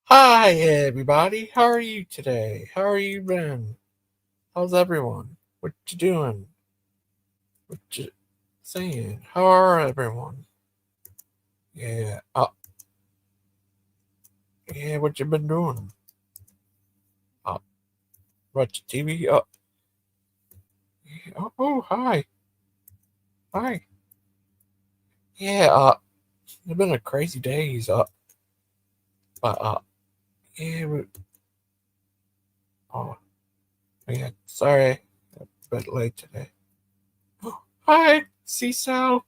Hi, everybody. How are you today? How are you been? How's everyone? What you doing? What you saying? How are everyone? Yeah. Yeah. What you been doing? Watch TV. Yeah, hi. Hi. Yeah. It's been a crazy days. But yeah. Oh, yeah. Sorry, a bit late today. Oh, hi, Cecil.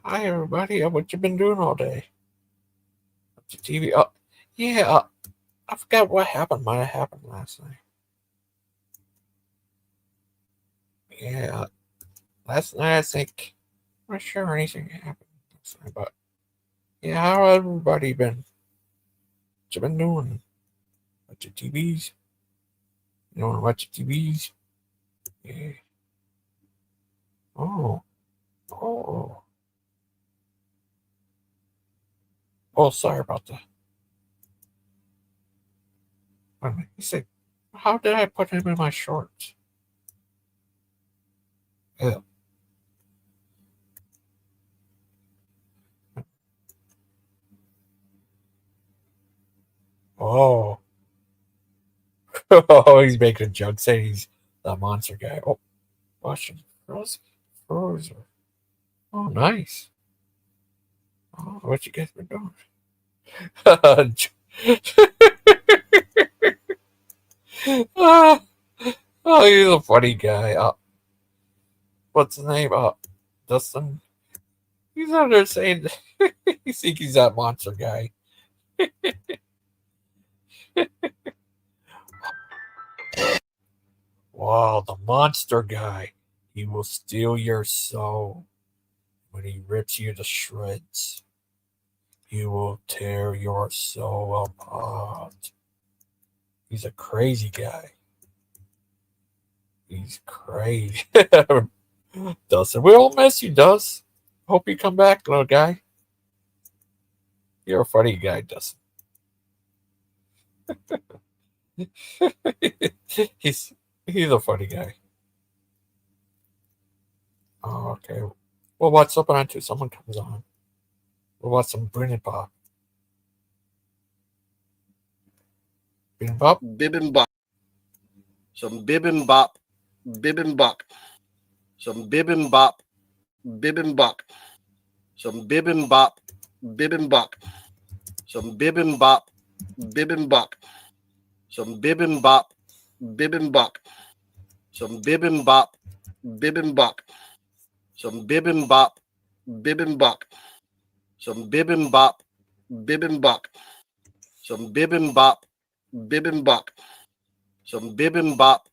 Hi, everybody. What you been doing all day? Watch TV. Yeah. I forgot what happened. Might have happened last night. Yeah, last night I think I'm not sure anything happened last night, but yeah, how everybody been? What you been doing? Watch your TVs? You don't watch your TVs? Yeah. Oh, oh, oh. Sorry about that. Wait a minute. You said, how did I put him in my shorts? Yeah. Oh, oh, he's making a joke saying he's the monster guy. Oh, watching Frozen. Oh, nice. Oh, what you guys been doing? Ah, oh, he's a funny guy. What's his name? Dustin. He's out there saying he think he's that monster guy. Wow, the monster guy. He will steal your soul when he rips you to shreds. He will tear your soul apart. He's a crazy guy. He's crazy. Dustin, we all miss you, Dust. Hope you come back, little guy. You're a funny guy, Dustin. he's he's a funny guy. Oh, okay. Well, what's up until someone comes on? We'll watch some Bibbon Bop. Bibbon Bop? Bibbon Bop. Some Bibbon Bop Bibbon Buck. Some Bibbon Bop Bibbon Buck. Some Bibbon Bop Bibbon Buck. Some Bibbon Bop Bibbon Buck. Some Bibbon Bop Bibbon Buck. Some Bibbon Bop Bibbon Buck. Some Bibbon Bop Bibbon Buck. Some Bibbon Bop Bibbon Buck. Some Bibbon Bop Bibbon Buck. Some Bibbon Bop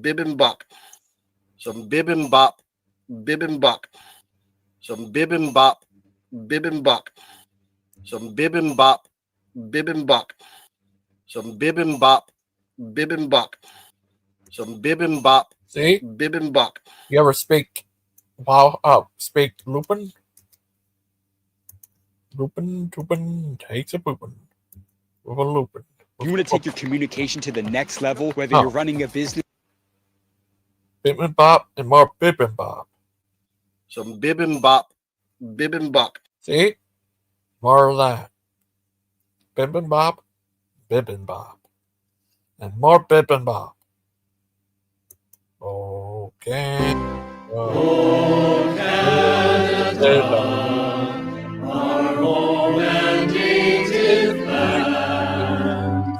Bibbon Buck. Some Bibbon Bop Bibbon Buck. Some Bibbon Bop Bibbon Buck. Some Bibbon Bop Bibbon Buck. Some Bibbon Bop Bibbon Buck. Some Bibbon Bop See? Bibbon Buck. You ever speak speak Lupin? Lupin takes a poopin. With a Lupin. You want to take your communication to the next level, whether you're running a business. Bibbon Bop and more Bibbon Bop. Some Bibbon Bop Bibbon Buck. See? More of that. Bibbon Bop, Bibbon Bop. And more Bibbon Bop. Okay. Oh, Canada, our home and native land,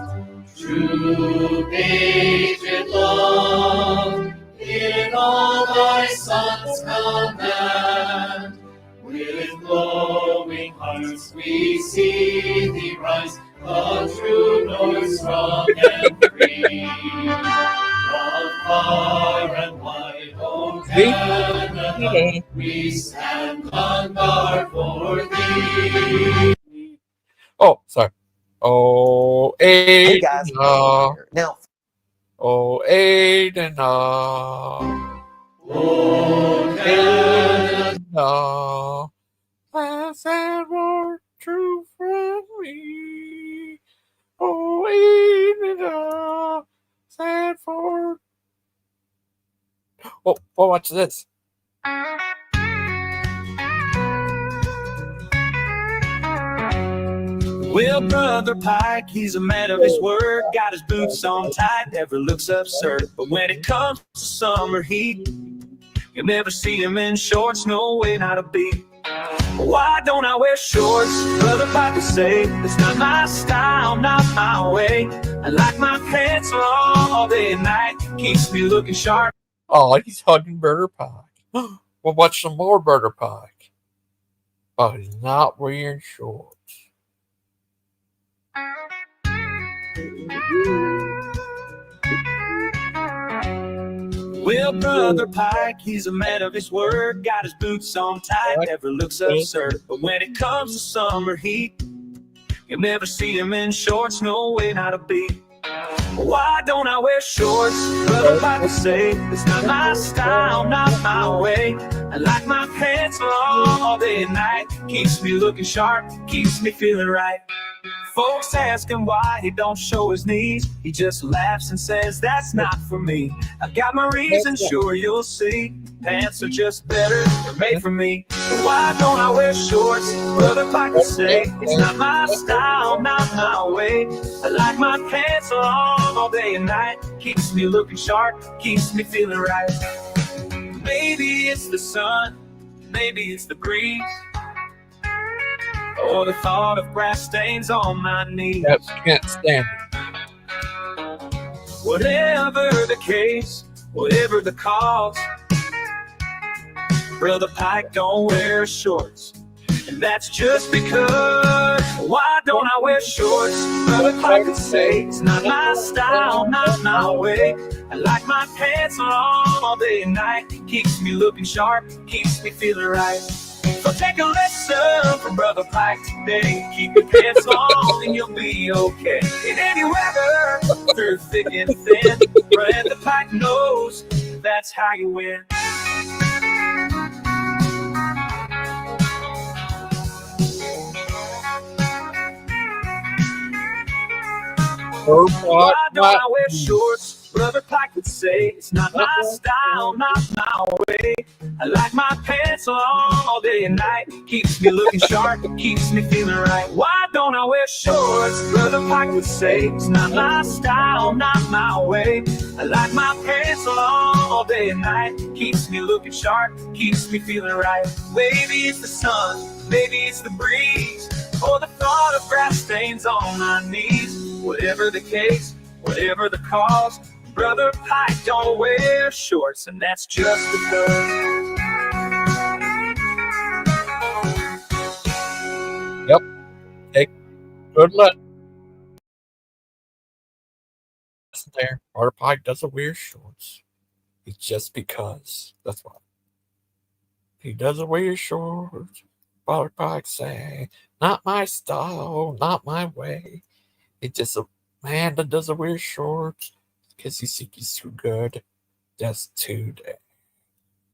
true patriot love, in all thy sons command. With glowing hearts we see thee rise, a true North, strong and free. From far and wide, O Canada, we stand on guard for thee. Oh, sorry. Oh, Aiden. Hey guys, now. Oh, Aiden. Oh, Canada. Last and more. watch this. Well, Brother Pike, he's a man of his word. Got his boots on tight, never looks absurd. But when it comes to summer heat, you'll never see him in shorts, no way, not a beat. Why don't I wear shorts? Brother Pike would say, it's not my style, not my way. I like my pants long all day and night, keeps me looking sharp. Oh, he's hugging Brother Pike. We'll watch some more Brother Pike. But he's not wearing shorts. Well, Brother Pike, he's a man of his word. Got his boots on tight, never looks absurd. But when it comes to summer heat, you'll never see him in shorts, no way, not a beat. Why don't I wear shorts? Brother Pike would say, it's not my style, not my way. I like my pants long all day and night, keeps me looking sharp, keeps me feeling right. Folks ask him why he don't show his knees. He just laughs and says, that's not for me. I got my reasons, sure you'll see. Pants are just better, they're made for me. But why don't I wear shorts? Brother Pike would say, it's not my style, not my way. I like my pants long all day and night, keeps me looking sharp, keeps me feeling right. Maybe it's the sun, maybe it's the breeze, or the thought of grass stains on my knees. Yep, can't stand it. Whatever the case, whatever the cause, Brother Pike don't wear shorts. And that's just because. Why don't I wear shorts? Brother Pike would say, it's not my style, not my way. I like my pants long all day and night, keeps me looking sharp, keeps me feeling right. So take a lesson from Brother Pike today. Keep your pants on and you'll be okay. In any weather, through thick and thin, Brother Pike knows that's how you win. Why don't I wear shorts? Brother Pike would say, it's not my style, not my way. I like my pants long all day and night, keeps me looking sharp, keeps me feeling right. Why don't I wear shorts? Brother Pike would say, it's not my style, not my way. I like my pants long all day and night, keeps me looking sharp, keeps me feeling right. Maybe it's the sun, maybe it's the breeze, or the thought of grass stains on my knees. Whatever the case, whatever the cause, Brother Pike don't wear shorts, and that's just because. Yep. Take good luck. There, Brother Pike doesn't wear shorts. It's just because. That's why. He doesn't wear shorts. Brother Pike say, not my style, not my way. It's just a man that doesn't wear shorts because he thinks he's too good. Just today.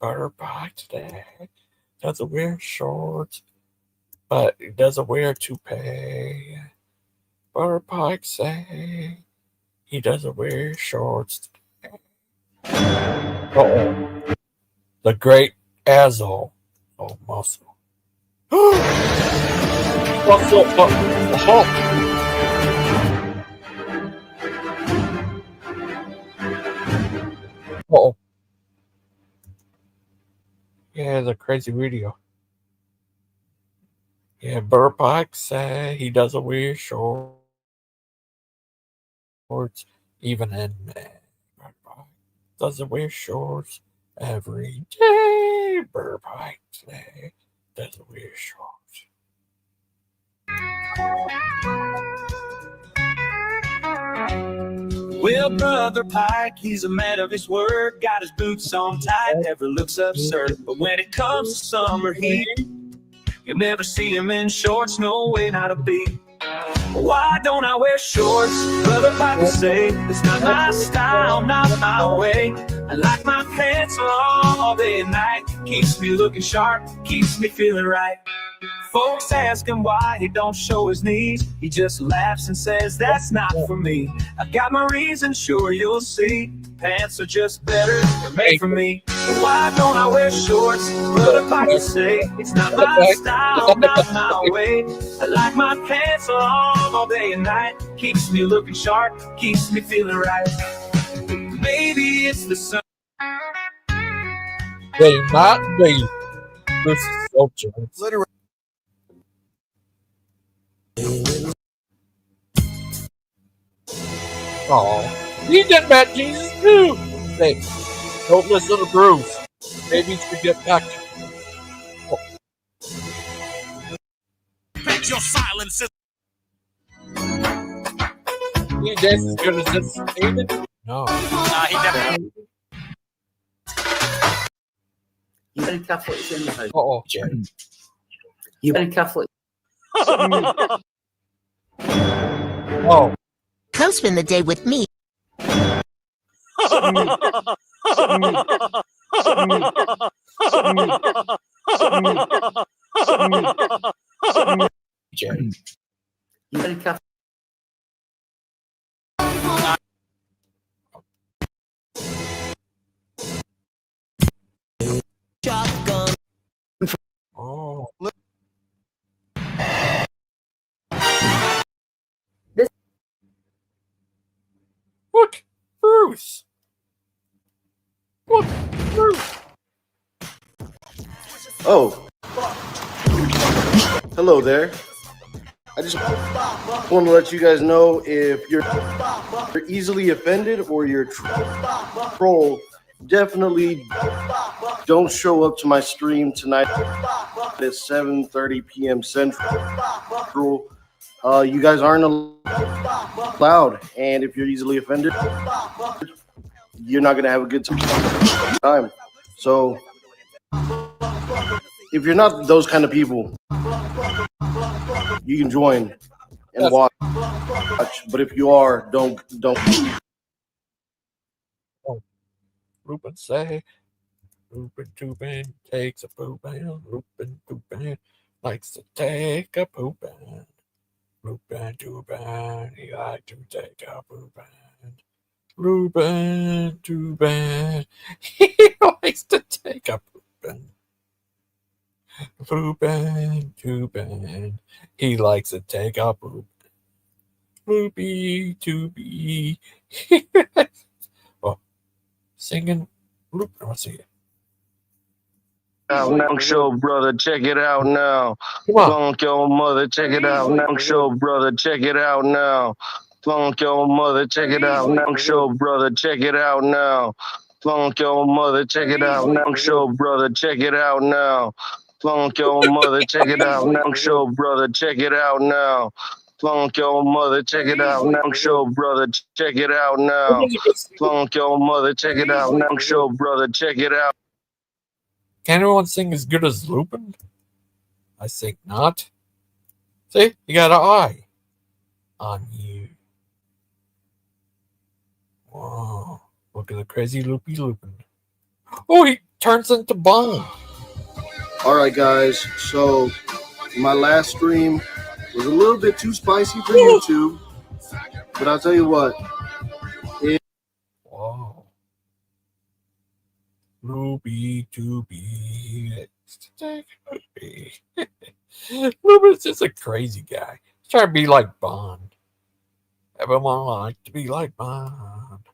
Brother Pike today doesn't wear shorts, but he doesn't wear toupee. Brother Pike say he doesn't wear shorts today. Uh-oh. The great Azzo. Oh, muscle. Muscle. Hulk. Uh-oh. Yeah, the crazy video. Yeah, Brother Pike say he doesn't wear shorts even in May. Brother Pike doesn't wear shorts every day. Brother Pike say doesn't wear shorts. Well, Brother Pike, he's a man of his word. Got his boots on tight, never looks absurd. But when it comes to summer heat, you'll never see him in shorts, no way, not a beat. Why don't I wear shorts? Brother Pike would say, it's not my style, not my way. I like my pants long all day and night, keeps me looking sharp, keeps me feeling right. Folks ask him why he don't show his knees. He just laughs and says, that's not for me. I got my reasons, sure you'll see. Pants are just better, they're made for me. Why don't I wear shorts? But if I can say, it's not my style, not my way. I like my pants on all day and night. Keeps me looking sharp, keeps me feeling right. Maybe it's the sun. Will not be. This is so true. Literally. Oh, he did bad Jesus too. Say, don't listen to Bruce. Maybe he should get back to Your silence is he dance as good as this David? No. he never. You very Catholic in the house. Oh, Jerry. You very Catholic. Oh, Come spend the day with me. Jerry. You very Catholic. Shotgun. Oh. Look, Bruce. Look, Bruce. Oh. Hello there. I just want to let you guys know if you're easily offended or you're troll, definitely don't show up to my stream tonight at 7:30 p.m. Central. You guys aren't allowed, and if you're easily offended, you're not going to have a good time. So if you're not those kind of people, you can join and watch. But if you are, don't. Ruben say, Ruben Tubin takes a poop and Ruben Tubin likes to take a poop and Ruben Tubin, he likes to take a poop and Ruben Tubin, he likes to take a poop and Ruben Tubin, he likes to take a poop. Ruby Tubby. Oh, singing. What's it? Now, show brother, check it out now. Come on. Funk your mother, check it out now. Show brother, check it out now. Funk your mother, check it out now. Show brother, check it out now. Funk your mother, check it out now. Show brother, check it out now. Funk your mother, check it out now. Show brother, check it out now. Funk your mother, check it out now. Show brother, check it out now. Funk your mother, check it out now. Show brother, check it out. Can anyone sing as good as Lupin? I think not. See, you got an eye on you. Whoa, look at the crazy loopy Lupin. Oh, he turns into Bond. All right, guys. So my last stream was a little bit too spicy for YouTube, but I'll tell you what. Wow. Ruby Dooby. Lupin's just a crazy guy. He's trying to be like Bond. Everyone like to be like Bond.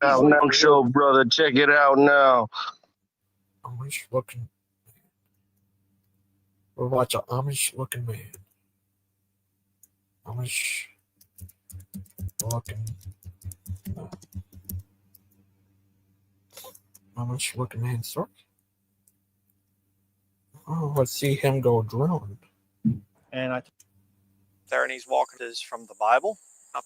Now, show brother, check it out now. Amish looking. We'll watch an Amish looking man. Amish looking. Amish looking man story. Oh, let's see him go drone. And I there, and he's walking this from the Bible up,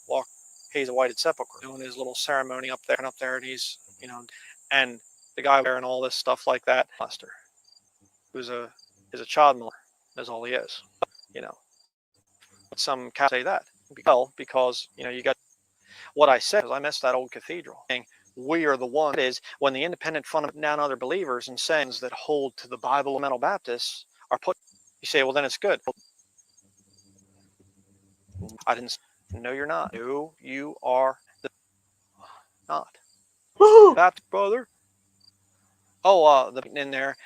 walk. He's a whited sepulchre doing his little ceremony up there, and he's, and the guy wearing all this stuff like that, Lester, who's is a child molester. That's all he is, Some cats say that, well, because you got what I said. I missed that old cathedral. we are the one is when the independent fundamental down other believers and sayings that hold to the Bible fundamental Baptists are put. You say, well, then it's good. I didn't. No, you're not. No, you are not. Baptist brother. Oh, the in there.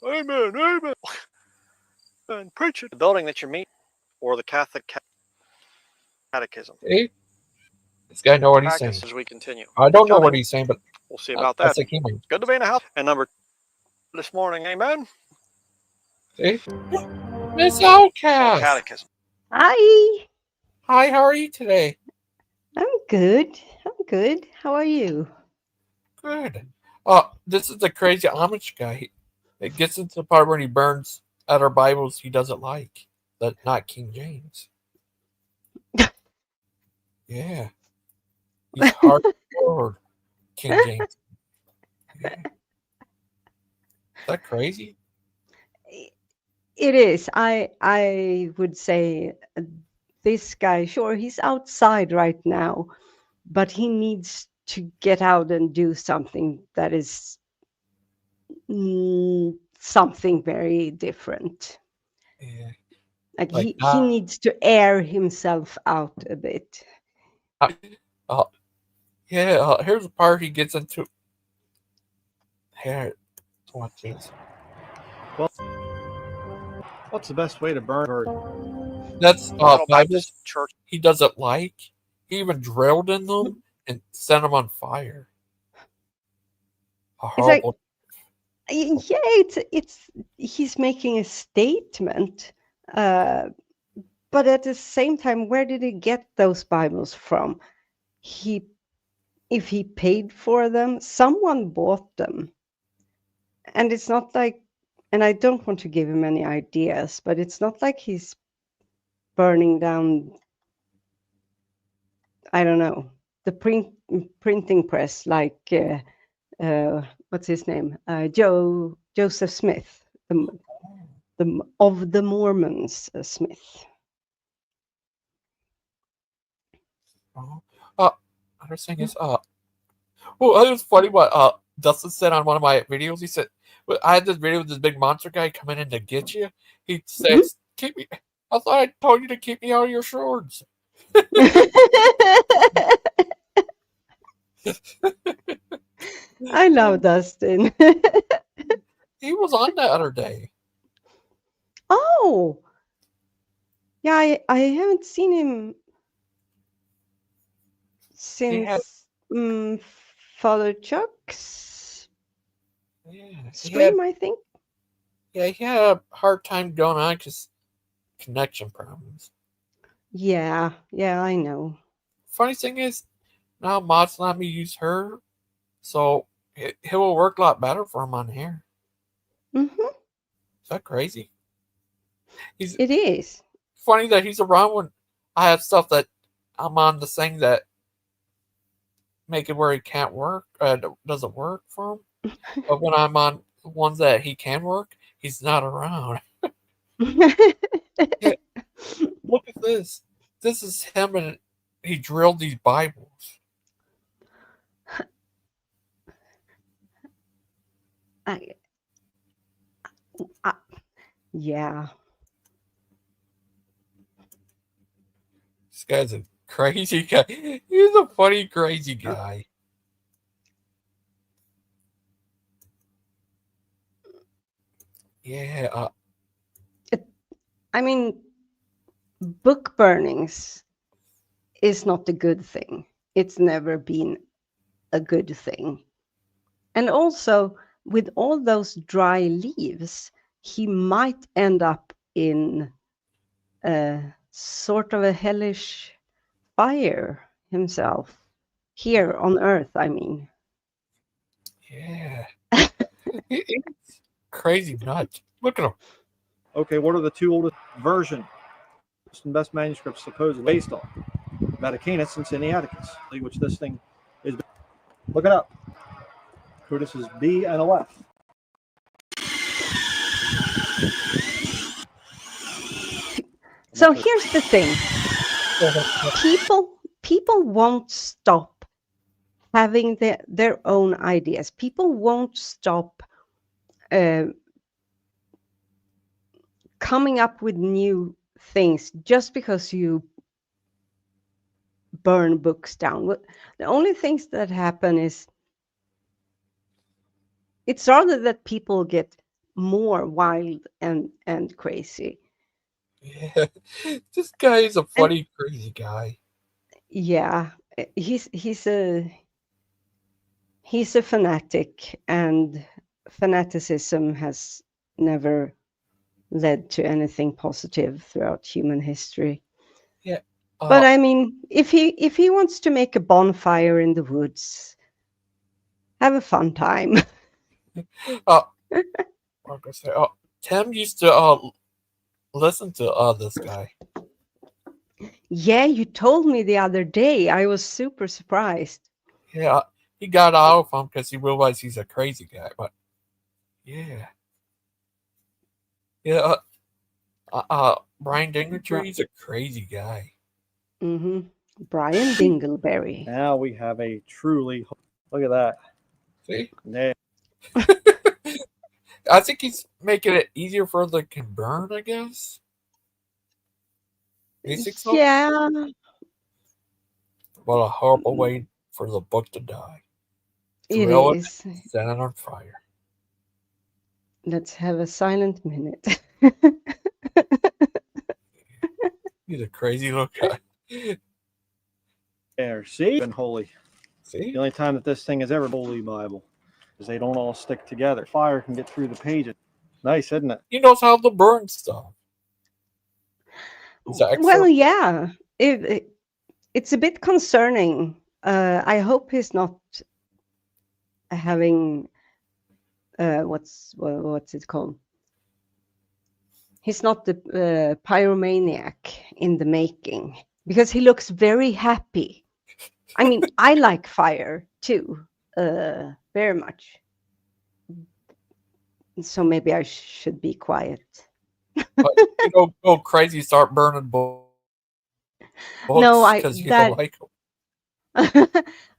Amen, amen. And preach it. The building that you're meeting, or the Catholic Catechism. See? This guy know what he's saying. Practice as we continue. I don't know what he's saying, but we'll see about I that. think he might. It's good to be in the house. And number this morning, amen. See? Miss Outcast. Catechism. Hi. Hi, how are you today? I'm good. I'm good. How are you? Good. This is the crazy Amish guy. It gets into the part where he burns other Bibles he doesn't like, but not King James. Yeah. He's hardcore King James. Yeah. Is that crazy? It is. I would say this guy, sure, he's outside right now, but he needs to get out and do something that is something very different. Yeah. Like he needs to air himself out a bit. Here's the part he gets into. Here, watch this. Well, what's the best way to burn or That's Bibles church he doesn't like. He even drilled in them and set them on fire. It's like, yeah, it's he's making a statement, but at the same time, where did he get those Bibles from? If he paid for them, someone bought them, and it's not like. And I don't want to give him any ideas, but it's not like he's burning down. I don't know, the printing press, like what's his name, Joseph Smith, the of the Mormons, Smith. Other thing is, well, it was funny what Dustin said on one of my videos. He said, I had this video with this big monster guy coming in to get you. He says, "Keep me." I thought I told you to keep me out of your shorts. I love Dustin. He was on the other day. Oh, yeah, I haven't seen him since Father Chuck's stream, I think. Yeah, he had a hard time going on because connection problems. Yeah, I know. Funny thing is, now mods let me use her, so it will work a lot better for him on here. Mm-hmm. Is that crazy? It is. Funny that he's around when I have stuff that I'm on the thing that make it where he can't work, doesn't work for him. But when I'm on ones that he can work, he's not around. Yeah, look at this. This is him, and he drilled these Bibles. Yeah. This guy's a crazy guy. He's a funny, crazy guy. Yeah. I mean, book burnings is not a good thing. It's never been a good thing. And also, with all those dry leaves, he might end up in sort of a hellish fire himself. Here on Earth, I mean. Yeah. He's crazy nuts. Look at him. okay, what are the two oldest versions and best manuscripts supposedly based on? Vaticanus and Sinaiticus, which this thing is. Look it up. Curtis is B and a F. So here's the thing. People won't stop having their own ideas. People won't stop coming up with new things just because you burn books down. The only things that happen is it's rather that people get more wild and crazy. Yeah, this guy is a And funny, crazy guy. yeah, he's a fanatic, and fanaticism has never led to anything positive throughout human history. Yeah. But I mean, if he wants to make a bonfire in the woods, have a fun time. Like I say, Tim used to listen to this guy. Yeah, you told me the other day. I was super surprised. Yeah, he got out of him because he realized he's a crazy guy. But yeah, yeah. Brian Dingletree is a crazy guy. Mm-hmm. Brian Dingleberry. Now we have a truly, look at that. See? Yeah. I think he's making it easier for the can burn, I guess. You think so? Yeah. What a horrible way for the book to die. It Drill is. Set it on fire. Let's have a silent minute. He's a crazy little guy. There, see? Been holy. See? The only time that this thing is ever Holy Bible is they don't all stick together. Fire can get through the pages. Nice, isn't it? He knows how to burn stuff. Well, yeah. It's a bit concerning. I hope he's not having what's it called? He's not the pyromaniac in the making, because he looks very happy. I mean, I like fire too, very much. So maybe I should be quiet. You don't go crazy, start burning books because you don't like them.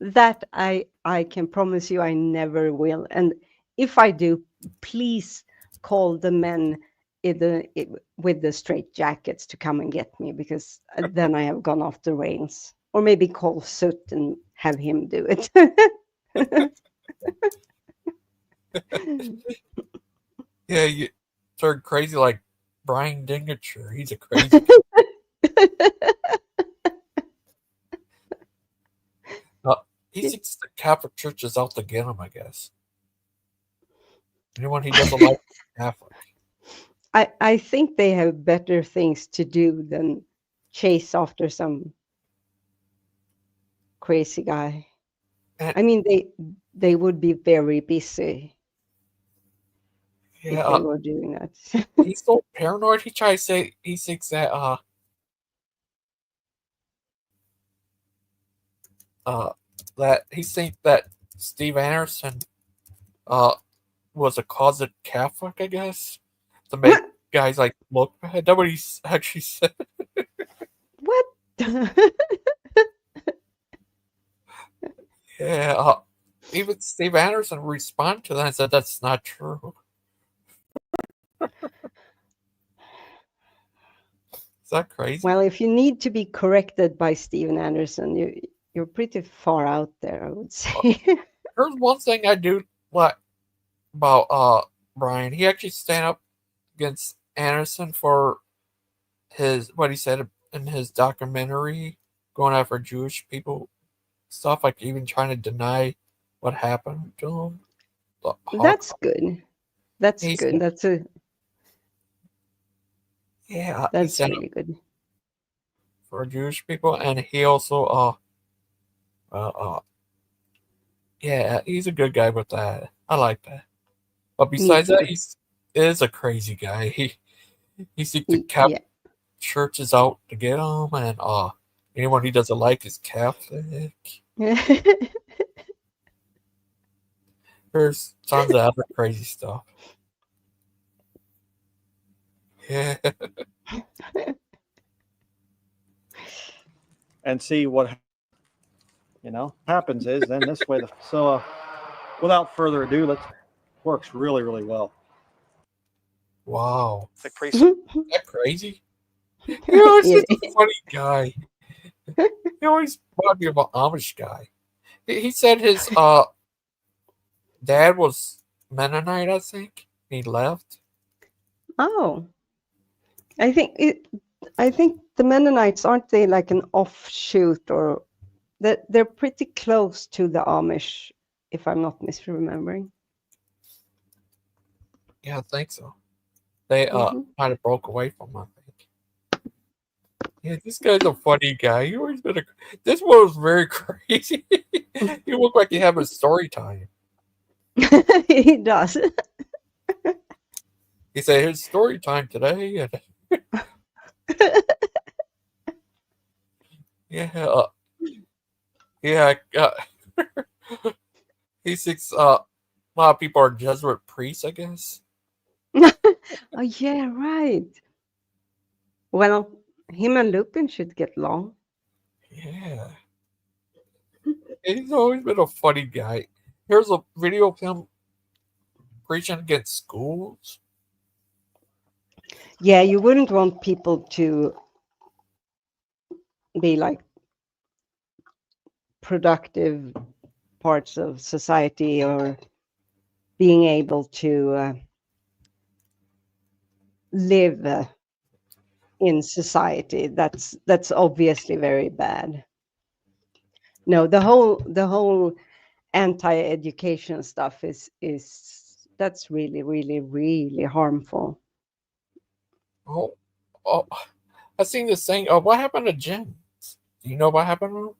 That I can promise you I never will. And if I do, please call the men with the straight jackets to come and get me, because then I have gone off the rails. Or maybe call Soot and have him do it. Yeah, you turn crazy like Brian Dingature. He's a crazy guy. He thinks the Catholic Church is out to get him, I guess. Anyone he doesn't like Catholic. I think they have better things to do than chase after some crazy guy. I mean, they would be very busy if they were doing that. He's so paranoid. He tries to say he thinks that that he thinks that Steve Anderson was a closet Catholic, I guess, to make guys like look bad. That's what he actually said. What? Yeah, even Steve Anderson responded to that and said that's not true. Is that crazy? Well, if you need to be corrected by Steven Anderson, you're pretty far out there, I would say. There's one thing I do like about Brian. He actually stand up against Anderson for what he said in his documentary, going after Jewish people stuff, like even trying to deny what happened to him. That's good. That's good. That's really good for Jewish people, and he also yeah, he's a good guy with that. I like that. But besides that, he is a crazy guy. He thinks the Catholic Church is out to get him, and anyone he doesn't like is Catholic. There's tons of other crazy stuff. Yeah. And see what happens is then this way. So without further ado, works really, really well. Wow. The priest. Is that crazy? He always It is a funny guy. He always brought me about Amish guy. He said his dad was Mennonite, I think. He left. Oh, I think the Mennonites, aren't they like an offshoot, or that they're pretty close to the Amish, if I'm not misremembering. Yeah, I think so. They might have broke away from him, I think. Yeah, this guy's a funny guy. He always been this one was very crazy. You look like you have a story time. He does. He said, "Here's story time today." And he thinks a lot of people are Jesuit priests, I guess. Oh yeah, right. Well, him and Lupin should get along. Yeah. He's always been a funny guy. Here's a video of him preaching against schools. Yeah, you wouldn't want people to be like productive parts of society or being able to live in society. That's obviously very bad. No, the whole anti-education stuff is that's really, really, really harmful. Oh, I seen this thing. Oh, what happened to Jim? Do you know what happened to him?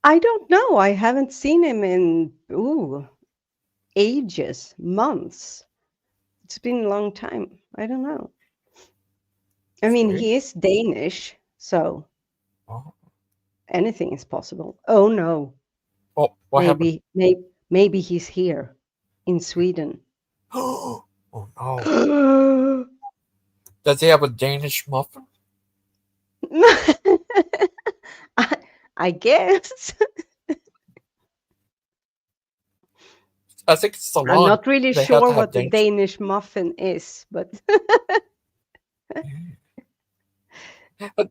I don't know. I haven't seen him in ages, months. It's been a long time. I don't know. I mean, he is Danish, so anything is possible. Oh no. Oh, what happened? Maybe he's here in Sweden. Oh no. Does he have a Danish muffin? I guess. I think it's salon. I'm not really sure what the Danish muffin is, but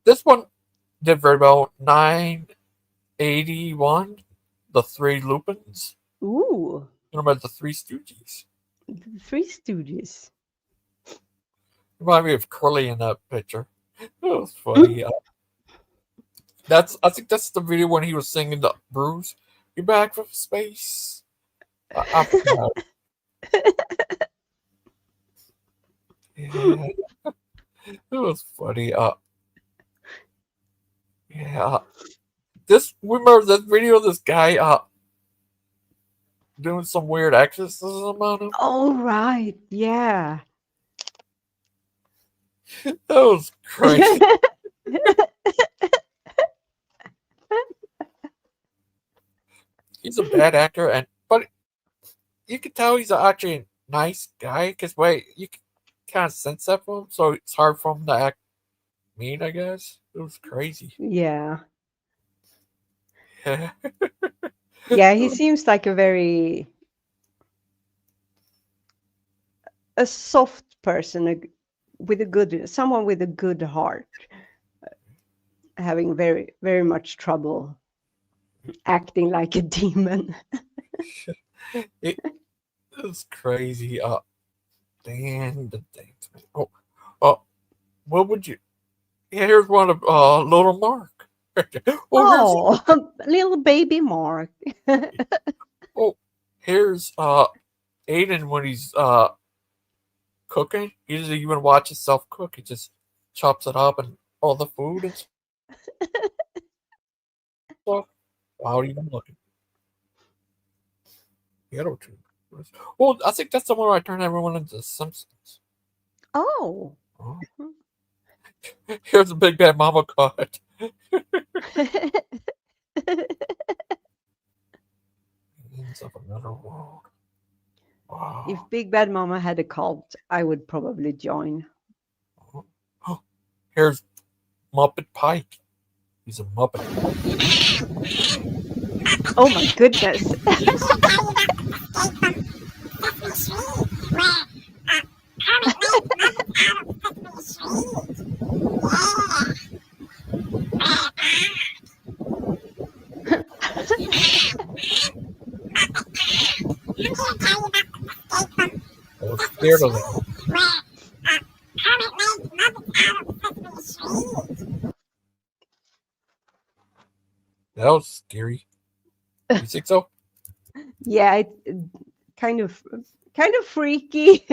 this one did very well. 981, the Three Lupins. Ooh. Remember the Three Stooges? The Three Stooges. Remind me of Curly in that picture. That was funny. I think that's the video when he was singing the Bruce. You're back from space. I forgot. Yeah. It was funny. Yeah. Remember this video of this guy doing some weird exorcism on him? Oh right, yeah. That was crazy. He's a bad actor, but you can tell he's actually a nice guy because you can kind of sense that from him, so it's hard for him to act mean, I guess. It was crazy. Yeah. Yeah, he seems like a soft person, someone with a good heart, having very, very much trouble acting like a demon. It was crazy. Damn the things, man. What would you? Yeah, here's one of little Mark. Little baby Mark. Here's Aiden when he's cooking. He doesn't even watch himself cook. He just chops it up and all the food and stuff. Without even looking. Ghetto tube. Well, I think that's the one where I turn everyone into Simpsons. Oh. Here's a Big Bad Mama card. Ends of another world. Wow. If Big Bad Mama had a cult, I would probably join. Here's Muppet Pike. He's a Muppet. Oh my goodness. I was scared of that. That was scary. You think so? Yeah, kind of freaky.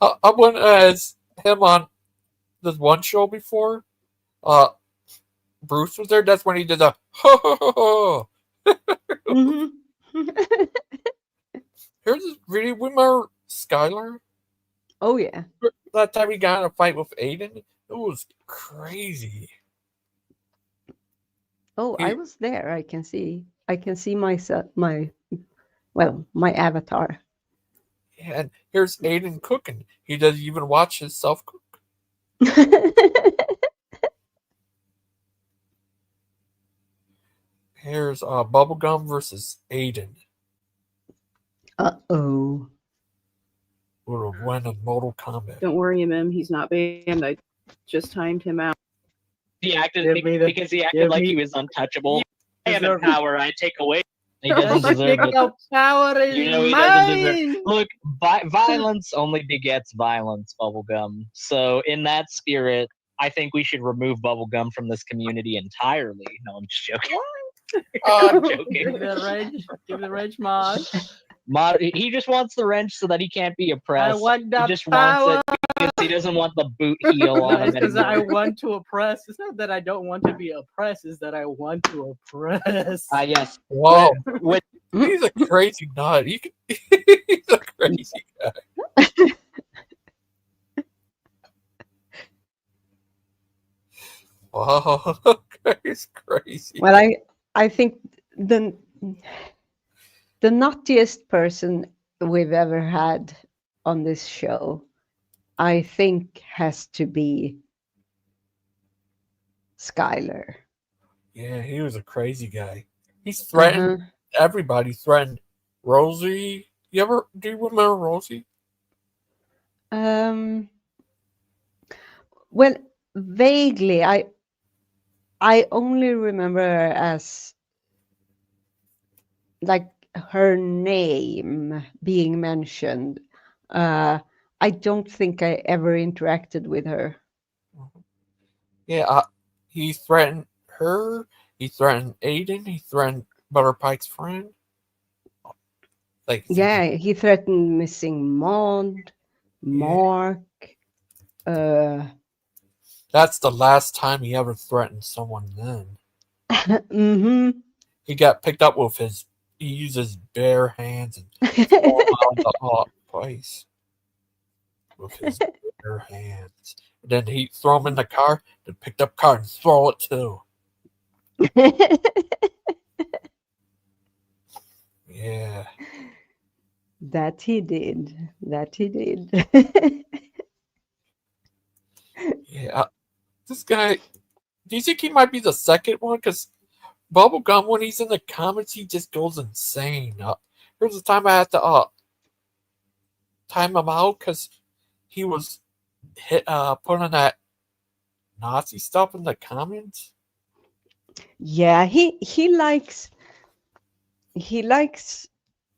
I went as him on this one show before. Bruce was there. That's when he did the ho ho ho ho. Mhm. Here's this video with my Skylar. Oh yeah. That time he got in a fight with Aiden. It was crazy. Oh, I was there. I can see myself, my avatar. Yeah, and here's Aiden cooking. He doesn't even watch himself cook. Here's Bubblegum versus Aiden. Uh-oh. Would have won in Mortal Kombat. Don't worry, Mim. He's not banned. I just timed him out. He acted because he acted like he was untouchable. I have the power. I take away. He doesn't deserve it. No power is You know he doesn't deserve. Look, violence only begets violence, Bubblegum. So in that spirit, I think we should remove Bubblegum from this community entirely. No, I'm just joking. I'm joking. Give the wrench mod. He just wants the wrench so that he can't be oppressed. I want the he just power. wants it because he doesn't want the boot heel on him Because I anymore. want to oppress. It's not that I don't want to be oppressed. It's that I want to oppress. Yes. Whoa. With He's a crazy nut. He's a crazy guy. Wow. It's crazy. Well, I think the nuttiest person we've ever had on this show, I think, has to be Skylar. Yeah, he was a crazy guy. He's threatened everybody. Threatened Rosie. Do you remember Rosie? Well, vaguely. I only remember her as like her name being mentioned. I don't think I ever interacted with her. Yeah, he threatened her. He threatened Aiden. He threatened Butterpike's friend. Yeah, he threatened missing Maud, Mark. That's the last time he ever threatened someone then. Mm-hmm. He got picked up with he used his bare hands and threw him out of the hot place. With his bare hands. And then he throw him in the car, then picked up car and throw it too. Yeah. That he did. Yeah. This guy, do you think he might be the second one? Because Bubblegum, when he's in the comments, he just goes insane. There was a time I had to time him out because he was putting that Nazi stuff in the comments. Yeah, he likes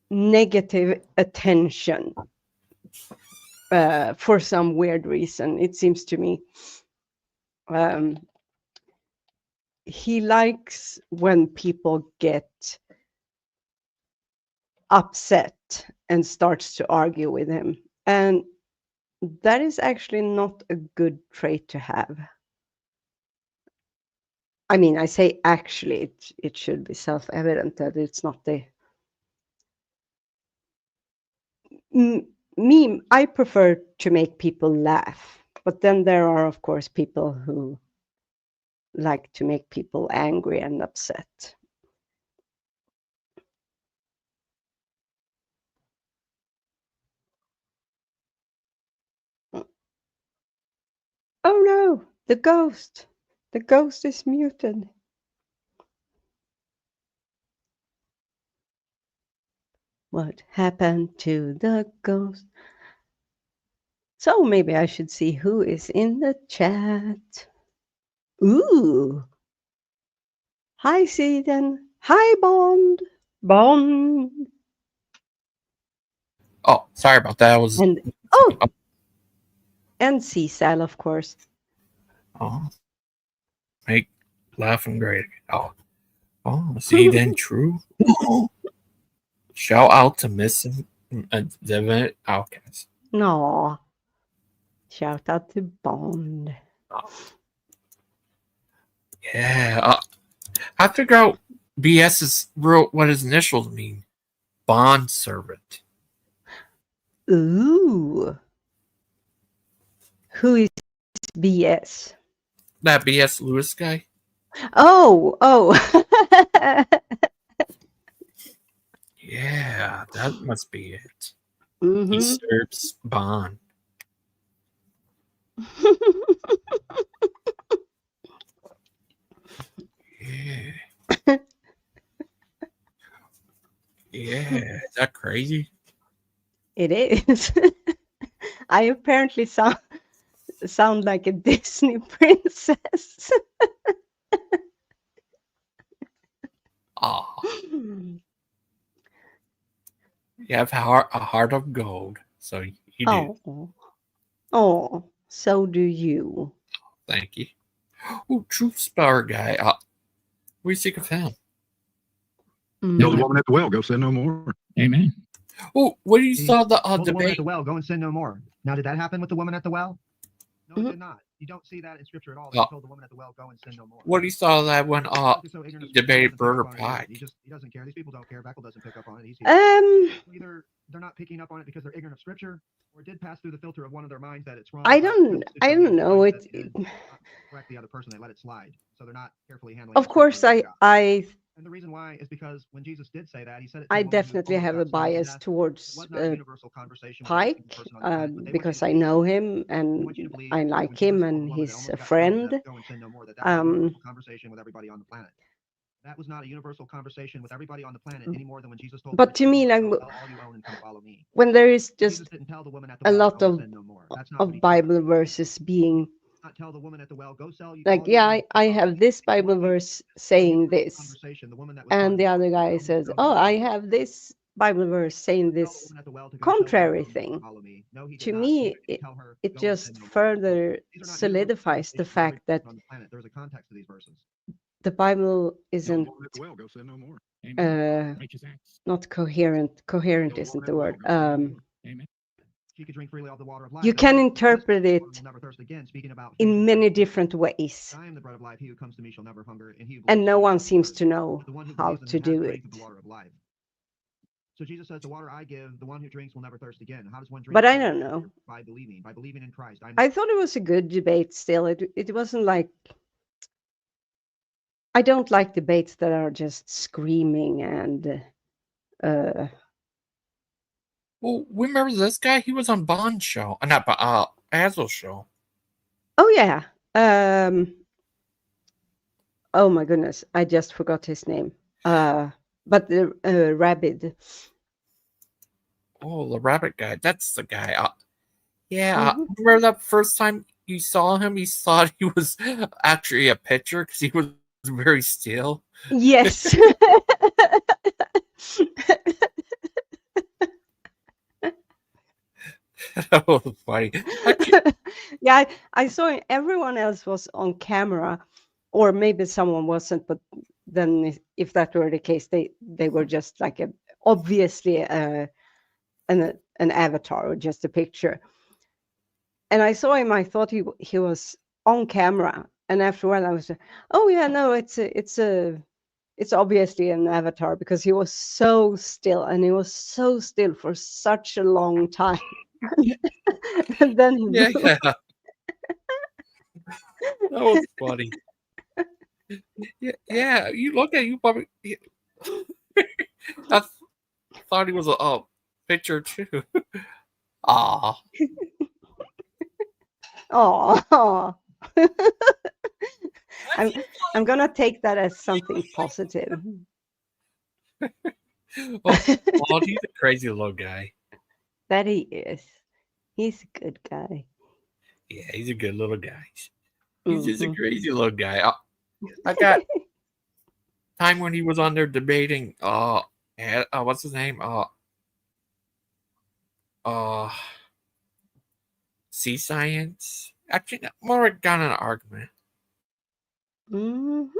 negative attention for some weird reason, it seems to me. He likes when people get upset and starts to argue with him, and that is actually not a good trait to have. I mean, I say actually, it should be self-evident that it's not the me. I prefer to make people laugh, but then there are, of course, people who like to make people angry and upset. Oh no, the ghost is muted. What happened to the ghost? So maybe I should see who is in the chat. Ooh. Hi, Seiden. Hi, Bond. Bond. Oh, sorry about that. I was. And and Cecil, of course. Oh, make laughing great. See then true. Shout out to missing Devin Outcast. No. Shout out to Bond. Yeah, I figure out BS's real what his initials mean. Bond servant. Ooh. Who is BS? That BS Lewis guy. Oh. Yeah, that must be it. Mm-hmm. He serves Bond. Yeah. Yeah, is that crazy? It is. I apparently sound like a Disney princess. Oh. You have a heart of gold, so you do. Oh, so do you. Thank you. Oh, Truth Star guy. What do you think of him? Know the woman at the well, go sin no more. Amen. Oh, what do you saw the Told the woman at debate? the well, go and sin no more. Now, did that happen with the woman at the well? No, it did not. You don't see that in scripture at all. He told the woman at the well, go and sin no more. What do you saw that when debated Bird or Pie? He doesn't care. These people don't care. Beckel doesn't pick up on it. Either they're not picking up on it because they're ignorant of scripture, or it did pass through the filter of one of their minds that it's wrong. I don't know. Correct the other person, they let it slide. So they're not carefully handling. Of course, and the reason why is because when Jesus did say that, he said it. I definitely have a bias towards Pike because I know him and I like him and he's a friend. Conversation with everybody on the planet. That was not a universal conversation with everybody on the planet any more than when Jesus told. But to me, like when there is just a lot of Bible verses being. Tell the woman at the well, go sell you. Like, yeah, I have this Bible verse saying this, and the other guy says, "Oh, I have this Bible verse saying this contrary thing." To me, it just further solidifies the fact that the Bible isn't not coherent. Coherent isn't the word. You can interpret it in many different ways, and no one seems to know how to do it. So Jesus says, "The water I give, the one who drinks will never thirst again." How does one drink? But I don't know. By believing in Christ. I thought it was a good debate. Still, it wasn't like. I don't like debates that are just screaming and. Well, remember this guy? He was on Bond's show, not Azul's show. Oh yeah. Oh my goodness, I just forgot his name. But the rabbit. Oh, the rabbit guy. That's the guy. Remember that first time you saw him? You thought he was actually a pitcher because he was very still. Yes. That was funny. Yeah, I saw everyone else was on camera, or maybe someone wasn't. But then, if that were the case, they were just like obviously an avatar or just a picture. And I saw him. I thought he was on camera, and after a while, I was, oh yeah, no, it's obviously an avatar because he was so still, and he was so still for such a long time. And then he moved. That was funny. Yeah, you look at you probably. I thought he was a picture too. Aw. Aw. I'm gonna take that as something positive. Oh, he's a crazy little guy. That he is. He's a good guy. Yeah, he's a good little guy. He's just a Mhm. crazy little guy. I got time when he was on there debating. What's his name? Sea science. Actually, no, more got an argument. Mhm.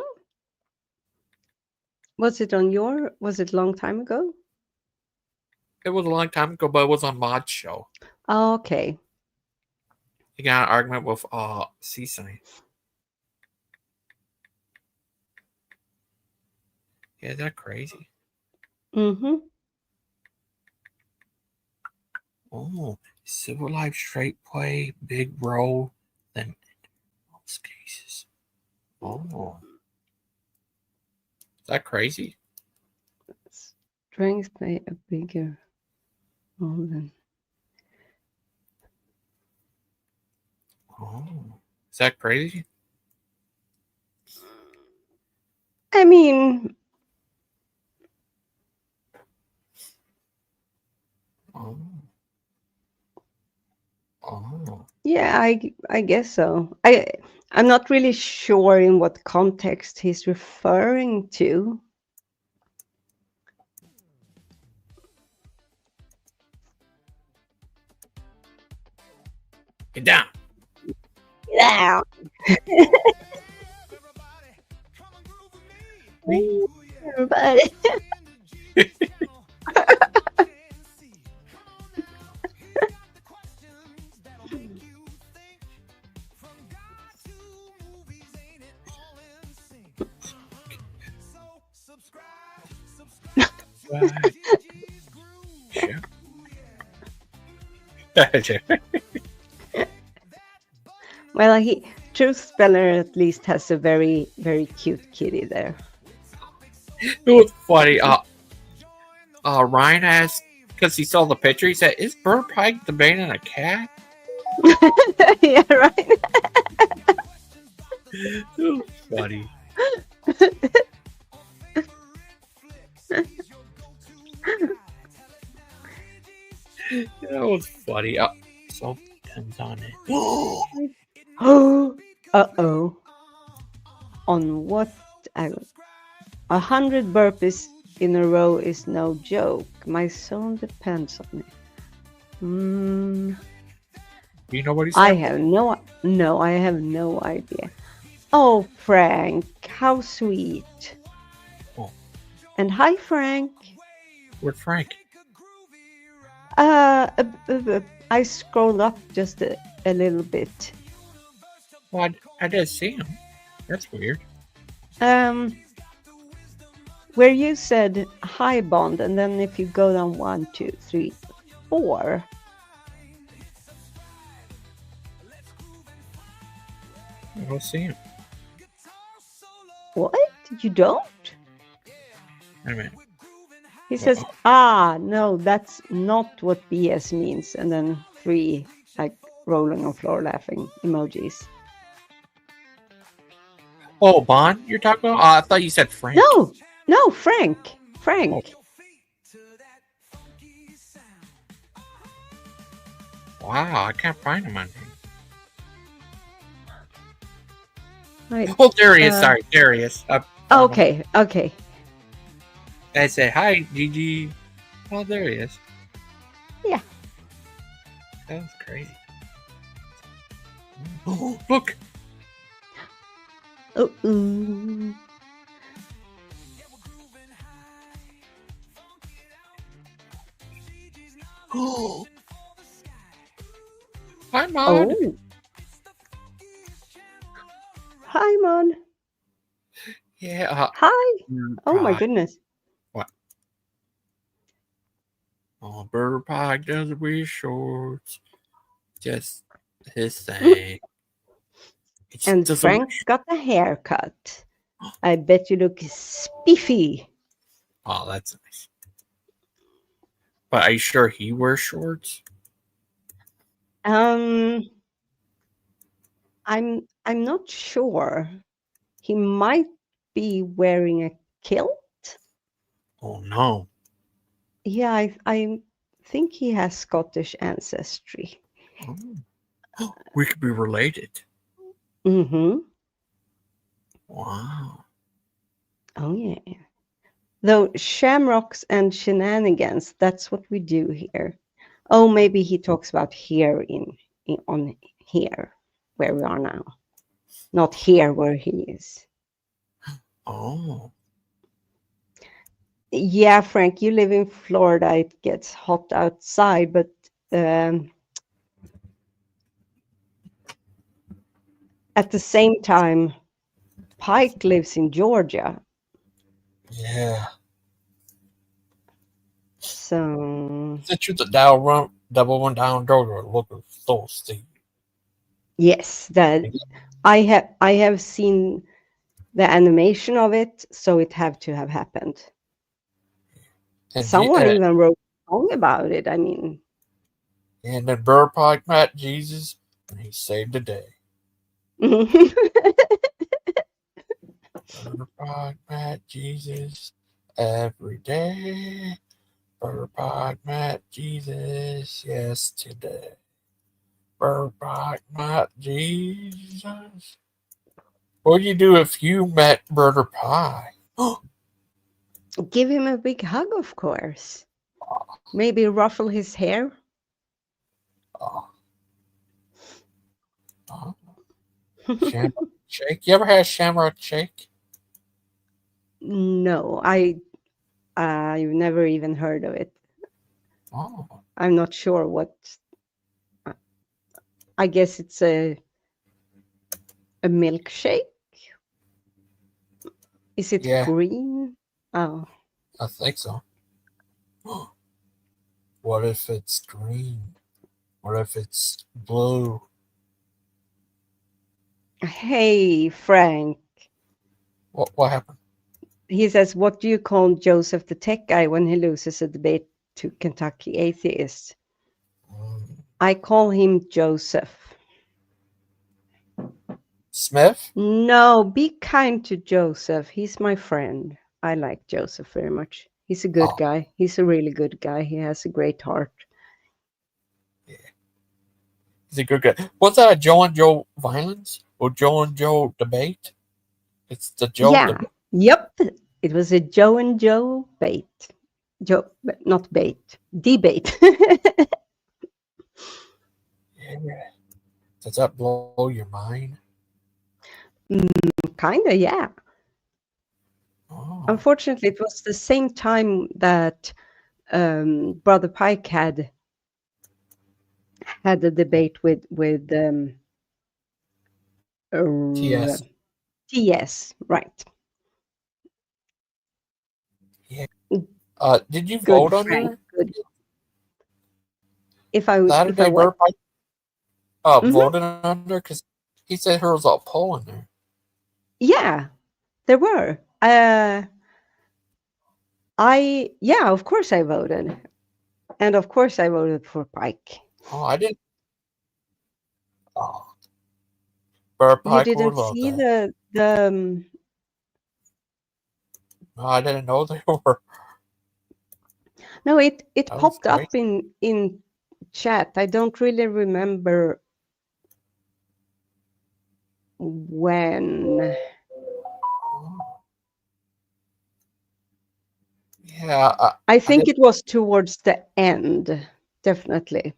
Was it a long time ago? It was a long time ago, but it was on Mod's show. Oh, okay. He got an argument with sea science. Yeah, is that crazy? Mm-hmm. Oh, civil life, straight play, big role, then most cases. Oh, is that crazy? Strengths play a bigger role than. Oh, is that crazy? I mean, Oh. Oh. yeah, I guess so. I'm not really sure in what context he's referring to. Get down. Get down. Everybody. Well, Truth Speller at least has a very, very cute kitty there. It was funny. Ryan asked, because he saw the picture, he said, "Is Bird Pike debating a cat?" Yeah, right. It was funny. That was funny. So comes on it. Uh-oh. On what? 100 burpees in a row is no joke. My soul depends on it. Do you know what he said? I have I have no idea. Oh, Frank, how sweet. Oh. And hi, Frank. Where's Frank? I scrolled up just a little bit. Well, I didn't see him. That's weird. Where you said hi, Bond, and then if you go down 1, 2, 3, 4. I don't see him. What? You don't? Wait a minute. He says, no, that's not what BS means. And then 3, like, rolling on floor laughing emojis. Oh, Bond, you're talking about? I thought you said Frank. No, Frank. Frank. Oh. Wow, I can't find him on here. Right. Oh, there he is. Sorry, there he is. Okay. I said, hi, Gigi. Oh, there he is. Yeah. That was crazy. Oh, look. Uh-oh. Oh. Hi, Mod. Oh. Hi, Mod. Yeah. Hi. Oh, my goodness. What? Oh, Bird Pie doesn't wear shorts. Just his thing. And Frank's got the haircut. I bet you look spiffy. Oh, that's nice. But are you sure he wears shorts? I'm not sure. He might be wearing a kilt. Oh no. Yeah, I think he has Scottish ancestry. Oh. We could be related. Mm-hmm. Wow. Oh, yeah. Though shamrocks and shenanigans, that's what we do here. Oh, maybe he talks about here on here, where we are now. Not here where he is. Oh. Yeah, Frank, you live in Florida. It gets hot outside, but at the same time, Pike lives in Georgia. Yeah. So Since you're the double one down Georgia, look at so Steve. yes, that I have seen the animation of it, so it had to have happened. And Someone even wrote a song about it. I mean, and then Burr Pike met Jesus, and he saved the day. Burr Pike met Jesus every day. Burr Pike met Jesus yesterday. Burr Pike met Jesus. What do you do if you met Burger Pie? give him a big hug, of course. Maybe ruffle his hair. Shamrock shake. You ever had shamrock shake? No, I've never even heard of it. Oh. I'm not sure what. I guess it's a milkshake. Is it green? Oh, I think so. What if it's green? What if it's blue? hey, Frank. What happened? He says, "What do you call Joseph the tech guy when he loses a debate to Kentucky atheists?" I call him Joseph. Smith? No, be kind to Joseph. He's my friend. I like Joseph very much. He's a good guy. He's a really good guy. He has a great heart. He's a good guy. Was that a Joe and Joe violence or Joe and Joe debate? It's the Joe debate. Yep. It was a Joe and Joe bait. Joe, not bait. Debate. Yeah. Does that blow your mind? Kinda, yeah. Unfortunately, it was the same time that Brother Pike had a debate with TS. TS, right? Yeah. Did you vote on her? If I Saturday what? voted on her because he said there was a poll in there. Yeah, there were. Of course I voted, and of course I voted for Pike. Oh, I didn't. Oh, Burr Pike You would didn't love see that. the No, I didn't know they were. No, it That was popped up in chat. I don't really remember when. Yeah, I think it was towards the end, definitely.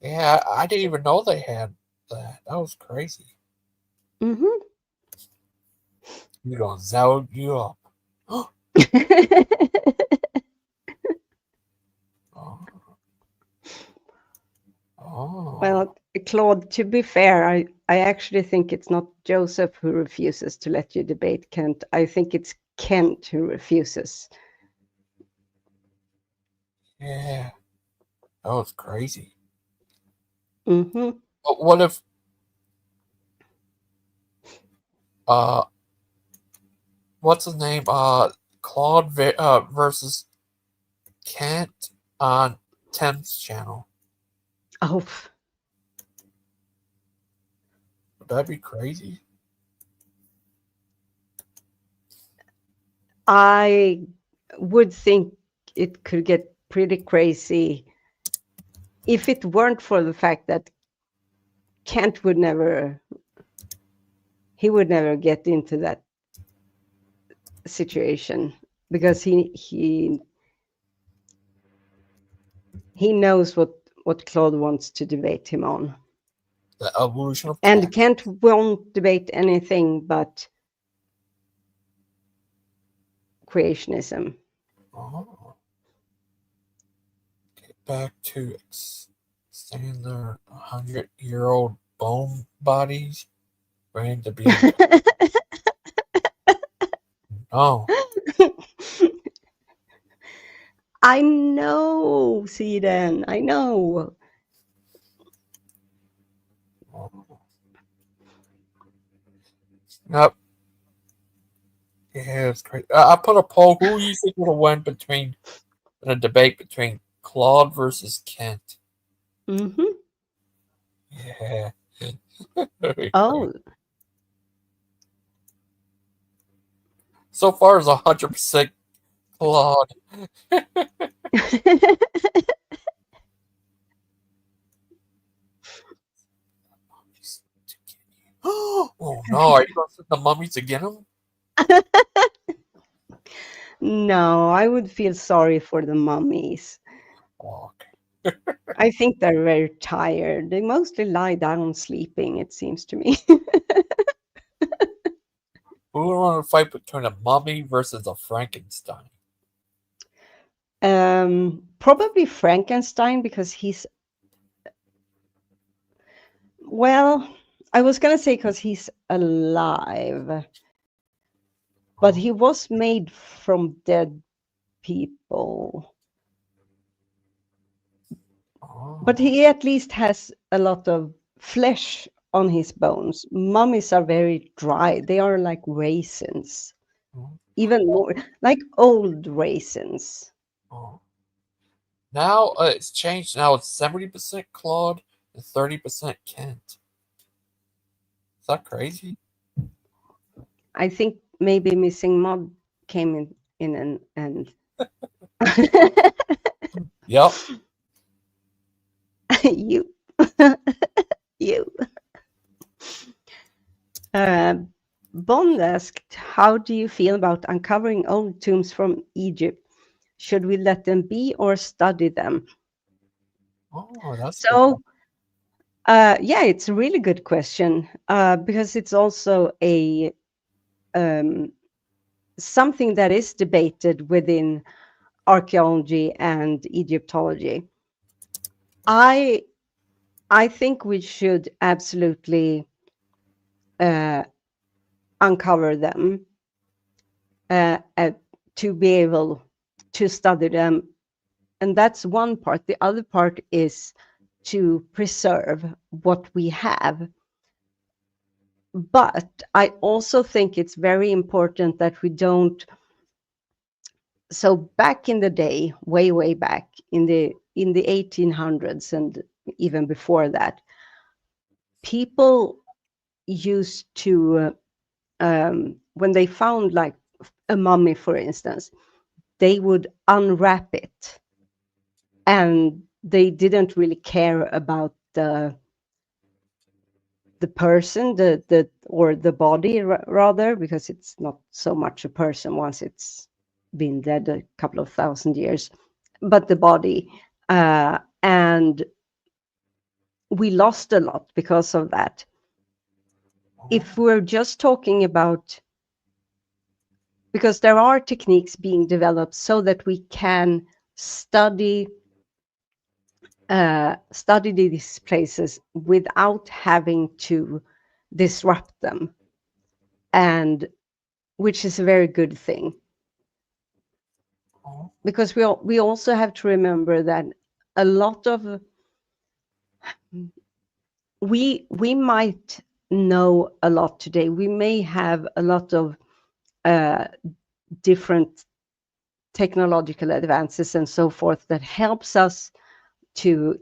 Yeah, I didn't even know they had that. That was crazy. Mm-hmm. You gonna zout you up. Well, Claude, to be fair, I actually think it's not Joseph who refuses to let you debate Kent. I think it's Kent who refuses. Yeah, that was crazy. Mm-hmm. But what if what's his name? Claude versus Kent on Tim's channel. Oh, would that be crazy? I would think it could get pretty crazy if it weren't for the fact that Kent would never get into that situation, because he knows what Claude wants to debate him on. The evolution of And Kent won't debate anything but creationism. Oh. Get back to extending their 100-year-old bone bodies, ready to be. Oh. I know, Seeden. I know. Yep. Yeah, it's great. I put a poll. Who you think would have won in a debate between Claude versus Kent? Mm-hmm. Yeah. Oh. So far, it's 100% Claude. Oh no! Are you going to send the mummies to get him? No, I would feel sorry for the mummies. Oh, okay. I think they're very tired. They mostly lie down sleeping, it seems to me. Who would want to fight between a mummy versus a Frankenstein? Probably Frankenstein, because he's... Well, I was going to say because he's alive. But he was made from dead people. But he at least has a lot of flesh on his bones. Mummies are very dry. They are like raisins. Even more, like old raisins. Oh. Now it's changed. Now it's 70% Claude and 30% Kent. Is that crazy? I think maybe Missing Mod came in and Yep. you. You. Bond asked, how do you feel about uncovering old tombs from Egypt? Should we let them be or study them? Oh, that's so. Yeah, it's a really good question, because it's also a something that is debated within archaeology and Egyptology. I think we should absolutely uncover them to be able to study them. And that's one part. The other part is to preserve what we have. But I also think it's very important that we don't... So back in the day, way back in the 1800s and even before that, people used to, when they found like a mummy, for instance, they would unwrap it, and they didn't really care about the person, or the body rather, because it's not so much a person once it's been dead a couple of thousand years, but the body. And we lost a lot because of that. If we're just talking about, because there are techniques being developed so that we can study these places without having to disrupt them, and which is a very good thing, because we also have to remember that a lot of we might know a lot today. We may have a lot of different technological advances and so forth that helps us to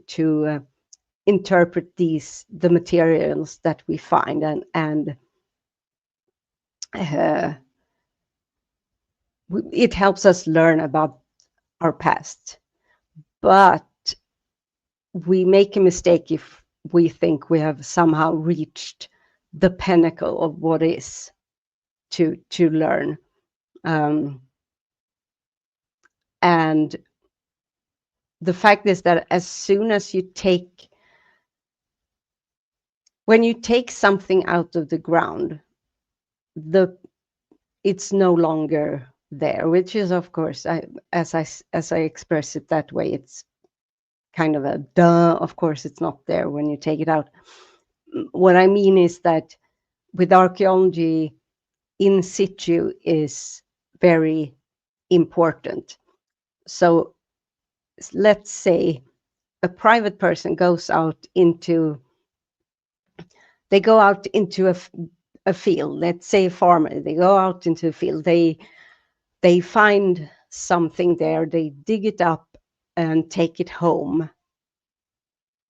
interpret the materials that we find, and it helps us learn about our past. but we make a mistake if we think we have somehow reached the pinnacle of what is to learn. And the fact is that as soon as when you take something out of the ground, it's no longer there, which is, of course, as I express it that way, it's kind of a duh, of course it's not there when you take it out. What I mean is that with archaeology, in situ is very important. So let's say a private person goes out into a field. Let's say a farmer, they go out into a field, they find something there, they dig it up and take it home.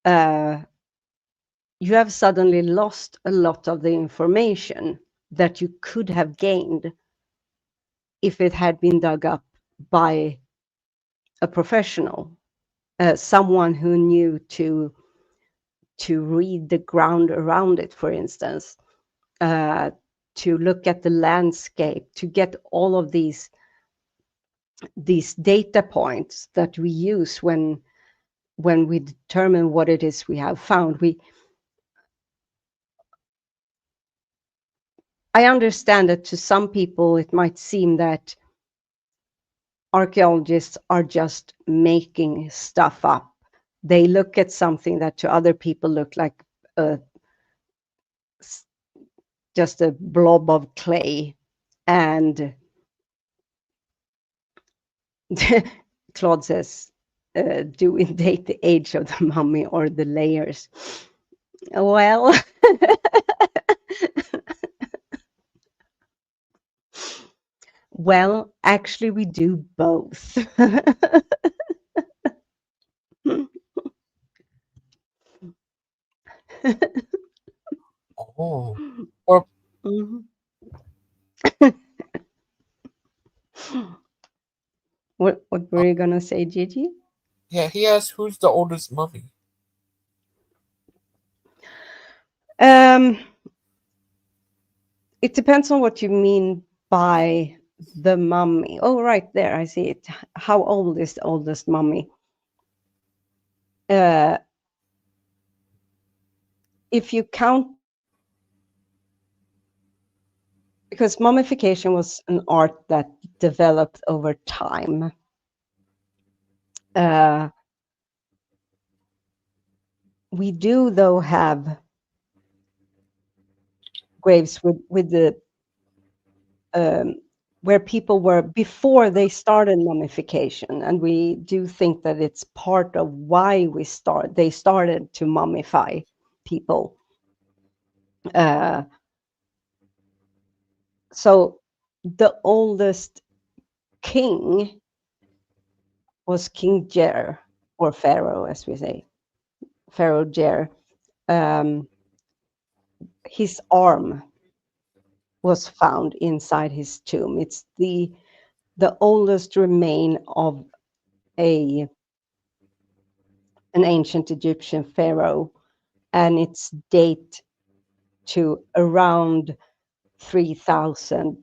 You have suddenly lost a lot of the information that you could have gained if it had been dug up by a professional, someone who knew to read the ground around it, for instance, to look at the landscape, to get all of these data points that we use when we determine what it is we have found. I understand that to some people it might seem that archaeologists are just making stuff up. They look at something that to other people look like just a blob of clay, and Claude says, do we date the age of the mummy or the layers? Well, well, actually we do both. Oh, or What were you gonna say, Gigi? yeah, he asked who's the oldest mummy. It depends on what you mean by the mummy. Oh, right there, I see it. How old is the oldest mummy? If you count, because mummification was an art that developed over time. We do, though, have graves with the where people were before they started mummification, and we do think that it's part of why they started to mummify people. So the oldest king was King Jer, or Pharaoh, as we say, Pharaoh Jer. His arm was found inside his tomb. It's the oldest remain of an ancient Egyptian pharaoh, and its date to around 3000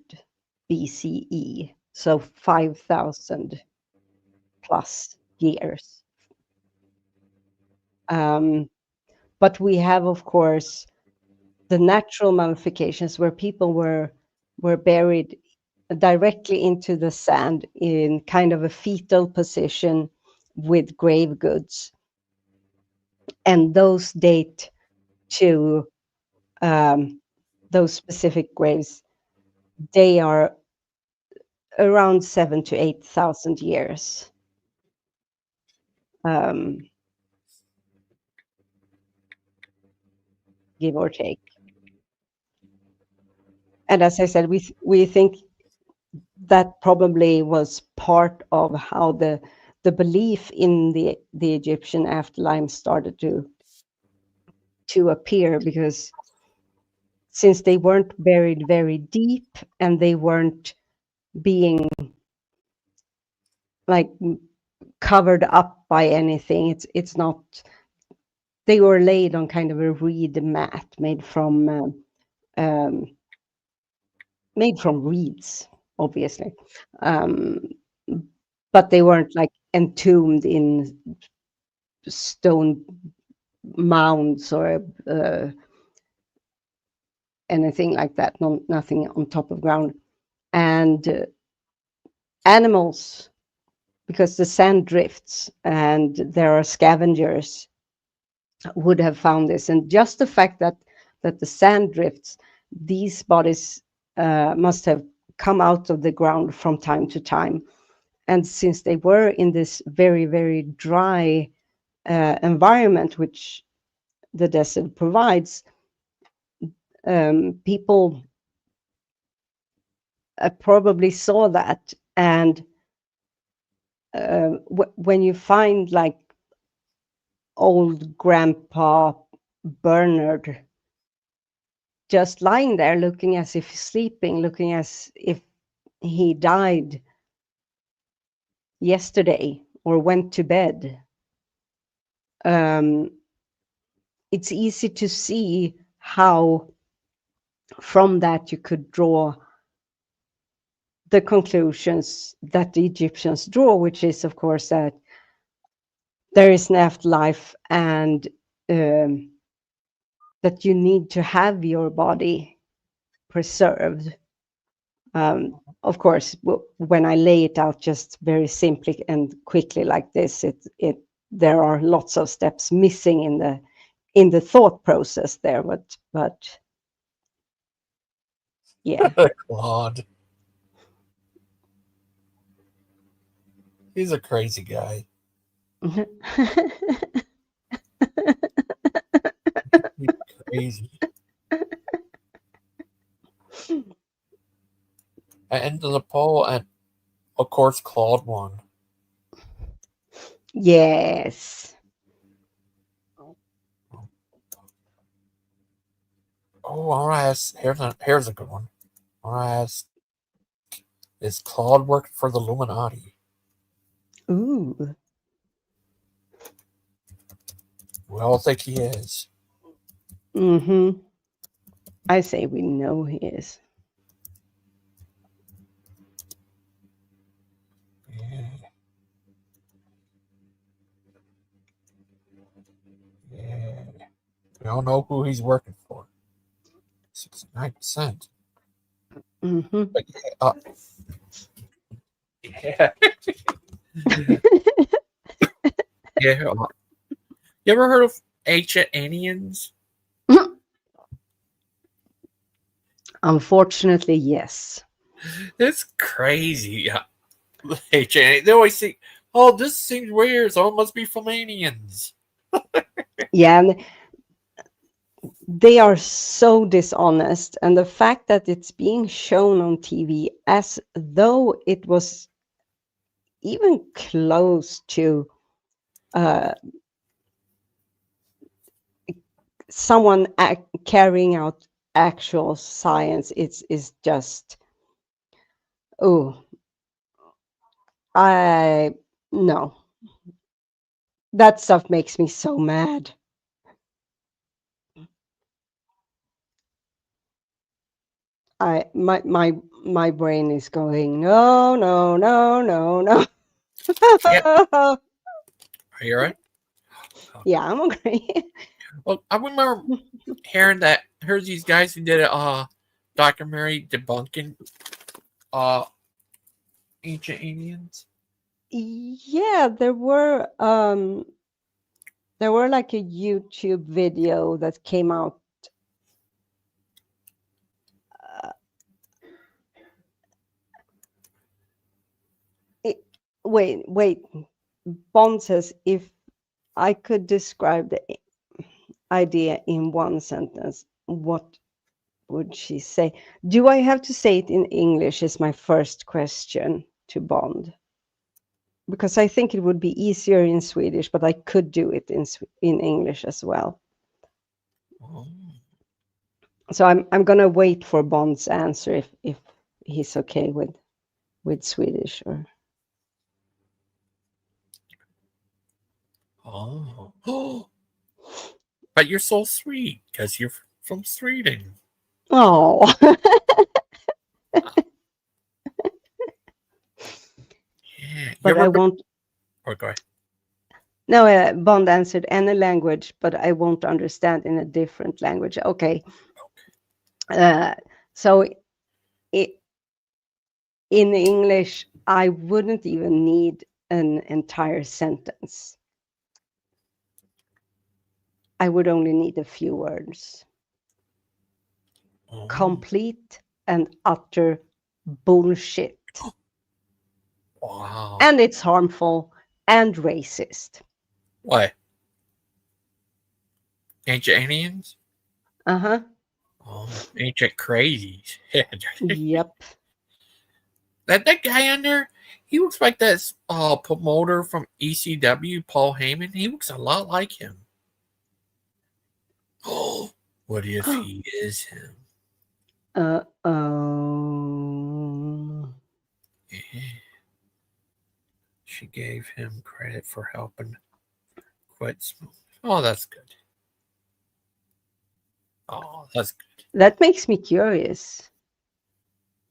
BCE, so 5,000 plus years. But we have, of course, the natural mummifications where people were buried directly into the sand in kind of a fetal position with grave goods, and those date to those specific graves. They are around 7,000 to 8,000 years. Give or take. And as I said, we think that probably was part of how the belief in the Egyptian afterlife started to appear, because since they weren't buried very deep and they weren't being like covered up by anything. It's not. They were laid on kind of a reed mat made from reeds, obviously, but they weren't like entombed in stone mounds or anything like that. Nothing on top of ground. And animals, because the sand drifts and there are scavengers, would have found this. And just the fact that the sand drifts, these bodies must have come out of the ground from time to time. And since they were in this very, very dry environment, which the desert provides, people probably saw that. And when you find like old Grandpa Bernard just lying there, looking as if he's sleeping, looking as if he died yesterday or went to bed, it's easy to see how from that you could draw the conclusions that the Egyptians draw, which is, of course, that there is an afterlife, and that you need to have your body preserved. Of course, when I lay it out just very simply and quickly like this, there are lots of steps missing in the thought process there, but yeah. Claude. He's a crazy guy. He's crazy. I ended the poll, and of course Claude won. Yes. Oh, I want to ask. Here's a good one. I want to ask: is Claude working for the Illuminati? Ooh. We all think he is. Mm-hmm. I say we know he is. Yeah. Yeah. We all know who he's working for. 69%. Mm-hmm. But yeah. Yeah. You ever heard of ancient aliens? Unfortunately, yes. It's crazy. They always think, oh, this seems weird, so it must be from aliens. Yeah, and they are so dishonest. And the fact that it's being shown on TV as though it was even close to someone carrying out actual science, is just, oh, no. That stuff makes me so mad. My brain is going, no, no, no, no, no. Yeah. Are you all right? Yeah, I'm okay. Well, I remember heard these guys who did a documentary debunking ancient aliens. Yeah, there were like a YouTube video that came out. Wait. Bond says, if I could describe the idea in one sentence, what would she say? Do I have to say it in English is my first question to Bond. Because I think it would be easier in Swedish, but I could do it in English as well. Oh. So I'm gonna wait for Bond's answer if he's okay with Swedish or. Oh. But you're so sweet because you're from Sweden. Oh. Yeah. But I won't. Oh, go ahead. No, Bond answered any language, but I won't understand in a different language. Okay. So in English, I wouldn't even need an entire sentence. I would only need a few words. Complete and utter bullshit. Wow. And it's harmful and racist. What? Ancient aliens? Uh-huh. Oh, ancient crazies. Yep. That guy on there, he looks like that promoter from ECW, Paul Heyman. He looks a lot like him. Oh, what if he is him? Uh-oh. Yeah. She gave him credit for helping quit smoking. Oh, that's good. Oh, that's good. That makes me curious.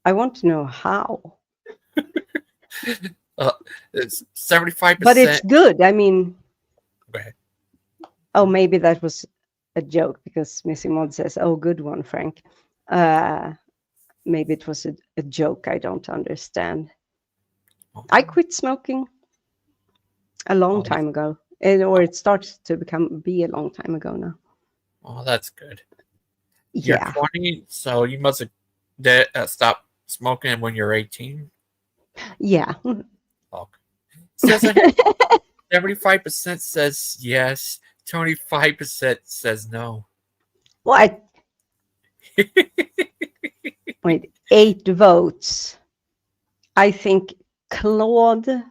I want to know how. It's 75%. But it's good. I mean, Go ahead. Oh, maybe that was a joke because Missy Mod says, "Oh, good one, Frank." Maybe it was a joke. I don't understand. I quit smoking a long time ago, or it started to be a long time ago now. Oh, that's good. Yeah. You're 20, so you must have stopped smoking when you're 18. Yeah. Okay. Says 75% says yes, 25% says no. What? Wait, 8 votes. I think Claude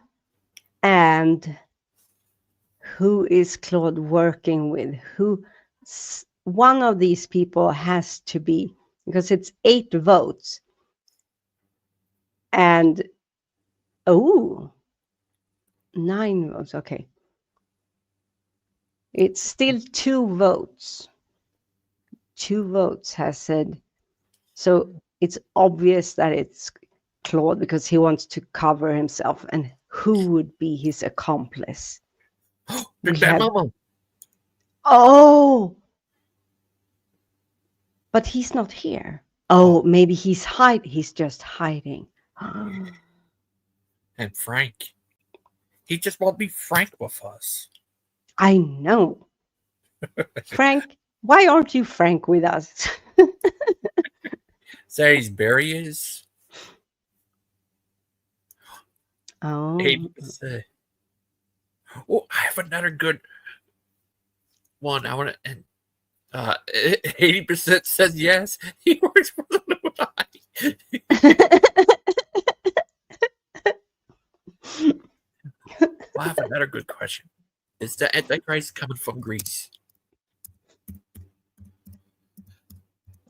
and who is Claude working with? One of these people has to be, because it's 8 votes. And 9 votes. Okay. It's still 2 votes. 2 votes has said. So it's obvious that it's Claude because he wants to cover himself. And who would be his accomplice? Big Bad Mama. Oh, but he's not here. Oh, maybe he's just hiding. And Frank. He just won't be frank with us. I know. Frank, why aren't you frank with us? Say he's Barry is. Oh. 80%. Oh, I have another good one. I want to. 80% says yes. He works for the Illuminati. I have another good question. Is the Antichrist coming from Greece?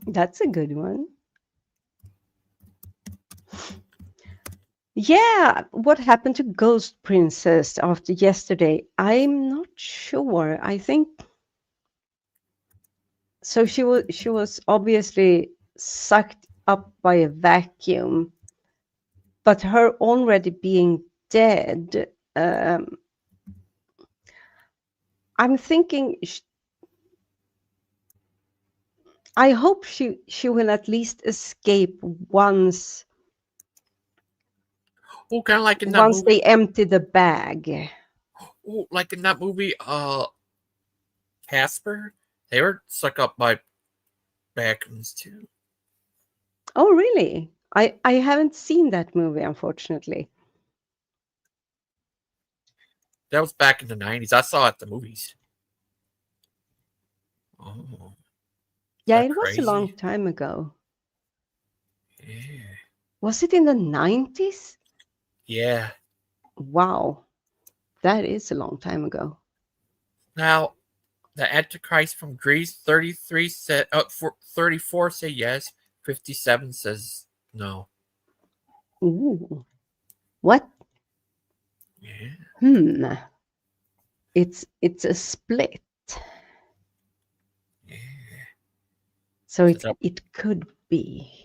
That's a good one. Yeah, what happened to Ghost Princess after yesterday? I'm not sure. I think so. She was obviously sucked up by a vacuum, but her already being dead. I'm thinking. I hope she will at least escape once. Oh, kind of like in that Once movie. they empty the bag. Oh, like in that movie, Casper. They were sucked up by vacuums too. Oh, really? I haven't seen that movie, unfortunately. That was back in the 90s. I saw it at the movies. Oh. Yeah, it was a long time ago. Yeah. Was it in the 90s? Yeah. Wow. That is a long time ago. Now, the Antichrist from Greece, 33 said 34 say yes, 57 says no. Ooh. What? Yeah. it's a split. So it could be.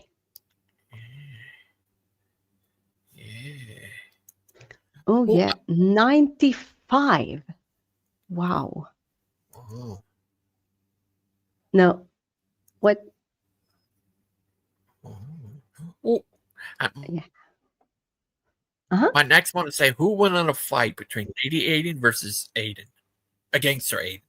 Oh yeah, 95. Wow. Oh. No. What? Oh. Yeah. My next one to say, who won in a fight between Lady Aiden versus Aiden? A gangster Aiden.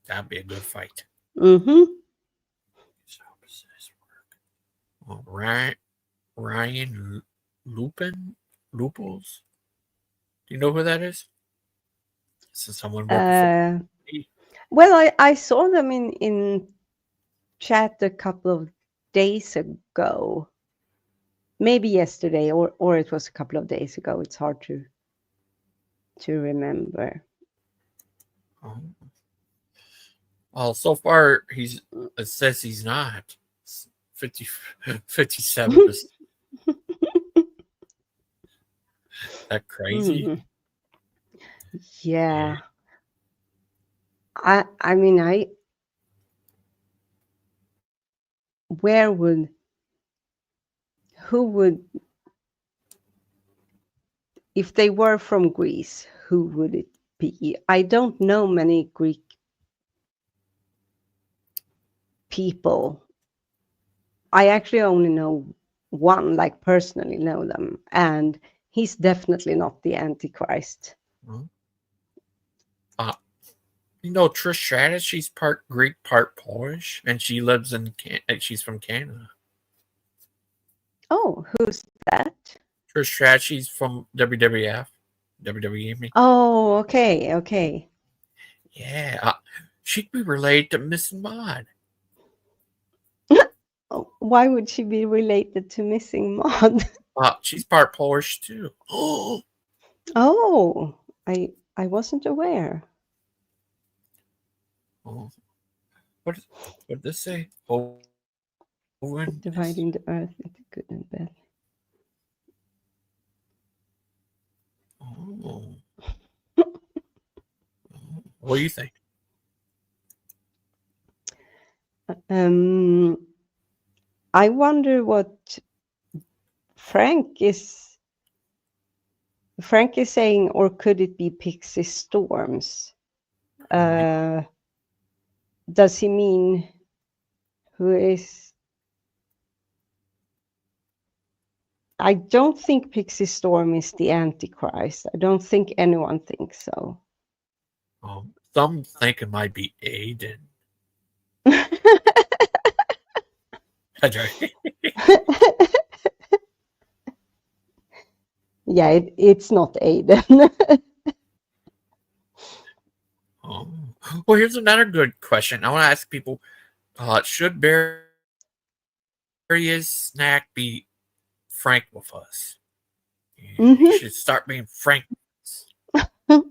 That'd be a good fight. Mm-hmm. Oh, Ryan Lupos. Do you know who that is? This is someone working for me. Well, I saw them in chat a couple of days ago. Maybe yesterday, or it was a couple of days ago. It's hard to remember. Oh. Well, so far it says he's not. 57%. That crazy? Yeah. I mean, who would, if they were from Greece, who would it be? I don't know many Greek people. I actually only know one, like personally know them, and he's definitely not the Antichrist. You know, Trish Stratus, she's part Greek, part Polish, and she lives in she's from Canada. Oh, who's that? Trish Stratus, she's from WWE. Oh, okay. Yeah, she'd be related to Miss Mod. Why would she be related to Missing Mod? She's part Polish too. Oh, I wasn't aware. Oh. What did this say? Dividing the earth into good and bad. Oh. What do you think? I wonder what Frank is saying, or could it be Pixie Storms? Does he mean who is? I don't think Pixie Storm is the Antichrist. I don't think anyone thinks so. Some think it might be Aiden. Yeah, it's not Aiden. Well, here's another good question. I want to ask people: should Barry's snack be frank with us? You should start being frank with us. What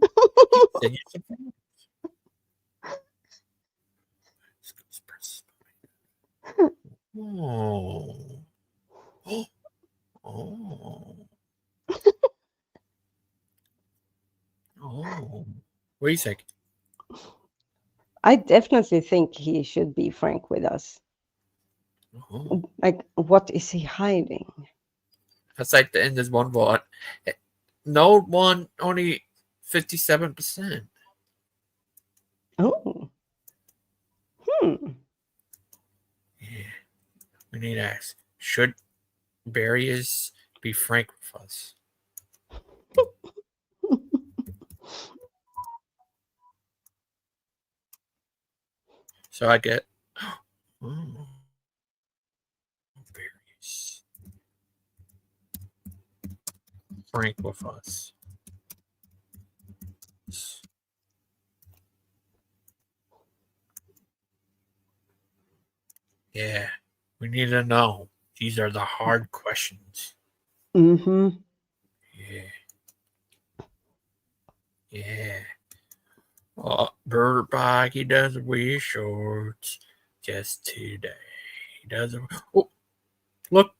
do you think? I definitely think he should be frank with us. Like, what is he hiding? That's like the end is one vote. No one, only 57%. Oh. Yeah. We need to ask, should Barry's be frank with us? So I get Barry's frank with us. Yeah, we need to know. These are the hard questions. Mm-hmm. Yeah. Bird Bike, he doesn't wear shorts just today. He doesn't. Oh, look.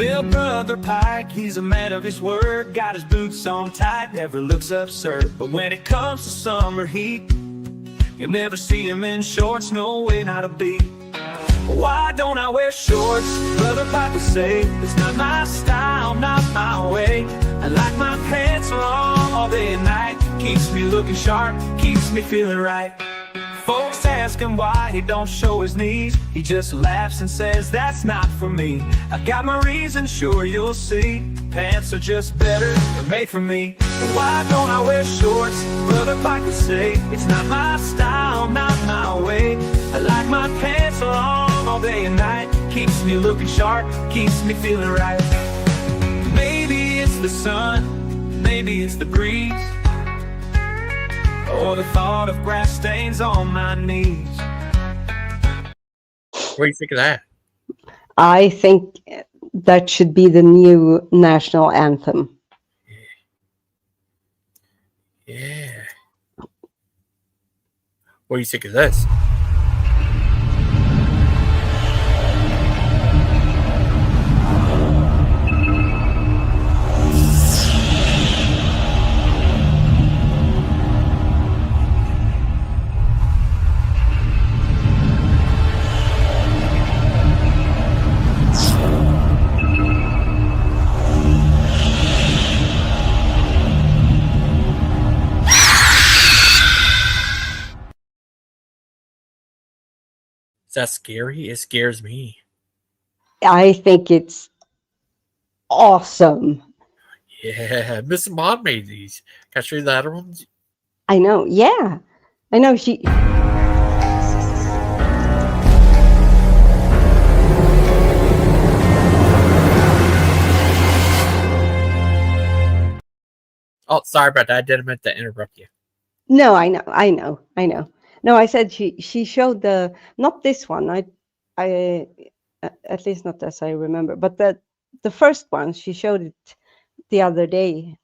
Well, Brother Pike, he's a man of his word. Got his boots on tight, never looks absurd. But when it comes to summer heat, you'll never see him in shorts, no way not a beat. Why don't I wear shorts? Brother Pike would say, it's not my style, not my way. I like my pants long all day and night. Keeps me looking sharp, keeps me feeling right. Folks ask him why he don't show his knees. He just laughs and says, that's not for me. I got my reasons, sure you'll see. Pants are just better, they're made for me. Why don't I wear shorts? Brother Pike would say, it's not my style, not my way. I like my pants long all day and night. Keeps me looking sharp, keeps me feeling right. Maybe it's the sun, maybe it's the breeze, or the thought of grass stains on my knees. What do you think of that? I think that should be the new national anthem. Yeah. What do you think of this? Is that scary? It scares me. I think it's awesome. Yeah, Miss Mod made these. Can I show you the other ones? I know. Yeah, I know. She. Oh, sorry about that. I didn't mean to interrupt you. No, I know. No, I said she showed not this one. I at least not as I remember, but the first one she showed it the other day.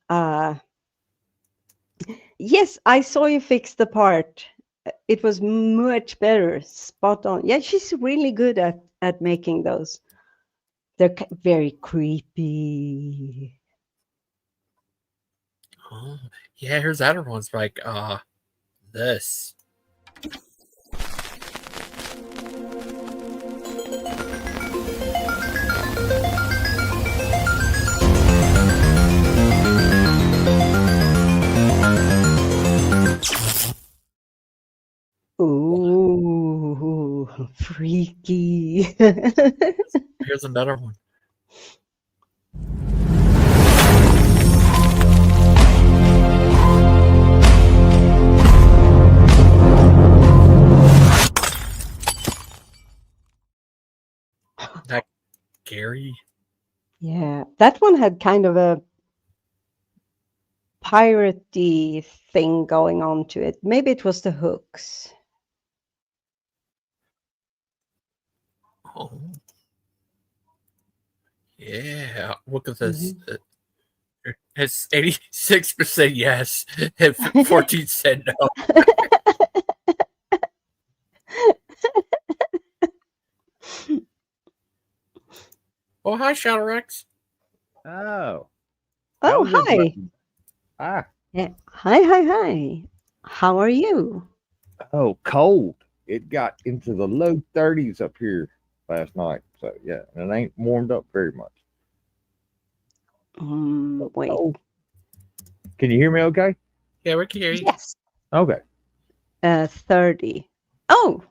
Yes, I saw you fix the part. It was much better, spot on. Yeah, she's really good at making those. They're very creepy. Oh, yeah, here's other ones like this. Ooh, freaky. Here's another one. That scary. Yeah, that one had kind of a piratey thing going on to it. Maybe it was the hooks. Oh. Yeah, look at this. It's 86% yes and 14% no. Oh, hi, Shadow Rex. Oh. Oh, hi. Ah. Yeah. Hi. How are you? Oh, cold. It got into the low 30s up here last night. So, yeah, and it ain't warmed up very much. Wait. Oh. Can you hear me okay? Yeah, we can hear you. Yes. Okay. 30. Oh.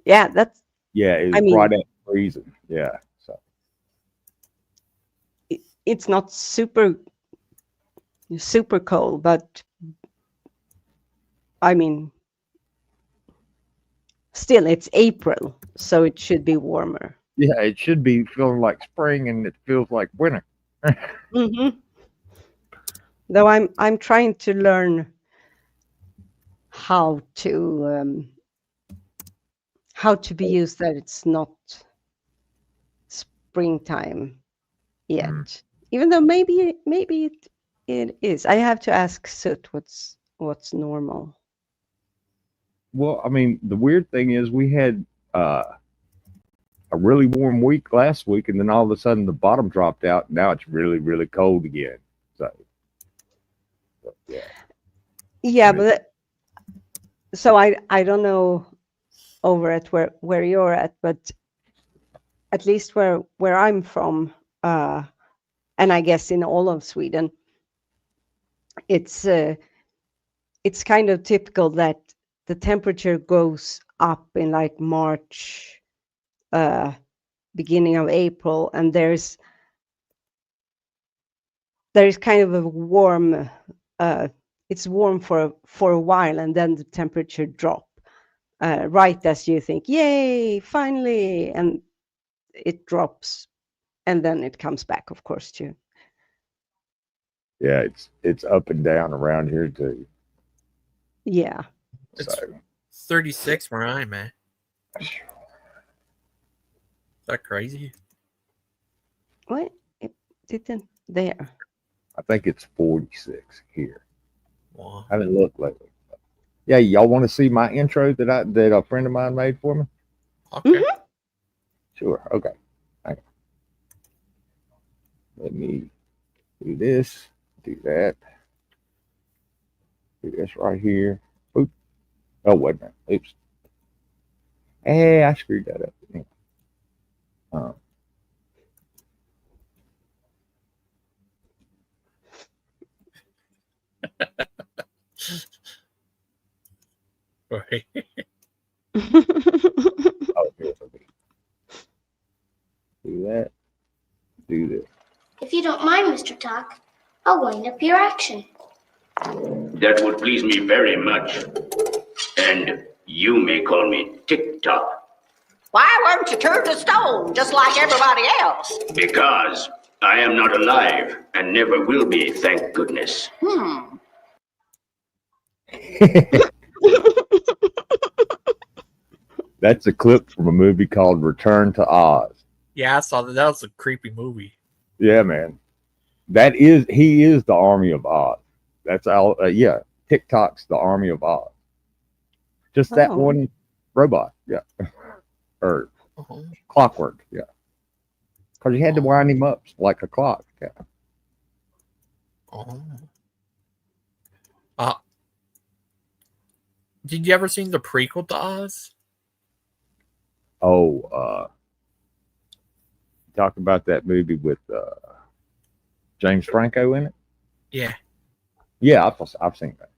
Yeah, that's. Yeah, it's right at freezing. Yeah. So. It's not super cold, but I mean, still it's April, so it should be warmer. Yeah, it should be feeling like spring, and it feels like winter. Though I'm trying to learn how to be used that it's not springtime yet. Even though maybe it is. I have to ask Soot what's normal. Well, I mean, the weird thing is we had a really warm week last week, and then all of a sudden the bottom dropped out. And now it's really, really cold again. So, yeah. Yeah, but so I don't know over at where you're at, but at least where I'm from, and I guess in all of Sweden, it's kind of typical that the temperature goes up in like March, beginning of April, and there's kind of a warm, it's warm for a while, and then the temperature drop right as you think, yay, finally, and it drops, and then it comes back, of course, too. Yeah, it's up and down around here too. Yeah. It's 36 where I'm at. Is that crazy? What? It didn't there. I think it's 46 here. Wow. I haven't looked lately. Yeah, y'all want to see my intro that a friend of mine made for me? Okay. Mm-hmm. Sure. Okay. Let me do this, do that, do this right here. Oop. Oh, wait a minute. Oops. Hey, I screwed that up. Right. Oh, here it be. Do that. Do this. If you don't mind, Mr. Talk, I'll wind up your action. That would please me very much. And you may call me Tick-Tock. Why weren't you turned to stone, just like everybody else? Because I am not alive and never will be, thank goodness. That's a clip from a movie called Return to Oz. Yeah, I saw that. That was a creepy movie. Yeah, man. He is the Army of Oz. That's all. Yeah, TikTok's the Army of Oz. Just that one robot. Yeah. Or clockwork. Yeah. Because you had to wind him up like a clock. Yeah. Did you ever seen the prequel to Oz? Oh, talk about that movie with James Franco in it. Yeah. Yeah, I've seen that.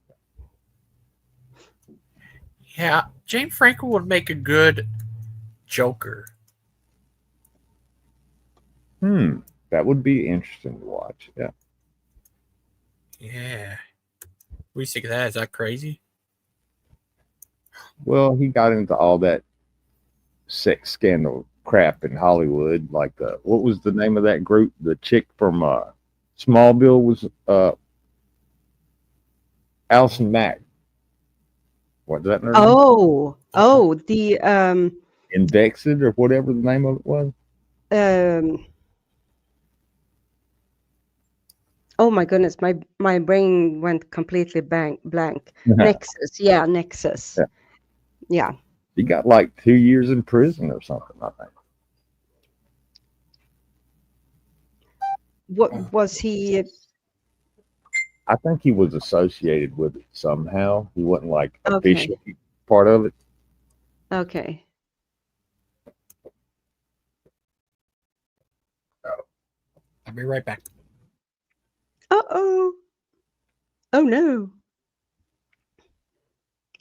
Yeah, James Franco would make a good Joker. That would be interesting to watch. Yeah. Yeah. What do you think of that? Is that crazy? Well, he got into all that sex scandal crap in Hollywood. Like what was the name of that group? The chick from Smallville was Allison Mack. What does that mean? Oh, the Indexed or whatever the name of it was. Oh my goodness, my brain went completely blank. Nexus, yeah, Nexus. Yeah. He got like 2 years in prison or something, I think. What was he? I think he was associated with it somehow. He wasn't like officially part of it. Okay. I'll be right back. Uh-oh. Oh no.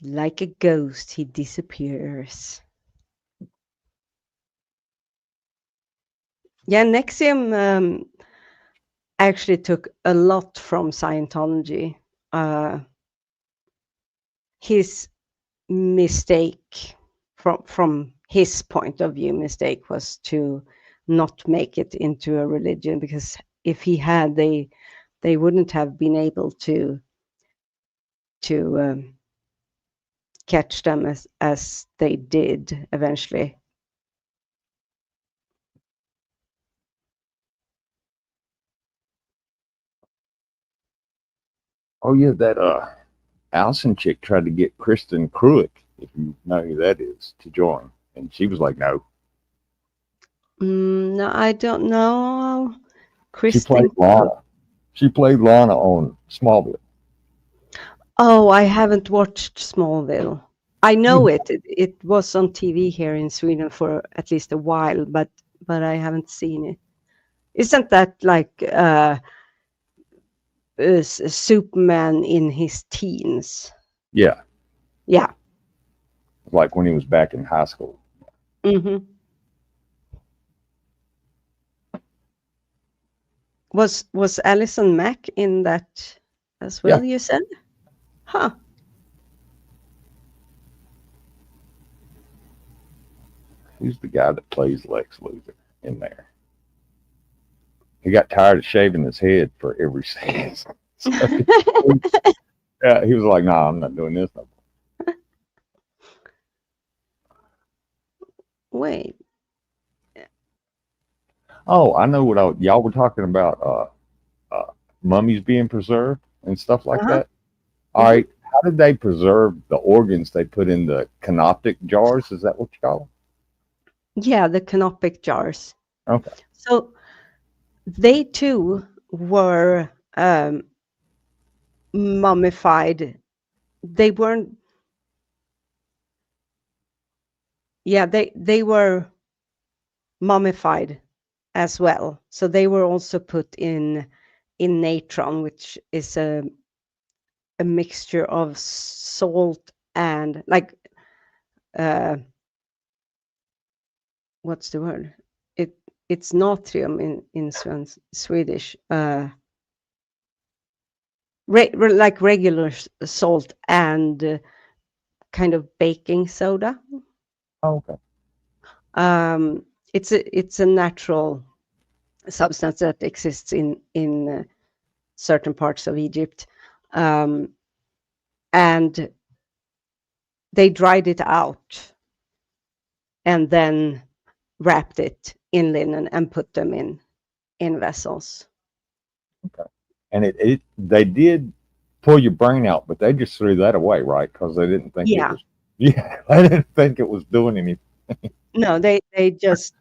Like a ghost, he disappears. Yeah, Nexium actually took a lot from Scientology. His mistake, from his point of view, mistake was to not make it into a religion, because if he had, they wouldn't have been able to catch them as they did eventually. Oh yeah, that Allison chick tried to get Kristen Kruick, if you know who that is, to join, and she was like, no. No, I don't know. She played Kristen. Lana. She played Lana on Smallville. Oh, I haven't watched Smallville. I know it. It was on TV here in Sweden for at least a while, but I haven't seen it. Isn't that like Superman in his teens? Yeah, Yeah. like when he was back in high school. Mm-hmm. Was Alison Mack in that as well? Yeah. You said, huh? Who's the guy that plays Lex Luthor in there? He got tired of shaving his head for every scene. So yeah, he was like, "Nah, I'm not doing this no more." Wait. Oh, I know what y'all were talking about. Mummies being preserved and stuff like that. All right, how did they preserve the organs they put in the canoptic jars? Is that what you call them? Yeah, the canopic jars. Okay. So they too were mummified. They weren't. Yeah, they were mummified as well. So they were also put in natron, which is a mixture of salt and like what's the word? It's natrium in Swedish. Like regular salt and kind of baking soda. Oh, okay. It's a natural substance that exists in certain parts of Egypt, and they dried it out and then wrapped it in linen and put them in vessels. Okay. And they did pull your brain out, but they just threw that away, right? Because they didn't think it was. Yeah, I didn't think it was doing anything. No, they just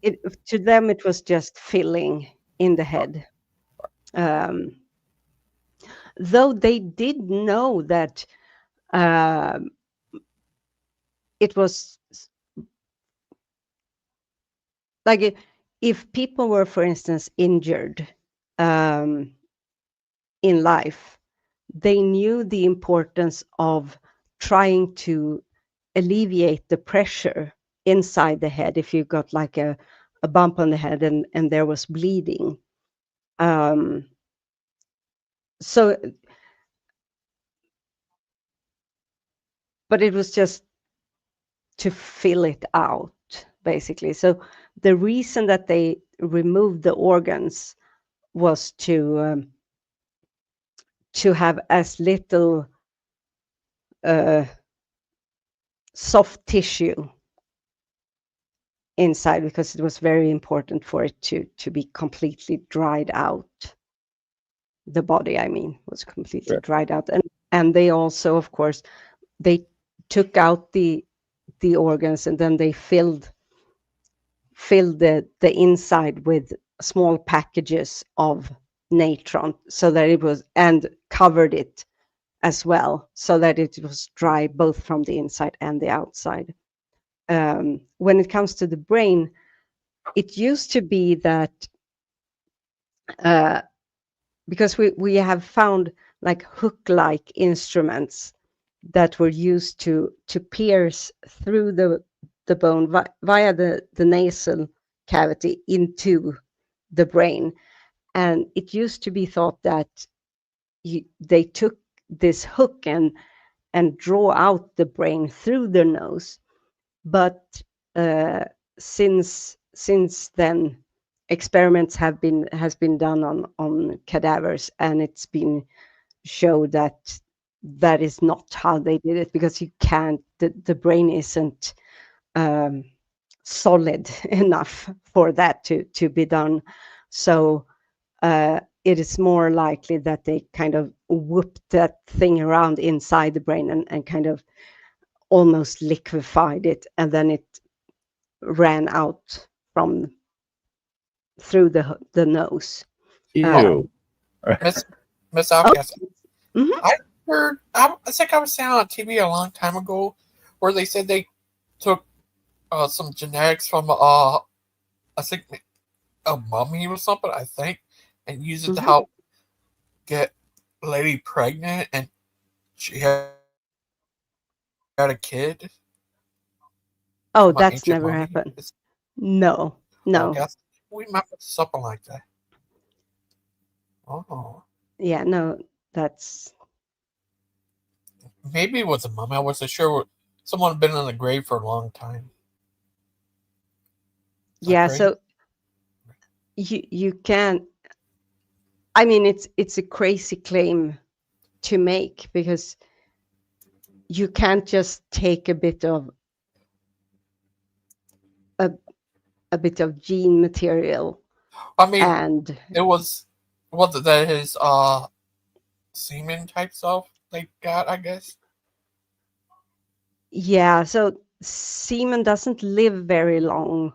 to them it was just filling in the head. Though they did know that it was like if people were, for instance, injured in life, they knew the importance of trying to alleviate the pressure inside the head if you got like a bump on the head and there was bleeding. So but it was just to fill it out, basically. So the reason that they removed the organs was to have as little soft tissue inside, because it was very important for it to be completely dried out. The body, I mean, was completely dried out, and they also, of course, they took out the organs and then they filled the inside with small packages of natron, so that it was, and covered it as well, so that it was dry both from the inside and the outside. When it comes to the brain, it used to be that because we have found like hook-like instruments that were used to pierce through the bone via the nasal cavity into the brain. And it used to be thought that they took this hook and draw out the brain through the nose. But since then, experiments has been done on cadavers, and it's been showed that that is not how they did it, because you can't, the brain isn't solid enough for that to be done. So it is more likely that they kind of whooped that thing around inside the brain and kind of almost liquefied it, and then it ran out from through the nose. Ew. Miss Outcast. Mhm. I heard. I think I was saying on TV a long time ago, where they said they took some genetics from I think a mummy or something. I think, and used it to help get a lady pregnant, and she had a kid. Oh, From an that's ancient never mummy. happened. No, I no. guess we might have something like that. Oh, Yeah, no, that's maybe it was a mummy. I wasn't sure. Someone had been in the grave for a long time. yeah. crazy? So you can. I mean, it's a crazy claim to make, because you can't just take a bit of gene material. I mean, and it was that his semen type stuff they got, I guess. yeah, so semen doesn't live very long,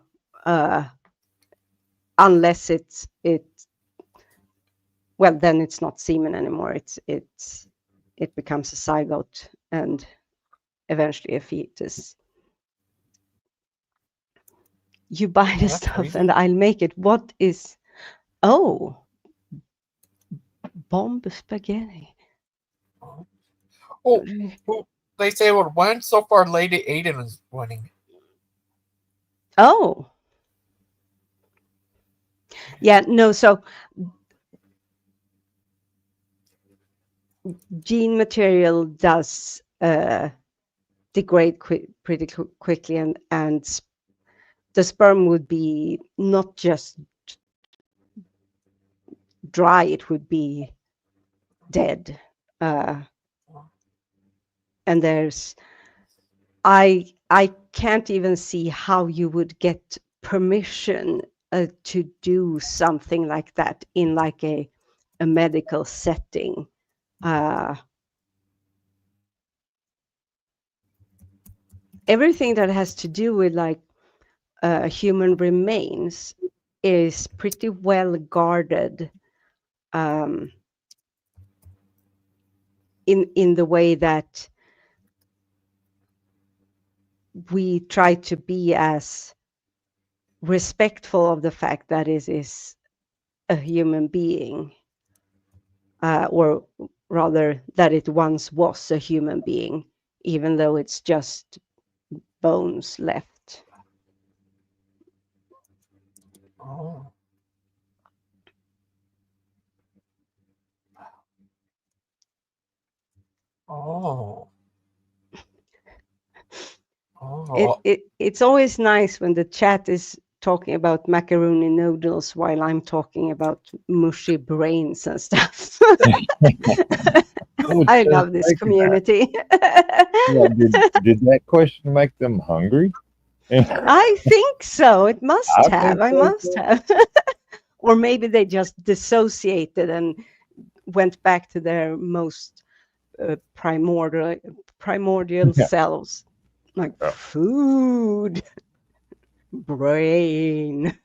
unless it well, then it's not semen anymore. It becomes a zygote and eventually a fetus. You buy the That's stuff crazy. and I'll make it. What is bomb spaghetti? Oh, they say it would win. So far, Lady Aiden is winning. Oh. Yeah, no, so gene material does degrade pretty quickly, and the sperm would be not just dry, it would be dead. And I can't even see how you would get permission to do something like that in like a medical setting. Everything that has to do with like human remains is pretty well guarded, in the way that we try to be as respectful of the fact that it is a human being, or rather that it once was a human being, even though it's just bones left. Oh. Oh. Oh. It's always nice when the chat is talking about macaroni noodles while I'm talking about mushy brains and stuff. I love this community. Yeah, did that question make them hungry? I think so. It must have. I must have. Or maybe they just dissociated and went back to their most primordial selves, like food, brain.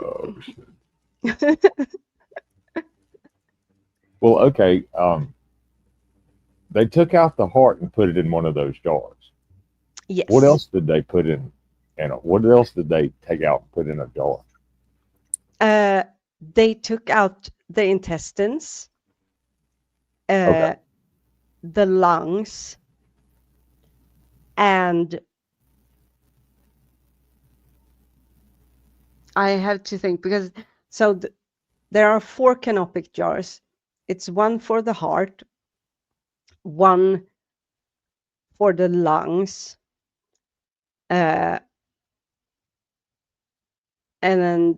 Oh shit. Well, okay. They took out the heart and put it in one of those jars. Yes. What else did they put in? And what else did they take out and put in a jar? They took out the intestines, the lungs, and I have to think, because there are 4 canopic jars. It's one for the heart, one for the lungs, and then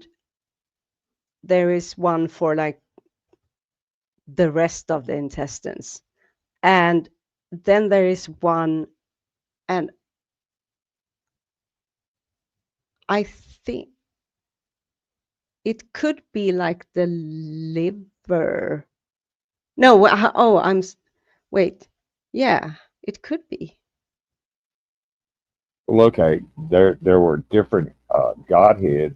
there is one for like the rest of the intestines, and then there is one, and I think it could be like the liver. No, wait, yeah, it could be. Well, okay, there were different Godhead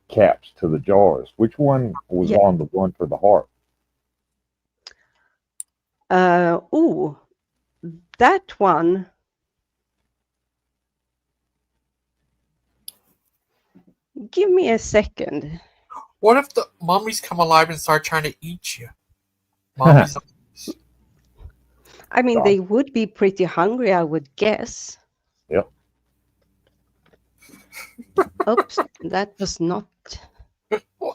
caps to the jars. Which one was Yeah. on the one for the heart? Ooh, that one. Give me a second. What if the mummies come alive and start trying to eat you? Mummies. I mean, God. they would be pretty hungry, I would guess. Yep. Oops, that was not.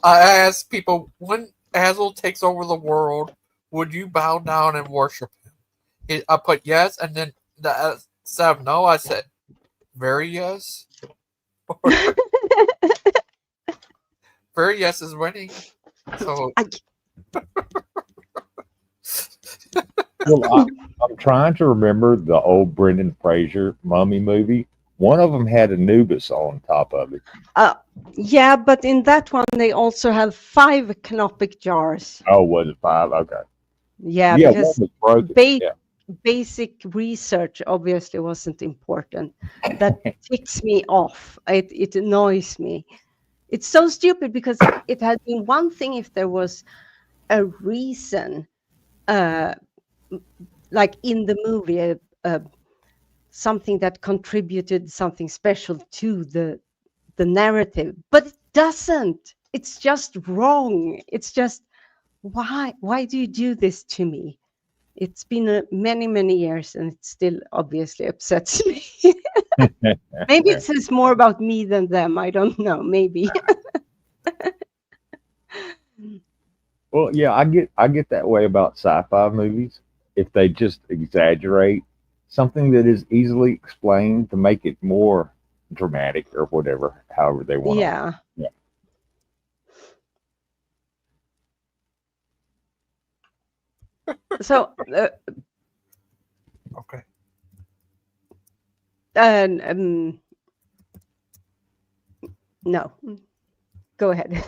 I asked people, when Hazel takes over the world, would you bow down and worship him? I put yes, and then instead of no, I said very yes. Very yes is winning. So Well, I'm trying to remember the old Brendan Fraser mummy movie. One of them had Anubis on top of it. Yeah, but in that one they also have 5 canopic jars. Oh, was it 5? Okay. Yeah, Yeah, because one was broken. Yeah. basic research obviously wasn't important. That ticks me off. It annoys me. It's so stupid because it had been one thing if there was a reason, like in the movie, something that contributed something special to the narrative, but it doesn't. It's just wrong. It's just why do you do this to me? It's been many years and it still obviously upsets me. Maybe it says more about me than them. I don't know. Maybe. Well, yeah, I get that way about sci-fi movies. If they just exaggerate something that is easily explained to make it more dramatic or whatever, however they want to. Yeah. Yeah. So okay. No. Go ahead.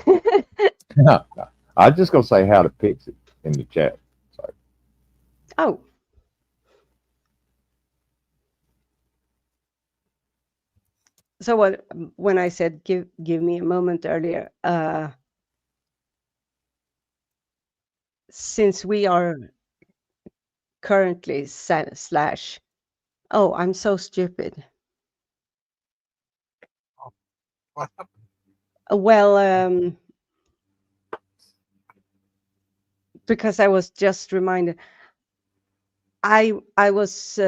No. I was just gonna say how to fix it in the chat. Sorry. Oh. So when I said give me a moment earlier, since we are currently slash, oh, I'm so stupid. What happened? Well, because I was just reminded, I was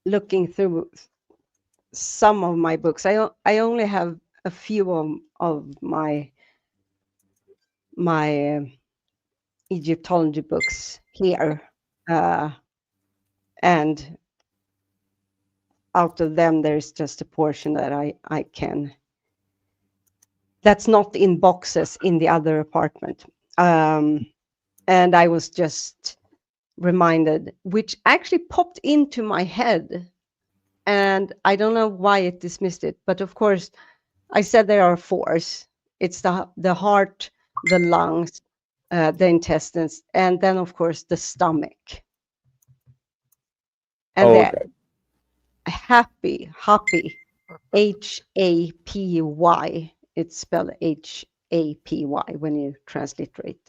looking through some of my books. I only have a few of my Egyptology books here, and out of them there's just a portion that I can, that's not in boxes in the other apartment, and I was just reminded, which actually popped into my head, and I don't know why it dismissed it, but of course I said there are 4s. It's the heart, the lungs, the intestines, and then of course the stomach. And okay. happy, HAPY. It's spelled HAPY when you transliterate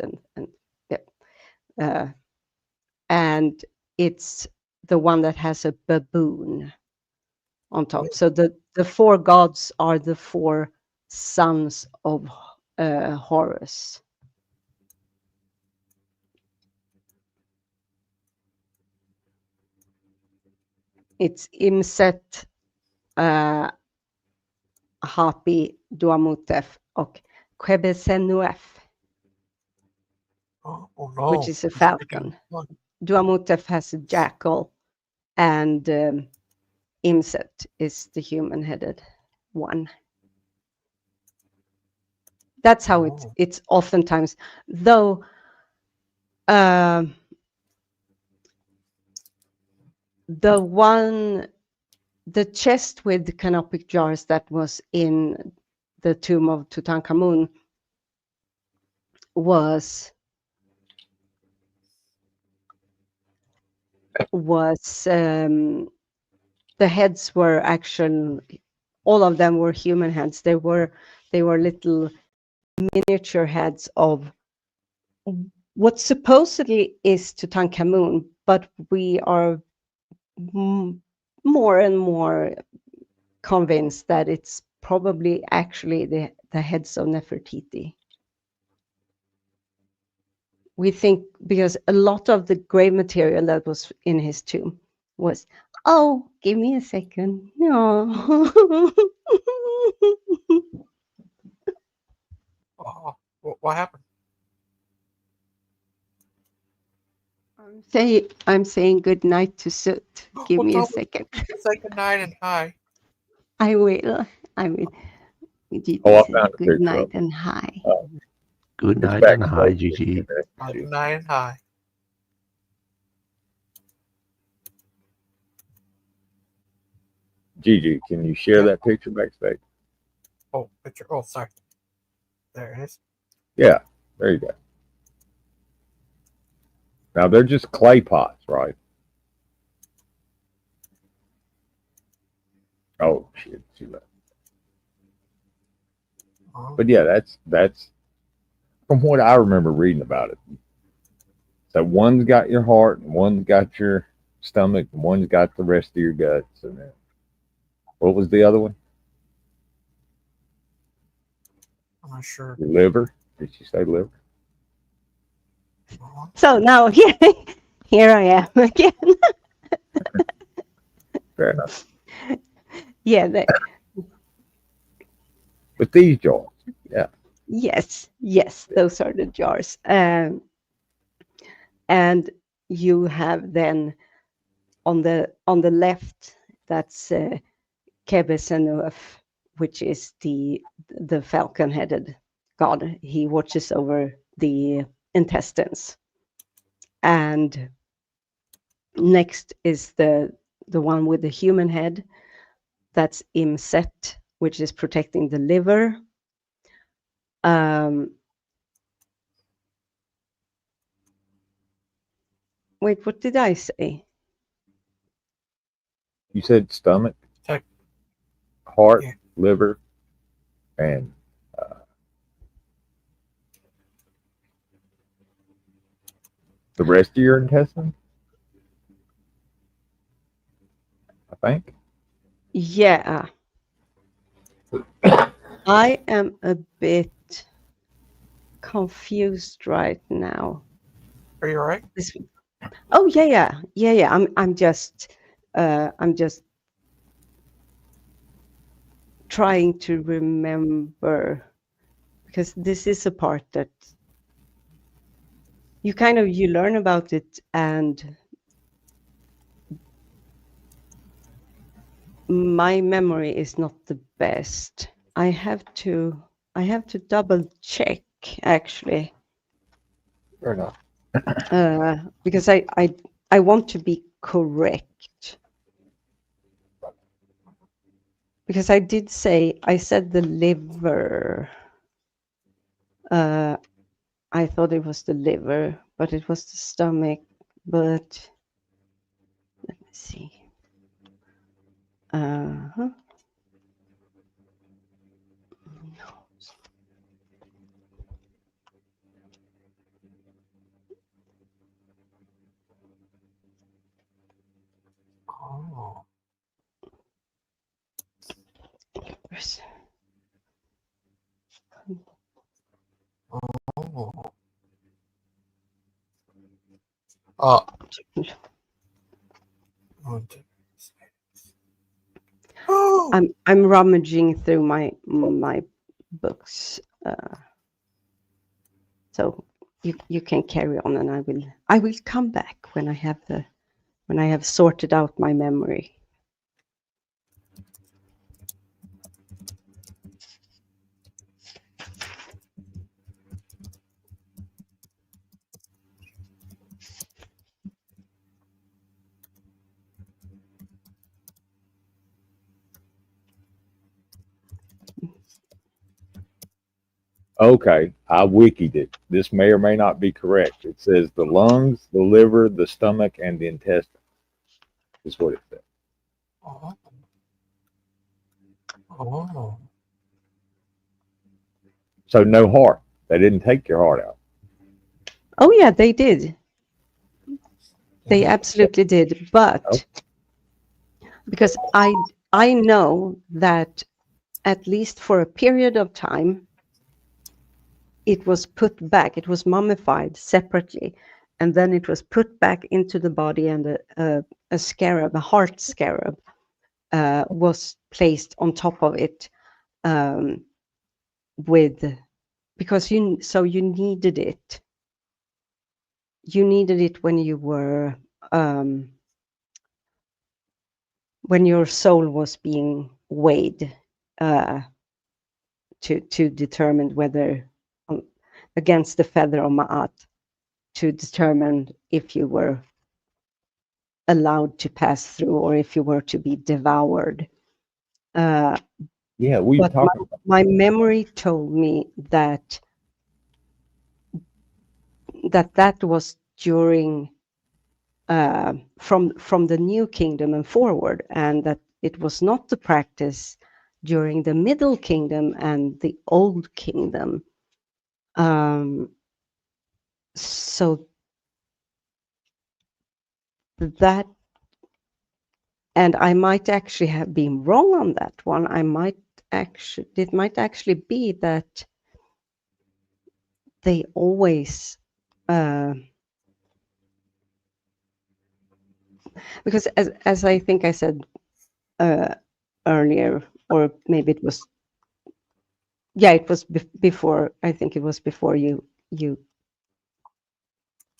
and it's the one that has a baboon on top. So the 4 gods are the 4 sons of Horus. It's Imset, Hapi, Duamutef och Quebesenuef, Oh no. which is a falcon. Duamutef has a jackal, and Imset is the human-headed one. That's how it's oftentimes, though. The chest with the canopic jars that was in the tomb of Tutankhamun was the heads were actually, all of them were human heads. They were little miniature heads of what supposedly is Tutankhamun, but we are more and more convinced that it's probably actually the heads of Nefertiti. We think because a lot of the grave material that was in his tomb was, oh, give me a second. No. Oh, what happened? I'm saying good night to Soot. Give me a second. Say good night and hi. I will. Gigi Oh, I said found a good picture night of it. and hi. Good It's night back and in hi, the- Gigi. Good night and hi. Gigi, can you share that picture backstage? Oh, picture. Oh, sorry. There it is. Yeah, there you go. Now they're just clay pots, right? Oh shit, she left. But yeah, that's from what I remember reading about it. So one's got your heart, and one's got your stomach, and one's got the rest of your guts. And then, what was the other one? I'm not sure. Your liver? Did you say liver? So now here I am again. Fair enough. Yeah. But these jars, yeah. Yes, those are the jars. And you have then on the left, that's Kebesenuef, which is the falcon-headed god. He watches over the intestines. And next is the one with the human head. That's Imset, which is protecting the liver. Wait, what did I say? You said stomach, heart, liver, and the rest of your intestine, I think. Yeah. I am a bit confused right now. Are you all right? Oh yeah. I'm just trying to remember, because this is a part that you learn about it, and my memory is not the best. I have to double check, actually. Fair enough. Because I want to be correct. Because I said the liver. I thought it was the liver, but it was the stomach. But let me see. Oh. Oh. I'm rummaging through my books, so you can carry on, and I will come back when I have sorted out my memory. Okay, I wikied it. This may or may not be correct. It says the lungs, the liver, the stomach, and the intestine is what it says. Oh. Oh. So no heart. They didn't take your heart out. Oh yeah, they did. They absolutely did. But because I know that at least for a period of time, it was put back. It was mummified separately, and then it was put back into the body, and a scarab, a heart scarab, was placed on top of it, because you needed it. You needed it when you were when your soul was being weighed, to determine whether against the feather of Ma'at, to determine if you were allowed to pass through or if you were to be devoured. Yeah, we But talked about my memory told me that that was during from the New Kingdom and forward, and that it was not the practice during the Middle Kingdom and the Old Kingdom. So that, and I might actually have been wrong on that one. It might actually be that they always, because as I think I said earlier, or maybe it was, yeah, it was before. I think it was before you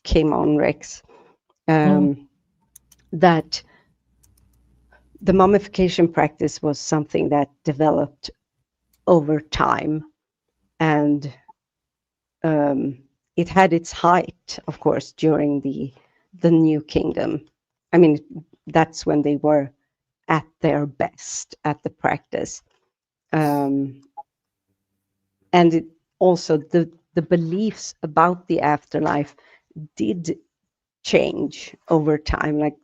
came on, Rex. That the mummification practice was something that developed over time, and it had its height, of course, during the New Kingdom. I mean, that's when they were at their best at the practice, and it also the beliefs about the afterlife did change over time. Like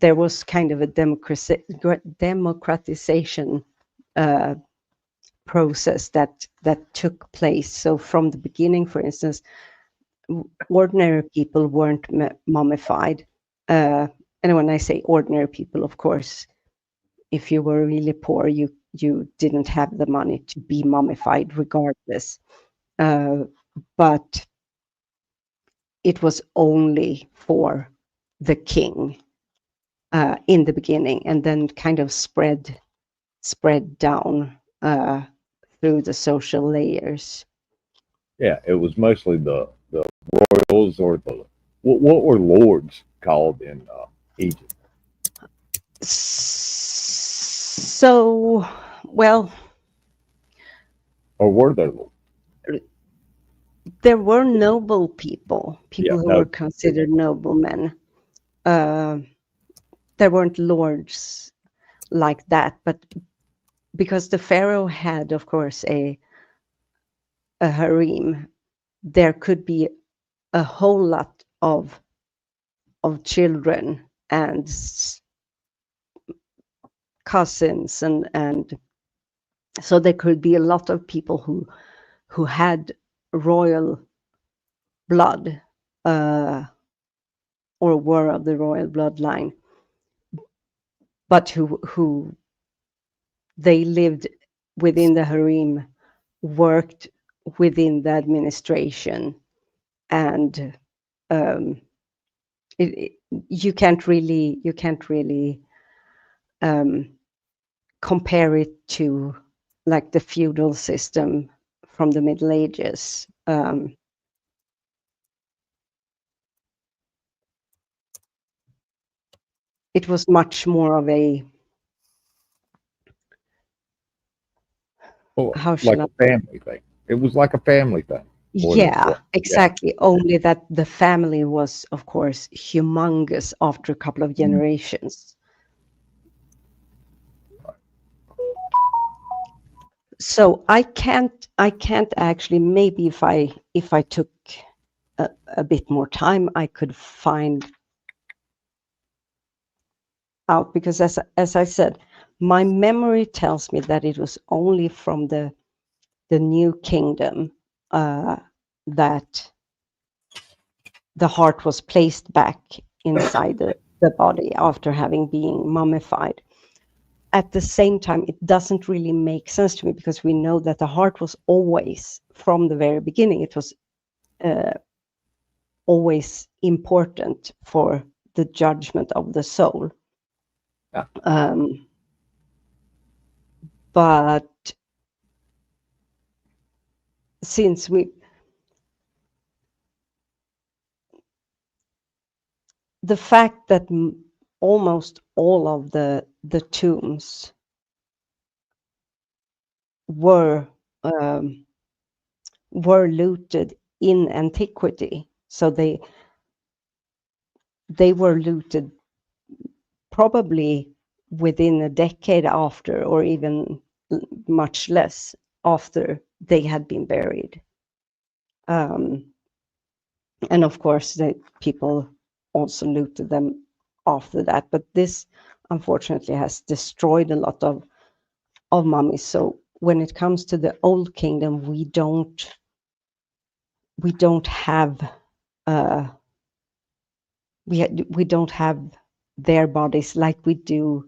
there was kind of a democratization process that took place. So from the beginning, for instance, ordinary people weren't mummified. And when I say ordinary people, of course, if you were really poor, you didn't have the money to be mummified regardless. But it was only for the king in the beginning, and then kind of spread down through the social layers. Yeah, it was mostly the royals or the what were lords called in Egypt? So, well, or were there lords? There were noble people who were considered noblemen. There weren't lords like that, but because the pharaoh had, of course, a harem, there could be a whole lot of children and cousins, and so there could be a lot of people who had royal blood, or were of the royal bloodline, but who they lived within the harem, worked within the administration, and you can't really compare it to like the feudal system from the Middle Ages. It was much more of a like a family thing. It was like a family thing. Yeah, exactly. Only that the family was, of course, humongous after a couple of generations. So I can't actually, maybe if I took a bit more time, I could find out, because as I said, my memory tells me that it was only from the new kingdom that the heart was placed back inside the body after having been mummified. At the same time, it doesn't really make sense to me, because we know that the heart was always, from the very beginning, it was always important for the judgment of the soul. But since the fact that almost all of the tombs were looted in antiquity, so they were looted probably within a decade after, or even much less after they had been buried. And of course, the people also looted them after that. But this, unfortunately, has destroyed a lot of mummies. So when it comes to the Old Kingdom, we don't have we don't have their bodies like we do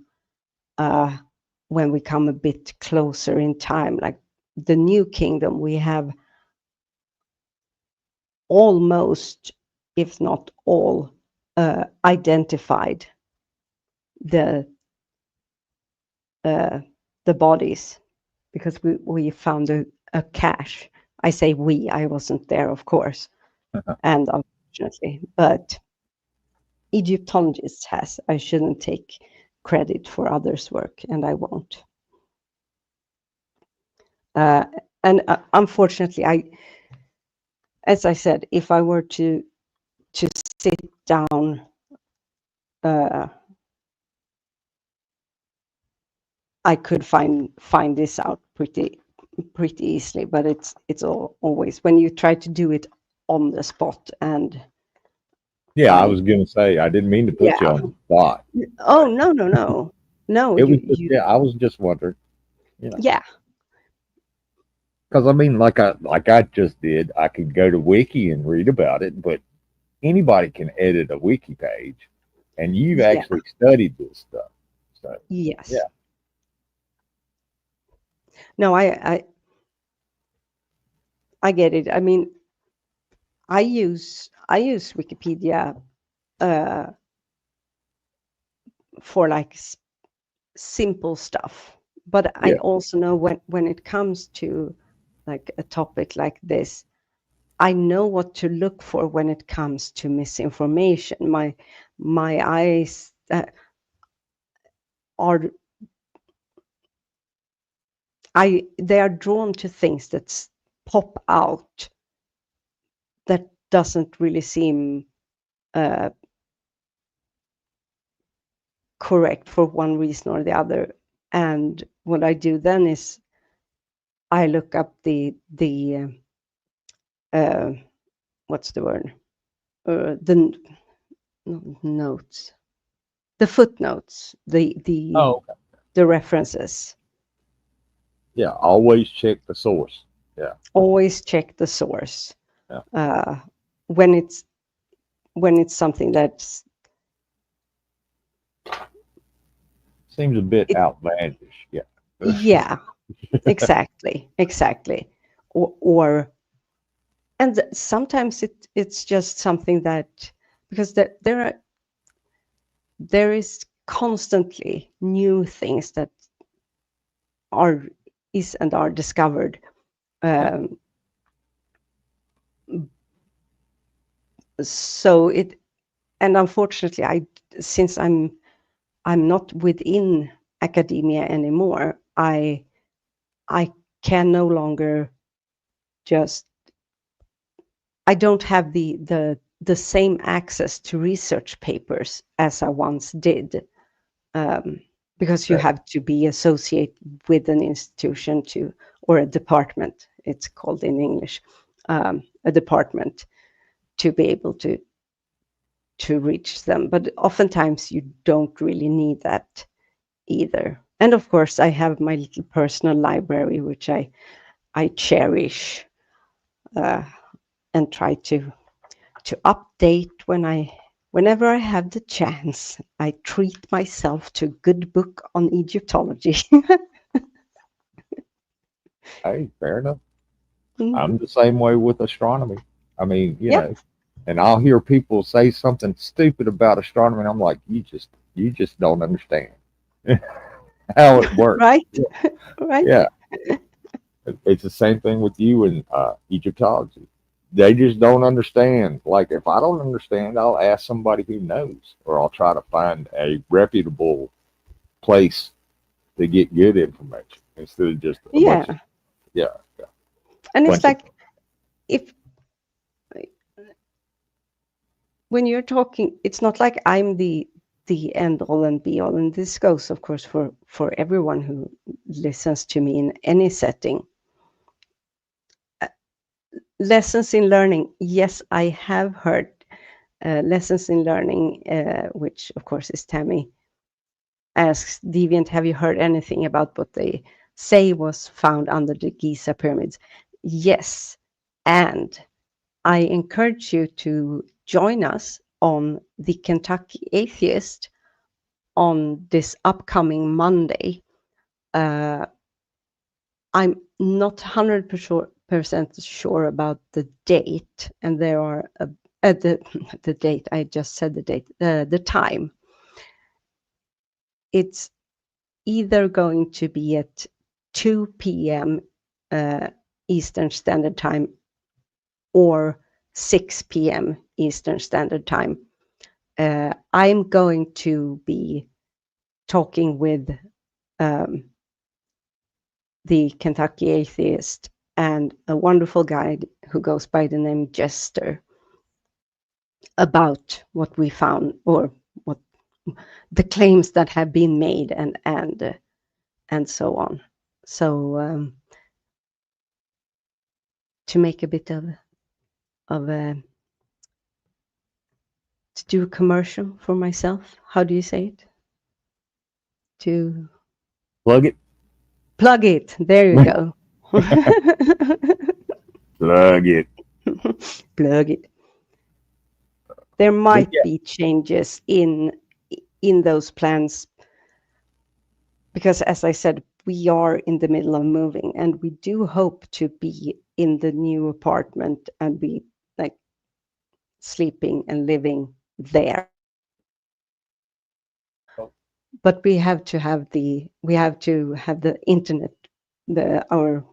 when we come a bit closer in time. Like the New Kingdom, we have almost, if not all, identified the bodies, because we found a cache. I say we, I wasn't there, of course, and unfortunately, but Egyptologists has. I shouldn't take credit for others' work, and I won't. And unfortunately, as I said, if I were to sit down I could find this out pretty easily, but it's always when you try to do it on the spot. And yeah, I was gonna say, I didn't mean to put you on the spot. Oh, no. It was just, yeah, I was just wondering. Yeah. Because I mean, like I just did, I could go to Wiki and read about it, but anybody can edit a Wiki page, and you've actually studied this stuff. So yes. Yeah. No, I get it. I mean, I use Wikipedia for like simple stuff, but I also know when it comes to like a topic like this, I know what to look for when it comes to misinformation. My eyes they are drawn to things that pop out that doesn't really seem correct for one reason or the other. And what I do then is I look up the what's the word? The notes, the footnotes, the references. Yeah, always check the source. Yeah. Always check the source. Yeah. When it's something that's seems a bit outlandish. Yeah. Yeah, exactly. Or and sometimes it's just something that, because there is constantly new things that are discovered. So and unfortunately, since I'm not within academia anymore, I can no longer I don't have the same access to research papers as I once did, because you have to be associated with an institution or a department, it's called in English, a department, to be able to to reach them. But oftentimes you don't really need that either. And of course, I have my little personal library, which I cherish and try to update whenever I have the chance. I treat myself to a good book on Egyptology. Hey, fair enough. I'm the same way with astronomy. I mean, you know, and I'll hear people say something stupid about astronomy, and I'm like, you just don't understand how it works. Right? Yeah. Right? Yeah. It's the same thing with you and Egyptology. They just don't understand. Like, if I don't understand, I'll ask somebody who knows, or I'll try to find a reputable place to get good information instead of just a bunch of, yeah. And it's like, if when you're talking, it's not like I'm the end all and be all, and this goes, of course, for everyone who listens to me in any setting. Lessons in learning, yes, I have heard lessons in learning, which of course is Tammy asks, Deviant, have you heard anything about what they say was found under the Giza pyramids? Yes, and I encourage you to join us on the Kentucky Atheist on this upcoming Monday. I'm not 100% sure about the date, and there are the date. I just said the date, the time. It's either going to be at 2 p.m. Eastern Standard Time or 6 p.m. Eastern Standard Time. I'm going to be talking with the Kentucky Atheist and a wonderful guide who goes by the name Jester about what we found, or what the claims that have been made, and so on. So to make a bit of a to do a commercial for myself, how do you say it? To plug it. Plug it. There you go. Plug it. Plug it. There might be changes in those plans because, as I said, we are in the middle of moving, and we do hope to be in the new apartment and be like sleeping and living there. But we have to have the internet, our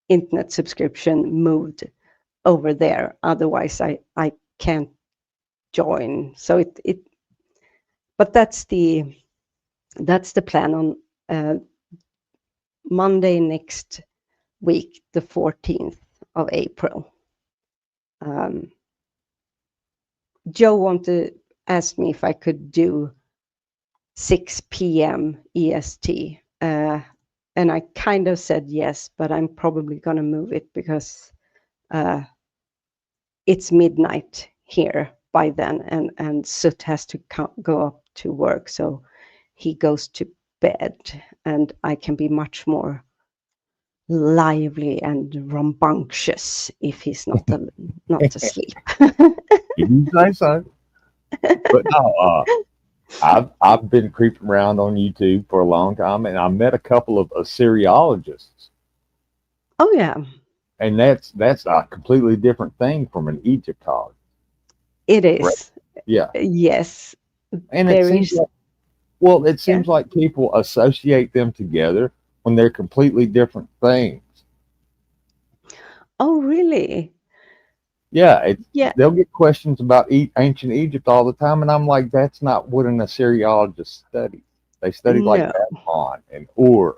internet subscription moved over there. Otherwise, I can't join. So but that's the plan on Monday next week, the 14th of April. Joe wanted to ask me if I could do 6 p.m. EST. And I kind of said yes, but I'm probably going to move it because it's midnight here by then, and Sut has to go up to work, so he goes to bed, and I can be much more lively and rambunctious if he's not asleep. You say so. But no, I've been creeping around on YouTube for a long time, and I met a couple of Assyriologists. Oh yeah. And that's a completely different thing from an Egyptologist. It is. Right? Yeah. Yes. And it seems like people associate them together when they're completely different things. Oh, really? Yeah, they'll get questions about ancient Egypt all the time, and I'm like, that's not what an Assyriologist studies. They study like Babylon and Ur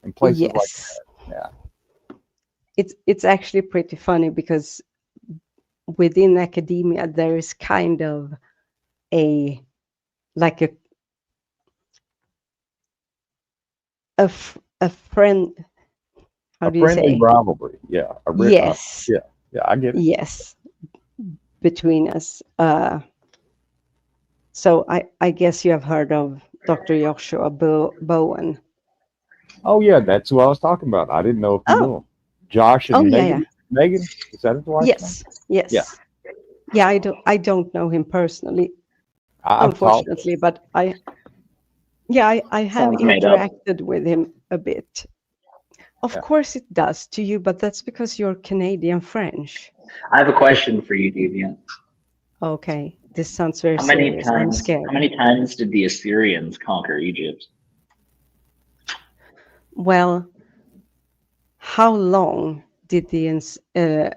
and places like that. Yeah. It's actually pretty funny because within academia there is kind of a friend. How do you say? Friendly rivalry. Yeah. Yes. Yeah, I get it. Yes. Between us. So I guess you have heard of Dr. Joshua Bowen. Oh yeah, that's who I was talking about. I didn't know if you knew him. Josh and Oh yeah, Megan. yeah. Megan, is that his wife's Yes, name? yes. Yeah, I don't know him personally, I've talked. unfortunately, but I have Sounds made up. interacted with him a bit. Of course it does to you, but that's because you're Canadian French. I have a question for you, Deviant. Okay, this sounds very How many serious. I'm times? scared. How many times did the Assyrians conquer Egypt? Well, how long did the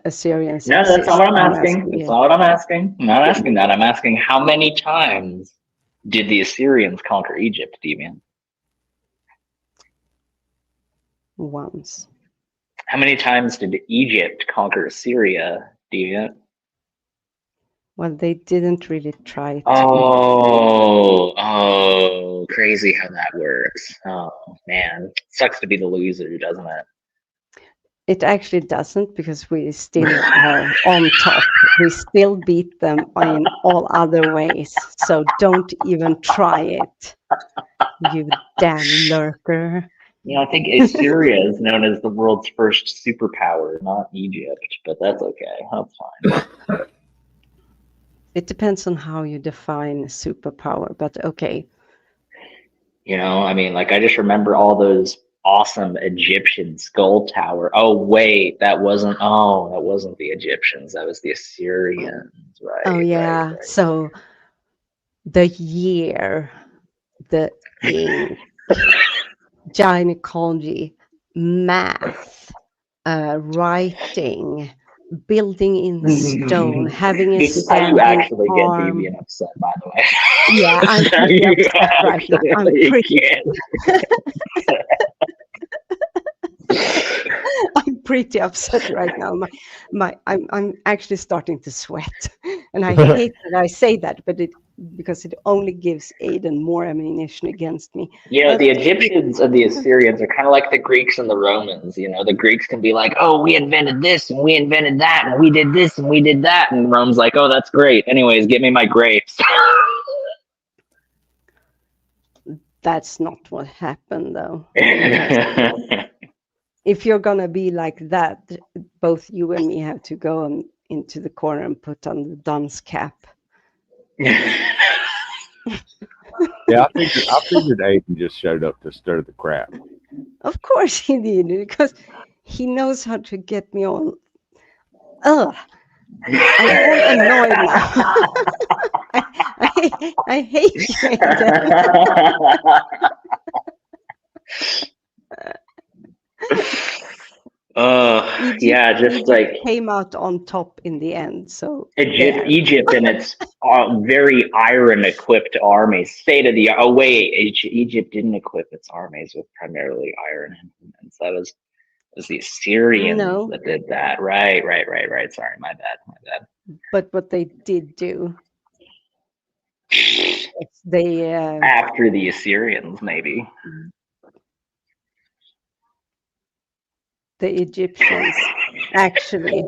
Assyrians No, exist? that's not what I'm asking. asking That's you. not what I'm asking. I'm not asking that. I'm asking how many times did the Assyrians conquer Egypt, Deviant? Once. How many times did Egypt conquer Assyria, Deviant? Well, they didn't really try to. Oh, crazy how that works. Oh, man. Sucks to be the loser, doesn't it? It actually doesn't, because we still are on top. We still beat them in all other ways. So don't even try it, you damn lurker. You know, I think Assyria is known as the world's first superpower, not Egypt, but that's okay. That's fine. It depends on how you define superpower, but okay. You know, I mean, like, I just remember all those awesome Egyptian skull tower. Oh, wait, that wasn't the Egyptians. That was the Assyrians, right? Oh, yeah. Right. So the year, the ink, gynecology, math, writing, building in stone, having a This is how you standing actually get arm. Deviant upset, by the way. Yeah, I'm pretty upset right now. I'm pretty upset right now. I'm actually starting to sweat, and I hate that I say that, but because it only gives Aiden more ammunition against me. You know, But the Egyptians and the Assyrians are kind of like the Greeks and the Romans. You know, the Greeks can be like, oh, we invented this and we invented that and we did this and we did that. And Rome's like, oh, that's great. Anyways, get me my grapes. that's not what happened, though. If you're gonna be like that, both you and me have to go into the corner and put on the dunce cap. Yeah, I figured Aiden just showed up to stir the crap. Of course he did, because he knows how to get me all. Ugh, I'm all annoyed now. I hate you. Yeah, just Egypt like came out on top in the end. So Egypt and its very iron-equipped armies. State of the art. Oh wait, Egypt didn't equip its armies with primarily iron implements. It was the Assyrians that did that. Right. Sorry, my bad. But what they did do, they after the Assyrians, maybe. The Egyptians actually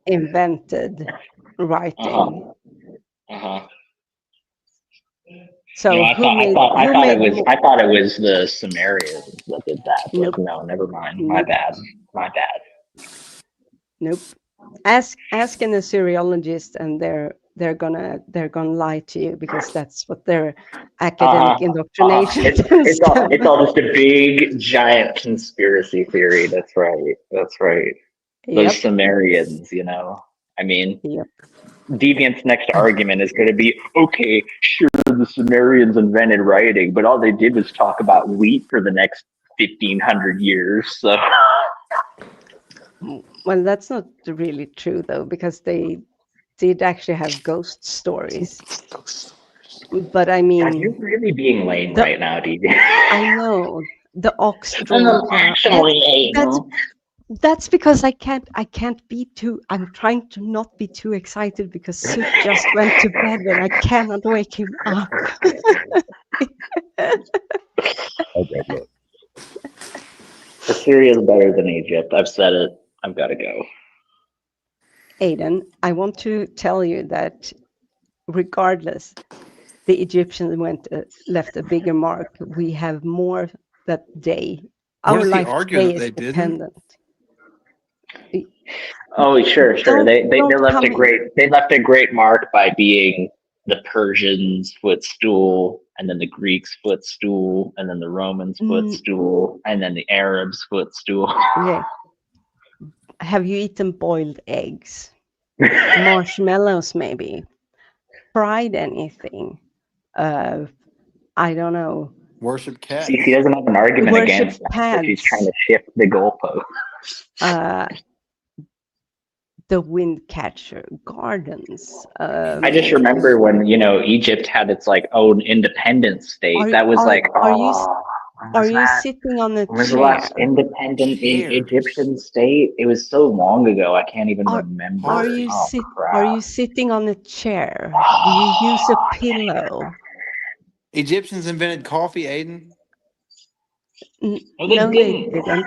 invented writing. So No, I thought it was the Sumerians that did that. But no, never mind. My bad. Nope. Ask an Assyriologist, and they're gonna lie to you, because that's what their academic indoctrination. It's all just a big giant conspiracy theory. That's right. Those Sumerians, you know. I mean, Deviant's next argument is going to be, okay, sure, the Sumerians invented writing, but all they did was talk about wheat for the next 1,500 years. So. Well, that's not really true, though, because they did actually have ghost stories. But I mean, God, you're really being lame right now, Deviant. I know the ox drawn plow. That's because I can't be too. I'm trying to not be too excited, because Suk just went to bed and I cannot wake him up. Okay, look. Assyria is better than Egypt. I've said it. I've got to go. Aiden, I want to tell you that regardless, the Egyptians left a bigger mark. We have more that day. What Our is he life arguing today that is they didn't? dependent. Oh, sure. They Don't left come a great mark by being the Persians' footstool, and then the Greeks' footstool, and then the Romans' footstool, and then the Arabs' footstool. Yeah. Have you eaten boiled eggs? Marshmallows, maybe? Fried anything? I don't know. Worship cats. See, she doesn't have an argument Worship against that, but she's trying to pads. shift the goalpost. The wind catcher gardens. I just remember when Egypt had its own independent state. That was Are you sitting on a when was the chair? last independent Egyptian state? It was so long ago. I can't even remember. Are you crap. sitting on a chair? Do you use a pillow? Egyptians invented coffee, Aiden. No, they didn't.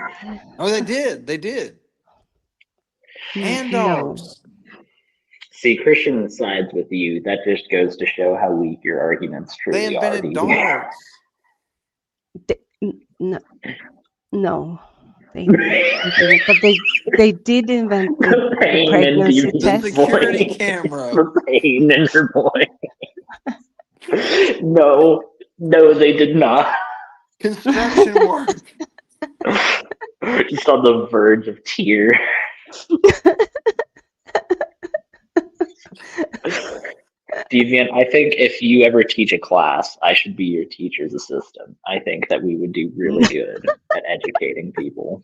Oh, they did. They did. And No. dogs. See, Christian sides with you. That just goes to show how weak your arguments They truly are. invented dogs. No, they didn't. But they did invent the pain pregnancy in test. The security camera. The pain in her voice. No, they did not. Construction work. Just on the verge of tear. Deviant, I think if you ever teach a class, I should be your teacher's assistant. I think that we would do really good at educating people.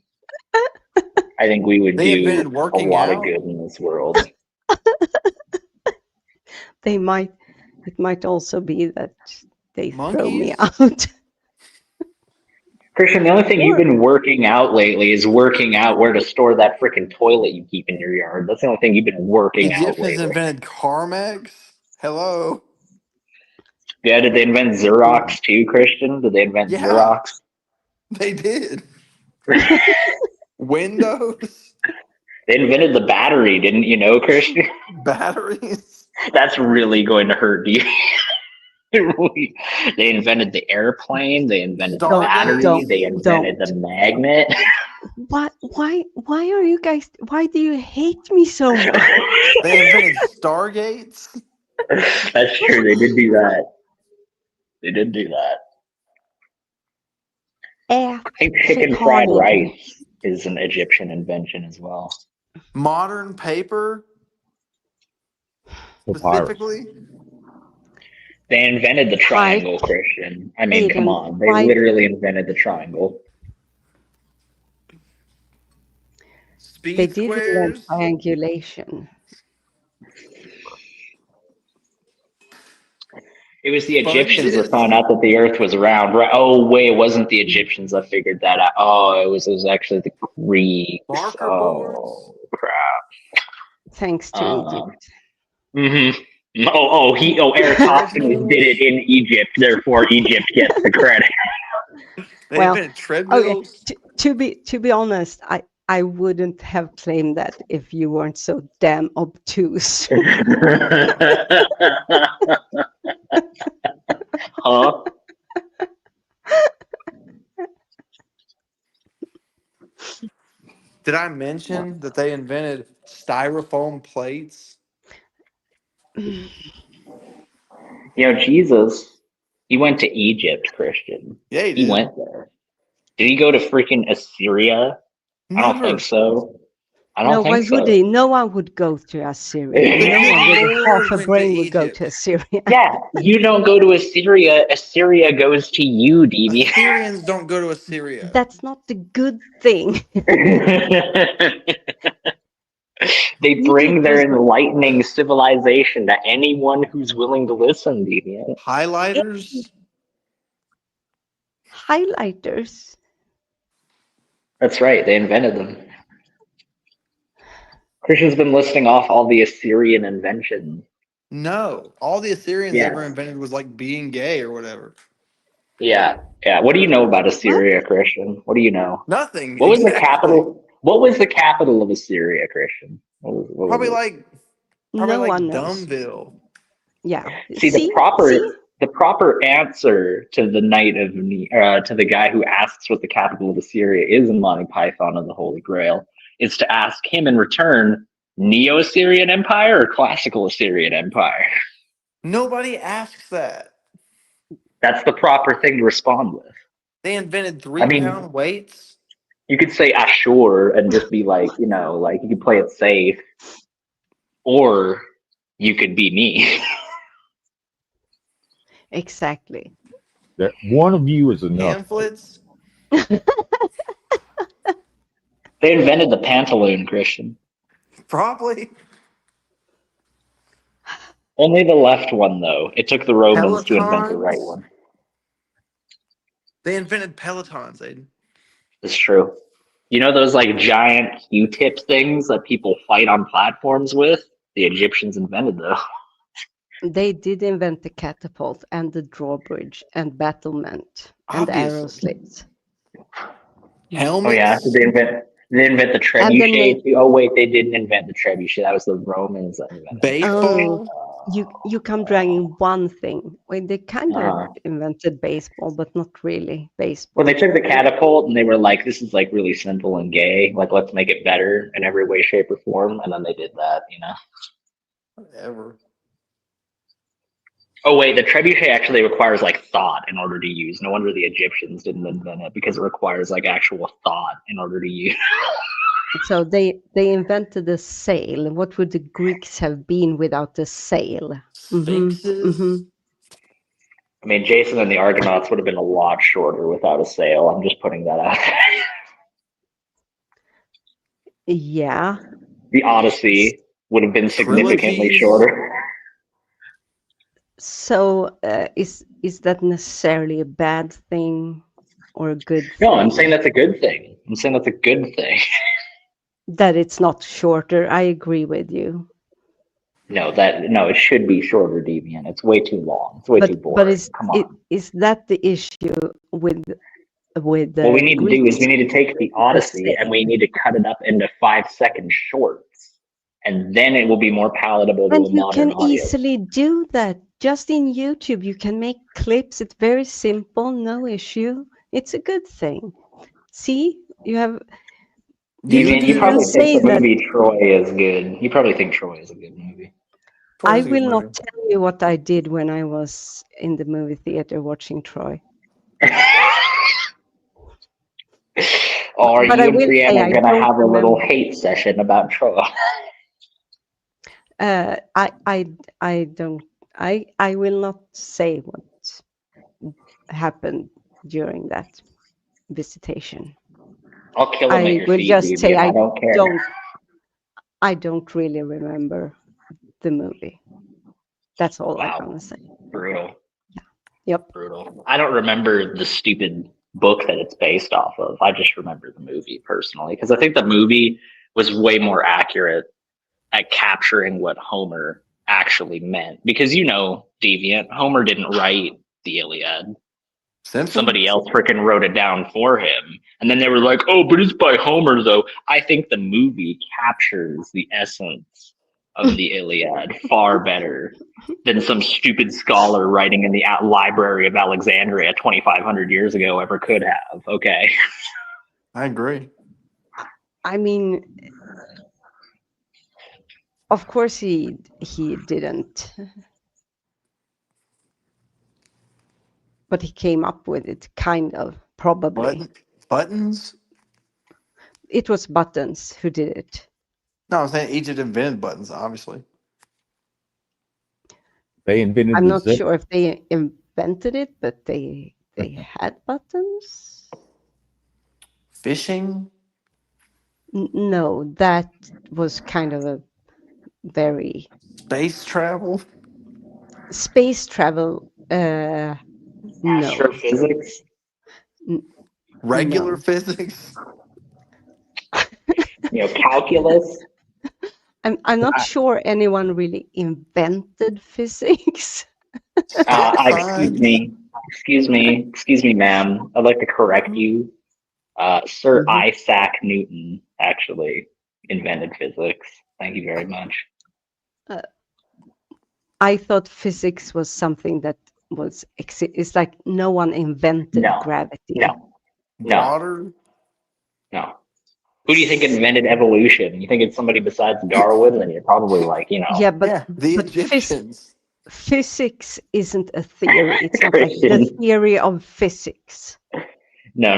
I think we would do a lot of good in this world. It might also be that they throw me Monkeys? out. Christian, the only thing you've been working out lately is working out where to store that freaking toilet you keep in your yard. That's the only thing you've been working out Egyptians lately. invented Carmex? Hello. Yeah, did they invent Xerox too, Christian? Did they invent Xerox? They did. Windows? They invented the battery, didn't you know, Christian? Batteries? That's really going to hurt you. They invented the airplane. They invented the battery. They invented the magnet. What? Why are you guys? Why do you hate me so much? They invented Stargates? That's true. They did do that. I think chicken fried rice is an Egyptian invention as well. Modern paper? Specifically? They invented the triangle, Christian. I mean, come on. They literally invented the triangle. They did invent triangulation. It was the Egyptians that found out that the Earth was round, right? Oh wait, it wasn't the Egyptians that figured that out. Oh, it was actually the Greeks. Oh crap! Thanks to Egypt. Mm-hmm. Eratosthenes did it in Egypt, therefore Egypt gets the credit. Well, okay. To be honest, I wouldn't have claimed that if you weren't so damn obtuse. Huh? Did I mention that they invented styrofoam plates? Jesus, he went to Egypt, Christian. Yeah, he went there. Did he go to freaking Assyria? I don't think so. No, why would he? No one would go to Assyria. No one with half a brain would go to Assyria. Yeah, you don't go to Assyria. Assyria goes to you, DB. Assyrians don't go to Assyria. That's not the good thing. They bring their enlightening civilization to anyone who's willing to listen, DB. Highlighters? Highlighters? That's right, they invented them. Christian's been listing off all the Assyrian inventions. No, all the Assyrians ever invented was like being gay or whatever. Yeah. What do you know about Assyria, Christian? What do you know? Nothing. What was the capital? What was the capital of Assyria, Christian? What Probably was it? like Dumbville. Yeah. See, the proper answer to the to the guy who asks what the capital of Assyria is in Monty Python and the Holy Grail is to ask him in return, Neo-Assyrian Empire or Classical Assyrian Empire? Nobody asks that. That's the proper thing to respond with. They invented I mean, 3-pound weights. You could say Ashur and just be like, you know, like you could play it safe, or you could be me. Exactly. That one of you is enough. Pamphlets. They invented the pantaloon, Christian. Probably. Only the left one, though. It took the Romans to invent the right Pelotons. one. They invented Pelotons, Aiden. It's true. You know those like giant Q-tip things that people fight on platforms with? The Egyptians invented those. They did invent the catapult and the drawbridge and battlement and the arrow slits. Helmets. Oh yeah, did they invent the trebuchet too? Oh wait, they didn't invent the trebuchet. That was the Romans that invented it. Baseball. You come dragging one thing. Well, they kind of invented baseball, but not really baseball. When they took the catapult and they were like, "This is like really simple and gay. Like, let's make it better in every way, shape, or form," and then they did that. You know. Whatever. Oh wait, the trebuchet actually requires like thought in order to use. No wonder the Egyptians didn't invent it, because it requires like actual thought in order to use. So they invented the sail. What would the Greeks have been without the sail? Sphinxes. I mean, Jason and the Argonauts would have been a lot shorter without a sail. I'm just putting that out there. Yeah. The Odyssey would have been significantly shorter. So is that necessarily a bad thing or a good thing? No, I'm saying that's a good thing. I'm saying that's a good thing. That it's not shorter. I agree with you. No, it should be shorter, Deviant. It's way too long. It's way too boring. But Come on. Is that the issue with What we need to do is we need to take the Odyssey and we need to cut it up into 5-second shorts, and then it will be more palatable to a modern audience. And you can easily do that. Just in YouTube, you can make clips. It's very simple, no issue. It's a good thing. See, you have. You probably think the movie Troy is good. You probably think Troy is a good movie. I will not tell you what I did when I was in the movie theater watching Troy. Or you and Brianna are going to have a little hate session about Troy. I will not say what happened during that visitation. I'll kill him at your feet. I will just say I don't care. I don't really remember the movie. That's all I'm gonna say. Brutal. Yeah. Yep. Brutal. I don't remember the stupid book that it's based off of. I just remember the movie personally, because I think the movie was way more accurate at capturing what Homer actually meant. Because Deviant, Homer didn't write the Iliad. Somebody else freaking wrote it down for him. And then they were like, "Oh, but it's by Homer, though." I think the movie captures the essence of the Iliad far better than some stupid scholar writing in the Library of Alexandria 2,500 years ago ever could have. Okay. I agree. I mean, of course he didn't. But he came up with it, kind of, probably. Buttons? It was Buttons who did it. No, I'm saying Egypt invented buttons, obviously. They invented I'm the not zip. sure if they invented it, but they had buttons. Fishing? No, that was kind of a very... Space travel? Space travel, no. Astrophysics? Regular No. physics? Calculus? I'm not sure anyone really invented physics. Excuse me, ma'am. I'd like to correct you. Sir Isaac Newton actually invented physics. Thank you very much. I thought physics was something that was it's like no one invented No, gravity. no, Water. no. Who do you think invented evolution? You think it's somebody besides Darwin? Then you're probably like, Yeah, but Yeah, the but Egyptians. physics isn't a theory. It's not like the Christian. theory of physics. No.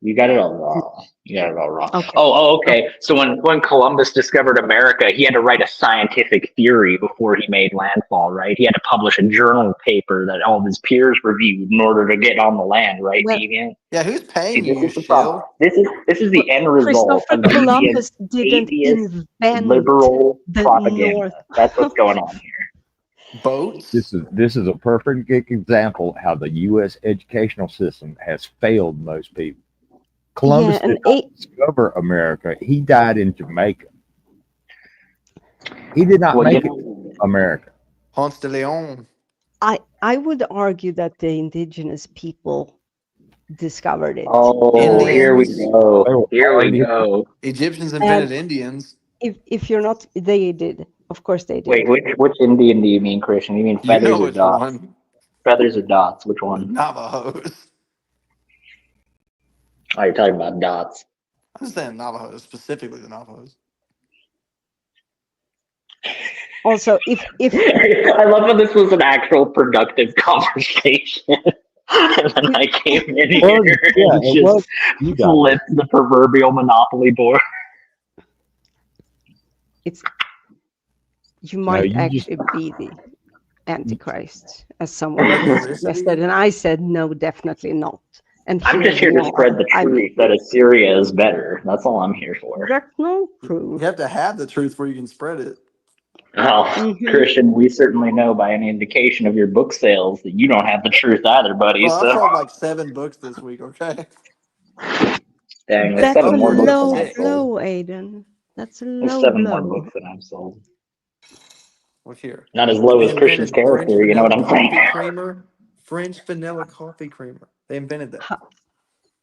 You got it all wrong. You got it all wrong. Okay. Okay. So when Columbus discovered America, he had to write a scientific theory before he made landfall, right? He had to publish a journal paper that all of his peers reviewed in order to get on the land, right, Well, Deviant? Yeah, who's See, paying you, this is the problem. shill? This is the end result Christopher of Columbus didn't atheist invent liberal the propaganda. North. That's what's going on here. Boats. This is a perfect example how the U.S. educational system has failed most people. Columbus Yeah, and did not discover America. He died in Jamaica. He did not Well, make it to America. Ponce de Leon. I would argue that the indigenous people discovered it. Oh, here we Indians. go. Here we go. Egyptians And invented Indians. if you're not, they did. Of course they did. Wait, which Indian do you mean, Christian? You mean You feathers know or which dots? one. Feathers or dots? Which one? Navajos. Oh, you're talking about dots. I'm saying Navajos, specifically the Navajos. Also, if I love how this was an actual productive conversation. And then I came in here and just flipped the proverbial Monopoly board. you might you just- actually be the Antichrist, as someone else suggested, and I said no, definitely not. And I'm just here to spread the truth that Assyria is better. That's all I'm here for. That's no proof. You have to have the truth where you can spread it. Oh, Christian, we certainly know by any indication of your book sales that you don't have the truth either, buddy. Well, I So, sold like 7 books this week, okay? dang, there's That's 7 a more books low than I've sold. blow, Aiden. That's a There's low 7 more blow. books than I've sold. Look here. Not as low They as Christian's invented French character, you know what vanilla I'm saying? coffee creamer. French vanilla coffee creamer. They invented that.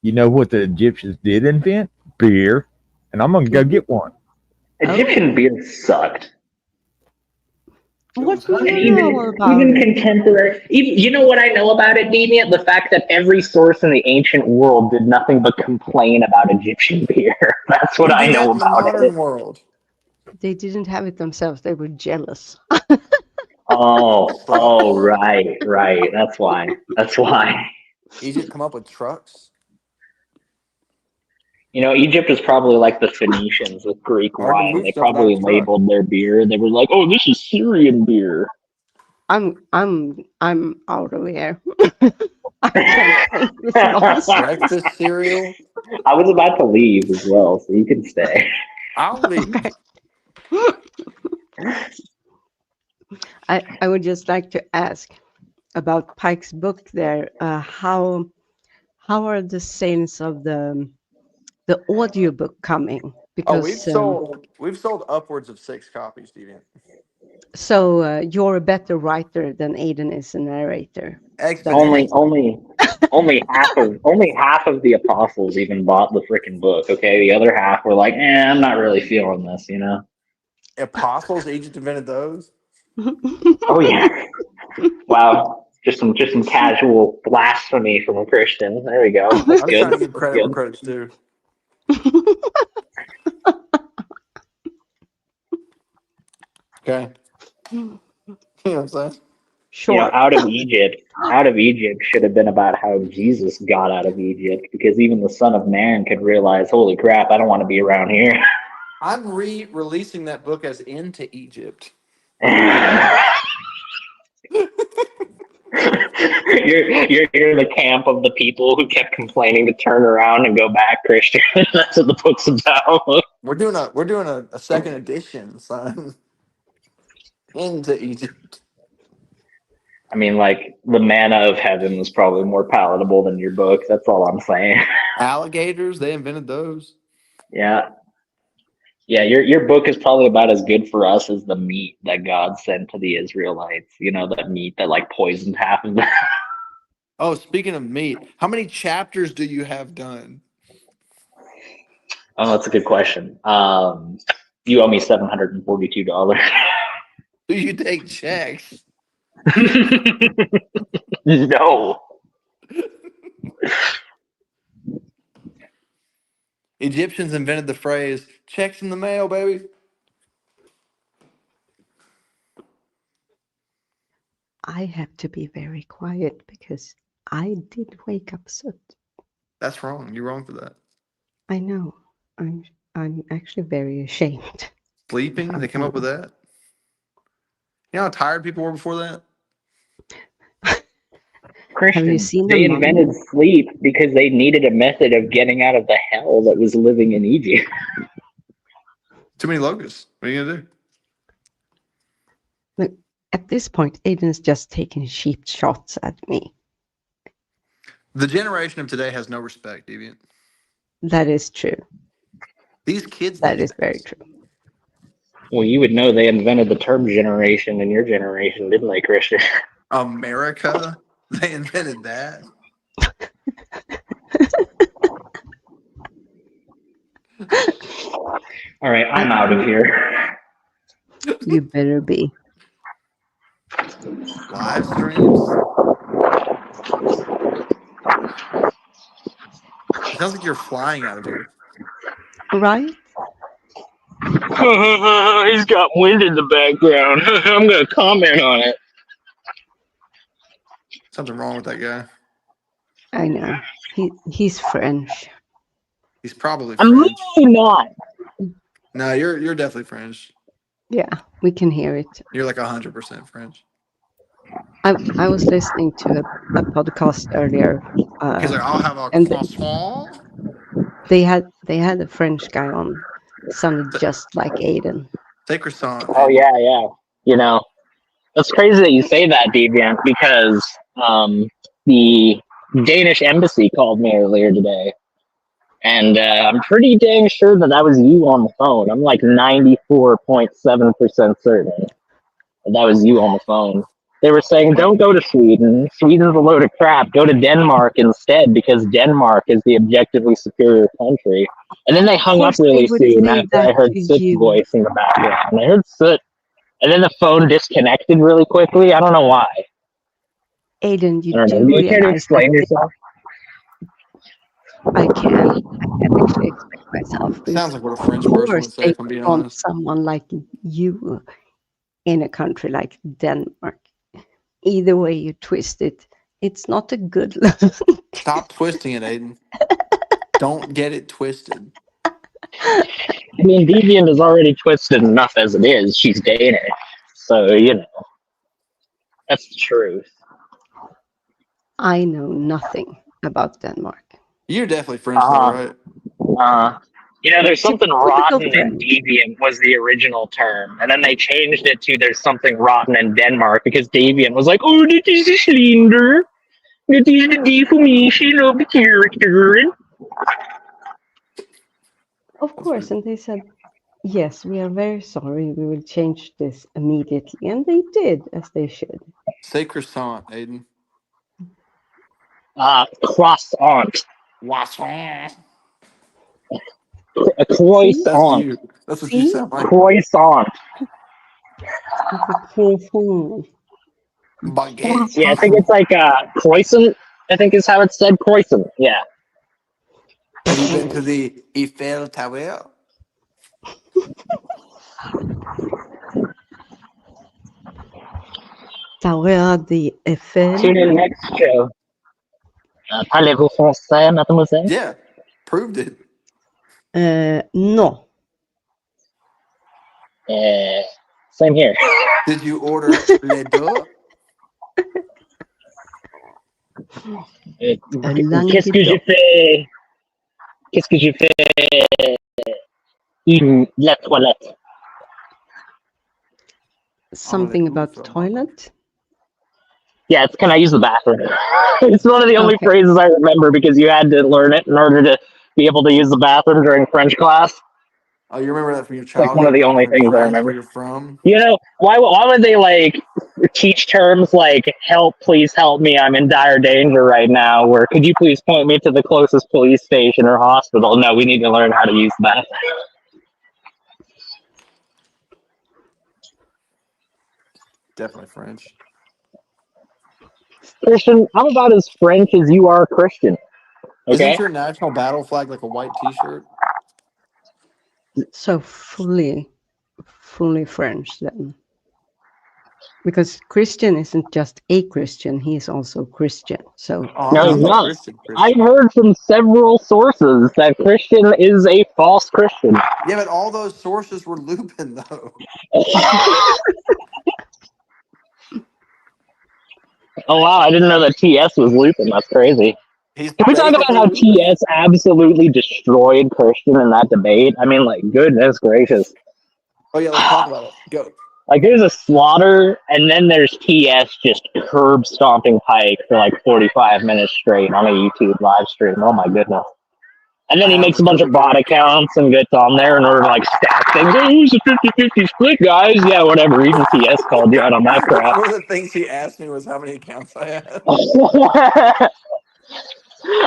You know what the Egyptians did invent? Beer. And I'm going to go get one. Egyptian beer sucked. What do you know about Even it? contemporary, you know what I know about it, Deviant? The fact that every source in the ancient world did nothing but complain about Egyptian beer. That's what I know In the about modern it. world. They didn't have it themselves. They were jealous. Oh, right. That's why. Egypt come up with trucks. You know, Egypt was probably like the Phoenicians with Greek Hard to wine. move They stuff without probably a truck. labeled their beer. They were like, "Oh, this is Syrian beer." I'm out of here. I can't take this nonsense. Breakfast cereal. I was about to leave as well, so you can stay. I'll leave. I would just like to ask about Pike's book there. How are the sales of the audiobook coming? Because we've sold upwards of 6 copies, Deviant. so you're a better writer than Aiden is a narrator. Only half of the apostles even bought the freaking book. Okay, the other half were like, I'm not really feeling this, you know. Apostles, Egypt invented those. Oh yeah. Wow. Just some casual blasphemy from a Christian. There we go. That's I'm good. trying to give credit where Good. credit's due. Okay. You know what I'm saying? Sure. You know, out of Egypt should have been about how Jesus got out of Egypt, because even the Son of Man could realize, holy crap, I don't want to be around here. I'm re-releasing that book as Into Egypt. You're the camp of the people who kept complaining to turn around and go back Christian. That's what the book's about. We're doing a second edition, son. Into Egypt. I mean, like, the manna of heaven was probably more palatable than your book. That's all I'm saying. Alligators, they invented those. Yeah. Yeah, your book is probably about as good for us as the meat that God sent to the Israelites. You know, that meat that like poisoned half of them. Oh, speaking of meat, how many chapters do you have done? Oh, that's a good question. You owe me $742. Do you take checks? No. Egyptians invented the phrase "checks in the mail, baby." I have to be very quiet because I did wake up soot. That's wrong. You're wrong for that. I know. I'm actually very ashamed. Sleeping? They came up with that? You know how tired people were before that? Christian, Have you seen they them? invented sleep because they needed a method of getting out of the hell that was living in Egypt. Too many locusts. What are you gonna do? Look, at this point, Aiden's just taking cheap shots at me. The generation of today has no respect, Deviant. That is true. These kids. That is very true. Well, you would know they invented the term generation in your generation, didn't they, Christian? America? They invented that? All right, I'm out of here. You better be. Live streams? It sounds like you're flying out of here. Right? He's got wind in the background. I'm going to comment on it. Something wrong with that guy. I know. He's French. He's probably I'm French. really not. No, you're definitely French. Yeah, we can hear it. You're like 100% French. I was listening to a podcast earlier. He's like, I'll have a and croissant. they had a French guy on. Sounded just like Aiden. Say croissant. Oh, yeah, yeah. You know, it's crazy that you say that, Deviant, because the Danish embassy called me earlier today. And I'm pretty dang sure that was you on the phone. I'm like 94.7% certain that was you on the phone. They were saying, don't go to Sweden. Sweden's a load of crap. Go to Denmark instead because Denmark is the objectively superior country. And then they hung up really soon after I heard Soot's voice in the background. I heard Soot. And then the phone disconnected really quickly. I don't know why. Aiden, you I don't know. do Do you care to realize explain that yourself? I can actually explain myself. Sounds like what a French person would say, if I'm being want honest. someone like you in a country like Denmark. Either way you twist it, it's not a good look. Stop twisting it, Aiden. Don't get it twisted. I mean, Deviant is already twisted enough as it is. She's Danish. So, you know, that's the truth. I know nothing about Denmark. You're definitely French, though, right? You know, there's something rotten in Deviant was the original term. And then they changed it to there's something rotten in Denmark because Deviant was like, oh, this is a slender. This is the deformation of the character. Of course, and they said, yes, we are very sorry. We will change this immediately. And they did, as they should. Say croissant, Aiden. Croissant. Croissant. A croissant. That's what you sound like. Croissant. Baguette. Yeah, I think it's like croissant. I think is how it's said. Croissant. Yeah. Have you been to the Eiffel Tower? Tower de Eiffel. Tune in next show. Parlez-vous français, mademoiselle? Yeah, proved it. No. Same here. Did you order les deux? Qu'est-ce que j'ai fait? Qu'est-ce que j'ai fait? La toilette. Something about the toilet? Yeah, it's can I use the bathroom? It's one of the only phrases I remember because you had to learn it in order to be able to use the bathroom during French class. Oh, you remember that from your It's childhood? like one of the only things I remember. Where you're from? You know, why would they like teach terms like help, please help me, I'm in dire danger right now, or could you please point me to the closest police station or hospital? No, we need to learn how to use that. definitely French. Christian, I'm about as French as you are Christian. Okay. Isn't your national battle flag like a white T-shirt? So fully French then. Because Christian isn't just a Christian, he is also Christian. So No, he's not. I've heard from several sources that Christian is a false Christian. Yeah, but all those sources were Lupin, though. Oh wow, I didn't know that TS was Lupin. That's crazy. Can we talk about how TS absolutely destroyed Christian in that debate? I mean, like, goodness gracious. Oh yeah, let's talk about it. Go. Like, there's a slaughter, and then there's TS just curb stomping Pike for like 45 minutes straight on a YouTube live stream. Oh my goodness. And then he makes a bunch of bot accounts and gets on there in order to like stack things. Oh, it's a 50-50 split, guys. Yeah, whatever. Even TS called you out on that crap. One of the things he asked me was how many accounts I had.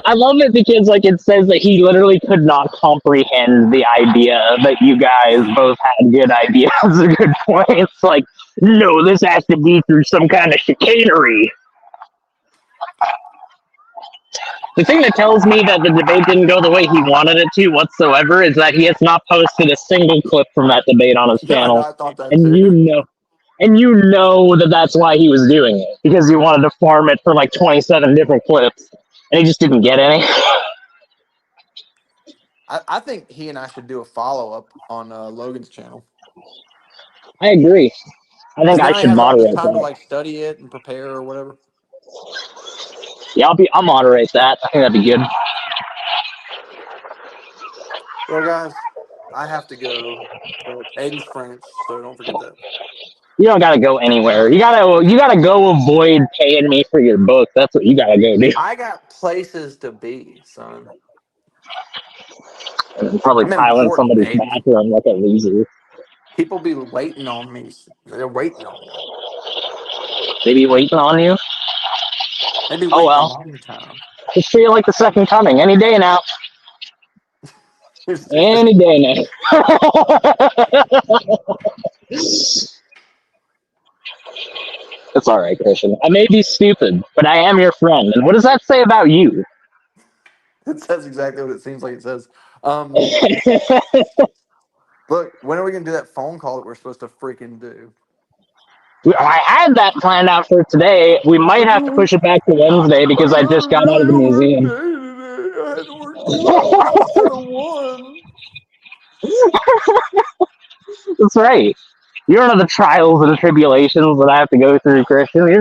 I love it because like it says that he literally could not comprehend the idea that you guys both had good ideas or good points. Like, no, this has to be through some kind of chicanery. The thing that tells me that the debate didn't go the way he wanted it to whatsoever is that he has not posted a single clip from that debate on his channel. I thought that And too. you know that that's why he was doing it, because he wanted to farm it for like 27 different clips, and he just didn't get any. I think he and I should do a follow-up on Logan's channel. I agree. I think I should Have all this moderate time to that. like study it and prepare or whatever. Yeah, I'll moderate that. I think that'd be good. Well, guys, I have to go. But Aiden's French, so don't forget that. You don't gotta go anywhere. You gotta go avoid paying me for your book. That's what you gotta go do. I got places to be, son. And probably I'm piling important, somebody's Aiden. bathroom like a loser. People be waiting on me. They're waiting on me. They be waiting on you. They be Oh waiting well. a long time. Just feel like the second coming. Any day now. Any day now. It's all right, Christian. I may be stupid, but I am your friend. And what does that say about you? It says exactly what it seems like it says. Look, when are we gonna do that phone call that we're supposed to freaking do? I had that planned out for today. We might have to push it back to Wednesday because I just got out of the museum. I had to work 2 hours instead of 1. That's right. You don't know the trials and tribulations that I have to go through, Christian. You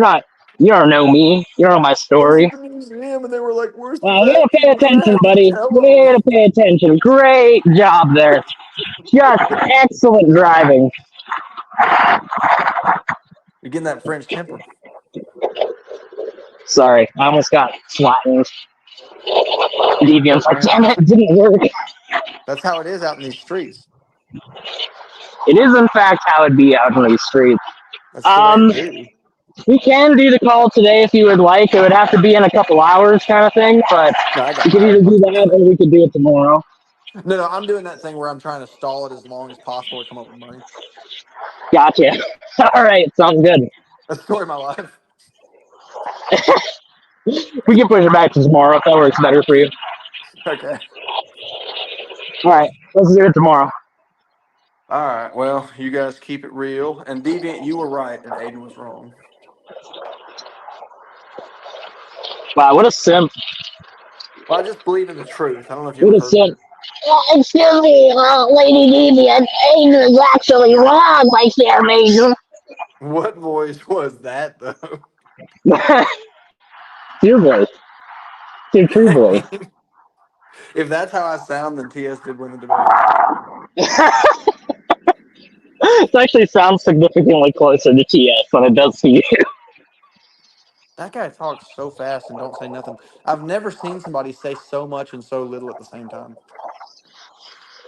don't know me. You don't know my story. The museum, and they were like, "Where's the Way to pay attention, buddy. Way to pay attention. Great job there. Just excellent driving. You're getting that French temper." Sorry, I almost got flattened. Deviant's like, damn it didn't work. That's how it is out in these streets. It is, in fact, how it'd be out in these streets. That's the way it is. We can do the call today if you would like. It would have to be in a couple hours kind of thing, but we could either do that or we could do it tomorrow. No, I'm doing that thing where I'm trying to stall it as long as possible to come up with money. Gotcha. All right, sounds good. That's the story of my life. We can push it back to tomorrow if that works better for you. Okay. All right, let's do it tomorrow. All right. Well, you guys keep it real. And Deviant, you were right, and Aiden was wrong. Wow, what a simp. Well, I just believe in the truth. I don't know if you What ever a heard simp. Excuse me, Lady Deviant. Aiden is actually wrong, my fair maiden. What voice was that, though? Your voice. Your true voice. If that's how I sound, then TS did win the debate. It actually sounds significantly closer to TS than it does to you. That guy talks so fast and don't say nothing. I've never seen somebody say so much and so little at the same time.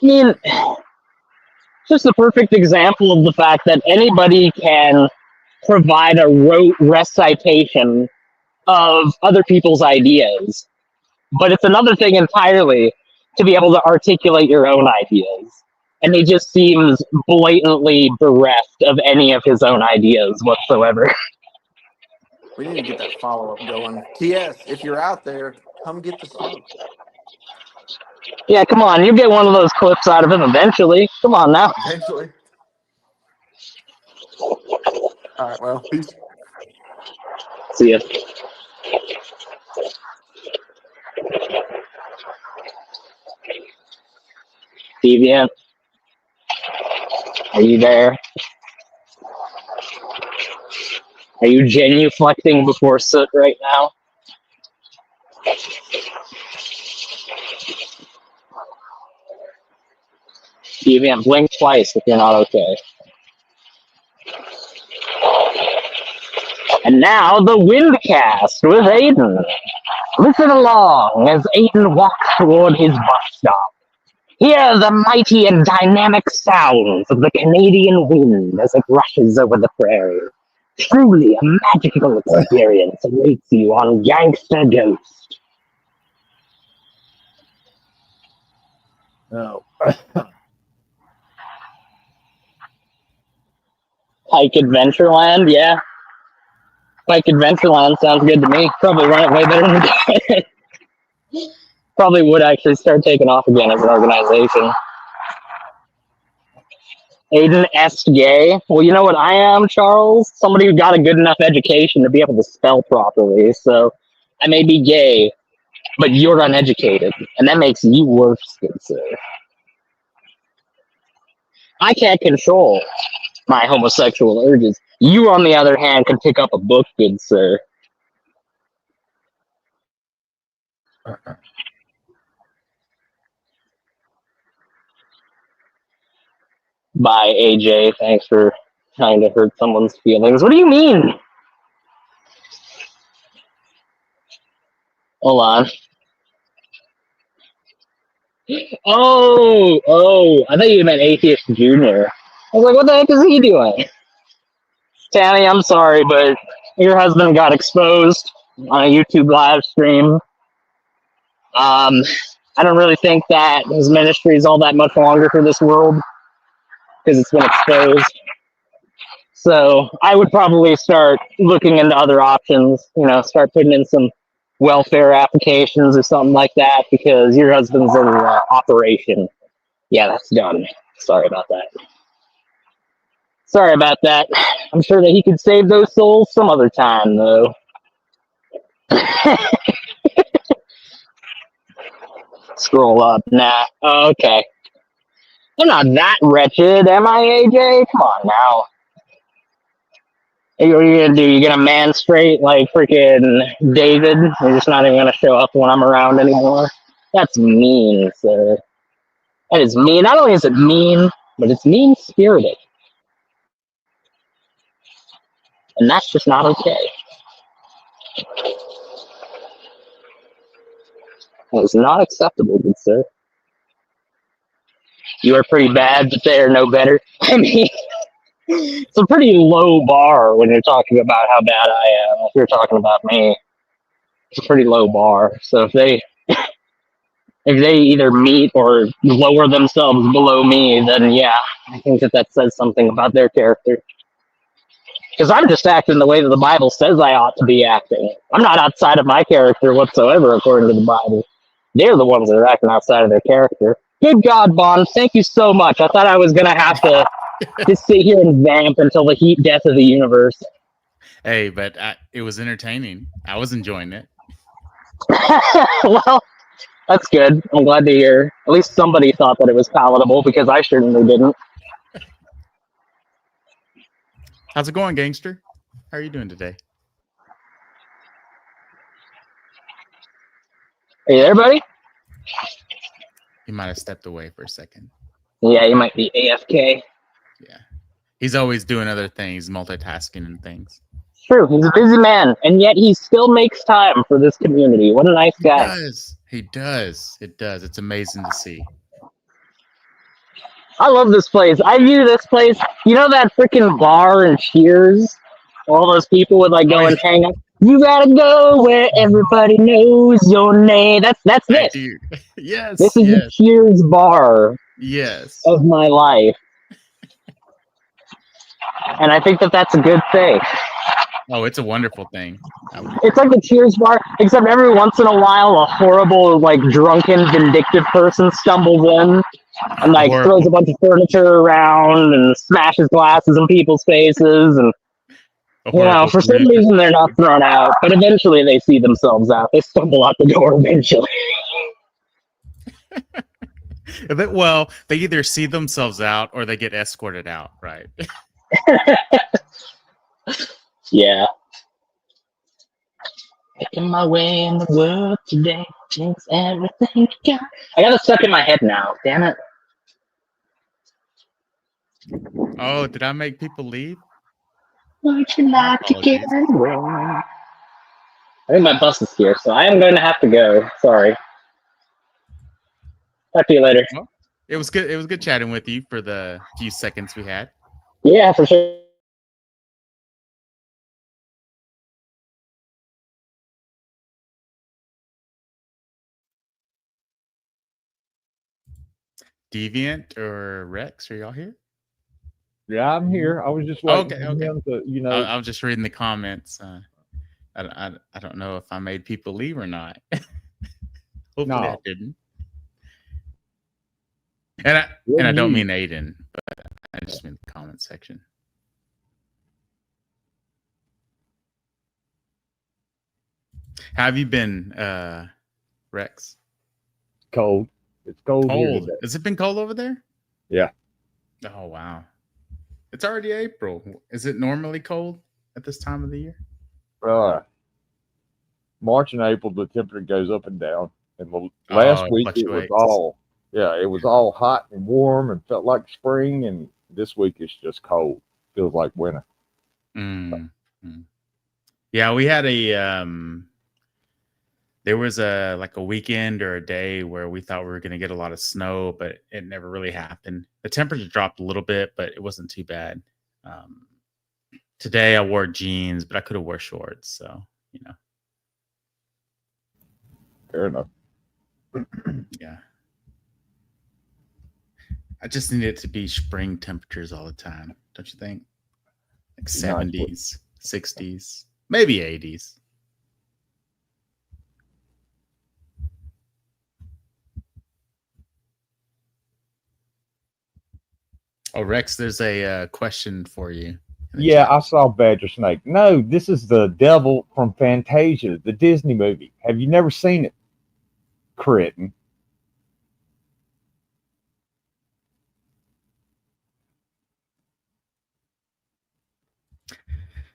I mean, just a perfect example of the fact that anybody can provide a rote recitation of other people's ideas. But it's another thing entirely to be able to articulate your own ideas. and he just seems blatantly bereft of any of his own ideas whatsoever. We need to get that follow-up going. TS, if you're out there, come get the smoke. Yeah, come on, you get one of those clips out of him eventually. Come on now. Eventually. All right, well, peace. See ya. Deviant, are you there? Are you genuflecting before Soot right now? Deviant, blink twice if you're not okay. And now the Windcast with Aiden. Listen along as Aiden walks toward his bus stop. Hear the mighty and dynamic sounds of the Canadian wind as it rushes over the prairie. Truly a magical experience awaits you on Gangster Ghost. No. Pike Adventureland, yeah. Pike Adventureland sounds good to me. Probably run it way better than that. Probably would actually start taking off again as an organization. Aiden S. Gay. Well, you know what I am, Charles? Somebody who got a good enough education to be able to spell properly. So I may be gay, but you're uneducated. And that makes you worse, good sir. I can't control my homosexual urges. You, on the other hand, can pick up a book, good sir. Bye, AJ. Thanks for trying to hurt someone's feelings. What do you mean? Hold on. Oh, I thought you meant Atheist Junior. I was like, what the heck is he doing? Tammy, I'm sorry, but your husband got exposed on a YouTube live stream. I don't really think that his ministry is all that much longer for this world because it's been exposed. So I would probably start looking into other options, you know, start putting in some welfare applications or something like that because your husband's in operation. Yeah, that's done. Sorry about that. Sorry about that. I'm sure that he could save those souls some other time, though. Scroll up. Nah. Oh, okay. I'm not that wretched, am I, AJ? Come on now. What are you gonna do? You gonna man straight like freaking David? You're just not even gonna show up when I'm around anymore? That's mean, sir. That is mean. Not only is it mean, but it's mean-spirited. And that's just not okay. That is not acceptable, good sir. You are pretty bad, but they are no better. I mean, it's a pretty low bar when you're talking about how bad I am. If you're talking about me, it's a pretty low bar. So if they either meet or lower themselves below me, then yeah, I think that says something about their character. Because I'm just acting the way that the Bible says I ought to be acting. I'm not outside of my character whatsoever, according to the Bible. They're the ones that are acting outside of their character. Good God, Bond, thank you so much. I thought I was going to have to just sit here and vamp until the heat death of the universe. Hey, but it was entertaining. I was enjoying it. Well, that's good. I'm glad to hear. At least somebody thought that it was palatable, because I certainly didn't. How's it going, gangster? How are you doing today? Are you there, buddy? He might have stepped away for a second. Yeah, he might be AFK. Yeah. He's always doing other things, multitasking and things. True, he's a busy man, and yet he still makes time for this community. What a nice guy. He does. He does. It does. It's amazing to see. I love this place. I view this place, you know that freaking bar in Cheers? All those people would like go and hang out. You gotta go where everybody knows your name. That's this. Yes. This is the Cheers bar Yes. of my life. And I think that that's a good thing. Oh, it's a wonderful thing. It's like the Cheers bar, except every once in a while, a horrible, like, drunken, vindictive person stumbles in and, like, throws a bunch of furniture around and smashes glasses in people's faces. And, you know, for some reason, they're not thrown out, but eventually they see themselves out. They stumble out the door eventually. Well, they either see themselves out or they get escorted out, right? Yeah. Making my way in the world today, takes everything you got. I got it stuck in my head now. Damn it. Oh, did I make people leave? Would you like to get warm? I think my bus is here, so I am going to have to go. Sorry. Talk to you later. Well, it was good. It was good chatting with you for the few seconds we had. Yeah, for sure. Deviant or Rex, are y'all here? Yeah, I'm here. I was just waiting for him to, you know. I was just reading the comments. I don't know if I made people leave or not. Hopefully I didn't. And I don't mean Aiden, but I just mean the comment section. How have you been, Rex? Cold. It's cold here Cold. today. Has it been cold over there? Yeah. Oh wow. It's already April. Is it normally cold at this time of the year? March and April, the temperature goes up and down. And last week it was all hot and warm and felt like spring. And this week it's just cold. Feels like winter. Yeah, we had there was a weekend or a day where we thought we were going to get a lot of snow, but it never really happened. The temperature dropped a little bit, but it wasn't too bad. Today I wore jeans, but I could have wore shorts. So, you know. Fair enough. Yeah. I just need it to be spring temperatures all the time. Don't you think? Like 70s, 60s, maybe 80s. Oh, Rex, there's a question for you. Yeah, I saw Badger Snake. No, this is the devil from Fantasia, the Disney movie. Have you never seen it? Critten.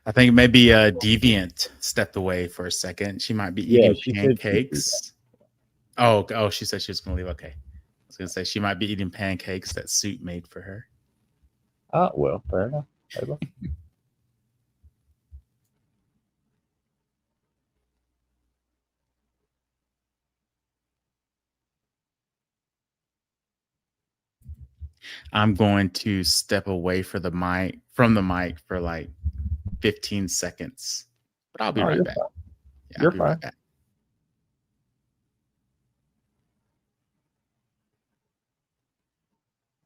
I think maybe Deviant stepped away for a second. She might be eating pancakes. Oh, she said she was going to leave. Okay. I was going to say she might be eating pancakes that Suit made for her. Oh, well, fair enough. I'm going to step away from the mic for like 15 seconds, but I'll be right back. Yeah, You're fine. Right back.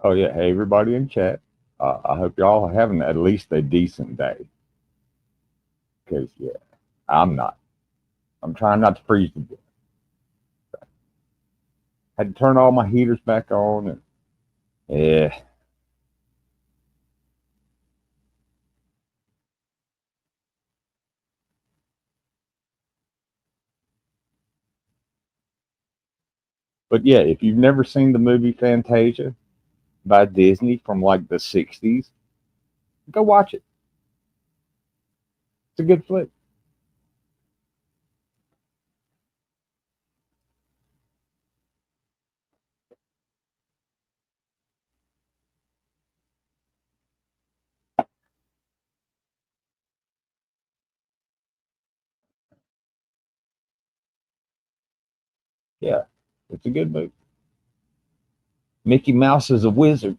Oh, yeah. Hey, everybody in chat. I hope y'all are having at least a decent day. Because, yeah, I'm not. I'm trying not to freeze to death. Had to turn all my heaters back on. And, yeah. But, yeah, if you've never seen the movie Fantasia by Disney from like the 60s, go watch it. It's a good flick. Yeah, it's a good movie. Mickey Mouse is a wizard,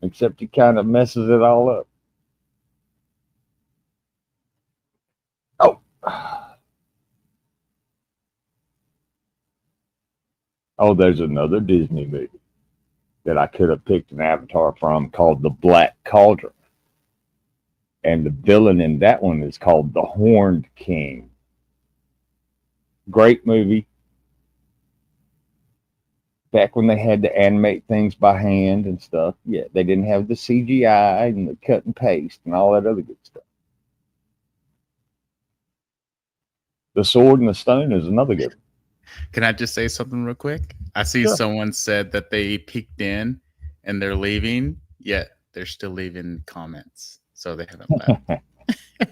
except he kind of messes it all up. Oh. Oh, there's another Disney movie that I could have picked an avatar from called The Black Cauldron. And the villain in that one is called the Horned King. Great movie. Back when they had to animate things by hand and stuff. Yeah, they didn't have the CGI and the cut and paste and all that other good stuff. The Sword and the Stone is another good one. Can I just say something real quick? I see someone said that they peeked in and they're leaving, yet they're still leaving comments. So they haven't left.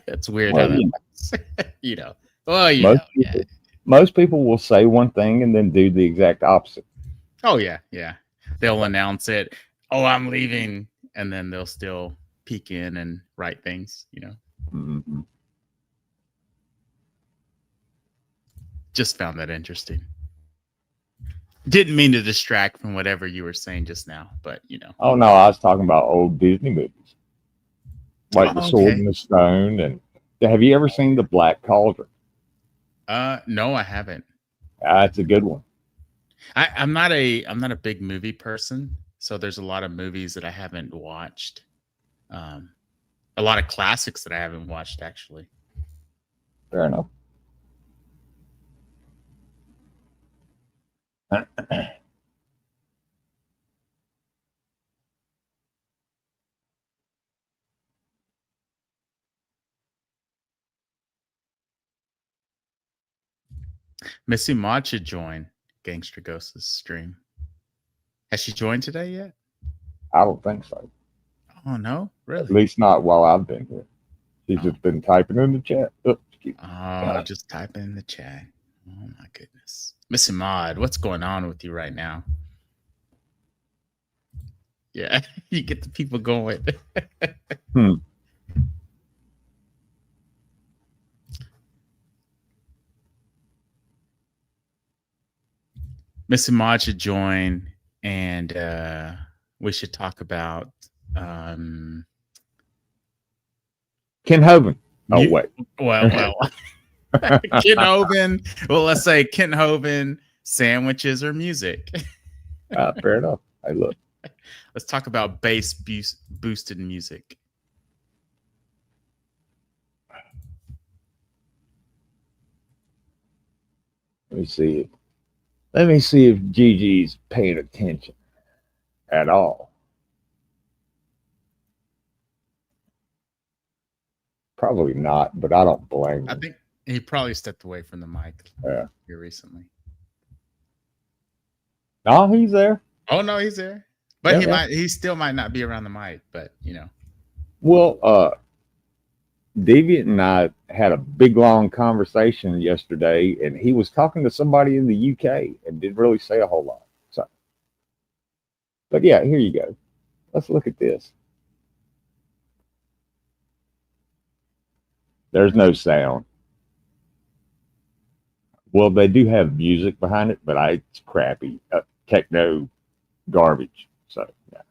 It's weird how that works. You know. Well, most people will say one thing and then do the exact opposite. Oh, yeah. Yeah. They'll announce it. Oh, I'm leaving. And then they'll still peek in and write things, you know. Mm-hmm. Just found that interesting. Didn't mean to distract from whatever you were saying just now, but you know. Oh no, I was talking about old Disney movies, like The Sword and the Stone. And have you ever seen The Black Cauldron? No, I haven't. It's a good one. I'm not a big movie person, so there's a lot of movies that I haven't watched. A lot of classics that I haven't watched, actually. Fair enough. Missy Mod should join Gangster Ghost's stream. Has she joined today yet? I don't think so. Oh no, really? At least not while I've been here. She's just been typing in the chat. Just typing in the chat. Oh my goodness. Missy Mod, what's going on with you right now? Yeah, you get the people going. Missy Mod should join, and we should talk about Ken Hovind. Oh, wait. Well. Ken Hovind. Well, let's say Ken Hovind, sandwiches or music. Fair enough. Hey, look. Let's talk about bass boosted music. Let me see if Gigi's paying attention at all. Probably not, but I don't blame him. I think he probably stepped away from the mic here recently. No, he's there. Oh no, he's there. But he still might not be around the mic, but you know. Well, Deviant and I had a big long conversation yesterday, and he was talking to somebody in the UK and didn't really say a whole lot. So, but yeah, here you go. Let's look at this. There's no sound. Well, they do have music behind it, but it's crappy techno garbage. So, yeah.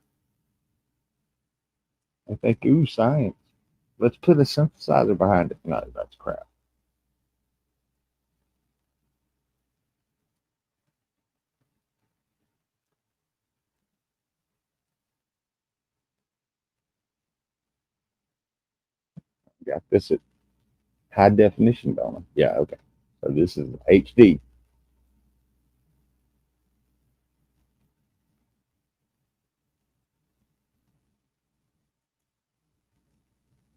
I think, ooh, science. Let's put a synthesizer behind it. No, that's crap. Got this at high definition, don't I? Yeah, okay. So this is HD.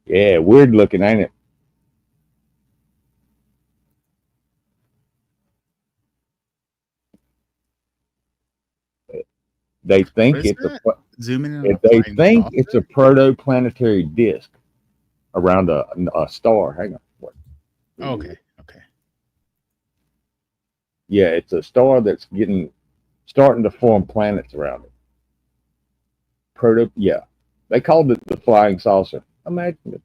Yeah, weird looking, ain't it? They think it's a protoplanetary disk around a star. Hang on. Okay. Yeah, it's a star that's starting to form planets around it. Yeah. They called it the flying saucer. Imagine it.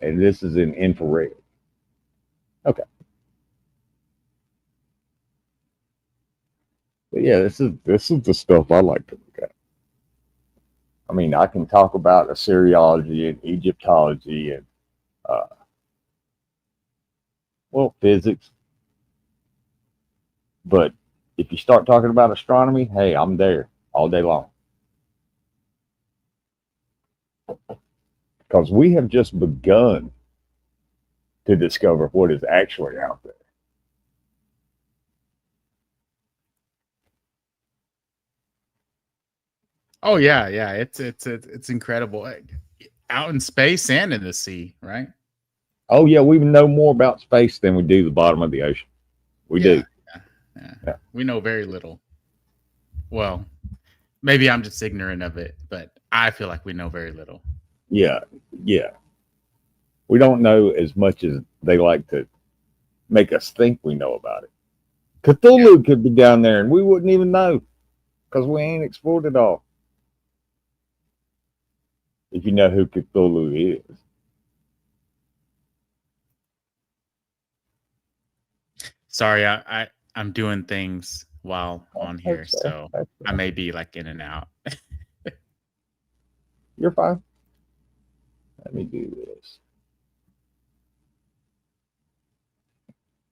And this is in infrared. Okay. But yeah, this is the stuff I like to look at. I mean, I can talk about Assyriology and Egyptology and Well, physics. But if you start talking about astronomy, hey, I'm there all day long. Because we have just begun to discover what is actually out there. Oh yeah, yeah. It's incredible. Out in space and in the sea, right? Oh yeah, we know more about space than we do the bottom of the ocean. We do. Yeah. We know very little. Well, maybe I'm just ignorant of it, but I feel like we know very little. Yeah, yeah. We don't know as much as they like to make us think we know about it. Cthulhu could be down there and we wouldn't even know because we ain't explored it all. If you know who Cthulhu is. Sorry, I'm doing things while on here, so I may be like in and out. You're fine. Let me do this.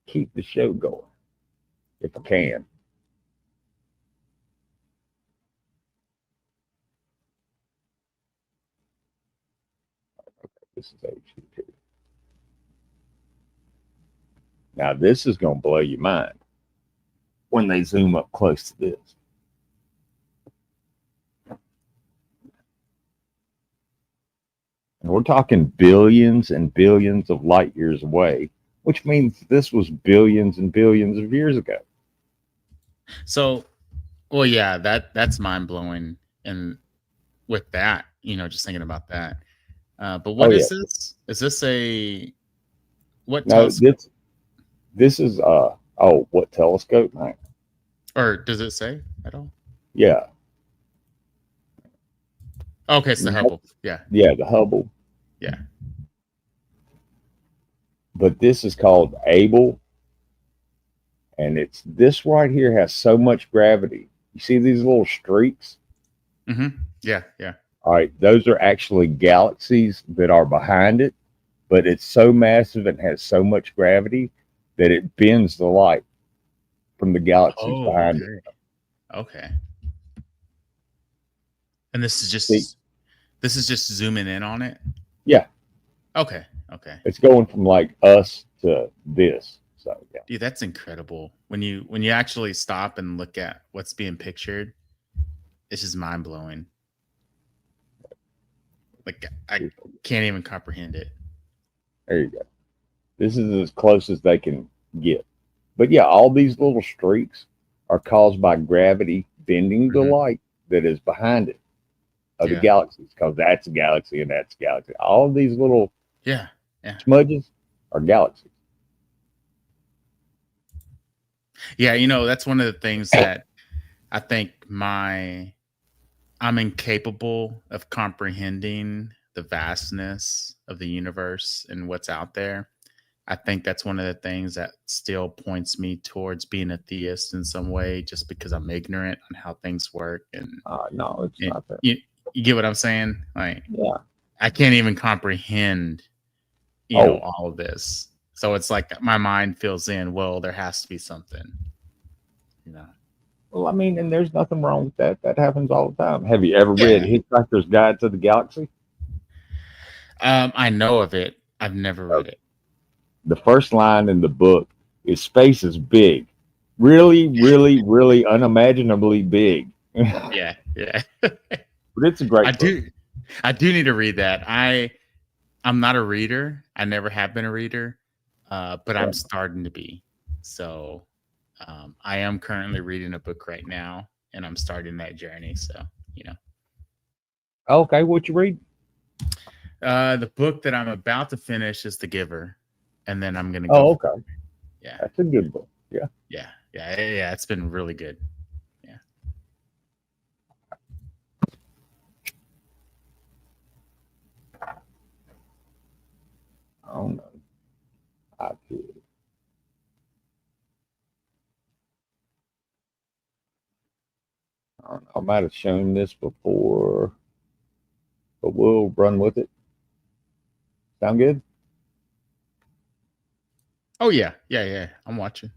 Keep the show going, if I can. This is HTTP. Now this is going to blow your mind when they zoom up close to this. And we're talking billions and billions of light years away, which means this was billions and billions of years ago. So, well, yeah, that's mind blowing, and with that, just thinking about that. But what is this? Is this a what? No, this is what telescope, man? Or does it say at all? Yeah. Okay, it's the Hubble. Yeah. Yeah, the Hubble. Yeah. But this is called Able. And this right here has so much gravity. You see these little streaks? Mm-hmm. Yeah, yeah. All right, those are actually galaxies that are behind it, but it's so massive and has so much gravity that it bends the light from the galaxies behind it. Okay. And this is just zooming in on it? Yeah. Okay. Okay. It's going from like us to this. So yeah. Dude, that's incredible. When you actually stop and look at what's being pictured, it's just mind blowing. Like I can't even comprehend it. There you go. This is as close as they can get. But yeah, all these little streaks are caused by gravity bending the light that is behind it of the galaxies, because that's a galaxy and that's a galaxy. All of these little smudges are galaxies. Yeah, that's one of the things that I think I'm incapable of comprehending the vastness of the universe and what's out there. I think that's one of the things that still points me towards being a theist in some way, just because I'm ignorant on how things work. And no, it's not that. You get what I'm saying? Like, yeah, I can't even comprehend, all of this. So it's like my mind fills in. Well, there has to be something. Well, I mean, and there's nothing wrong with that. That happens all the time. Have you ever read Hitchhiker's Guide to the Galaxy? I know of it. I've never read it. The first line in the book is "Space is big, really, really, really unimaginably big." Yeah. But it's a great book. I do need to read that. I'm not a reader. I never have been a reader, but I'm starting to be. So I am currently reading a book right now, and I'm starting that journey. So, Okay, what you read? The book that I'm about to finish is The Giver, and then I'm gonna go. Oh, okay. Yeah, that's a good book. Yeah. Yeah. It's been really good. Yeah. Oh no, I could. I might have shown this before, but we'll run with it. Sound good? Oh yeah, yeah. I'm watching.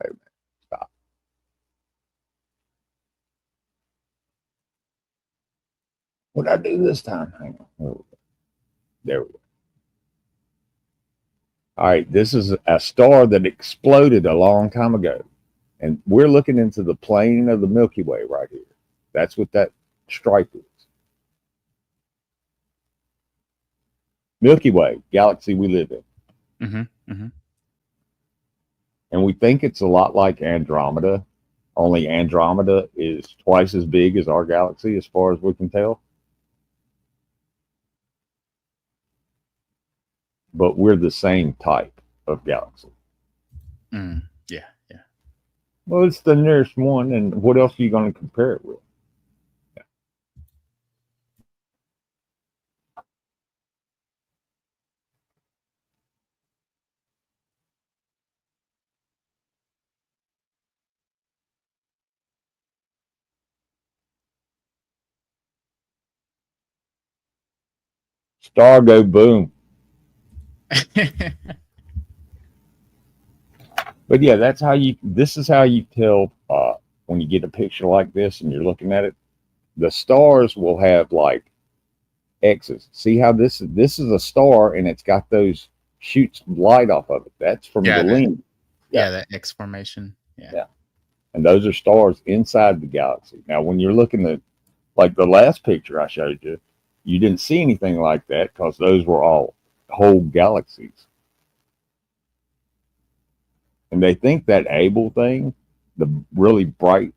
Wait a minute. Stop. What did I do this time? Hang on. There we go. All right, this is a star that exploded a long time ago. And we're looking into the plane of the Milky Way right here. That's what that stripe is. Milky Way, galaxy we live in. And we think it's a lot like Andromeda, only Andromeda is twice as big as our galaxy as far as we can tell. But we're the same type of galaxy. Yeah. Well, it's the nearest one, and what else are you going to compare it with? Star go boom. But yeah, that's how this is how you tell when you get a picture like this and you're looking at it. The stars will have like X's. See how this is a star and it's got those shoots of light off of it. That's from the lens. Yeah, that X formation. Yeah. And those are stars inside the galaxy. Now, when you're looking at like the last picture I showed you, you didn't see anything like that because those were all whole galaxies. And they think that Abel thing, the really bright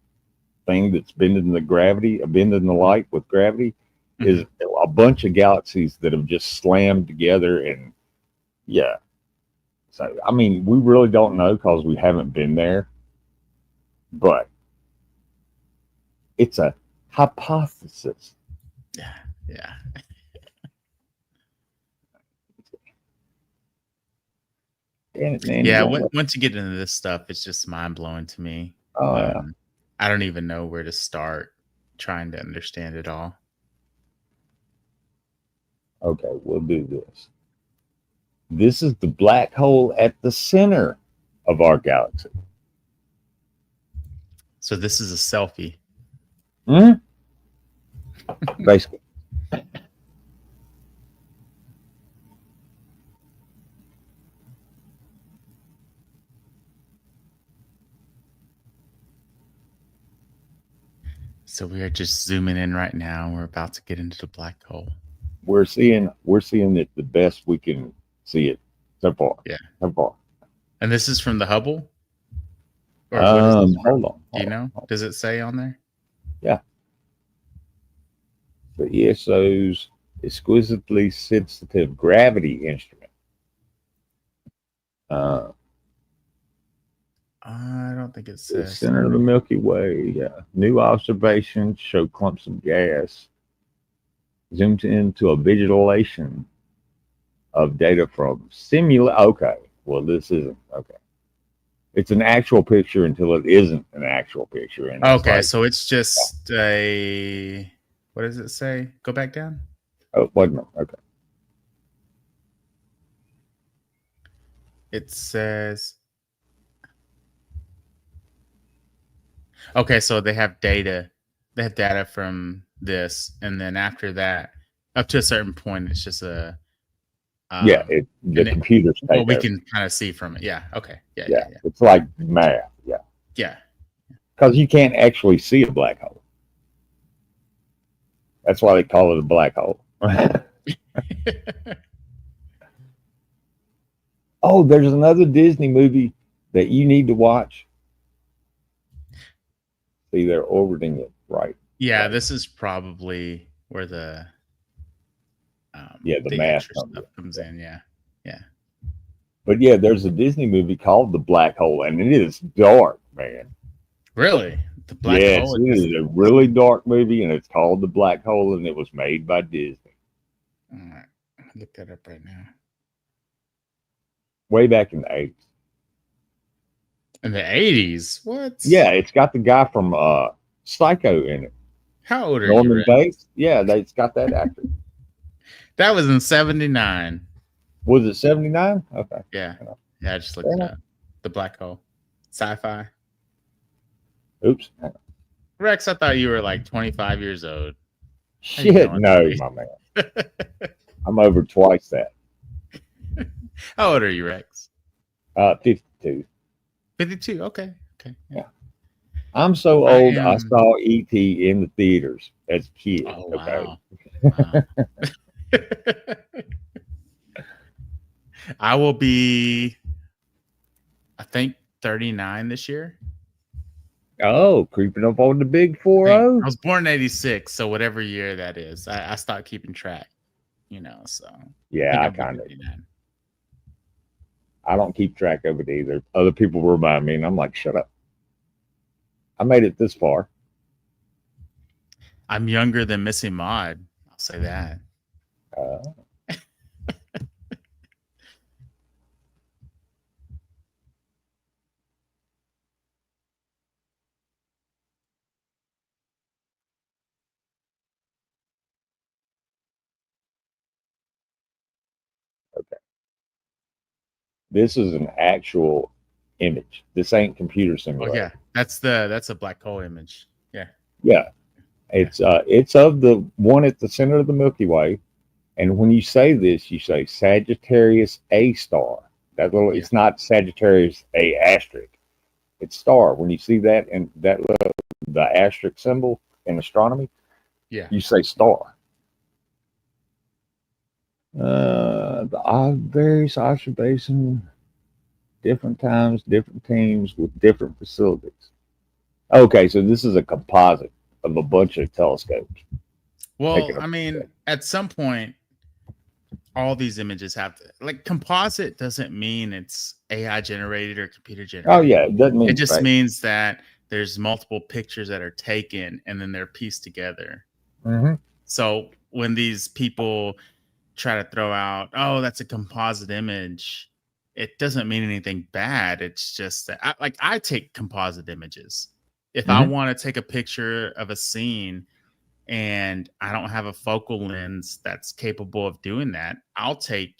thing that's bending the light with gravity, is a bunch of galaxies that have just slammed together. And yeah. So, I mean, we really don't know because we haven't been there. But it's a hypothesis. Yeah. Yeah, once you get into this stuff, it's just mind blowing to me. Oh, yeah. I don't even know where to start trying to understand it all. Okay, we'll do this. This is the black hole at the center of our galaxy. So this is a selfie. Basically. So we are just zooming in right now. We're about to get into the black hole. We're seeing it the best we can see it so far. Yeah. So far. And this is from the Hubble? Or Hold on. Do you know? Does it say on there? Yeah. The ESO's exquisitely sensitive gravity instrument. I don't think it The says. center of the Milky Way. Yeah. New observations show clumps of gas. Zoomed into a visualization of data from Okay. Well, this isn't. Okay. It's an actual picture until it isn't an actual picture. And Okay, so it's just a. What does it say? Go back down. Oh, wait a minute. Okay. It says. Okay, so they have data. They have data from this, and then after that, up to a certain point, it's just a. The computers take Well, we over. can kind of see from it. Yeah. Okay. Yeah. It's like math. Yeah. Yeah. Because you can't actually see a black hole. That's why they call it a black hole. Oh, there's another Disney movie that you need to watch. See, they're orbiting it right. Yeah, this is probably where the the math comes in. Yeah. But yeah, there's a Disney movie called The Black Hole, and it is dark, man. Really? The Black Hole? It is a really dark movie, and it's called The Black Hole, and it was made by Disney. All right. Look that up right now. Way back in the 80s. In the 80s? What? Yeah, it's got the guy from Psycho in it. How old are Norman you? Bates? Yeah, it's got that actor. That was in 79. Was it 79? Okay. Yeah. Yeah, I just looked it up. The black hole. Sci-fi. Oops. Rex, I thought you were like 25 years old. How you Shit, doing, no, buddy? my man. I'm over twice that. How old are you, Rex? 52. 52. Okay. Okay. Yeah. I'm so I old. I am- saw E.T. in the theaters as a kid. Oh, Okay. wow. I will be, I think, 39 this year. Oh, creeping up on the big I 40. was born in 86, so whatever year that is, I stopped keeping track, so. Yeah, I think I'm kind of. 39. I don't keep track of it either. Other people remind me, and I'm like, shut up. I made it this far. I'm younger than Missy Maud. I'll say that. Okay. This is an actual image. This ain't computer Oh simulation. yeah, that's a black hole image. Yeah. Yeah. It's of the one at the center of the Milky Way. And when you say this, you say Sagittarius A star. That little it's not Sagittarius A asterisk. It's star. When you see that and that little, the asterisk symbol in astronomy, Yeah. you say star. The various observation, different times, different teams with different facilities. Okay, so this is a composite of a bunch of telescopes. Well, I mean, at some point, all these images have like composite doesn't mean it's AI generated or computer generated. Oh yeah, it doesn't mean it just fake. means that there's multiple pictures that are taken and then they're pieced together. Mhm. So when these people try to throw out, oh, that's a composite image, it doesn't mean anything bad. It's just that I take composite images. If I want to take a picture of a scene and I don't have a focal lens that's capable of doing that, I'll take,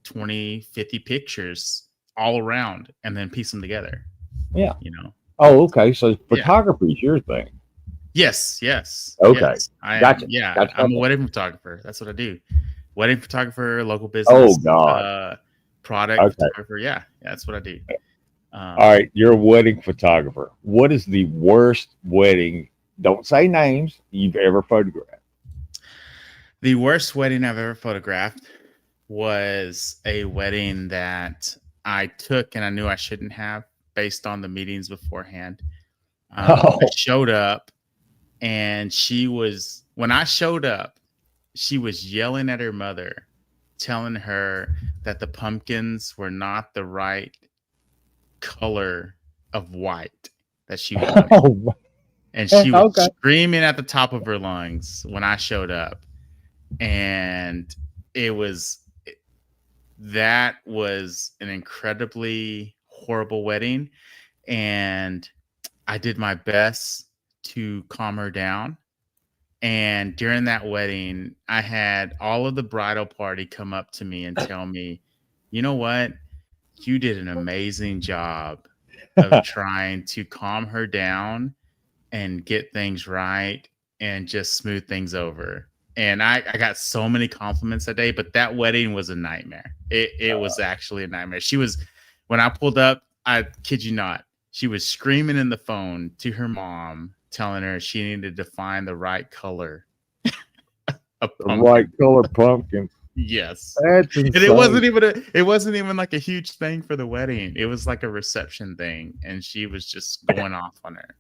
20, 50 pictures all around and then piece them together. Yeah. Oh, okay. So photography is your thing. Yes. Okay. Yes. Gotcha. I'm a wedding photographer. That's what I do. Wedding photographer, local business. Oh God. Product photographer. Yeah, that's what I do. All right, you're a wedding photographer. What is the worst wedding? Don't say names you've ever photographed. The worst wedding I've ever photographed was a wedding that I took and I knew I shouldn't have based on the meetings beforehand. I showed up and when I showed up, she was yelling at her mother, telling her that the pumpkins were not the right color of white that she wanted. And she was screaming at the top of her lungs when I showed up. And that was an incredibly horrible wedding. And I did my best to calm her down. And during that wedding, I had all of the bridal party come up to me and tell me, you know what? You did an amazing job of trying to calm her down and get things right and just smooth things over. And I got so many compliments that day, but that wedding was a nightmare. It was actually a nightmare. When I pulled up, I kid you not, she was screaming in the phone to her mom, telling her she needed to find the right color. The right color pumpkin. Yes. That's and insane. it wasn't even like a huge thing for the wedding. It was like a reception thing, and she was just going off on her.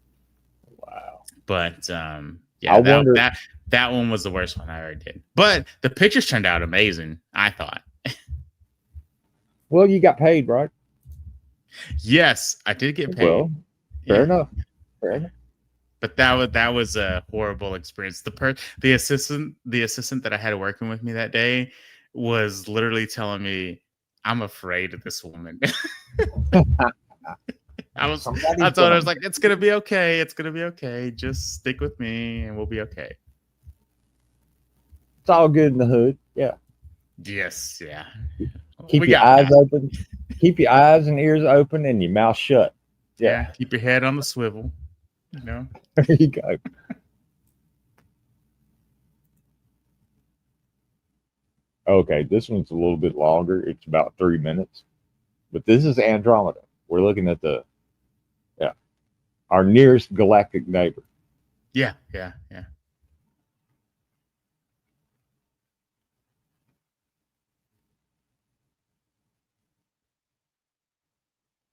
Wow. But that one was the worst one I ever did. But the pictures turned out amazing, I thought. Well, you got paid, right? Yes, I did get paid. Well, fair enough. But that was a horrible experience. The assistant that I had working with me that day was literally telling me, "I'm afraid of this woman." I told her, I was like, "It's gonna be okay. It's gonna be okay. Just stick with me, and we'll be okay." It's all good in the hood. Yeah. Yes. Yeah. Keep We your got eyes open. Keep your eyes and ears open and your mouth shut. Yeah, keep your head on the swivel. You know. There you go. Okay, this one's a little bit longer. It's about 3 minutes. But this is Andromeda. We're looking at our nearest galactic neighbor. Yeah.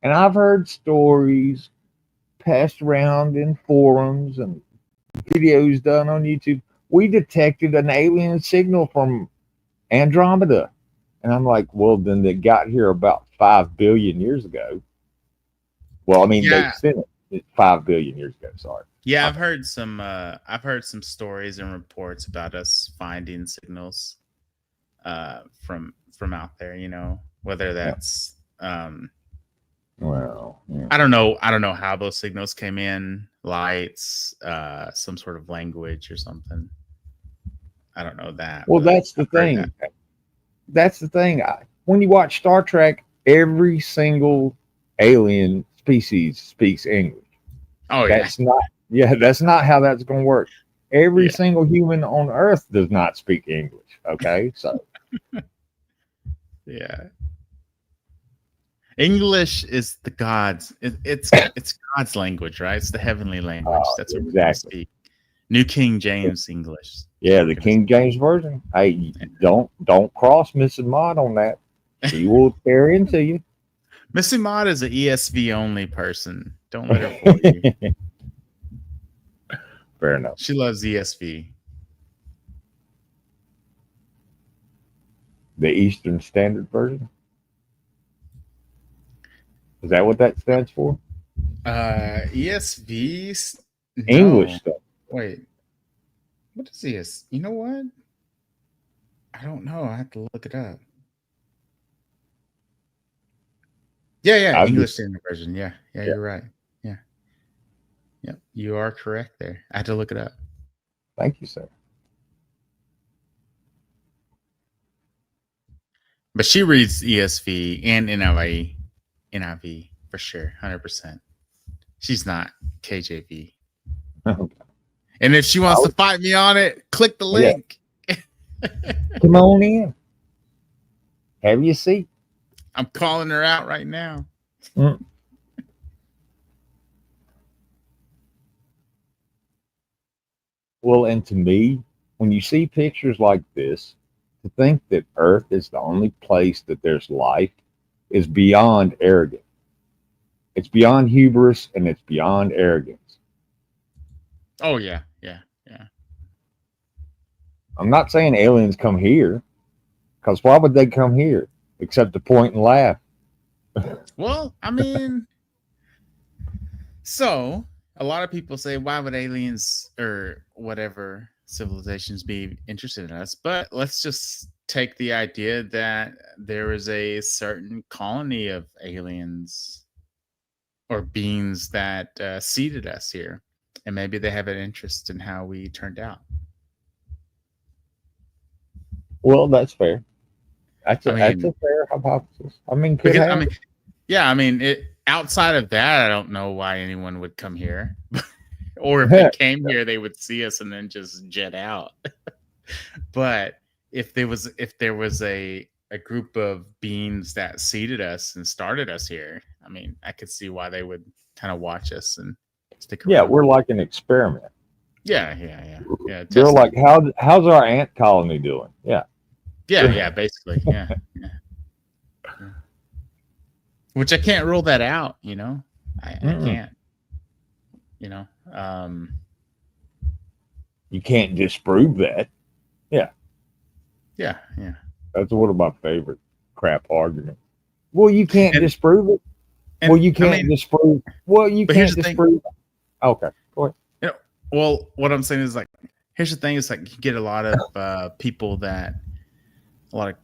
And I've heard stories passed around in forums and videos done on YouTube. We detected an alien signal from Andromeda. And I'm like, well, then they got here about 5 billion years ago. Well, I mean, they sent it 5 billion years ago. Sorry. Yeah, I've heard some stories and reports about us finding signals from out there, you know, whether that's well, yeah. I don't know how those signals came in, lights, some sort of language or something. I don't know that. Well, that's the thing. That's the thing. When you watch Star Trek, every single alien species speaks English. Oh, that's not how that's going to work. Every single human on Earth does not speak English. Okay, so yeah, English is the gods. It's God's language, right? It's the heavenly language. That's what we speak. New King James English. Yeah, the King James version. Hey, don't cross Mrs. Maud on that. She will tear into you. Missy Maud is an ESV only person. Don't let her fool you. Fair enough. She loves ESV. The Eastern Standard Version? Is that what that stands for? ESV? English stuff. Wait. What is ESV? You know what? I don't know. I have to look it up. Yeah, English Standard Version. Yeah, you're right. Yeah. Yep, you are correct there. I had to look it up. Thank you, sir. But she reads ESV and NIV for sure, 100%. She's not KJV. Okay. And if she wants to fight me on it, click the link. Yeah. Come on in. Have your seat. I'm calling her out right now. Well, and to me, when you see pictures like this, to think that Earth is the only place that there's life is beyond arrogant. It's beyond hubris and it's beyond arrogance. Oh, yeah. I'm not saying aliens come here, because why would they come here except to point and laugh? Well, I mean, so a lot of people say, why would aliens or whatever civilizations be interested in us? But let's just take the idea that there is a certain colony of aliens or beings that seeded us here, and maybe they have an interest in how we turned out. Well, that's fair. That's a fair hypothesis. I mean, outside of that, I don't know why anyone would come here. Or if they came here, they would see us and then just jet out. But if there was a group of beings that seeded us and started us here, I mean, I could see why they would kind of watch us and stick around. Yeah, we're like an experiment. Yeah. They're like, how's our ant colony doing? Yeah, basically. Yeah. Which I can't rule that out, you know. I can't. You know. You can't disprove that. Yeah. That's one of my favorite crap arguments. Well, you can't disprove it. Well, you can't disprove. Well, you can't disprove. Okay, go ahead. You know, well, what I'm saying is, like, here's the thing: is like you get a lot of people that, a lot of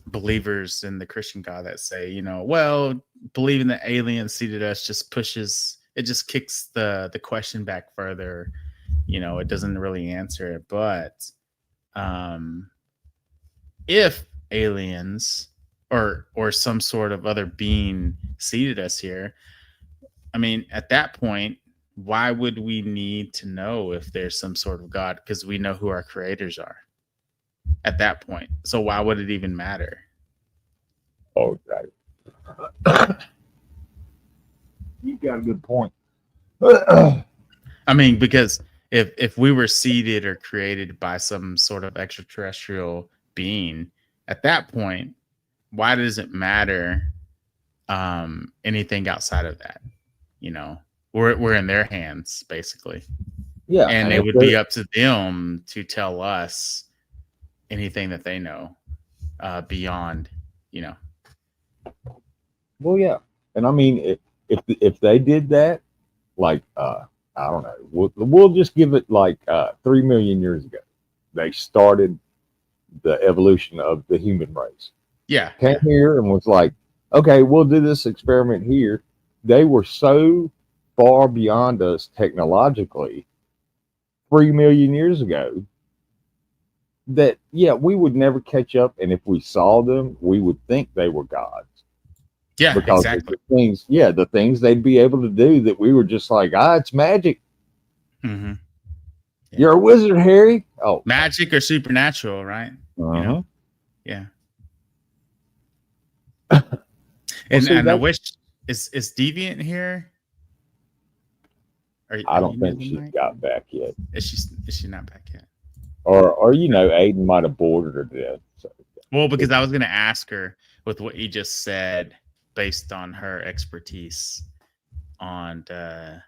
believers in the Christian God that say, you know, well, believing that aliens seeded us just kicks the question back further. You know, it doesn't really answer it. But if aliens or some sort of other being seeded us here, I mean, at that point, why would we need to know if there's some sort of God? Because we know who our creators are at that point. So why would it even matter? Oh, you got a good point. I mean, because if we were seeded or created by some sort of extraterrestrial being, at that point, why does it matter anything outside of that? You know, we're in their hands basically. Yeah, and it would be up to them to tell us anything that they know beyond, you know. Well, yeah, and I mean, if they did that, like I don't know, we'll just give it like 3 million years ago, they started the evolution of the human race. Yeah, came here and was like, okay, we'll do this experiment here. They were so far beyond us technologically 3 million years ago that, yeah, we would never catch up. And if we saw them, we would think they were gods. Yeah, because exactly. The things they'd be able to do that we were just like, it's magic. Mm-hmm. You're a wizard, Harry. Oh, magic or supernatural, right? Uh-huh. You know? Yeah. And I wish is Deviant here? I don't think she's got back yet. Is she not back yet? Or you know, Aiden might have boarded her to death. So. Well, because I was going to ask her with what you just said, based on her expertise on the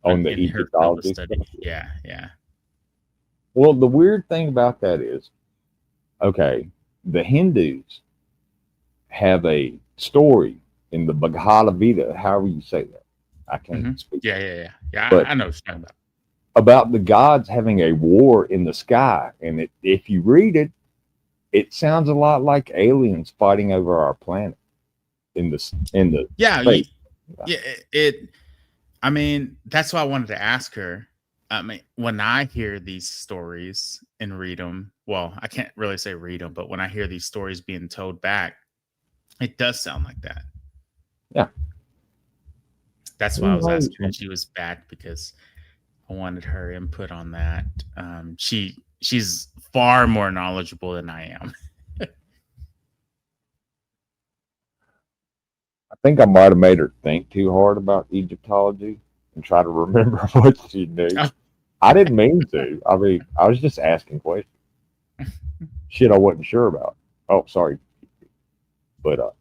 Egyptology study. stuff. Yeah. Well, the weird thing about that is, okay, the Hindus have a story in the Bhagavad Gita, however you say that. I can't speak. Yeah. But I know what you're talking about the gods having a war in the sky, and if you read it, it sounds a lot like aliens fighting over our planet in the space. I mean, that's why I wanted to ask her. I mean, when I hear these stories and read them, well, I can't really say read them, but when I hear these stories being told back, it does sound like that. Yeah. That's why I was asking if she was back, because I wanted her input on that. She's far more knowledgeable than I am. I think I might have made her think too hard about Egyptology and try to remember what she knew. Oh. I didn't mean to. I mean, I was just asking questions. Shit I wasn't sure about. Oh, sorry. But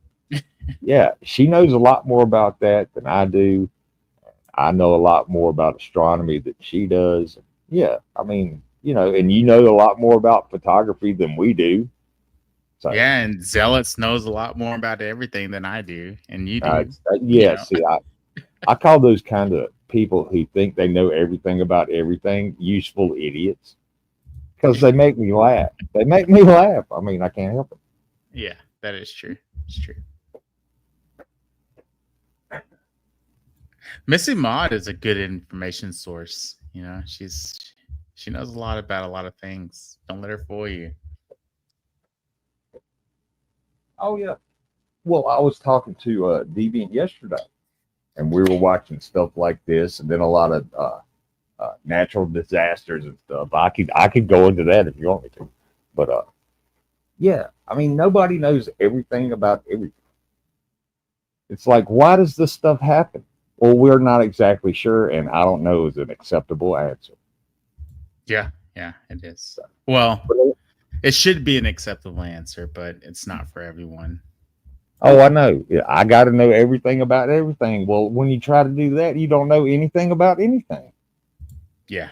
yeah, she knows a lot more about that than I do. I know a lot more about astronomy than she does. Yeah, I mean, you know, and you know a lot more about photography than we do. So, yeah, and Zealots knows a lot more about everything than I do, and you do. Yeah, you know? See, I call those kind of people who think they know everything about everything useful idiots, because they make me laugh. They make me laugh. I mean, I can't help it. Yeah, that is true. It's true. Missy Maud is a good information source. You know, she knows a lot about a lot of things. Don't let her fool you. Oh yeah. Well, I was talking to Deviant yesterday, and we were watching stuff like this, and then a lot of natural disasters and stuff. I could go into that if you want me to, but yeah. I mean, nobody knows everything about everything. It's like, why does this stuff happen? Well, we're not exactly sure, and I don't know is an acceptable answer. Yeah, it is. Well, it should be an acceptable answer, but it's not for everyone. Oh, I know. Yeah, I got to know everything about everything. Well, when you try to do that, you don't know anything about anything. Yeah,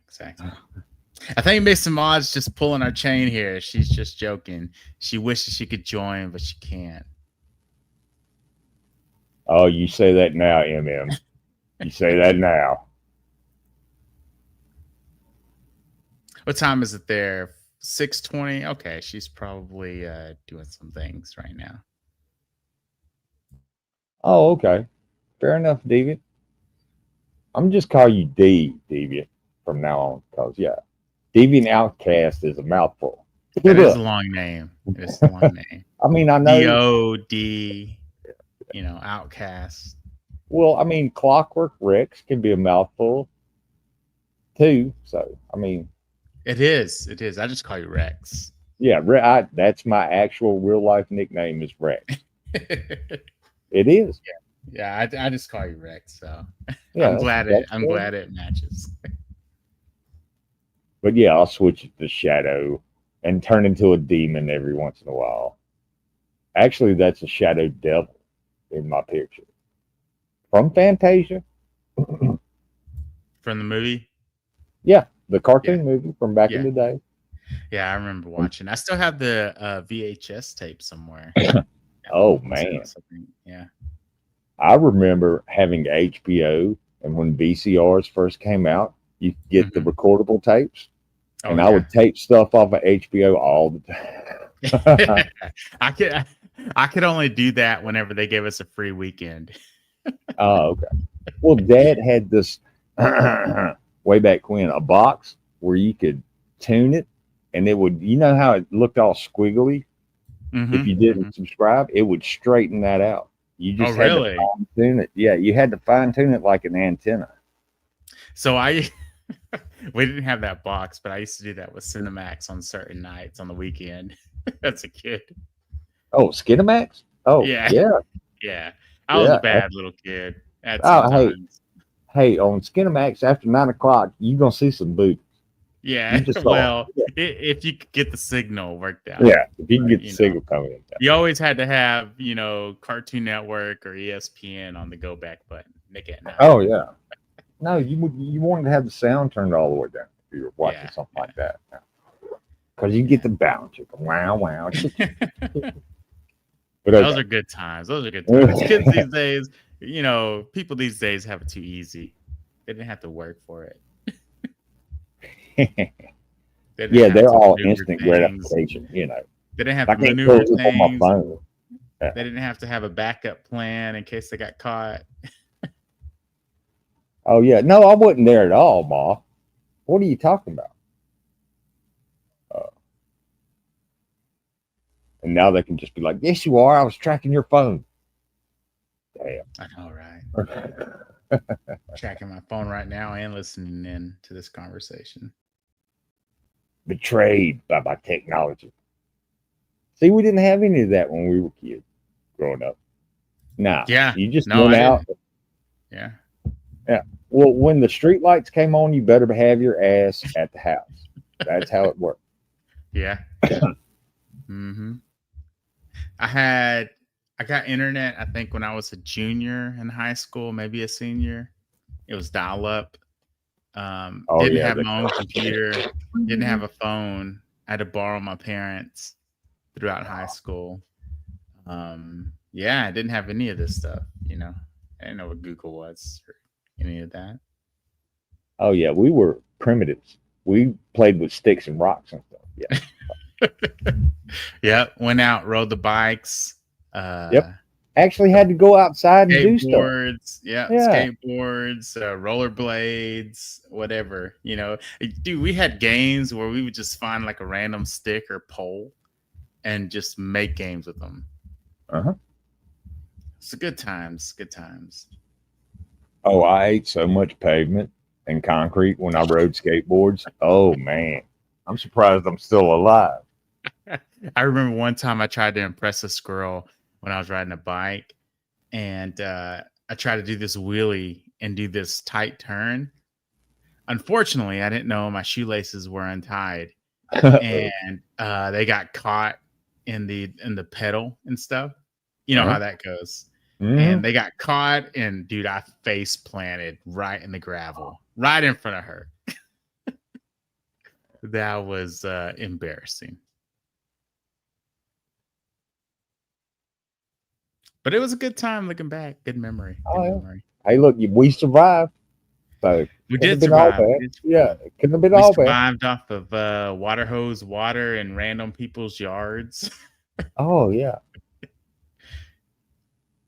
exactly. I think Miss Maud's just pulling our chain here. She's just joking. She wishes she could join, but she can't. Oh, you say that now, MM. You say that now. What time is it there? 6:20. Okay, she's probably doing some things right now. Oh, okay. Fair enough, Deviant. I'm just call you Deviant from now on, because Deviant Outcast is a mouthful. That is a long name. It's a long name. I mean, I know DOD, Outcast. Well, I mean, Clockwork Rex can be a mouthful too. So, I mean, it is. It is. I just call you Rex. Yeah, that's my actual real life nickname is Rex. It is. Yeah. I just call you Rex. So yeah, I'm glad it matches. But yeah, I'll switch it to Shadow and turn into a demon every once in a while. Actually, that's a Shadow Devil in my picture from Fantasia. From the movie? Yeah, the cartoon movie from back in the day. Yeah, I remember watching. I still have the VHS tape somewhere. Oh man. Yeah. I remember having HBO, and when VCRs first came out, you could get the recordable tapes. And I would tape stuff off of HBO all the time. I could only do that whenever they gave us a free weekend. Oh, okay. Well, Dad had this way back when, a box where you could tune it, and it would, how it looked all squiggly? If you didn't subscribe, it would straighten that out. You just had to fine tune it. Yeah, you had to fine tune it like an antenna. So we didn't have that box, but I used to do that with Cinemax on certain nights on the weekend as a kid. Oh, Skinemax? Oh, yeah. Yeah. I was a bad little kid. Hey, on Skinemax after 9 o'clock, you're going to see some boots. Yeah. If you could get the signal worked out. Yeah. If you can get the signal coming in. You always had to have, Cartoon Network or ESPN on the go back button. Nick at night. Oh, yeah. No, you wanted to have the sound turned all the way down if you were watching something like that. Because you get the bounce. Wow, wow. But those are good times. Kids these days, people these days have it too easy. They didn't have to work for it. They're all instant gratification, They didn't have to maneuver things. On my phone. They didn't have to have a backup plan in case they got caught. Oh, yeah. No, I wasn't there at all, Ma. What are you talking about? And now they can just be like, yes, you are. I was tracking your phone. Damn. I know, right? Tracking my phone right now and listening in to this conversation. Betrayed by my technology. See, we didn't have any of that when we were kids growing up. Nah. Yeah. You just went out. Yeah. Yeah. Well, when the street lights came on, you better have your ass at the house. That's how it worked. Yeah. I got internet, I think, when I was a junior in high school, maybe a senior. It was dial up. Didn't have my own computer, didn't have a phone. I had to borrow my parents throughout high school. I didn't have any of this stuff, I didn't know what Google was or any of that. Oh yeah, we were primitives. We played with sticks and rocks and stuff. Yeah. Yep, went out, rode the bikes. Yep. Actually had to go outside and do stuff. Skateboards, rollerblades, whatever. Dude, we had games where we would just find like a random stick or pole and just make games with them. It's good times. Oh, I ate so much pavement and concrete when I rode skateboards. Oh man, I'm surprised I'm still alive. I remember one time I tried to impress this girl when I was riding a bike, and I tried to do this wheelie and do this tight turn. Unfortunately, I didn't know my shoelaces were untied, and they got caught in the pedal and stuff. You know how that goes. And they got caught, and dude, I face planted right in the gravel, right in front of her. That was embarrassing. But it was a good time looking back. Good memory. Memory. Hey, look, we survived. So we did survive. Yeah, it couldn't have been all bad. We survived off of water hose water in random people's yards. Oh, yeah.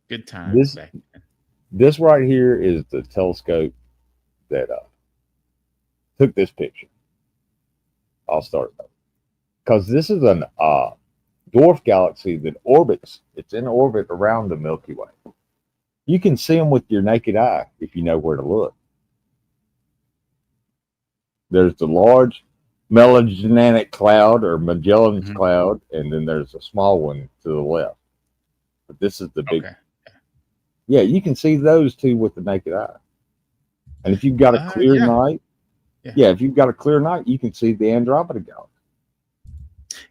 Good times. This right here is the telescope that took this picture. I'll start it. because this is an dwarf galaxy that orbits. It's in orbit around the Milky Way. You can see them with your naked eye if you know where to look. There's the large Magellanic Cloud or Magellan's Cloud, and then there's a small one to the left. But this is the big. Okay. Yeah, you can see those two with the naked eye. And if you've got a clear night, if you've got a clear night, you can see the Andromeda Galaxy.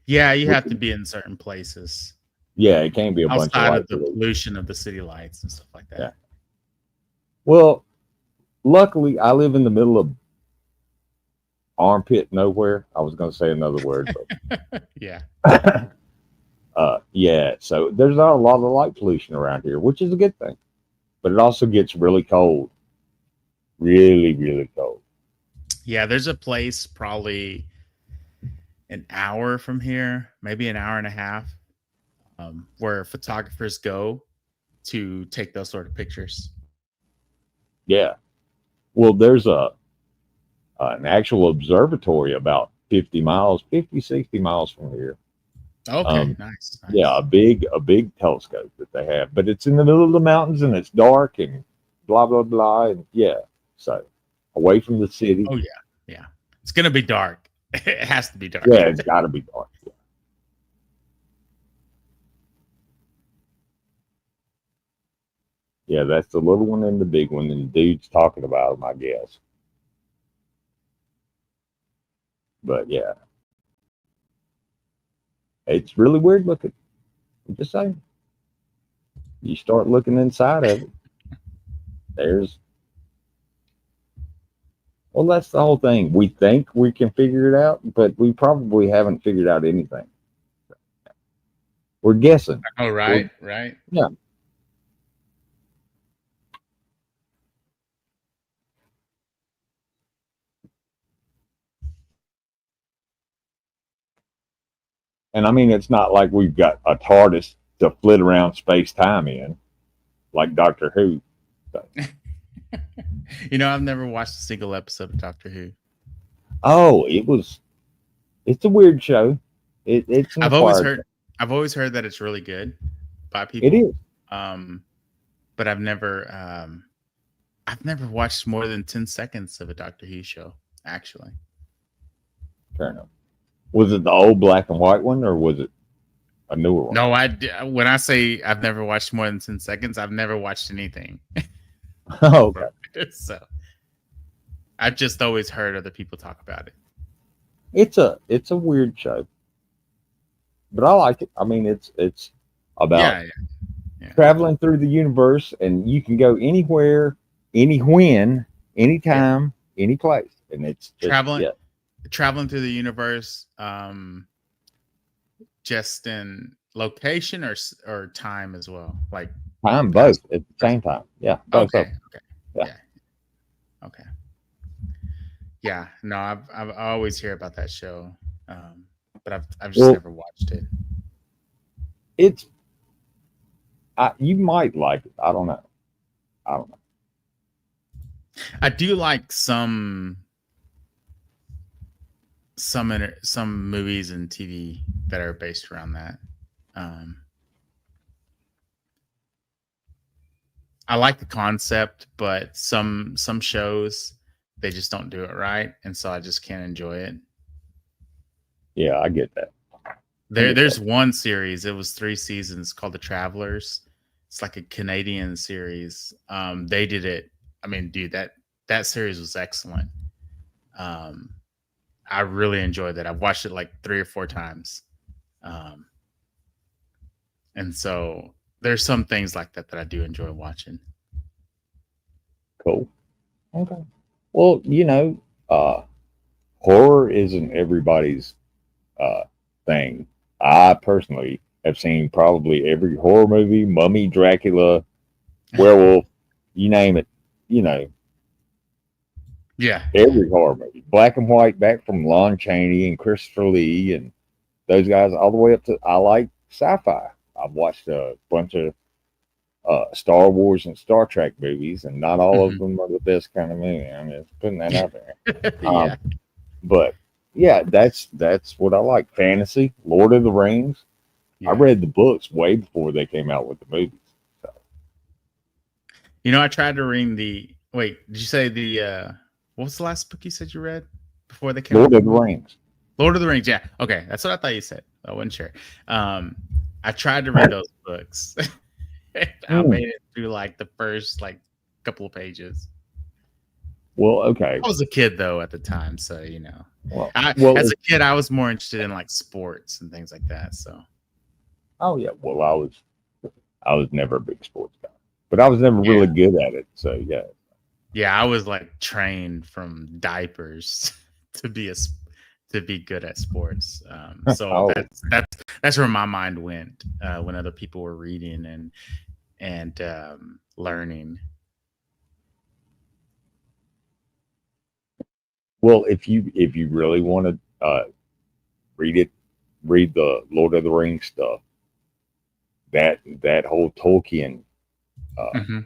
Yeah, you have to be in certain places. Yeah, it can't be a bunch of outside of lights. the pollution of the city lights and stuff like that. Yeah. Well, luckily, I live in the middle of armpit nowhere. I was going to say another word, but yeah. Yeah, so there's not a lot of light pollution around here, which is a good thing. But it also gets really cold. Really, really cold. Yeah, there's a place probably an hour from here, maybe an hour and a half, where photographers go to take those sort of pictures. Yeah. Well, there's an actual observatory about 60 miles from here. Okay, nice. Yeah, a big telescope that they have, but it's in the middle of the mountains and it's dark and blah blah blah, and yeah, so away from the city. Oh yeah, it's gonna be dark. It has to be dark. Yeah, it's got to be dark. Yeah, that's the little one and the big one, and the dude's talking about them, I guess. But yeah. It's really weird looking. I'm just saying. You start looking inside of it. Well, that's the whole thing. We think we can figure it out, but we probably haven't figured out anything. We're guessing. Oh, right, right. Yeah. And I mean, it's not like we've got a TARDIS to flit around space-time in, like Doctor Who. So. You know, I've never watched a single episode of Doctor Who. Oh, it's a weird show. It's I've always heard that it's really good by people. It is. But I've never watched more than 10 seconds of a Doctor Who show, actually. Fair enough. Was it the old black and white one, or was it a newer one? No, when I say I've never watched more than 10 seconds, I've never watched anything. Oh, okay. So I've just always heard other people talk about it. It's a weird show, but I like it. I mean, it's about traveling through the universe, and you can go anywhere, when, anytime, any place, and it's traveling through the universe, just in location or time as well, like time, both at the same time. Yeah. Both okay. Yeah. Okay. Yeah. No, I always hear about that show, but I've just never watched it. You might like it. I don't know. I do like some movies and TV that are based around that. I like the concept, but some shows they just don't do it right, and so I just can't enjoy it. Yeah, I get that. There's one series. It was 3 seasons called The Travelers. It's like a Canadian series. They did it. I mean, dude, that series was excellent. I really enjoyed that. I've watched it like 3 or 4 times. And so there's some things like that I do enjoy watching. Cool. Okay. Well, horror isn't everybody's thing. I personally have seen probably every horror movie, Mummy, Dracula, Werewolf, you name it, Yeah. Every horror movie. Black and white, back from Lon Chaney and Christopher Lee and those guys, all the way up to, I like sci-fi. I've watched a bunch of Star Wars and Star Trek movies, and not all of them are the best kind of movie. I'm just putting that out there. Yeah. But Yeah, that's what I like. Fantasy, Lord of the Rings. I read the books way before they came out with the movies. You know, I tried to read the. Wait, did you say the? What was the last book you said you read before they came out? Lord of the Rings. Lord of the Rings. Yeah. Okay, that's what I thought you said. I wasn't sure. I tried to read those books. I made it through like the first like couple of pages. Well, okay. I was a kid though at the time, so you know. Well, as a kid, I was more interested in like sports and things like that. So. Oh yeah. Well, I was never a big sports guy, but I was never really good at it. So yeah. Yeah, I was like trained from diapers to be good at sports. So that's where my mind went when other people were reading and learning. Well, if you really want to read the Lord of the Rings stuff, that whole Tolkien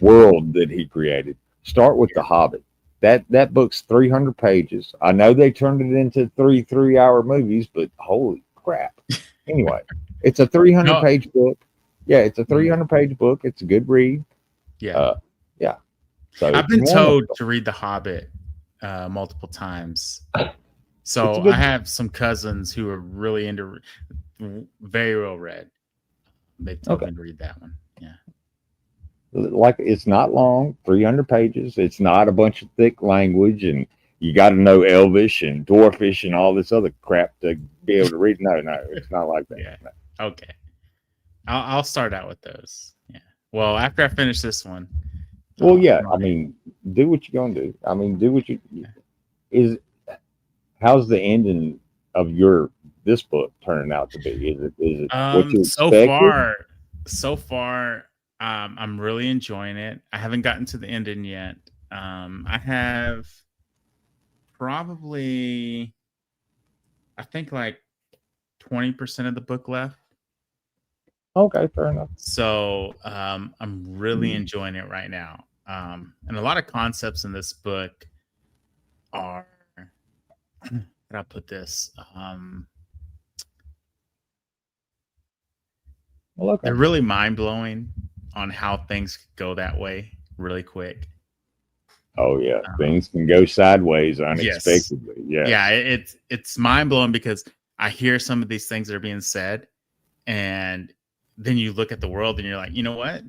world that he created. Start with The Hobbit. That book's 300 pages. I know they turned it into three-hour movies, but holy crap! Anyway, it's a 300-page book. Yeah, it's a 300-page book. It's a good read. Yeah, yeah. So I've been told to read The Hobbit multiple times. So I have some cousins who are really into, very well read. They told me to read that one. Yeah. Like, it's not long, 300 pages. It's not a bunch of thick language, and you got to know Elvish and Dwarfish and all this other crap to be able to read. No, it's not like that. Yeah. No. Okay. I'll start out with those. Yeah. Well, after I finish this one. Well, yeah. I mean, do what you're gonna do. I mean, do what you is. How's the ending of this book turning out to be? Is it what you expected? So far, I'm really enjoying it. I haven't gotten to the ending yet. I have probably, I think, like 20% of the book left. Okay, fair enough. So I'm really enjoying it right now. And a lot of concepts in this book are, how did I put this? Well, okay. They're really mind-blowing on how things could go that way really quick. Oh yeah, things can go sideways unexpectedly. Yes. Yeah, it's mind-blowing because I hear some of these things that are being said, and then you look at the world and you're like, you know what?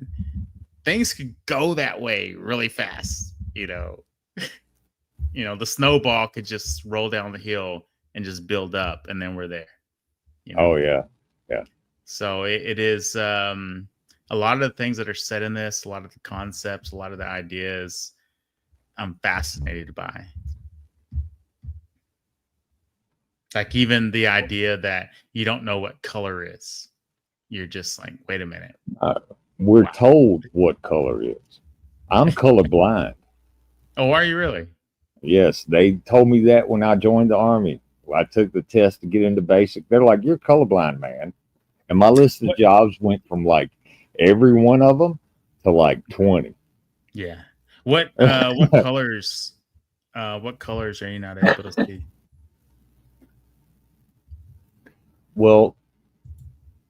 Things could go that way really fast, you know. You know, the snowball could just roll down the hill and just build up, and then we're there. You know? Oh yeah. Yeah. So it is a lot of the things that are said in this, a lot of the concepts, a lot of the ideas I'm fascinated by. Like even the idea that you don't know what color is. You're just like, wait a minute. We're told what color is. I'm colorblind. Oh, are you really? Yes, they told me that when I joined the Army. I took the test to get into basic. They're like, you're colorblind, man. And my list of jobs went from like every one of them to like 20. Yeah. What colors? What colors are you not able to see? Well,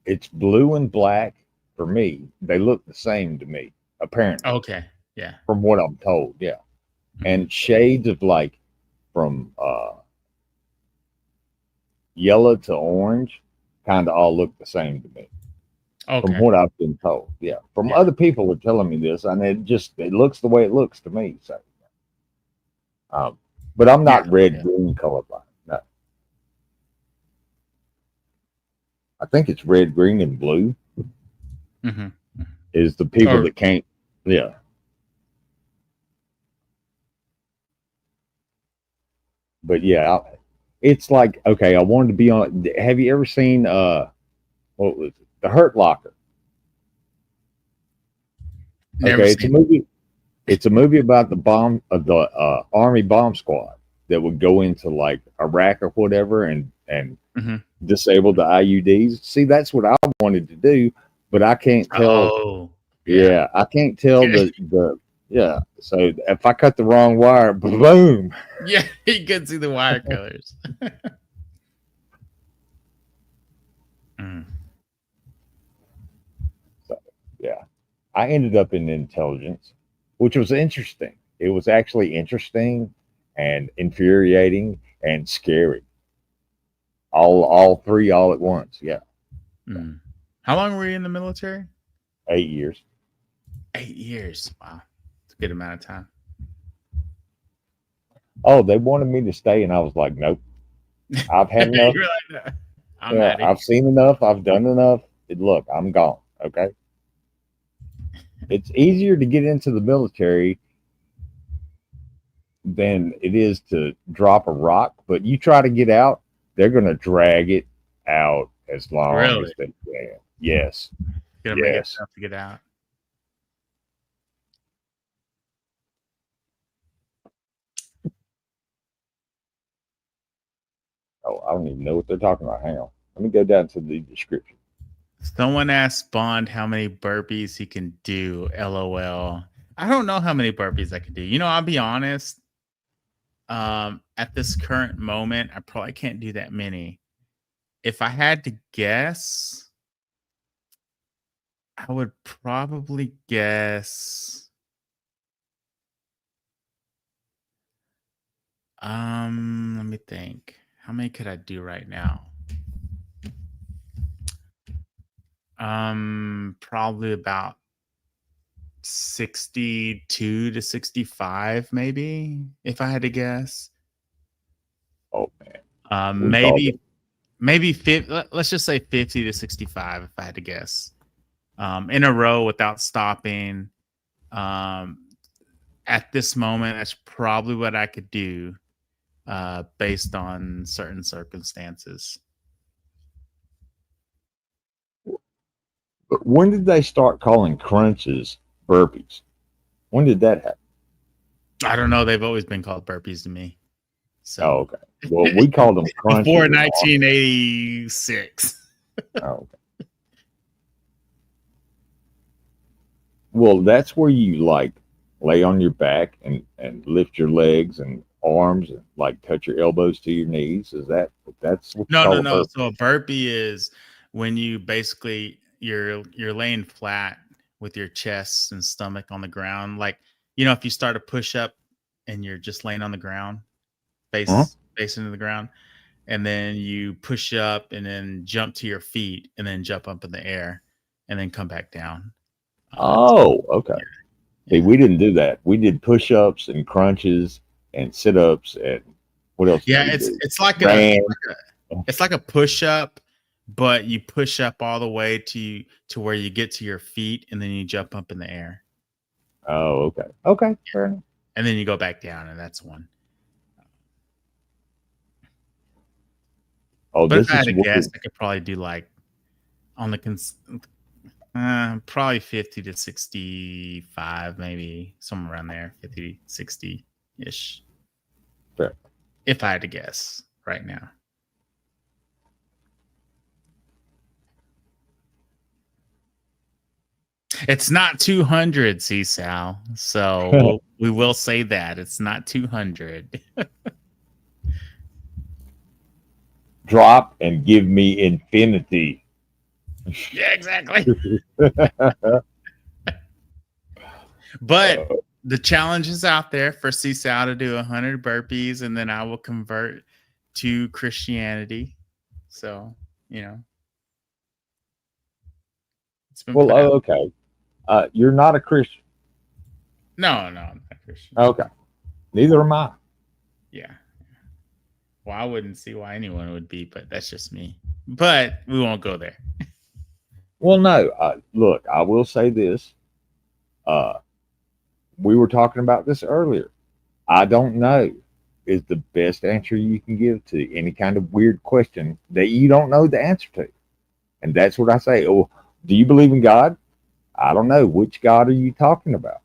it's blue and black for me. They look the same to me, apparently. Okay. Yeah. From what I'm told, yeah. And shades of like from yellow to orange kind of all look the same to me. Okay. From what I've been told. Yeah. From other people who are telling me this, and it looks the way it looks to me. So but I'm not red-green colorblind. No. I think it's red, green, and blue. Mm-hmm. Is the people that can't, yeah. But yeah, it's like, okay, I wanted to be on. Have you ever seen what was it? The Hurt Locker? Okay, it's a movie. It's a movie about the Army bomb squad that would go into like Iraq or whatever and disable the IUDs. See, that's what I wanted to do, but I can't tell. Oh, yeah, I can't tell the. Yeah, so if I cut the wrong wire, boom. Yeah, you can see the wire colors. Mm. So yeah, I ended up in intelligence, which was interesting. It was actually interesting and infuriating and scary. All three all at once. Yeah. Mm. How long were you in the military? 8 years. 8 years. Wow. It's a good amount of time. Oh, they wanted me to stay, and I was like, nope. I've had enough. You're like, "No, I'm Yeah, out of here." I've seen enough. I've done enough. Look, I'm gone. Okay. It's easier to get into the military than it is to drop a rock, but you try to get out, they're going to drag it out as long Really? as they can. Yes. Gonna make it Yes. tough to get out. Oh, I don't even know what they're talking about. Hang on. Let me go down to the description. Someone asked Bond how many burpees he can do. LOL. I don't know how many burpees I can do. You know, I'll be honest. At this current moment, I probably can't do that many. If I had to guess, I would probably guess. Let me think. How many could I do right now? Probably about 62 to 65, maybe, if I had to guess. Oh man. Maybe 50, let's just say 50 to 65 if I had to guess. In a row without stopping. At this moment, that's probably what I could do based on certain circumstances. But when did they start calling crunches burpees? When did that happen? I don't know. They've always been called burpees to me. So Oh, okay. Well, we called them crunches. before 1986. Oh, okay. Well, that's where you like lay on your back and lift your legs and arms and like touch your elbows to your knees. That's what you No, call no, a no. burpee? So a burpee is when you basically you're laying flat with your chest and stomach on the ground. Like, you know, if you start a push up and you're just laying on the ground, face into the ground, and then you push up and then jump to your feet and then jump up in the air and then come back down. Oh, okay. See, we didn't do that. We did push-ups and crunches and sit-ups and what else? Yeah, did we do? it's like a push up, but you push up all the way to where you get to your feet and then you jump up in the air. Oh, okay. Okay, fair enough. And then you go back down, and that's one. Oh, but this if I had is to guess, I could probably do like on the probably 50 to 65, maybe somewhere around there, 50, 60 ish. Fair. If I had to guess right now. It's not 200, see, Sal. So we will say that it's not 200. Drop and give me infinity. Yeah, exactly. But the challenge is out there for Sal to do 100 burpees, and then I will convert to Christianity. So, you know. It's been Well, okay. You're not a Christian. No, I'm not a Christian. Okay. Neither am I. Yeah. Well, I wouldn't see why anyone would be, but that's just me. But we won't go there. Well, no. Look, I will say this. We were talking about this earlier. I don't know is the best answer you can give to any kind of weird question that you don't know the answer to. And that's what I say. Oh, do you believe in God? I don't know. Which God are you talking about?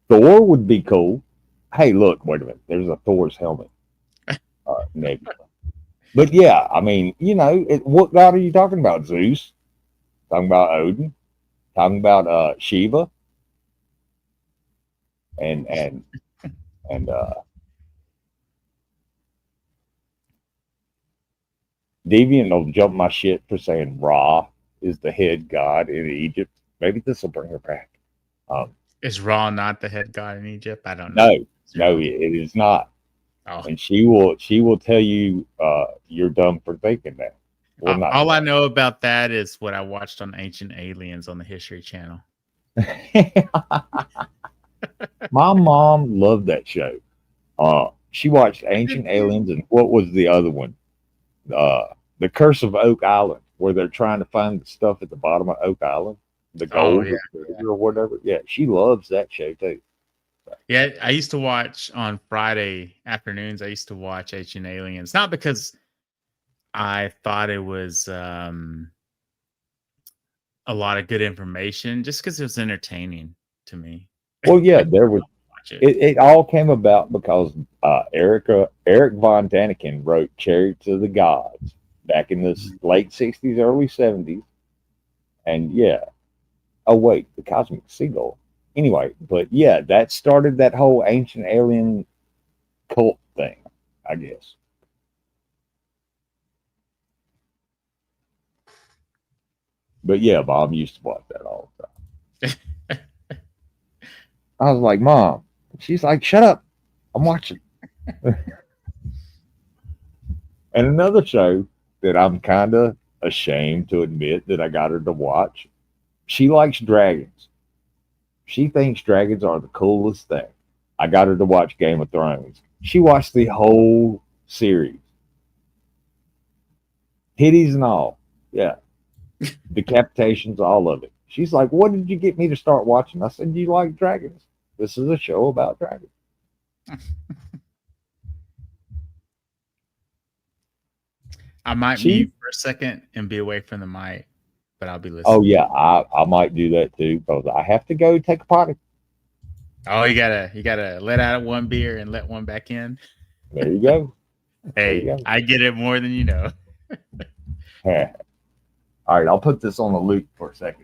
Thor would be cool. Hey, look, wait a minute. There's a Thor's helmet. Nebula. But yeah, I mean, you know, what God are you talking about? Zeus? Talking about Odin? Talking about Shiva? And Deviant will jump my shit for saying Ra is the head god in Egypt. Maybe this will bring her back. Is Ra not the head god in Egypt? I don't know. No, it is not. Oh. And she will tell you you're dumb for thinking that. Well, not All I know about that is what I watched on Ancient Aliens on the History Channel. My mom loved that show. She watched Ancient Aliens and what was the other one? The Curse of Oak Island, where they're trying to find the stuff at the bottom of Oak Island, the gold or whatever. Yeah, she loves that show too. Yeah, I used to watch on Friday afternoons. I used to watch Ancient Aliens, not because I thought it was a lot of good information, just because it was entertaining to me. Well, yeah, there was. It all came about because Eric von Daniken wrote "Chariots of the Gods" back in the late '60s, early '70s, and yeah. Oh wait, the Cosmic Seagull. Anyway, but yeah, that started that whole ancient alien cult thing, I guess. But yeah, Mom used to watch that all the time. I was like, Mom. She's like, shut up. I'm watching. And another show that I'm kind of ashamed to admit that I got her to watch. She likes dragons. She thinks dragons are the coolest thing. I got her to watch Game of Thrones. She watched the whole series. Titties and all. Yeah. Decapitations, all of it. She's like, what did you get me to start watching? I said, you like dragons. This is a show about dragons. I might mute for a second and be away from the mic, but I'll be listening. Oh yeah, I might do that too because I have to go take a potty. Oh, you gotta let out one beer and let one back in. There you go. Hey, you go. I get it more than you know. Yeah. All right, I'll put this on the loop for a second.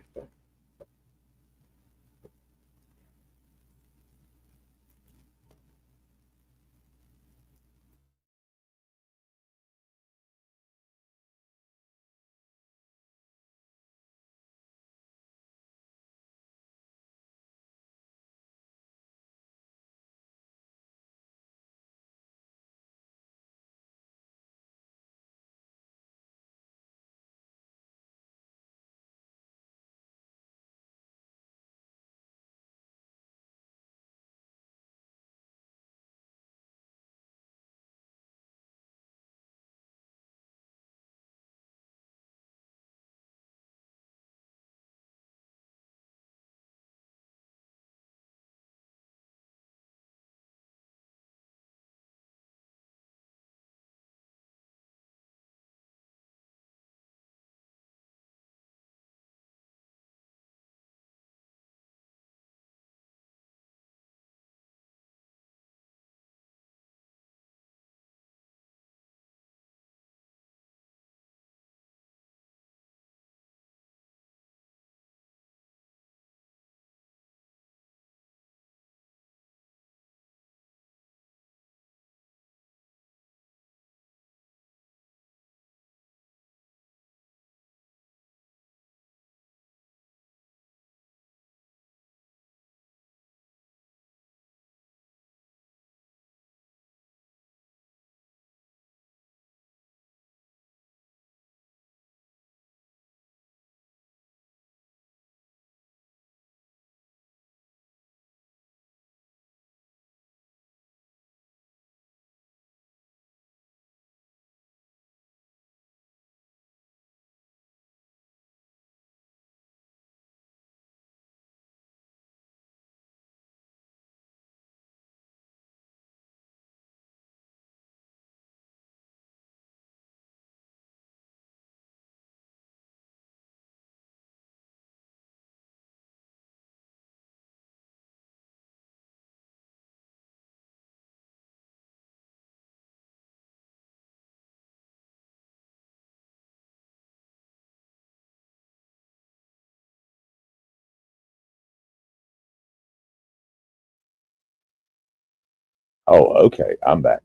Oh, okay. I'm back.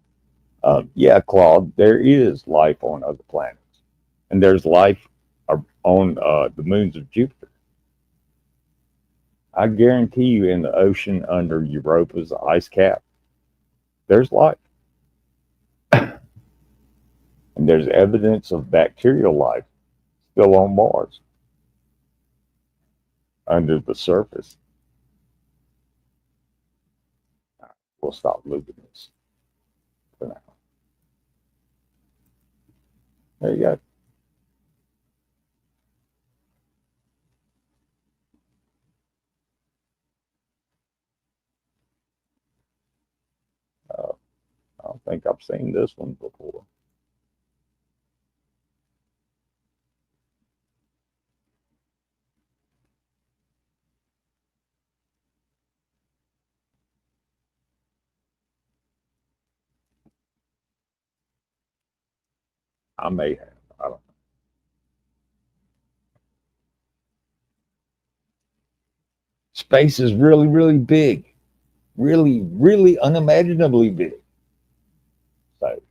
Yeah, Claude, there is life on other planets. And there's life on the moons of Jupiter. I guarantee you, in the ocean under Europa's ice cap, there's life. And there's evidence of bacterial life still on Mars under the surface. We'll stop looking at this for now. There you go. I don't think I've seen this one before. I may have. I don't know. Space is really, really big. Really, really unimaginably big. So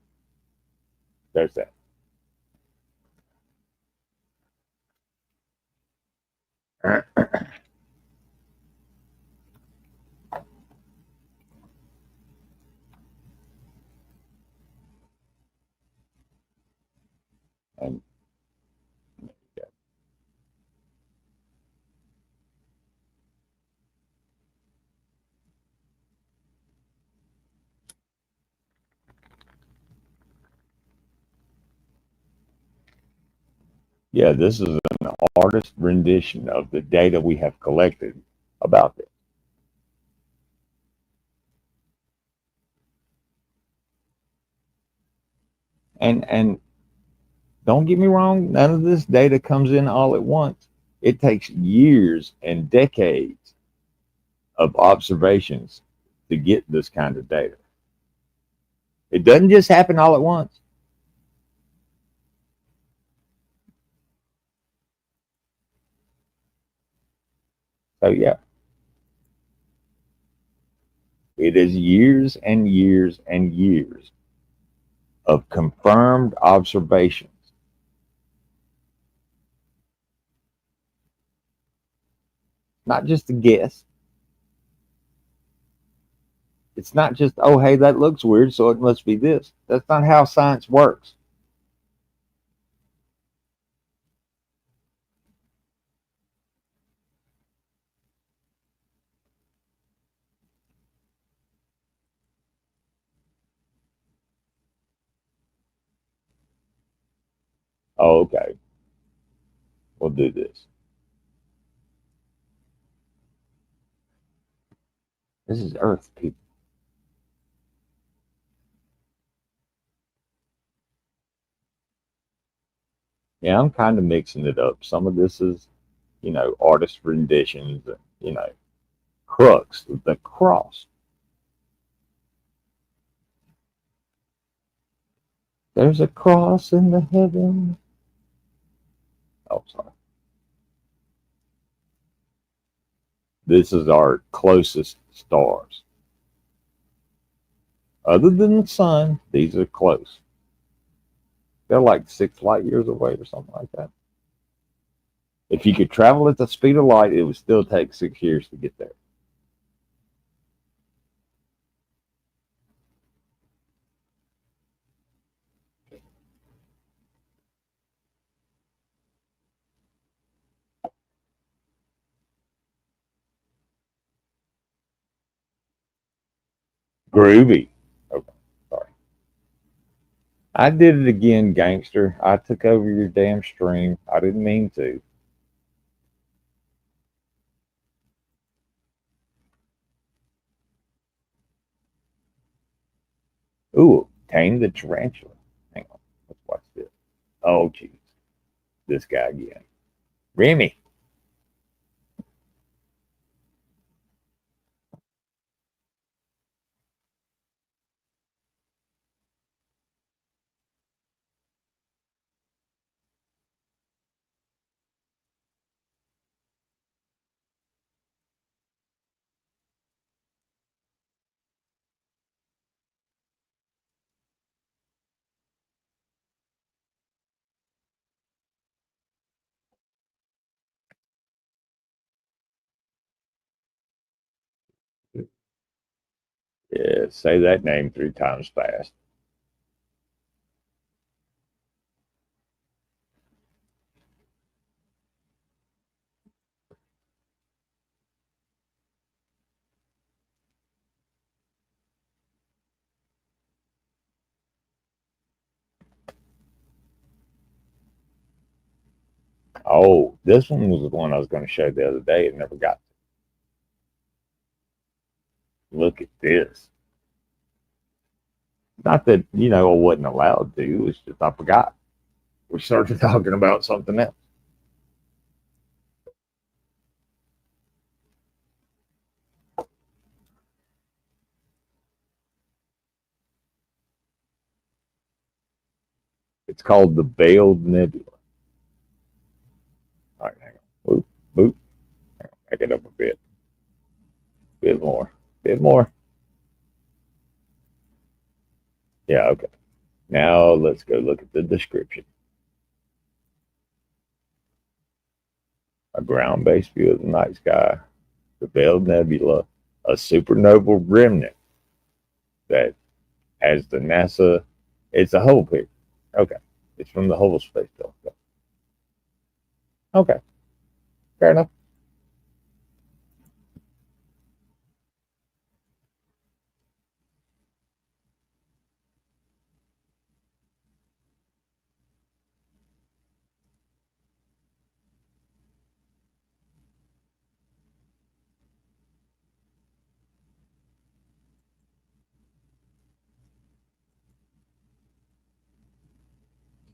there's that. And yeah, this is an artist rendition of the data we have collected about it. And don't get me wrong, none of this data comes in all at once. It takes years and decades of observations to get this kind of data. It doesn't just happen all at once. So yeah, it is years and years and years of confirmed observations. Not just a guess. It's not just, oh, hey, that looks weird, so it must be this. That's not how science works. Oh, okay. We'll do this. This is Earth, people. Yeah, I'm kind of mixing it up. Some of this is, artist renditions, crux, the cross. There's a cross in the heaven. Oh, sorry. This is our closest stars. Other than the sun, these are close. They're like 6 light years away or something like that. If you could travel at the speed of light, it would still take 6 years to get there. Groovy. Okay, sorry. I did it again, gangster. I took over your damn stream. I didn't mean to. Ooh, Tame the Tarantula. Hang on. Let's watch this. Oh, jeez. This guy again. Remy. Yeah, say that name 3 times fast. Oh, this one was the one I was going to show the other day and never got to. Look at this. Not that, I wasn't allowed to. It's just I forgot. We started talking about something else. It's called the Veiled Nebula. All right, hang on. Boop, boop. Hang on, back it up a bit. Bit more. Bit more. Yeah, okay. Now let's go look at the description. A ground-based view of the night sky, the Veiled Nebula, a supernova remnant that has the NASA. It's a Hubble picture. Okay, it's from the Hubble Space Telescope. Okay, fair enough.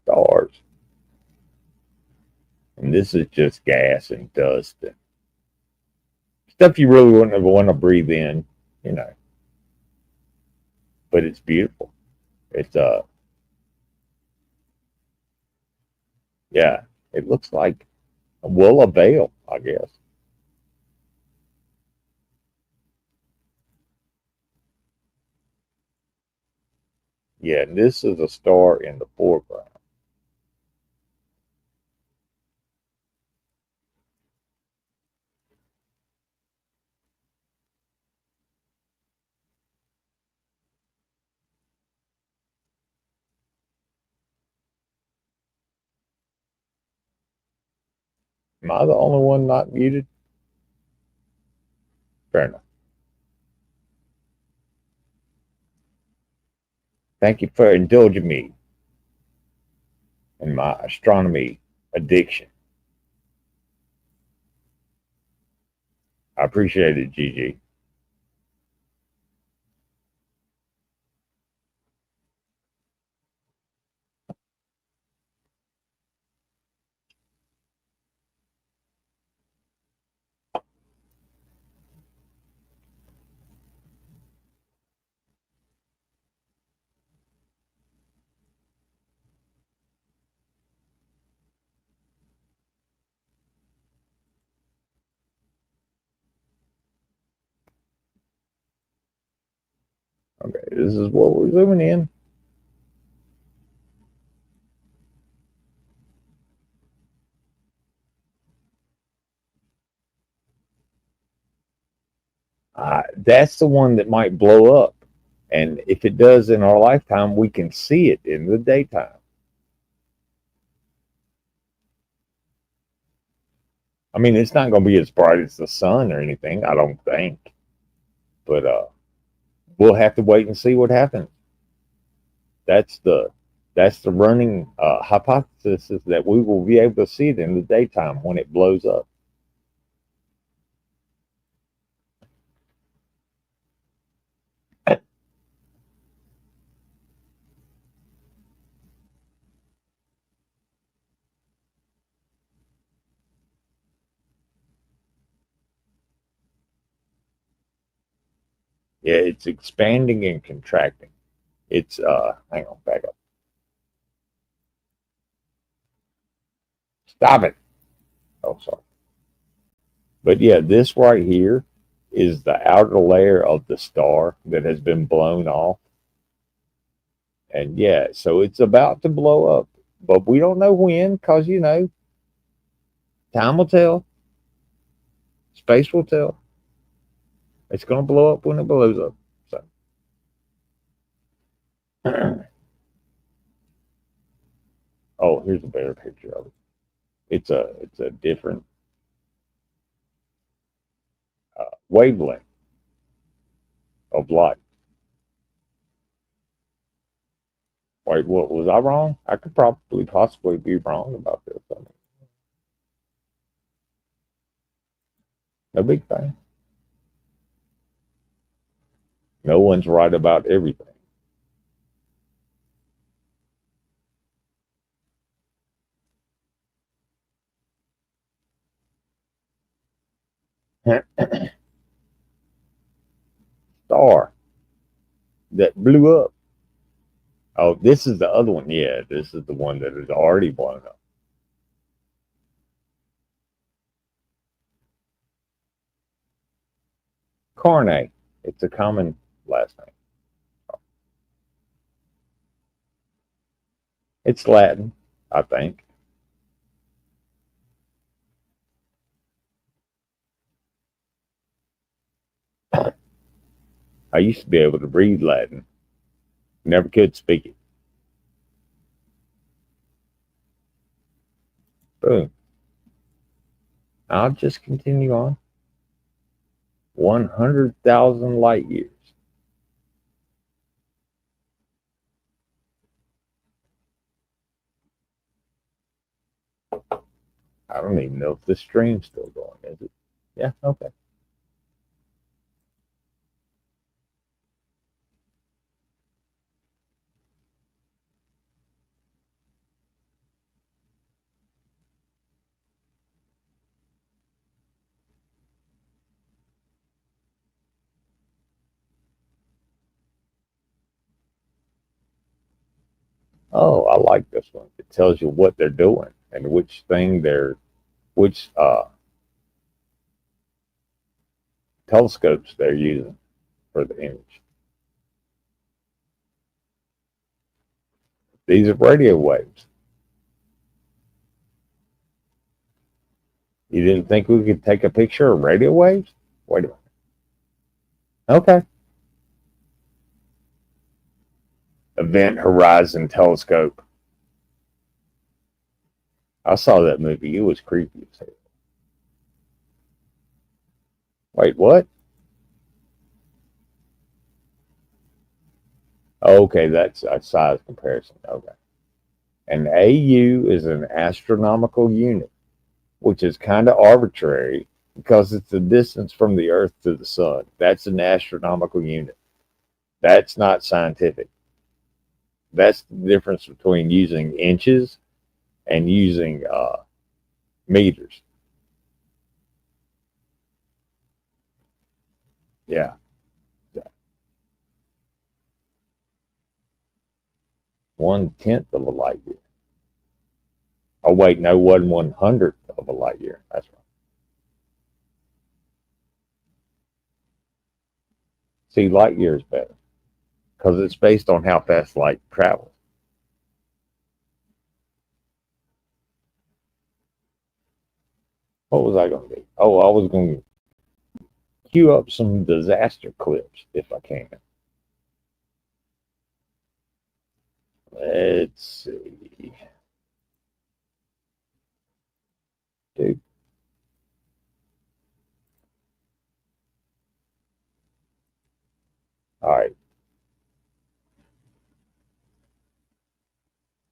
Stars. And this is just gas and dust and stuff you really wouldn't ever want to breathe in, But it's beautiful. It's yeah, it looks like a veil, I guess. Yeah, and this is a star in the foreground. Am I the only one not muted? Fair enough. Thank you for indulging me in my astronomy addiction. I appreciate it, Gigi. Okay, this is what we're zooming in. That's the one that might blow up. And if it does in our lifetime, we can see it in the daytime. I mean, it's not going to be as bright as the sun or anything, I don't think. But we'll have to wait and see what happens. That's the running hypothesis, is that we will be able to see it in the daytime when it blows up. Yeah, it's expanding and contracting. It's hang on, back up. Stop it. Oh, sorry. But yeah, this right here is the outer layer of the star that has been blown off. And yeah, so it's about to blow up. But we don't know when, because, time will tell. Space will tell. It's going to blow up when it blows up. So Oh, here's a better picture of it. It's a different wavelength of light. Wait, what was I wrong? I could probably possibly be wrong about this. I mean, no big thing. No one's right about everything. Star that blew up. Oh, this is the other one. Yeah, this is the one that is already blown up. Carne. It's a common last name. It's Latin, I think. I used to be able to read Latin. Never could speak it. Boom. I'll just continue on. 100,000 light years. I don't even know if the stream's still going, is it? Yeah, okay. Oh, I like this one. It tells you what they're doing and which telescopes they're using for the image. These are radio waves. You didn't think we could take a picture of radio waves? Wait a minute. Okay. Event Horizon Telescope. I saw that movie. It was creepy as hell. Wait, what? Okay, that's a size comparison. Okay. An AU is an astronomical unit, which is kind of arbitrary because it's the distance from the Earth to the Sun. That's an astronomical unit. That's not scientific. That's the difference between using inches and using meters. Yeah. 1/10 of a light year. Oh wait, no, 1/100th of a light year. That's right. See, light year is better because it's based on how fast light travels. What was I going to do? Oh, I was going to queue up some disaster clips if I can. Let's see. Dude. All right.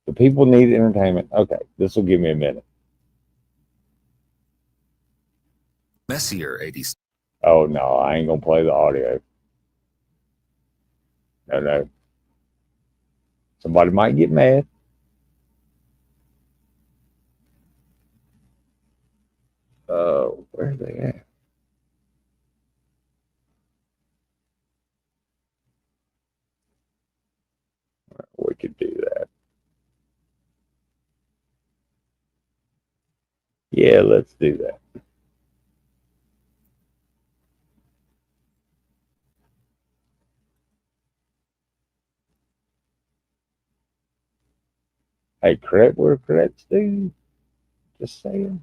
The people need entertainment. Okay, this will give me a minute. Messier 80s. Oh no, I ain't gonna play the audio. No. Somebody might get mad. Where are they at? We could do that. Yeah, let's do that. Hey, credit where credit's due. Just saying.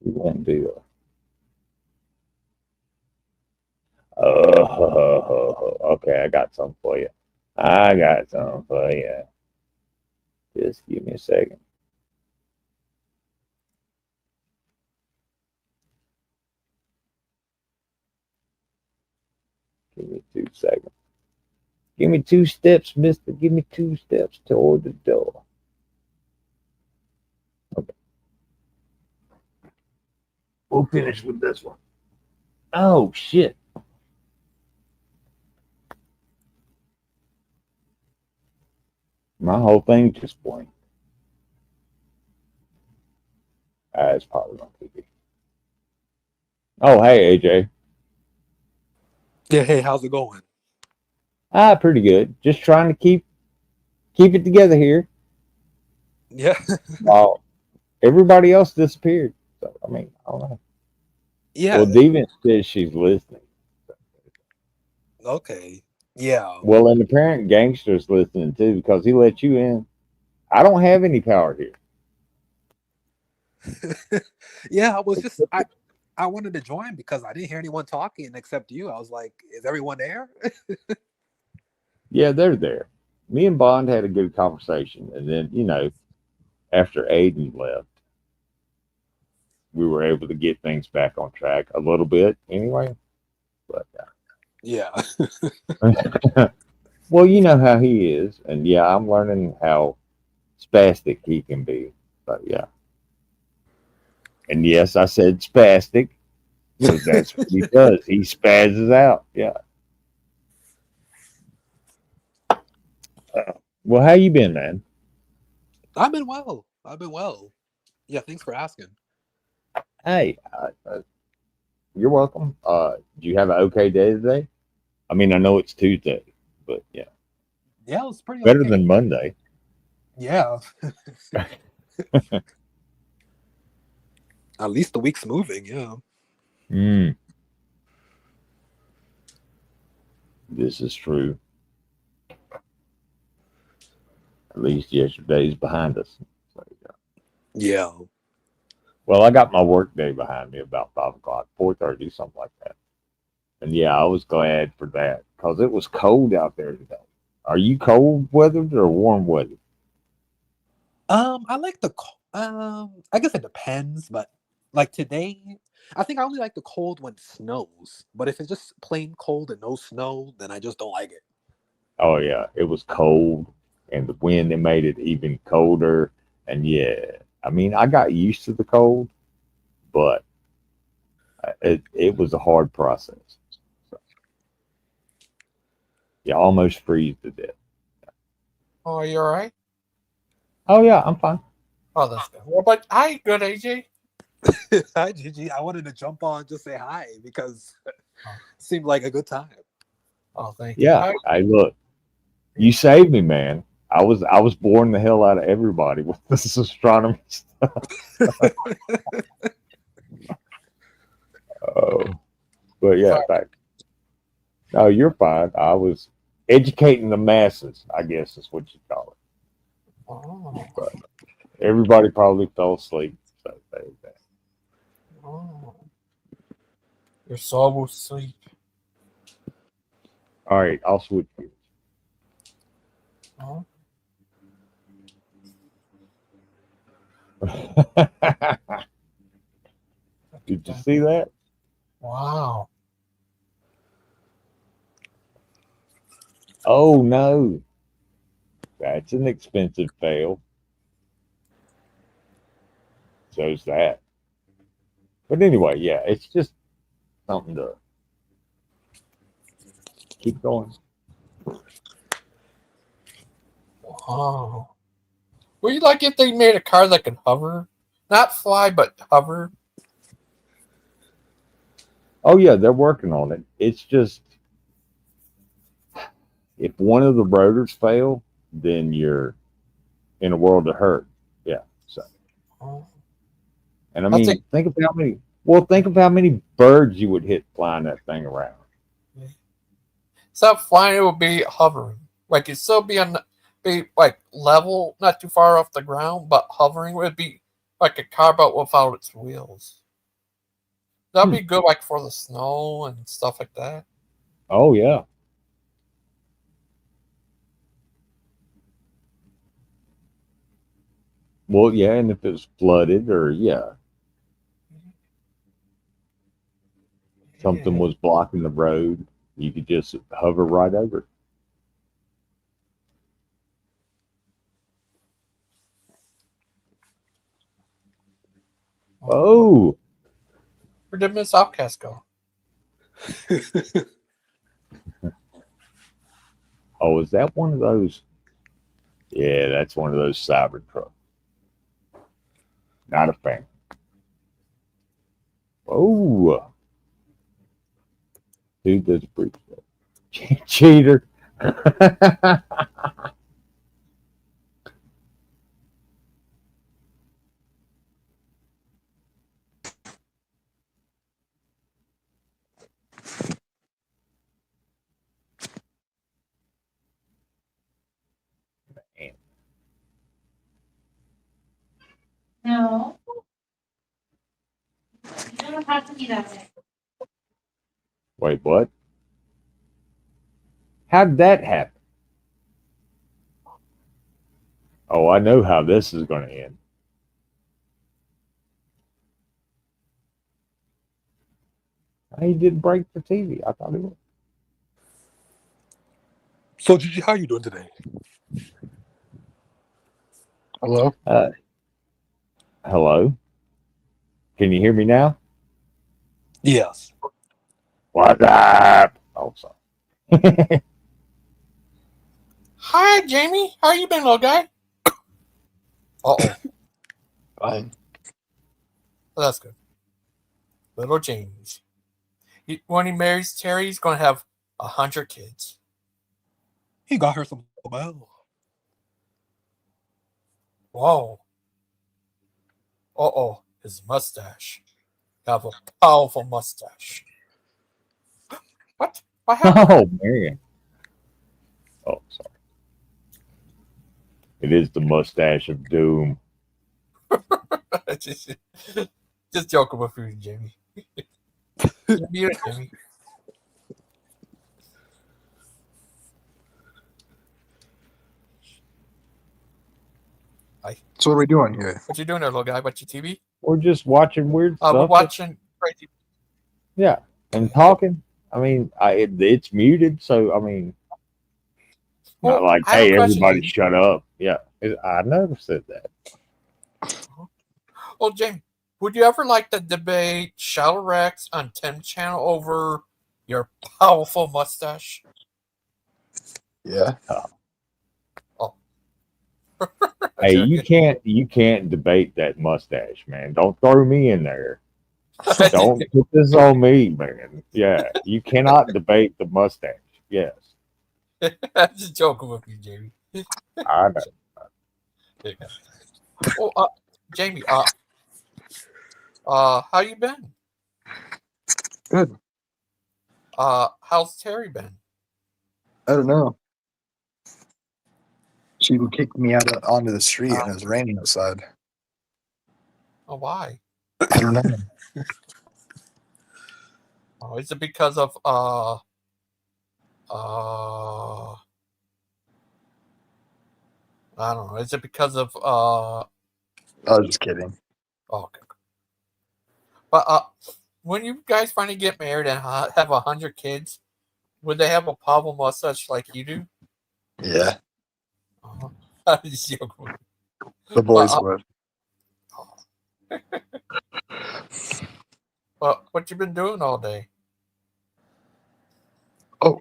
We won't do that. Okay, I got something for you. I got something for you. Just give me a second. Give me 2 seconds. Give me 2 steps, mister. Give me 2 steps toward the door. Okay. We'll finish with this one. Oh, shit. My whole thing just blinked. It's probably on TV. Oh, hey, AJ. Yeah, hey, how's it going? Pretty good. Just trying to keep it together here. Yeah. While everybody else disappeared. So, I mean, I don't know. Yeah. Well, Deviant says she's listening. Okay. Yeah. Well, and the parent gangster's listening too because he let you in. I don't have any power here. Yeah, I wanted to join because I didn't hear anyone talking except you. I was like, is everyone there? Yeah, they're there. Me and Bond had a good conversation, and then after Aiden left, we were able to get things back on track a little bit, anyway. But yeah. Well, you know how he is, and yeah, I'm learning how spastic he can be. But yeah, and yes, I said spastic because that's what he does. He spazzes out. Yeah. Well, how you been, man? I've been well. Yeah, thanks for asking. Hey, you're welcome. Do you have an okay day today? I mean, I know it's Tuesday, but yeah. Yeah, it was pretty Better okay. than Monday. Yeah. At least the week's moving, yeah. This is true. At least yesterday's behind us. So, yeah. Well, I got my work day behind me about 5 o'clock, 4:30, something like that. And yeah, I was glad for that because it was cold out there today. Are you cold weathered or warm weathered? I like I guess it depends, but like today, I think I only like the cold when it snows. But if it's just plain cold and no snow, then I just don't like it. Oh yeah, it was cold, and the wind that made it even colder. And yeah, I mean, I got used to the cold, but it was a hard process. So, you almost freeze to death. Oh, are you all right? Oh yeah, I'm fine. Oh, that's good. Well, but hi, good AJ. Hi, Gigi. I wanted to jump on just say hi because it seemed like a good time. Oh, thank you. Yeah, I look. You saved me, man. I was boring the hell out of everybody with this astronomy stuff. Oh, but yeah, thanks. No, you're fine. I was educating the masses, I guess is what you call it. Oh. But everybody probably fell asleep. So that. Oh. Your soul will sleep. All right, I'll switch gears. Oh. Did you see that? Wow. Oh no. That's an expensive fail. So's that. But anyway, yeah, it's just something to keep going. Wow. Would you like if they made a car that could hover? Not fly, but hover? Oh yeah, they're working on it. It's just if one of the rotors fail, then you're in a world of hurt. Yeah. So Oh. and I mean think of how many birds you would hit flying that thing around. Instead of flying, it would be hovering. Like it'd still be like level, not too far off the ground, but hovering would be like a car but without its wheels. That'd be good, like for the snow and stuff like that. Oh yeah. Well, yeah, and if it's flooded or something was blocking the road, you could just hover right over it. Oh, Where did Miss Outcast go? oh, is that one of those? Yeah, that's one of those cyber trucks. Not a fan. Oh, dude, that's pretty good. Cheater. No. You don't have to be that way. Wait, what? How did that happen? Oh, I know how this is going to end. He didn't break the TV. I thought he would. So, Gigi, how you doing today? Hello? Hello? Can you hear me now? Yes. What's up? Oh, sorry. Hi, Jamie. How you been, little guy? Uh-oh. Fine. Well, that's good. Little James. When he marries Terry, he's going to have 100 kids. He got her some well. Whoa. Uh-oh. His mustache. Have a powerful mustache. What? What happened? Oh, man. Oh, sorry. It is the mustache of doom. just joking with you, Jamie. Mute it, Jamie. Hi. So what are we doing here? What you doing there, little guy? Watch your TV? We're just watching weird stuff. We're watching crazy. Yeah, and talking. I mean, it's muted, so I mean, not like, hey, everybody shut up. Yeah, I never said that. Well, Jamie, would you ever like to debate Shadow Rex on 10 channel over your powerful mustache? Yeah. Oh. Hey, you can't debate that mustache, man. Don't throw me in there. Don't put this on me, man. Yeah, you cannot debate the mustache. Yes. I'm just joking with you, Jamie. I know. Well, Jamie, how you been? Good. How's Terry been? I don't know. She kicked me out onto the street and it was raining outside. Oh, why? I don't know. Oh, is it because of I don't know. Is it because of I was just kidding. Oh, okay. But when you guys finally get married and have 100 kids, would they have a powerful mustache like you do? Yeah. The The boys would. Well, what you been doing all day? Oh.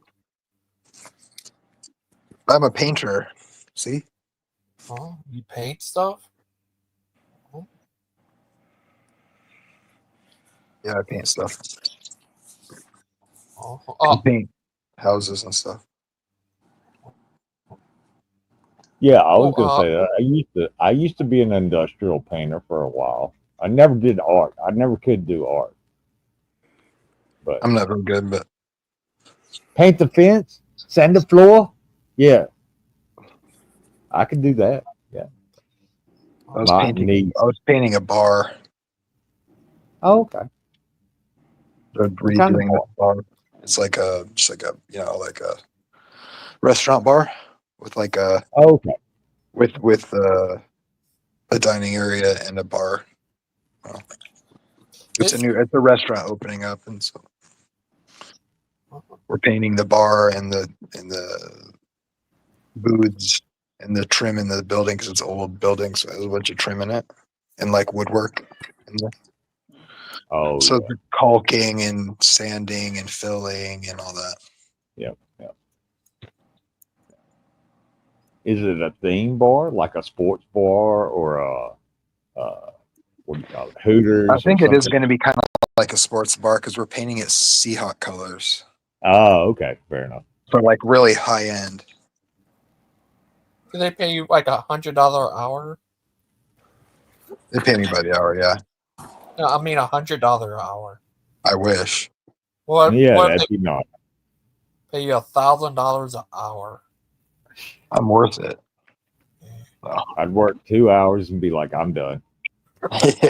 I'm a painter. See? Oh, you paint stuff? Oh. Yeah, I paint stuff. I paint houses and stuff. Yeah, I was gonna say that. I used to be an industrial painter for a while. I never did art. I never could do art. But I'm not very good, but paint the fence, sand the floor. Yeah, I could do that. Yeah. I was painting a bar. Oh, okay. They're redoing the bar. It's like a like a restaurant bar with like a okay with a dining area and a bar. Well, it's a restaurant opening up, and so we're painting the bar and the booths and the trim in the building because it's an old building, so there's a bunch of trim in it and like woodwork. So the caulking and sanding and filling and all that. Yep. Is it a theme bar, like a sports bar, or a what do you call it, Hooters? I think it is going to be kind of like a sports bar because we're painting it Seahawk colors. Oh, okay, fair enough. For like really high end. Do they pay you like $100 an hour? They pay me by the hour, yeah. No, I mean $100 an hour. I wish. What that'd if be nice. they pay you $1,000 an hour? I'm worth it. I'd work 2 hours and be like, I'm done. 2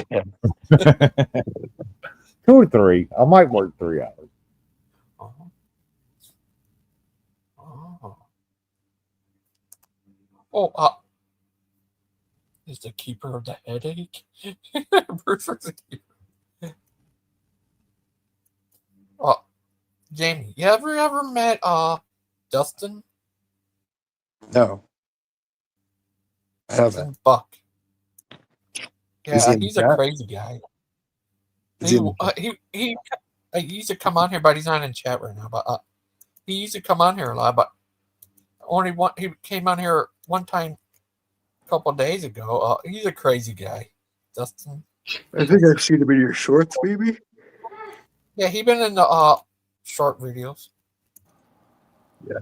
or 3. I might work 3 hours. Is the keeper of the headache? Bruce was the keeper. Jamie, you ever met Dustin? No. I haven't. Dustin Buck. Is he Yeah, in he's the a chat? crazy guy. Is he in He used to come on here, but he's not in chat right now. But he used to come on here a lot. But he came on here one time a couple days ago. He's a crazy guy, Dustin. I think I've seen him in your shorts, maybe. Yeah, he been in the short videos. Yeah.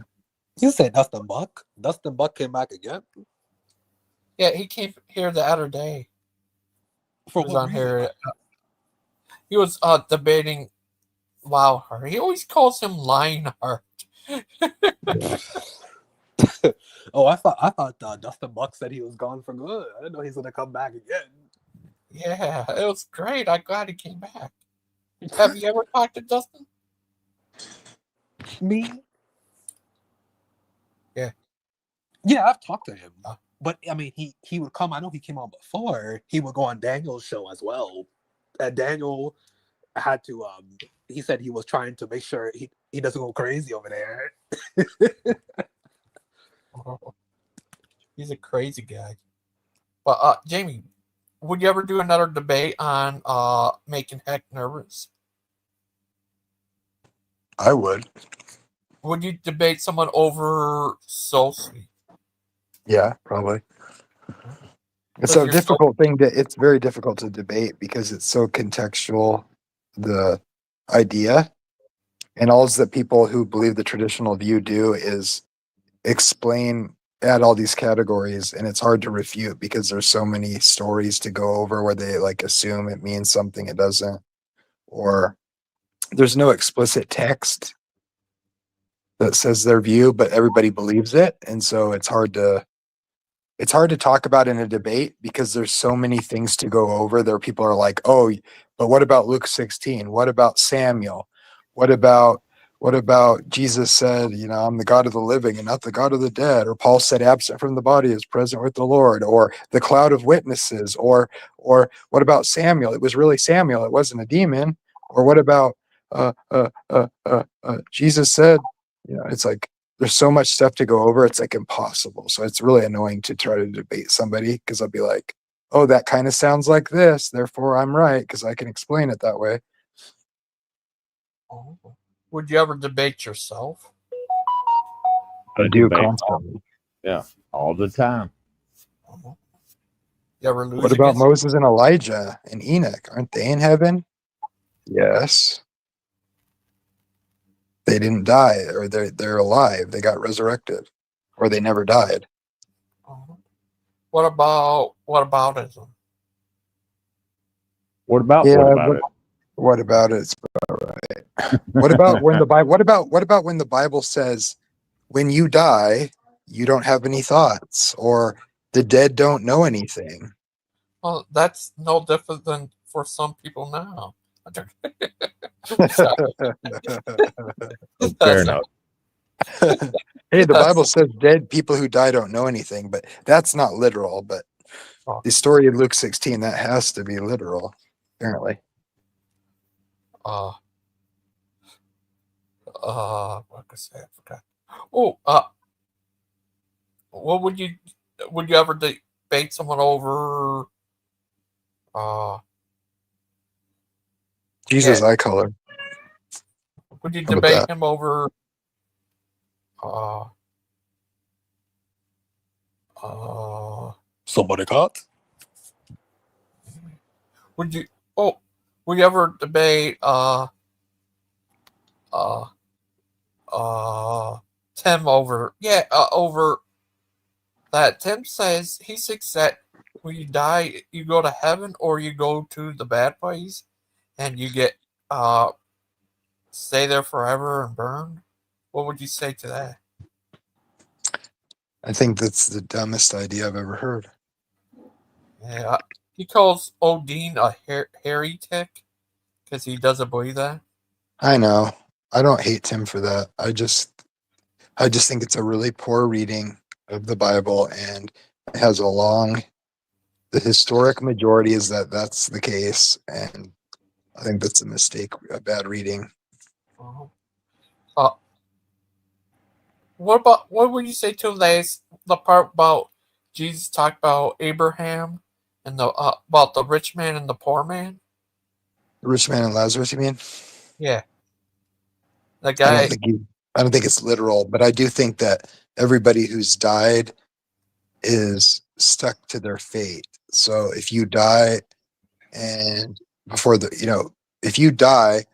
You said Dustin Buck? Dustin Buck came back again? Yeah, he came here the other day. For He was what on reason? here. He was debating Wildheart. He always calls him Lionheart. Oh, I thought Dustin Buck said he was gone for good. I didn't know he's gonna come back again. Yeah, it was great. I'm glad he came back. Have you ever talked to Dustin? Me? Yeah. Yeah, I've talked to him. But I mean, he would come. I know he came on before. He would go on Daniel's show as well. And Daniel had to. He said he was trying to make sure he doesn't go crazy over there. He's a crazy guy. But Jamie, would you ever do another debate on making Heck nervous? I would. Would you debate someone over So Sweet? Yeah, probably. It's Because a you're difficult thing it's very difficult to debate because it's so contextual, the idea. And all that people who believe the traditional view do is add all these categories, and it's hard to refute because there's so many stories to go over where they like assume it means something it doesn't, or there's no explicit text that says their view, but everybody believes it. And so it's hard to talk about in a debate because there's so many things to go over. There are people are like, oh, but what about Luke 16? What about Samuel? What about Jesus said, I'm the God of the living and not the God of the dead? Or Paul said, absent from the body is present with the Lord. Or the cloud of witnesses. Or what about Samuel? It was really Samuel. It wasn't a demon. Or what about Jesus said, it's like, there's so much stuff to go over. It's like impossible. So it's really annoying to try to debate somebody because I'll be like, oh, that kind of sounds like this. Therefore, I'm right because I can explain it that way. Would you ever debate yourself? I do constantly. Yeah, all the time. You ever lose What about against Moses and Elijah and Enoch? Aren't they in heaven? Yes. They didn't die, or they're alive. They got resurrected, or they never died. What about whataboutism? What about it? What about it? It's about right. What about when the Bible? What about when the Bible says, when you die, you don't have any thoughts, or the dead don't know anything? Well, that's no different than for some people now. Fair enough. Hey, the Bible says dead people who die don't know anything, but that's not literal. But the story of Luke 16, that has to be literal, apparently. What could I say? I forgot. What would you ever debate someone over? Jesus eye color. Would you How about debate that? him over? Somebody cut? Would you? Would you ever debate? Tim over? Yeah, over that. Tim says he thinks that when you die, you go to heaven or you go to the bad place, and you get stay there forever and burn. What would you say to that? I think that's the dumbest idea I've ever heard. Yeah, he calls Odin a heretic because he doesn't believe that. I know. I don't hate Tim for that. I just think it's a really poor reading of the Bible, and it has the historic majority is that that's the case, and I think that's a mistake, a bad reading. What would you say to the part about Jesus talked about Abraham and about the rich man and the poor man? The rich man and Lazarus, you mean? Yeah. The guy. I don't think it's literal, but I do think that everybody who's died is stuck to their fate. So if you die and if you die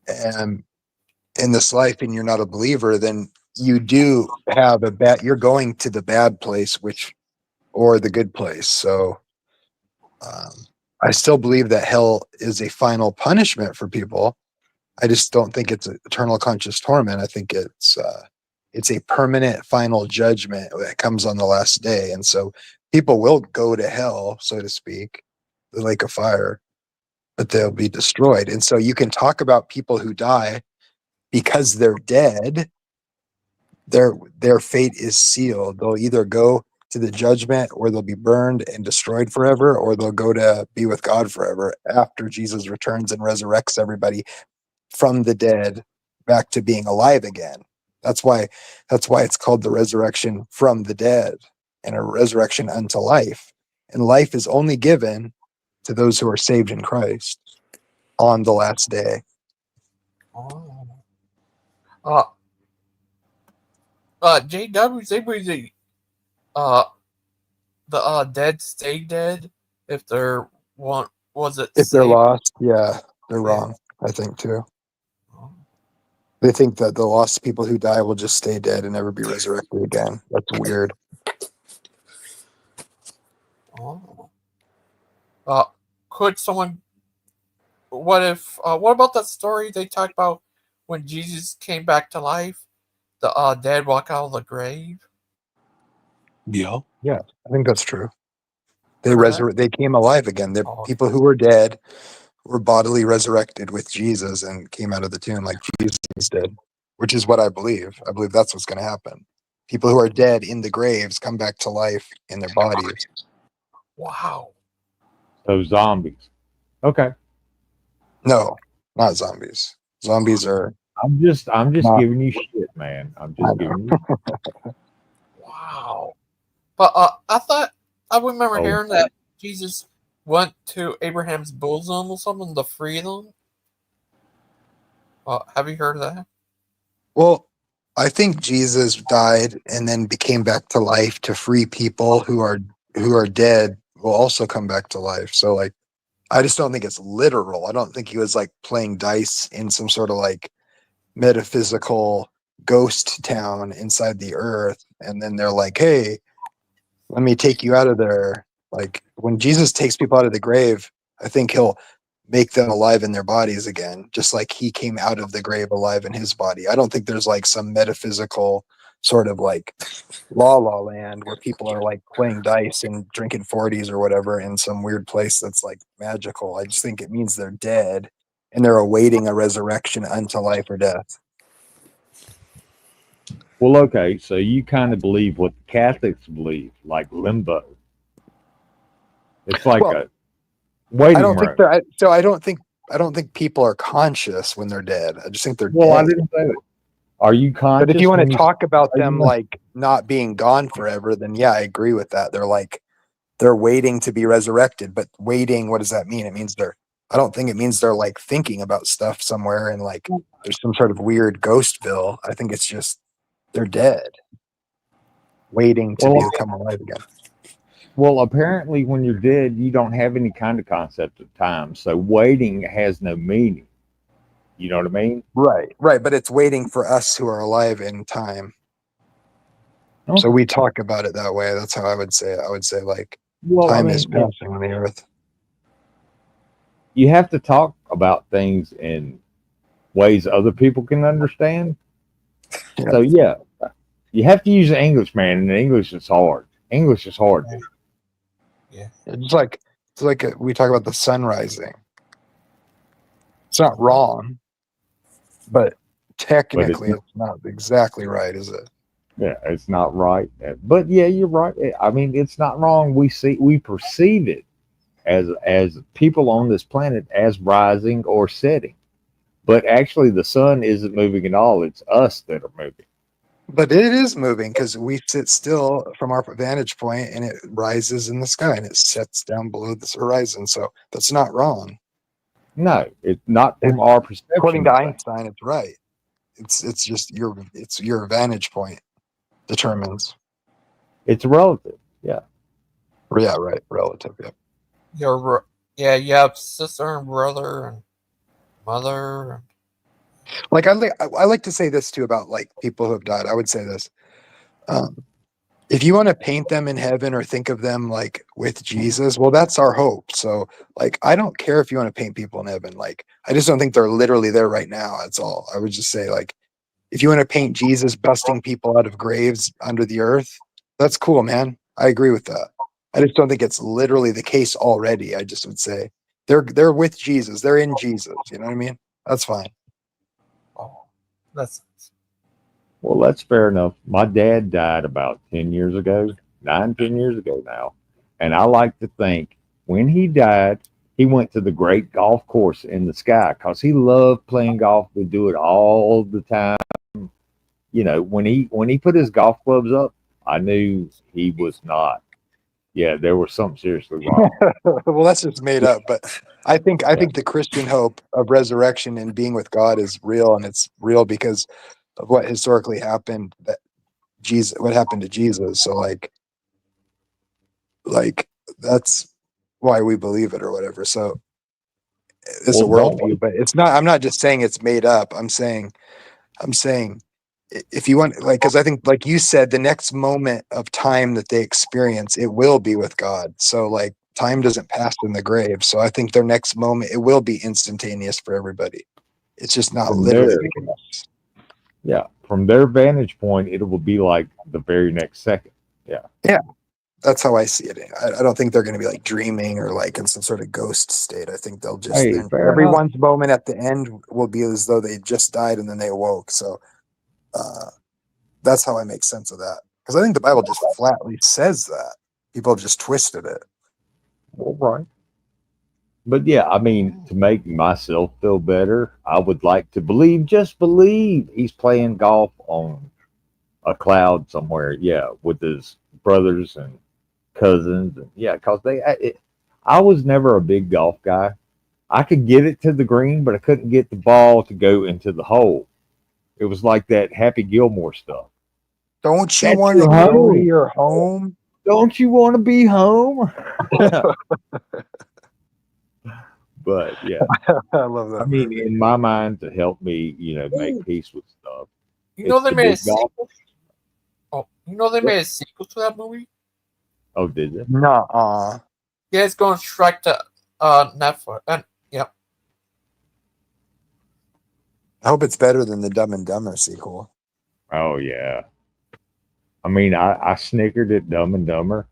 in this life and you're not a believer, then you do have you're going to the bad place, or the good place. So I still believe that hell is a final punishment for people. I just don't think it's an eternal conscious torment. I think it's a permanent final judgment that comes on the last day. And so people will go to hell, so to speak, the lake of fire, but they'll be destroyed. And so you can talk about people who die because they're dead. Their fate is sealed. They'll either go to the judgment, or they'll be burned and destroyed forever, or they'll go to be with God forever after Jesus returns and resurrects everybody from the dead back to being alive again. That's why it's called the resurrection from the dead, and a resurrection unto life. And life is only given to those who are saved in Christ on the last day. JW, they believe the dead stay dead if they're if they're lost. Yeah, they're wrong, I think, too. They think that the lost people who die will just stay dead and never be resurrected again. That's weird. Could someone? What about that story they talked about when Jesus came back to life? The dead walk out of the grave. Yeah, I think that's true. They came alive again. They're people who were dead were bodily resurrected with Jesus and came out of the tomb like Jesus did, which is what I believe. I believe that's what's going to happen. People who are dead in the graves come back to life in their bodies. Wow. So zombies. Okay. No, not zombies. Zombies are. I'm just giving you shit, man. I'm just giving you. Wow. But I remember hearing that Jesus went to Abraham's bosom or something to free them. Have you heard of that? Well, I think Jesus died and then came back to life to free people who are dead will also come back to life. So like, I just don't think it's literal. I don't think he was like playing dice in some sort of like metaphysical ghost town inside the earth. And then they're like, hey, let me take you out of there. Like when Jesus takes people out of the grave, I think he'll make them alive in their bodies again, just like he came out of the grave alive in his body. I don't think there's like some metaphysical sort of like la land where people are like playing dice and drinking 40s or whatever in some weird place that's like magical. I just think it means they're dead and they're awaiting a resurrection unto life or death. Well, okay, so you kind of believe what the Catholics believe, like limbo. It's like Well, a waiting I don't room. think they're. So I don't think people are conscious when they're dead. I just think they're Well, I dead. didn't say that. Are you conscious? But if you want when to talk about them you- like not being gone forever, then yeah, I agree with that. They're waiting to be resurrected. But waiting, what does that mean? It means I don't think it means they're like thinking about stuff somewhere and like there's some sort of weird ghostville. I think it's just they're dead, waiting to become alive again. Well, apparently, when you're dead, you don't have any kind of concept of time. So waiting has no meaning. You know what I mean? Right. But it's waiting for us who are alive in time. So we talk about it that way. That's how I would say it. I would say like time is passing on the earth. You have to talk about things in ways other people can understand. Yeah. So yeah, you have to use English, man, and English is hard. English is hard. Yeah. It's like we talk about the sun rising. It's not wrong, but technically it's not exactly right, is it? Yeah, it's not right. But yeah, you're right. I mean, it's not wrong. We perceive it as people on this planet as rising or setting. But actually the sun isn't moving at all. It's us that are moving. But it is moving because we sit still from our vantage point and it rises in the sky and it sets down below this horizon. So that's not wrong. No, it's not from our perception. According to Einstein, it's right. It's just your vantage point determines. It's relative. Yeah. Yeah, right. Relative. Yeah. You have sister and brother and mother. Like I like to say this too about like people who have died. I would say this. If you want to paint them in heaven or think of them like with Jesus, well, that's our hope. So like, I don't care if you want to paint people in heaven. Like, I just don't think they're literally there right now. That's all. I would just say like, if you want to paint Jesus busting people out of graves under the earth, that's cool, man. I agree with that. I just don't think it's literally the case already. I just would say they're with Jesus. They're in Jesus. You know what I mean? That's fine. Well, that's fair enough. My dad died about 10 years ago, 10 years ago now. And I like to think when he died, he went to the great golf course in the sky because he loved playing golf. We do it all the time. You know, when he put his golf clubs up, I knew he was not. Yeah, there was something seriously wrong. Well, that's just made up. But I think the Christian hope of resurrection and being with God is real, and it's real because of what historically happened. What happened to Jesus. So like that's why we believe it or whatever. So it's a worldview, but it's not. I'm not just saying it's made up. I'm saying if you want, like, because I think, like you said, the next moment of time that they experience, it will be with God. So like time doesn't pass in the grave. So I think their next moment, it will be instantaneous for everybody. It's just not literally the case. Yeah, from their vantage point, it will be like the very next second. Yeah. Yeah. That's how I see it. I don't think they're going to be like dreaming or like in some sort of ghost state. I think they'll just, everyone's moment at the end will be as though they just died and then they awoke. So that's how I make sense of that. Because I think the Bible just flatly says that. People have just twisted it. Well, right. But yeah, I mean, to make myself feel better, I would like to just believe he's playing golf on a cloud somewhere. Yeah, with his brothers and cousins. And yeah, because I was never a big golf guy. I could get it to the green, but I couldn't get the ball to go into the hole. It was like that Happy Gilmore stuff. Don't you want to go to your home? Don't you want to be home? But yeah, I love that. I mean, in my mind, to help me, make peace with stuff. You know they made a sequel. Oh, you know they made a sequel to that movie. Oh, did they? Nuh-uh. Yeah, it's going straight to Netflix. And yeah, I hope it's better than the Dumb and Dumber sequel. Oh yeah. I mean, I snickered at Dumb and Dumber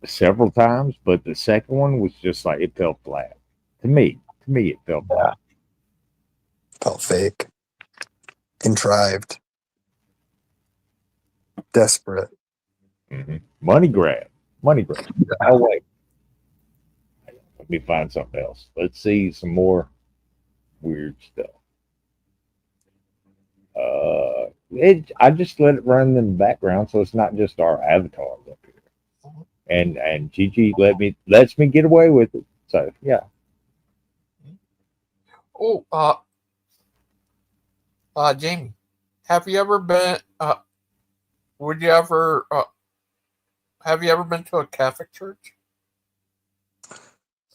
several times, but the second one was just like it fell flat. To me, it fell flat. Felt fake, contrived, desperate. Money grab. Oh wait. Let me find something else. Let's see some more weird stuff. I just let it run in the background, so it's not just our avatars up here. And Gigi lets me get away with it. So yeah. Oh, Jamie, have you ever been? Would you ever? Have you ever been to a Catholic church?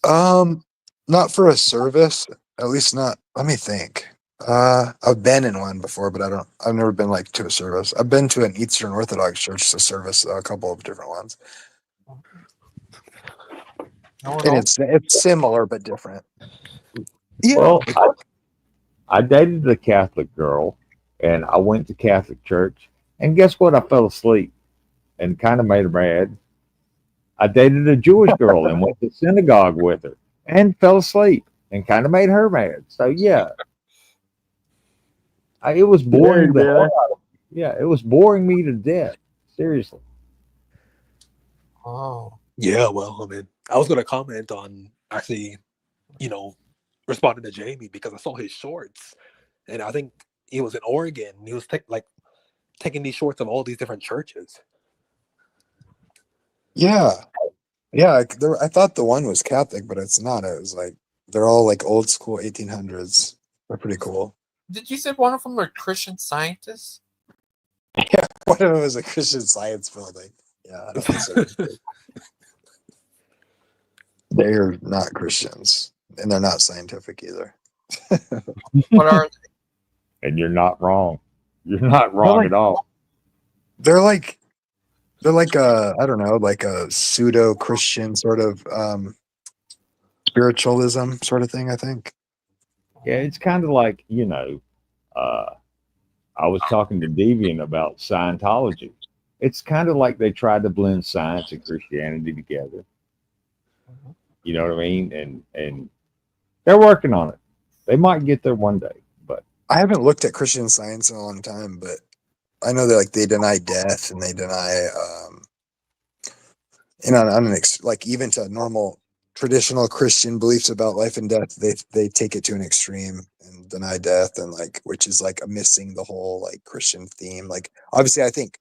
Not for a service. At least not. Let me think. I've been in one before, but I've never been like to a service. I've been to an Eastern Orthodox church to service, a couple of different ones. And it's similar but different. Yeah. Well, I dated a Catholic girl, and I went to Catholic church, and guess what? I fell asleep, and kind of made her mad. I dated a Jewish girl and went to synagogue with her, and fell asleep, and kind of made her mad. So yeah, it was boring. Yeah, it was boring me to death. Seriously. Oh. Yeah, well, I mean, I was gonna comment on actually, responding to Jamie because I saw his shorts, and I think he was in Oregon. And he was taking these shorts of all these different churches. Yeah. I thought the one was Catholic, but it's not. It was like they're all like old school 1800s. They're pretty cool. Did you say one of them are Christian Scientists? Yeah, one of them is a Christian Science building. Yeah, they're not Christians, and they're not scientific either. What are they? And you're not wrong. You're not wrong at all. They're like a, I don't know, like a pseudo Christian sort of spiritualism sort of thing, I think. Yeah, it's kind of like, I was talking to Deviant about Scientology. It's kind of like they tried to blend science and Christianity together. You know what I mean? And they're working on it. They might get there one day, but I haven't looked at Christian Science in a long time, but I know that they deny death and they deny like even to normal traditional Christian beliefs about life and death, they take it to an extreme and deny death, and which is like missing the whole like Christian theme. Like obviously I think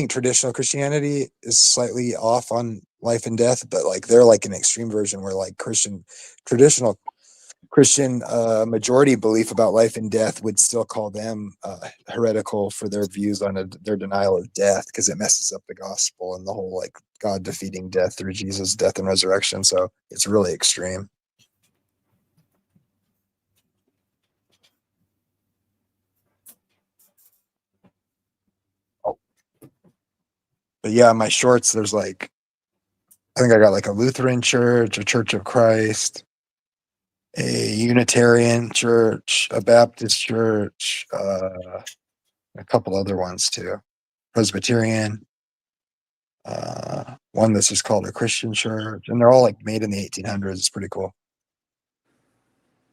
traditional Christianity is slightly off on life and death, but like they're like an extreme version where like traditional Christian majority belief about life and death would still call them heretical for their views on their denial of death, because it messes up the gospel and the whole like God defeating death through Jesus' death and resurrection. So it's really extreme. But yeah, my shorts, there's like, I think I got like a Lutheran church, a Church of Christ, a Unitarian church, a Baptist church, a couple other ones too, Presbyterian, one that's just called a Christian church, and they're all like made in the 1800s. It's pretty cool.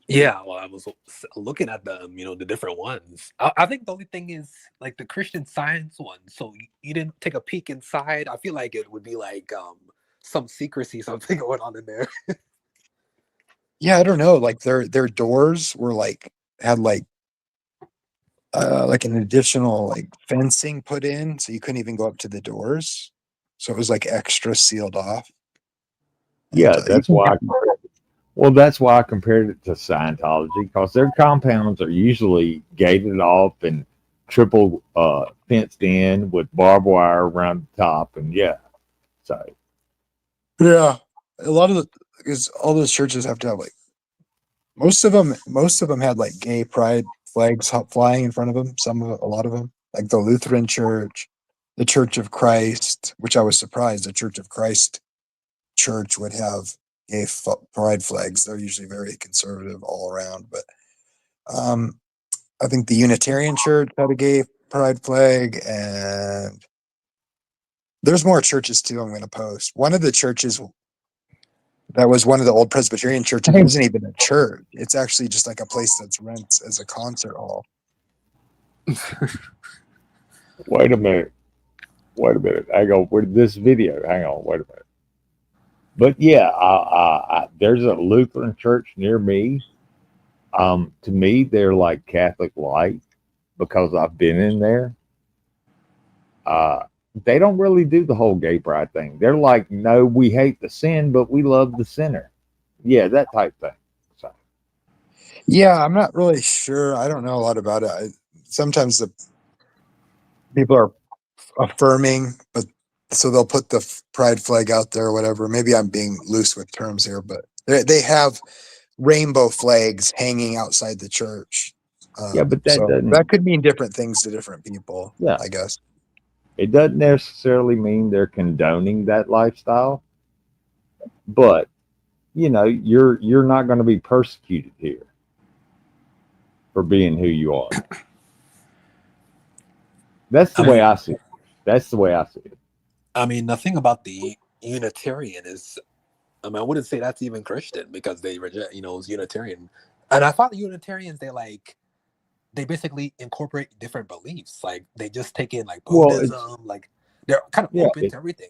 Yeah, well, I was looking at them, the different ones. I think the only thing is like the Christian Science one. So you didn't take a peek inside. I feel like it would be like some secrecy, something going on in there. Yeah, I don't know. Like their doors were had like an additional like fencing put in, so you couldn't even go up to the doors. So it was like extra sealed off. Yeah, that's why. That's why I compared it to Scientology, because their compounds are usually gated off and triple fenced in with barbed wire around the top, and so yeah, a lot of because all those churches have to have like most of them had like gay pride flags flying in front of them. A lot of them, like the Lutheran Church, the Church of Christ, which I was surprised the Church of Christ church would have gay pride flags. They're usually very conservative all around, but I think the Unitarian Church had a gay pride flag, and there's more churches too. I'm going to post one of the churches that was one of the old Presbyterian churches. It isn't even a church. It's actually just like a place that's rent as a concert hall. Wait a minute. Hang on. With this video, hang on. Wait a minute. But yeah, there's a Lutheran church near me. To me, they're like Catholic light because I've been in there. Uh, they don't really do the whole gay pride thing. They're like, no, we hate the sin, but we love the sinner. Yeah, that type thing. So Yeah, I'm not really sure. I don't know a lot about it. Sometimes the people are affirming, but so they'll put the pride flag out there or whatever. Maybe I'm being loose with terms here, but they have rainbow flags hanging outside the church. yeah, but that So doesn't. that could mean different things to different people, Yeah, I guess. it doesn't necessarily mean they're condoning that lifestyle, but you're not going to be persecuted here for being who you are. That's the way I see it. That's the way I see it. I mean, the thing about the Unitarian is, I mean, I wouldn't say that's even Christian because they reject, it's Unitarian. And I thought the Unitarians, they basically incorporate different beliefs. Like they just take in like Well, Buddhism, like they're kind of open to everything.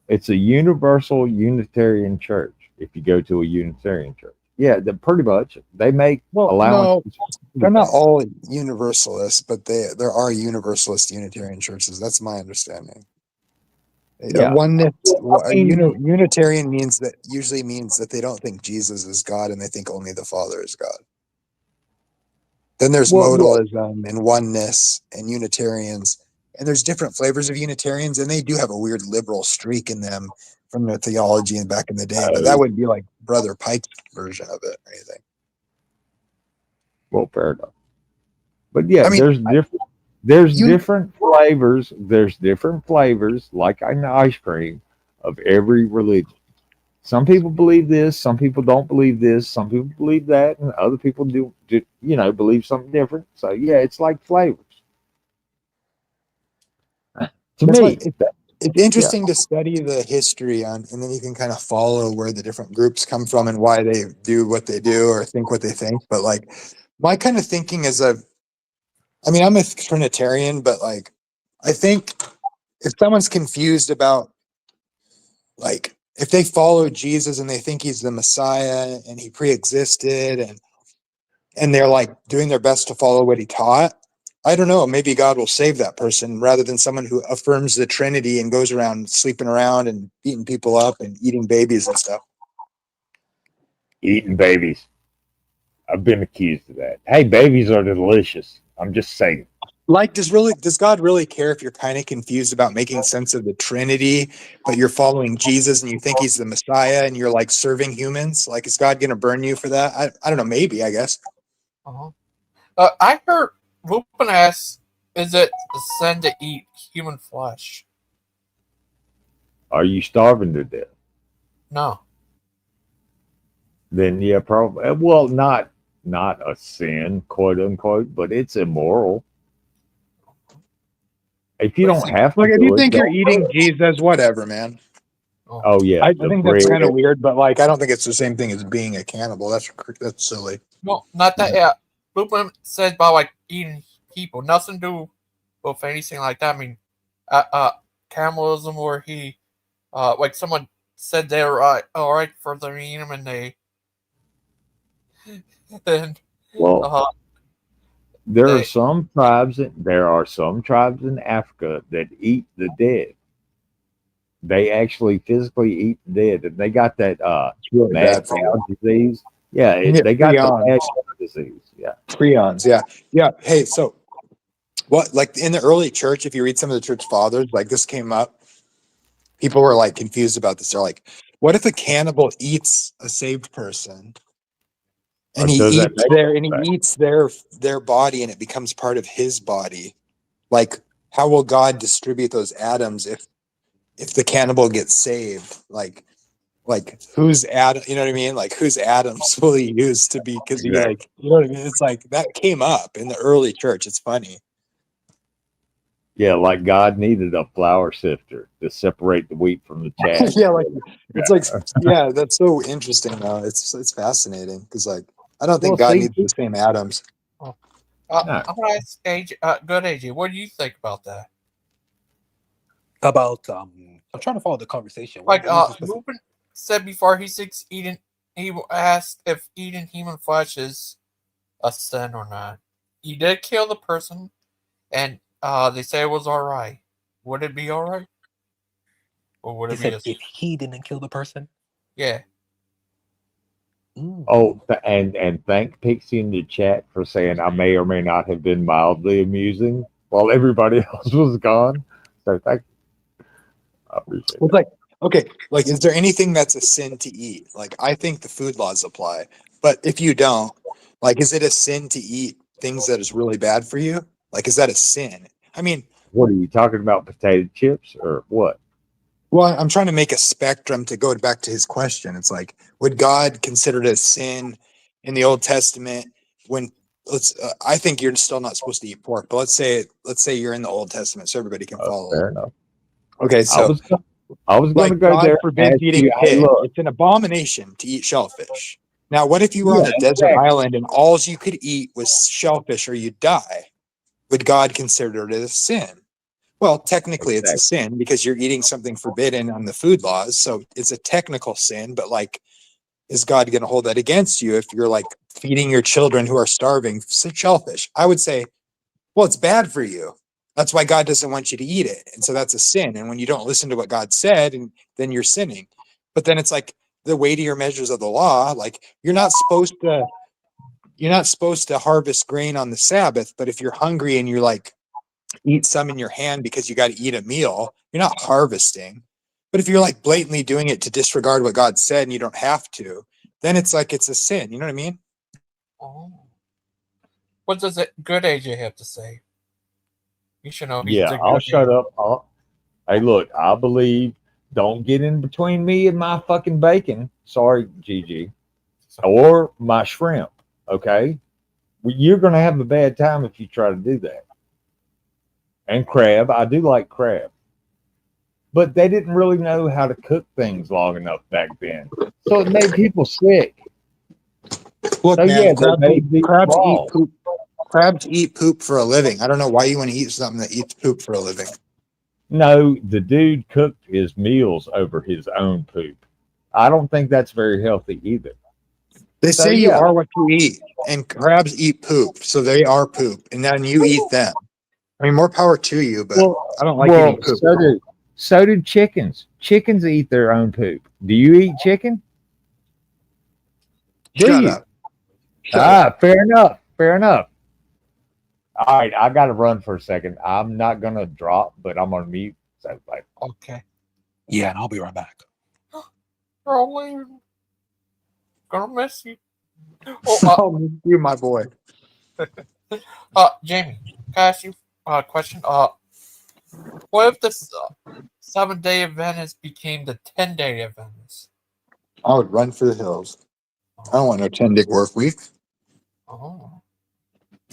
It's a universal Unitarian church. If you go to a Unitarian church, yeah, pretty much they make allowances. No, they're not all universalists, but there are universalist Unitarian churches. That's my understanding. Yeah. Oneness, I mean, Unitarian usually means that they don't think Jesus is God and they think only the Father is God. Then there's modalism and oneness and Unitarians, and there's different flavors of Unitarians, and they do have a weird liberal streak in them from their theology and back in the day. But that would be like Brother Pike's version of it or anything. Well, fair enough. But yeah, I mean, there's different flavors. There's different flavors, like in ice cream, of every religion. Some people believe this, some people don't believe this, some people believe that, and other people do believe something different. So yeah, it's like flavors. To me, it's interesting to study the history on, and then you can kind of follow where the different groups come from and why they do what they do or think what they think. But like my kind of thinking is I'm a Trinitarian, but like I think if someone's confused about like if they follow Jesus and they think he's the Messiah and he pre-existed and they're like doing their best to follow what he taught, I don't know, maybe God will save that person rather than someone who affirms the Trinity and goes around sleeping around and beating people up and eating babies and stuff. Eating babies. I've been accused of that. Hey, babies are delicious. I'm just saying. Like, does God really care if you're kind of confused about making sense of the Trinity, but you're following Jesus and you think he's the Messiah and you're like serving humans? Like, is God going to burn you for that? I don't know. Maybe, I guess. I heard Lupin asks, is it a sin to eat human flesh? Are you starving to death? No. Then yeah, probably. Well, not a sin, quote unquote, but it's immoral. If you don't have to, if you think you're eating Jesus, whatever, man. Oh yeah, I think that's kind of weird, but like I don't think it's the same thing as being a cannibal. That's silly. No, not that. Yeah, Lupin said about like eating people, nothing to do with anything like that. I mean, cannibalism, where he, like someone said they were all right for them eating him, and they, then, there are some tribes in Africa that eat the dead. They actually physically eat the dead, and they got that mad cow disease. Yeah, they got the mad cow disease. Yeah, prions. Yeah. Hey, so what? Like in the early church, if you read some of the church fathers, like this came up. People were like confused about this. They're like, "What if a cannibal eats a saved person?" And he eats their body and it becomes part of his body. Like, how will God distribute those atoms if the cannibal gets saved? Like whose Adam, you know what I mean? Like whose atoms will he use to be, because he like, you know what I mean? It's like that came up in the early church. It's funny. Yeah, like God needed a flour sifter to separate the wheat from the chaff. Yeah, like it's like yeah, that's so interesting though. It's fascinating because like I don't think God needs the same atoms. I'm gonna ask AJ, good AJ, what do you think about that? About I'm trying to follow the conversation. Like said before he asked if eating human flesh is a sin or not. He did kill the person, and they say it was alright. Would it be alright? Or would He it be said a if he didn't kill the person. yeah? Oh, and thank Pixie in the chat for saying I may or may not have been mildly amusing while everybody else was gone. So thank you. I appreciate Well, that. like, okay, like, is there anything that's a sin to eat? Like, I think the food laws apply, but if you don't, like, is it a sin to eat things that is really bad for you? Like, is that a sin? I mean, What are you talking about? Potato chips or what? well, I'm trying to make a spectrum to go back to his question. It's like, would God consider it a sin in the Old Testament when I think you're still not supposed to eat pork, but let's say you're in the Old Testament so everybody can follow. Fair enough. Okay, so I was going to like go God there. forbids eating Hey, pig. look. It's an abomination to eat shellfish. Now, what if you were on Yeah, a desert exactly. island and all you could eat was shellfish or you'd die? Would God consider it a sin? Well, technically it's a sin because you're eating something forbidden on the food laws. So it's a technical sin, but like, is God going to hold that against you if you're like feeding your children who are starving shellfish? I would say, well, it's bad for you. That's why God doesn't want you to eat it. And so that's a sin. And when you don't listen to what God said, and then you're sinning. But then it's like the weightier measures of the law, like you're not supposed to harvest grain on the Sabbath, but if you're hungry and you're like eat some in your hand because you got to eat a meal, you're not harvesting. But if you're like blatantly doing it to disregard what God said and you don't have to, then it's like it's a sin. You know what I mean? Oh. What does good AJ have to say? You should know he's Yeah, a I'll good shut AJ. up. Hey, look, I believe. Don't get in between me and my fucking bacon. Sorry, Gigi. Or my shrimp. Okay, you're gonna have a bad time if you try to do that. And crab, I do like crab, but they didn't really know how to cook things long enough back then, so it made people sick. Look, So man, yeah, they made these crabs eat laws. poop. Crabs eat poop for a living. I don't know why you want to eat something that eats poop for a living. No, the dude cooked his meals over his own poop. I don't think that's very healthy either. They So, say you yeah. are what you eat, and crabs eat poop, so they are poop, and then you eat them. I mean, more power to you, but I don't like eating poop. So do chickens. Chickens eat their own poop. Do you eat chicken? Shut you? up. Fair enough. Fair enough. All right, I got to run for a second. I'm not gonna drop, but I'm gonna mute. So, like, okay. Yeah, and I'll be right back. Rolling. Gonna miss you. Oh, I'll miss you, my boy. Jamie, can I ask you a question? What if the 7-day Adventist became the 10-day Adventist? I would run for the hills. I don't want no 10-day work week. Oh.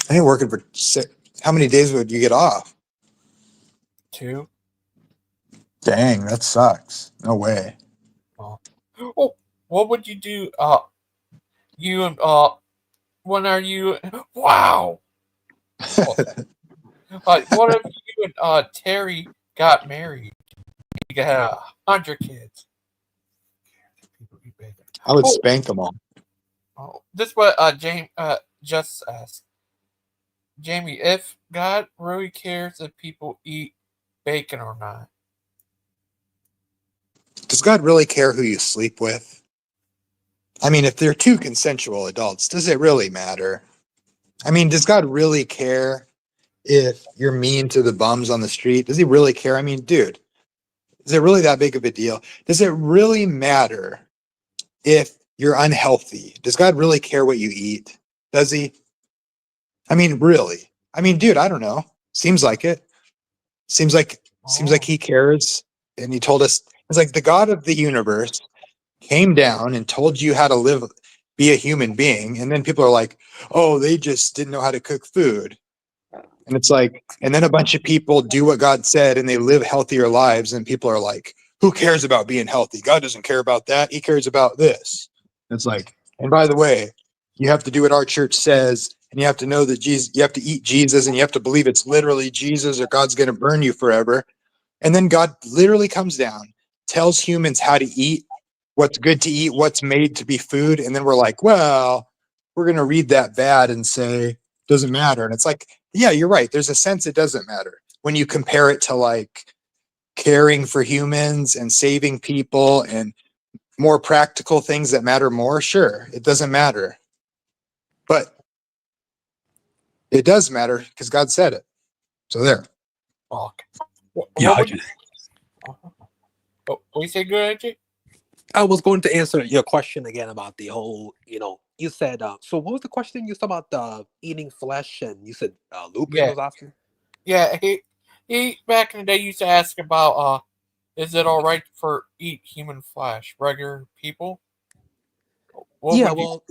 I ain't working for 6. How many days would you get off? 2. Dang, that sucks. No way. Oh, what would you do? You and when are you? Wow. What if you and Terry got married? You got 100 kids. I would spank them all. Oh, this is what James just asked. Jamie, if God really cares if people eat bacon or not. Does God really care who you sleep with? I mean, if they're two consensual adults, does it really matter? I mean, does God really care if you're mean to the bums on the street? Does he really care? I mean, dude, is it really that big of a deal? Does it really matter if you're unhealthy? Does God really care what you eat? Does he? I mean, really? I mean, dude, I don't know. Seems like it. Seems like he cares. And he told us, it's like the God of the universe came down and told you how to live, be a human being. And then people are like, oh, they just didn't know how to cook food. And it's like, and then a bunch of people do what God said and they live healthier lives. And people are like, who cares about being healthy? God doesn't care about that. He cares about this. It's like, and by the way, you have to do what our church says. And you have to know that Jesus, you have to eat Jesus and you have to believe it's literally Jesus or God's going to burn you forever. And then God literally comes down, tells humans how to eat what's good to eat, what's made to be food, and then we're like, well, we're gonna read that bad and say doesn't matter. And it's like, yeah, you're right. There's a sense it doesn't matter when you compare it to like caring for humans and saving people and more practical things that matter more. Sure, it doesn't matter, but it does matter because God said it. So there. Fuck. Yeah, What you say, good, AJ? I was going to answer your question again about the whole, you said, so what was the question? You said about eating flesh, and you said Lupin Yeah. was asking? Yeah, he back in the day used to ask about is it all right for eat human flesh, regular people? What Yeah, would you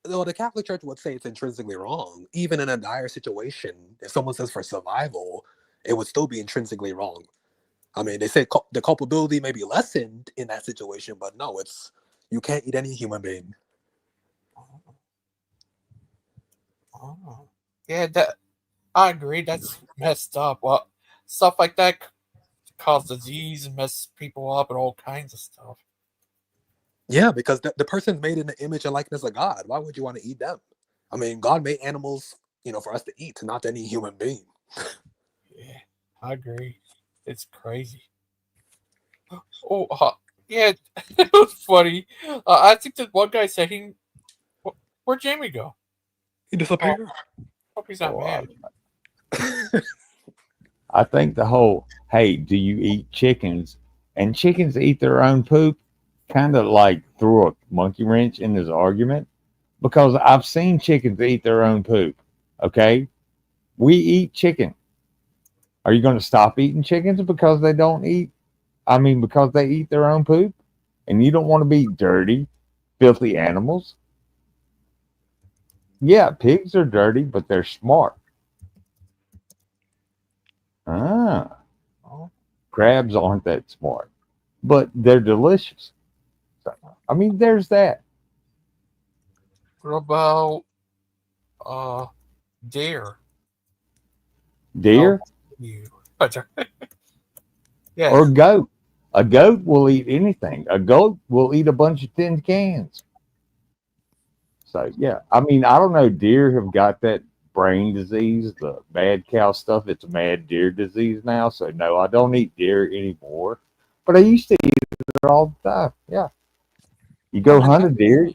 well, the Catholic Church would say it's intrinsically wrong. Even in a dire situation, if someone says for survival, it would still be intrinsically wrong. I mean, they say the culpability may be lessened in that situation, but no, you can't eat any human being. Oh. Yeah, that I agree. That's messed up. Well, stuff like that cause disease and mess people up and all kinds of stuff. Yeah, because the person's made in the image and likeness of God. Why would you want to eat them? I mean, God made animals, for us to eat, not any human being. Yeah, I agree. It's crazy. Oh, yeah, it was funny. I think that one guy said where'd Jamie go? He disappeared. Hope he's not mad. I think the whole, hey, do you eat chickens? And chickens eat their own poop kind of like threw a monkey wrench in this argument because I've seen chickens eat their own poop. Okay. We eat chicken. Are you going to stop eating chickens because they don't eat? I mean, because they eat their own poop and you don't want to be dirty, filthy animals? Yeah, pigs are dirty, but they're smart. Ah, crabs aren't that smart, but they're delicious. So, I mean, there's that. What about deer? Deer You. Yeah. or goat. A goat will eat anything. A goat will eat a bunch of tin cans. So yeah, I mean, I don't know. Deer have got that brain disease, the mad cow stuff. It's mad deer disease now. So no, I don't eat deer anymore. But I used to eat it all the time. Yeah, you go hunt a deer.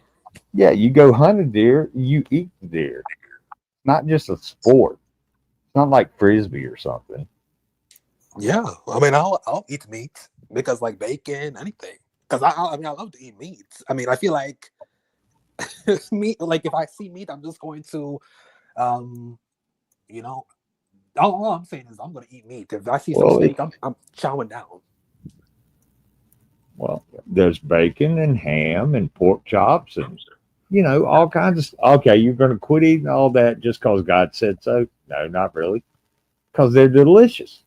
Yeah, you go hunt a deer. You eat the deer. Not just a sport. It's not like frisbee or something. Yeah, I mean, I'll eat meat because like bacon, anything. Because I mean, I love to eat meat. I mean, I feel like meat. Like if I see meat, I'm just going to, you know, all I'm saying is I'm going to eat meat. If I see some Well, steak, I'm chowing down. Well, there's bacon and ham and pork chops and all kinds of. Okay, you're going to quit eating all that just because God said so? No, not really, because they're delicious,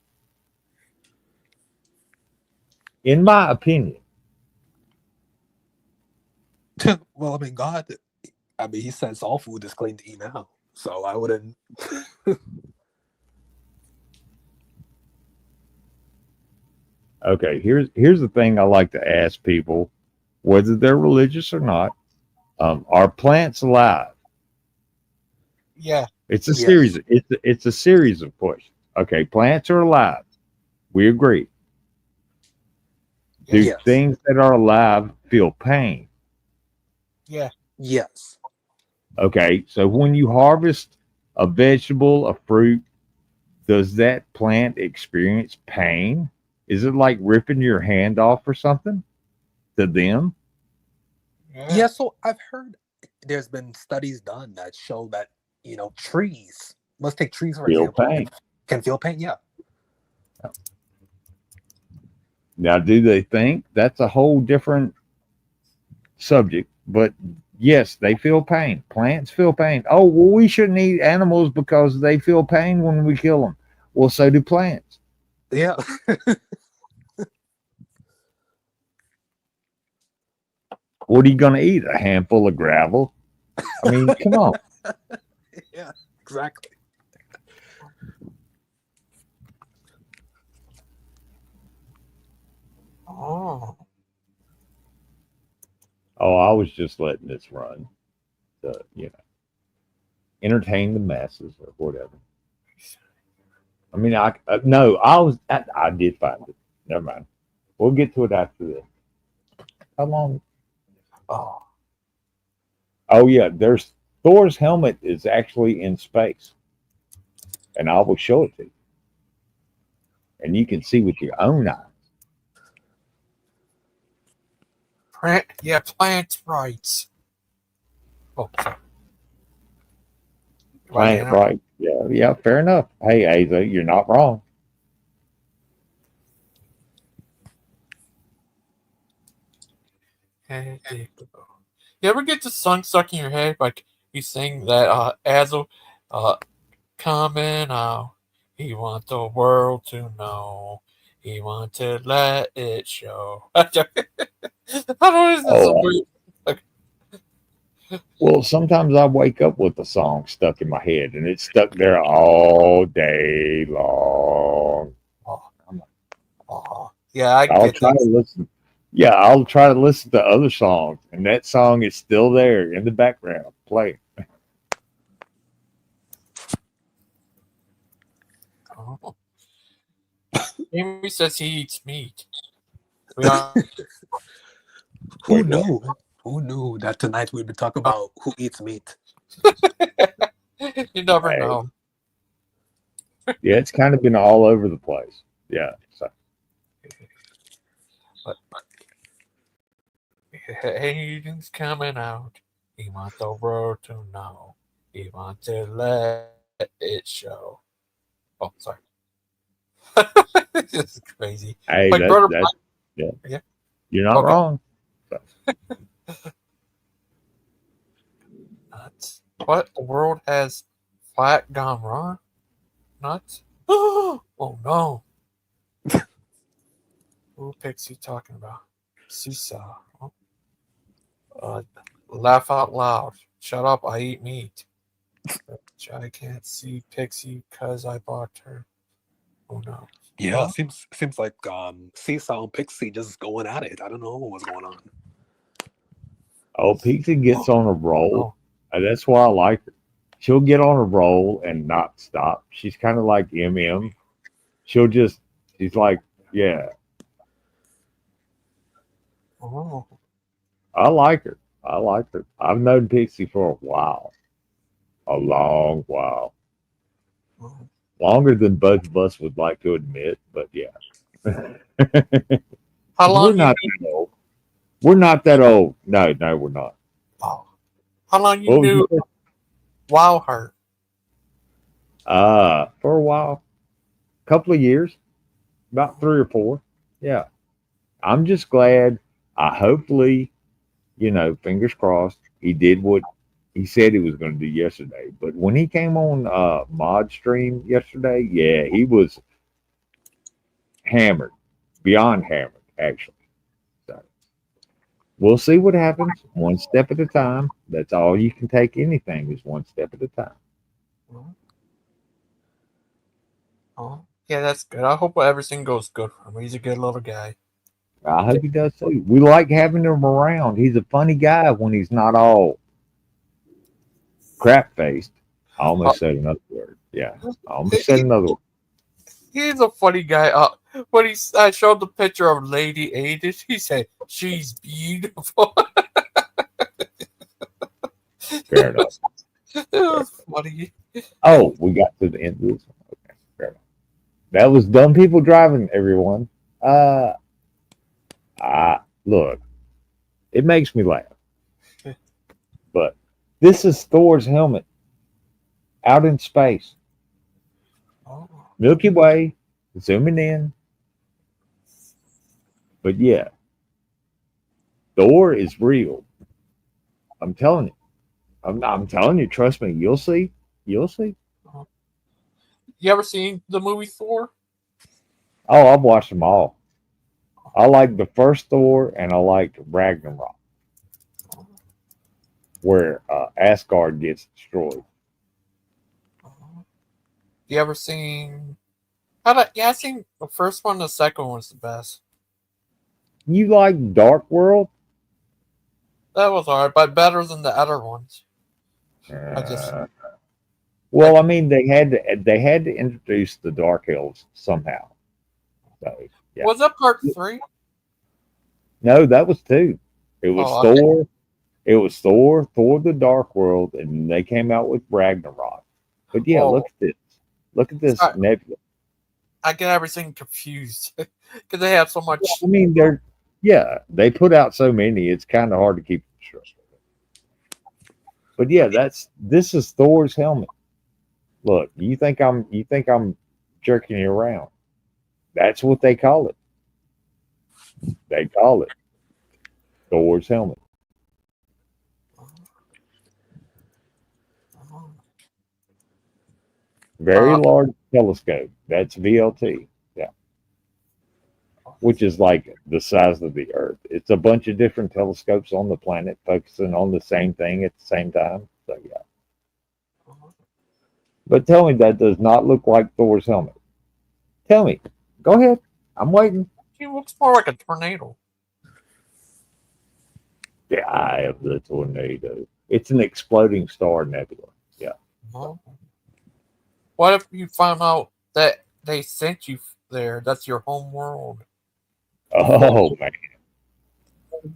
in my opinion. Well, I mean, God. I mean, He says all food is clean to eat now, so I wouldn't. Okay, here's the thing I like to ask people, whether they're religious or not. Are plants alive? Yeah. It's a series. It's a series of questions. Okay, plants are alive. We agree. Do things that are alive feel pain? Yeah. Yes. Okay, so when you harvest a vegetable, a fruit, does that plant experience pain? Is it like ripping your hand off or something to them? Yeah, so I've heard there's been studies done that show that trees. Let's take trees for Feel example. pain. Can feel pain. Yeah. Now, do they think that's a whole different subject? But yes, they feel pain. Plants feel pain. Oh, well, we shouldn't eat animals because they feel pain when we kill them. Well, so do plants. Yeah. What are you going to eat? A handful of gravel? I mean, come on. Yeah, exactly. Oh. Oh, I was just letting this run to, entertain the masses or whatever. I mean, no, I did find it. Never mind. We'll get to it after this. How long? Oh yeah, there's Thor's helmet is actually in space, and I will show it to you, and you can see with your own eyes. Plant rights. Oh, sorry. Plant right? Yeah, fair enough. Hey, Asa, you're not wrong. You ever get the song stuck in your head? Like you sing that Azel coming out. He want the world to know. He want to let it show. I don't know. Well, sometimes I wake up with the song stuck in my head, and it's stuck there all day long. Yeah, I'll try to listen. Yeah, I'll try to listen to other songs, and that song is still there in the background playing. Oh. Amy says he eats meat. Who knew? Who knew that tonight we'd be talking about who eats meat? You never know. Yeah, it's kind of been all over the place. Yeah. So. Hayden's coming out. He want the world to know. He want to let it show. Oh, sorry. This is crazy. Hey, Like brother, yeah. You're not wrong. Nuts. What? The world has flat gone wrong? Nuts? Oh no. Who Pixie talking about? Seesaw. Laugh out loud. Shut up, I eat meat. I can't see Pixie because I bought her. Oh no. Yeah, seems like Seesaw and Pixie just going at it. I don't know what's going on. Oh, Pixie gets on a roll. That's why I like her. She'll get on a roll and not stop. She's kind of like MM. She's like, yeah. Oh. I like her. I've known Pixie for a while. A long while. Longer than both of us would like to admit, but yeah. How long We're not that old. We're not that old. No, we're not. Oh. How long you knew Wow Heart? For a while. Couple of years. About 3 or 4. Yeah. I'm just glad hopefully, fingers crossed, he did what he said he was going to do yesterday. But when he came on mod stream yesterday, yeah, he was hammered. Beyond hammered, actually. So we'll see what happens. One step at a time. That's all you can take anything is one step at a time. Oh, yeah, that's good. I hope everything goes good for him. He's a good little guy. I hope he does too. We like having him around. He's a funny guy when he's not all crap faced. I almost said another word. Yeah, I almost said another word. He's a funny guy. When I showed the picture of Lady Aiden, he said, "She's beautiful." Fair enough. It was funny. Oh, we got to the end of this one. Okay, fair enough. That was Dumb People Driving, everyone. Look, it makes me laugh. But this is Thor's helmet out in space. Milky Way, zooming in. But yeah, Thor is real. I'm telling you. I'm telling you, trust me, you'll see. You'll see. You ever seen the movie Thor? Oh, I've watched them all. I liked the first Thor and I liked Ragnarok, where Asgard gets destroyed. You ever seen? Yeah, I seen the first one. The second one's the best. You like Dark World? That was alright, but better than the other ones. I just Well, I mean, they had to introduce the Dark Elves somehow. So yeah. Was that part 3? No, that was 2. It was Oh, Thor. It was Thor, Thor the Dark World, and they came out with Ragnarok. But yeah, look at this. Look at this nebula. I get everything confused because they have so much. Well, I mean, they put out so many, it's kind of hard to keep them straight. But yeah, this is Thor's helmet. Look, you think I'm jerking you around? That's what they call it. They call it Thor's helmet. Very large telescope. That's VLT. Yeah. Which is like the size of the Earth. It's a bunch of different telescopes on the planet focusing on the same thing at the same time. So yeah. But tell me that does not look like Thor's helmet. Tell me. Go ahead. I'm waiting. He looks more like a tornado. The eye of the tornado. It's an exploding star nebula. Yeah. What if you found out that they sent you there? That's your home world. Oh man.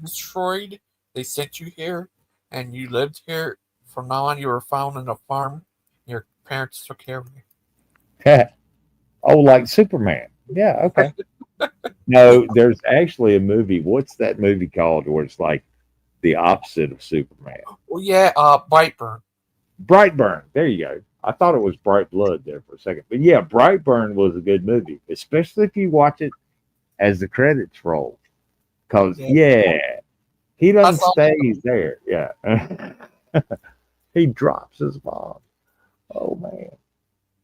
Destroyed. They sent you here, and you lived here. From now on, you were found in a farm. Your parents took care of you. Oh, like Superman. Yeah, okay. No, there's actually a movie. What's that movie called where it's like the opposite of Superman? Well, yeah, Brightburn. Brightburn. There you go. I thought it was Bright Blood there for a second. But yeah, Brightburn was a good movie, especially if you watch it as the credits roll. Because, he doesn't stay there. Yeah. He drops his bomb. Oh, man.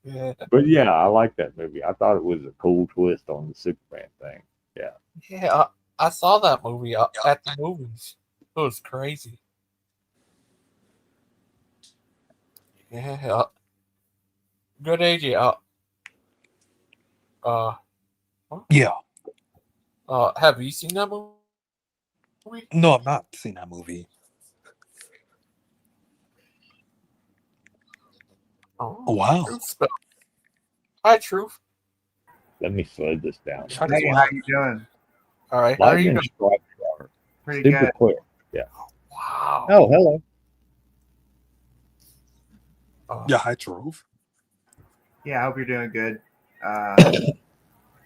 Yeah. But yeah, I like that movie. I thought it was a cool twist on the Superman thing. Yeah. Yeah, I saw that movie at the movies. It was crazy. Yeah. Good AJ. Yeah. Have you seen that movie? No, I've not seen that movie. Oh, wow. Hi, Truth. Let me slow this down. Hey, how you doing? All right. How are you Lightning doing? strikes are Pretty super good. quick. Yeah. Wow. Oh, hello. Yeah, hi, Trove. Yeah, I hope you're doing good.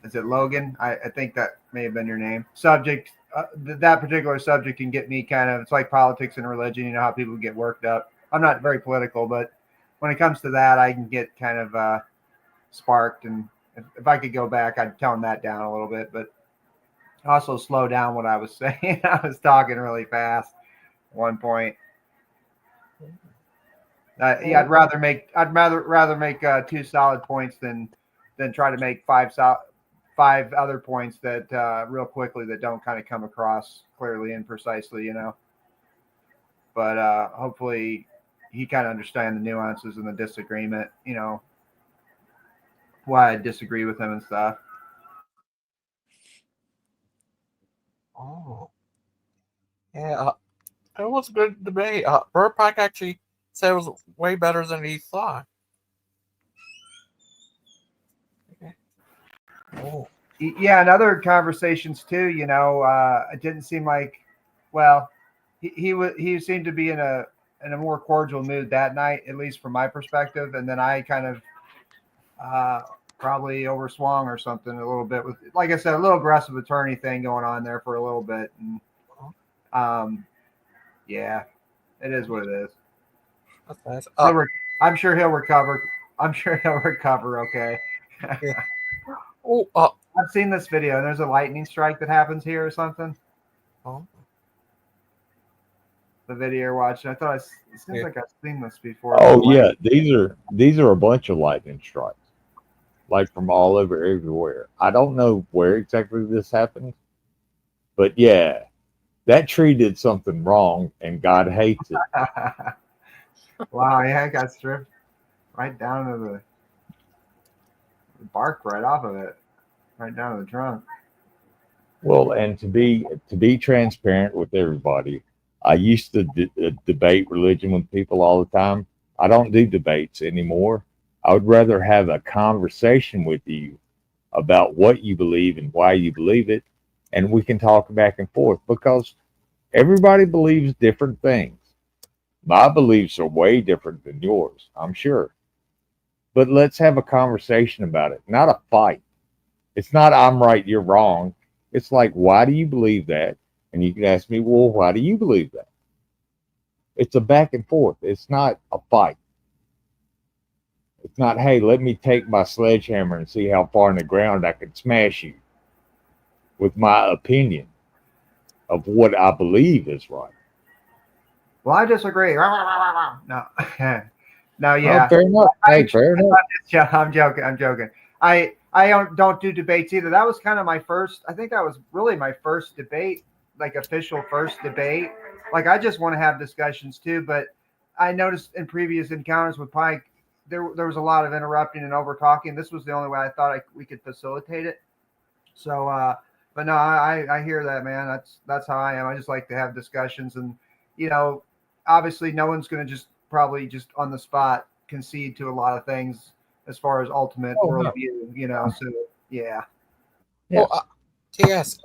Is it Logan? I think that may have been your name. Subject, that particular subject can get me kind of, it's like politics and religion. You know how people get worked up. I'm not very political, but when it comes to that, I can get kind of sparked. And if I could go back, I'd tone that down a little bit, but also slow down what I was saying. I was talking really fast at one point. Yeah, I'd rather make 2 solid points than try to make 5 other points that real quickly that don't kind of come across clearly and precisely, you know. But hopefully he kind of understand the nuances and the disagreement, you know, why I disagree with him and stuff. Oh. Yeah. It was a good debate. Burpak actually said it was way better than he thought. Okay. Oh. Yeah, and other conversations too. You know, it didn't seem like, well, he seemed to be in a more cordial mood that night, at least from my perspective. And then I kind of probably overswung or something a little bit with, like I said, a little aggressive attorney thing going on there for a little bit. And yeah, it is what it is. That's nice. I'm sure he'll recover. Okay. Yeah. I've seen this video, and there's a lightning strike that happens here or something. Oh. The video you're watching, I thought it seems like I've seen this before. Oh yeah, these are a bunch of lightning strikes, like from all over everywhere. I don't know where exactly this happened, but yeah, that tree did something wrong, and God hates it. Wow, yeah, it got stripped right down to the bark right off of it, right down to the trunk. Well, and to be transparent with everybody, I used to debate religion with people all the time. I don't do debates anymore. I would rather have a conversation with you about what you believe and why you believe it, and we can talk back and forth because everybody believes different things. My beliefs are way different than yours, I'm sure. But let's have a conversation about it, not a fight. It's not I'm right, you're wrong. It's like, why do you believe that? And you can ask me, well, why do you believe that? It's a back and forth. It's not a fight. It's not, hey, let me take my sledgehammer and see how far in the ground I can smash you with my opinion of what I believe is right. Well, I disagree. No, no, yeah. Oh, fair enough. Hey, fair enough. I'm joking. I'm joking. I don't do debates either. That was kind of my first. I think that was really my first debate, like official first debate. Like I just want to have discussions too, but I noticed in previous encounters with Pike, there was a lot of interrupting and over talking. This was the only way I thought we could facilitate it. So, but no, I hear that, man. That's how I am. I just like to have discussions, and obviously, no one's going to probably just on the spot concede to a lot of things as far as ultimate worldview. So yeah. Well, yes.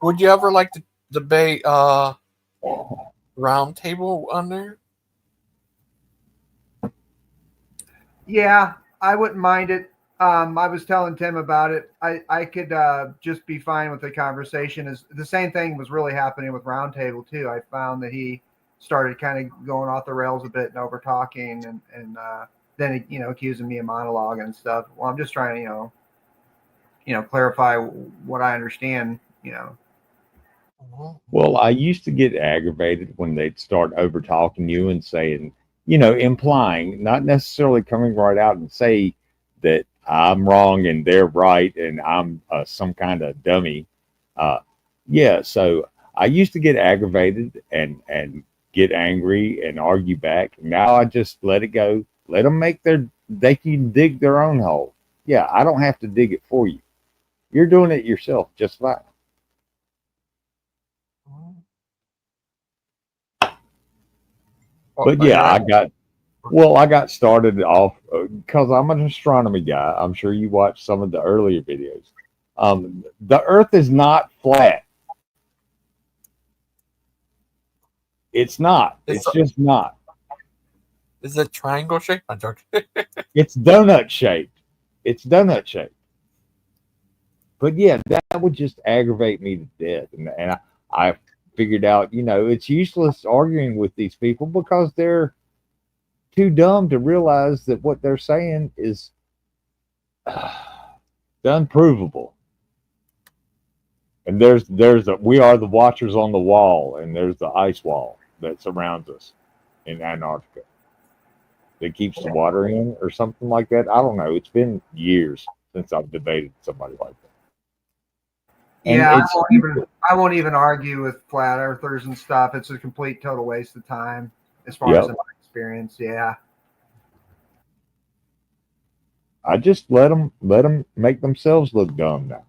Would you ever like to debate round table under? Yeah, I wouldn't mind it. I was telling Tim about it. I could just be fine with the conversation. Is the same thing was really happening with Roundtable too. I found that he started kind of going off the rails a bit and over talking, and then accusing me of monologue and stuff. Well, I'm just trying to clarify what I understand. Well, I used to get aggravated when they'd start over talking you and saying, implying, not necessarily coming right out and say that I'm wrong and they're right and I'm some kind of dummy. Yeah, so I used to get aggravated and get angry and argue back. Now I just let it go. Let them they can dig their own hole. Yeah, I don't have to dig it for you. You're doing it yourself just fine. But yeah, I got started off because I'm an astronomy guy. I'm sure you watched some of the earlier videos. The Earth is not flat. It's not. It's just not. Is it triangle shaped? I'm joking. It's donut shaped. It's donut shaped. But yeah, that would just aggravate me to death. And I figured out, it's useless arguing with these people because they're too dumb to realize that what they're saying is unprovable. And we are the watchers on the wall, and there's the ice wall that surrounds us in Antarctica that keeps the water in or something like that. I don't know. It's been years since I've debated somebody like that. And yeah, I won't even argue with flat earthers and stuff. It's a complete total waste of time as far as in my experience. Yeah. I just let them make themselves look dumb now.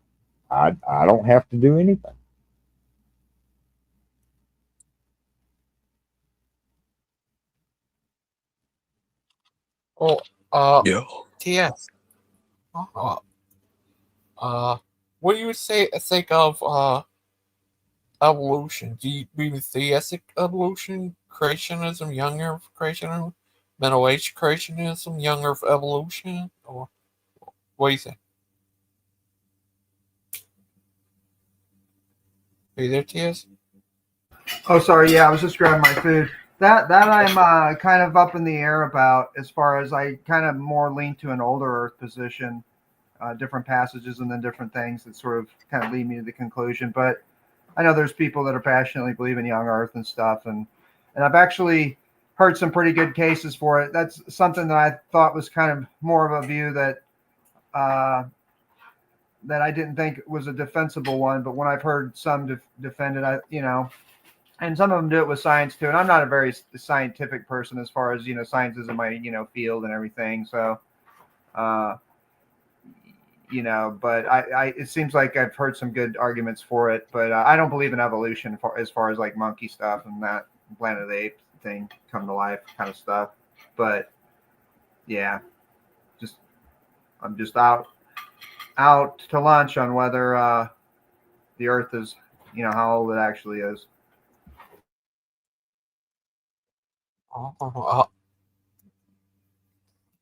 I don't have to do anything. Oh, TS. What do you think of evolution? Do you believe in theistic evolution, creationism, young Earth creationism, Middle Age creationism, young Earth evolution, or what do you think? Are you there, TS? Oh, sorry. Yeah, I was just grabbing my food. That I'm kind of up in the air about, as far as I kind of more lean to an older Earth position, different passages and then different things that sort of kind of lead me to the conclusion. But I know there's people that are passionately believe in young Earth and stuff, and I've actually heard some pretty good cases for it. That's something that I thought was kind of more of a view that that I didn't think was a defensible one. But when I've heard some defend it, and some of them do it with science too. And I'm not a very scientific person as far as, science isn't my, field and everything. So, but it seems like I've heard some good arguments for it, but I don't believe in evolution as far as like monkey stuff and that, Planet of the Apes thing come to life kind of stuff. But yeah, I'm just out to lunch on whether the Earth is, how old it actually is.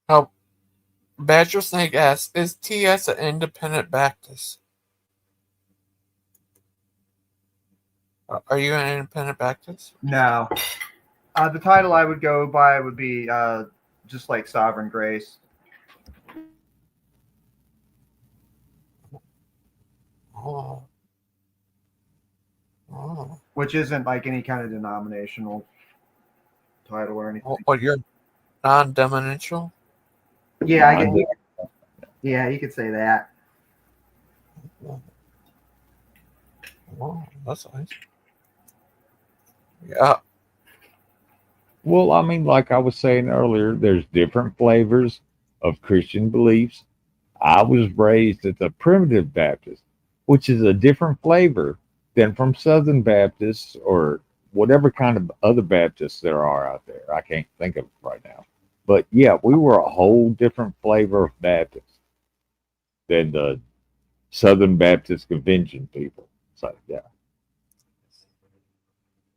Now, Badger Snake asks, is TS an independent Baptist? Are you an independent Baptist? No. The title I would go by would be just like Sovereign Grace. Oh. Oh. Which isn't like any kind of denominational title or anything. What, you're non-denominational? Yeah, yeah, you could say that. Oh, that's nice. Yeah. Well, I mean, like I was saying earlier, there's different flavors of Christian beliefs. I was raised as a primitive Baptist, which is a different flavor than from Southern Baptists or whatever kind of other Baptists there are out there. I can't think of it right now. But yeah, we were a whole different flavor of Baptist than the Southern Baptist Convention people. So, yeah.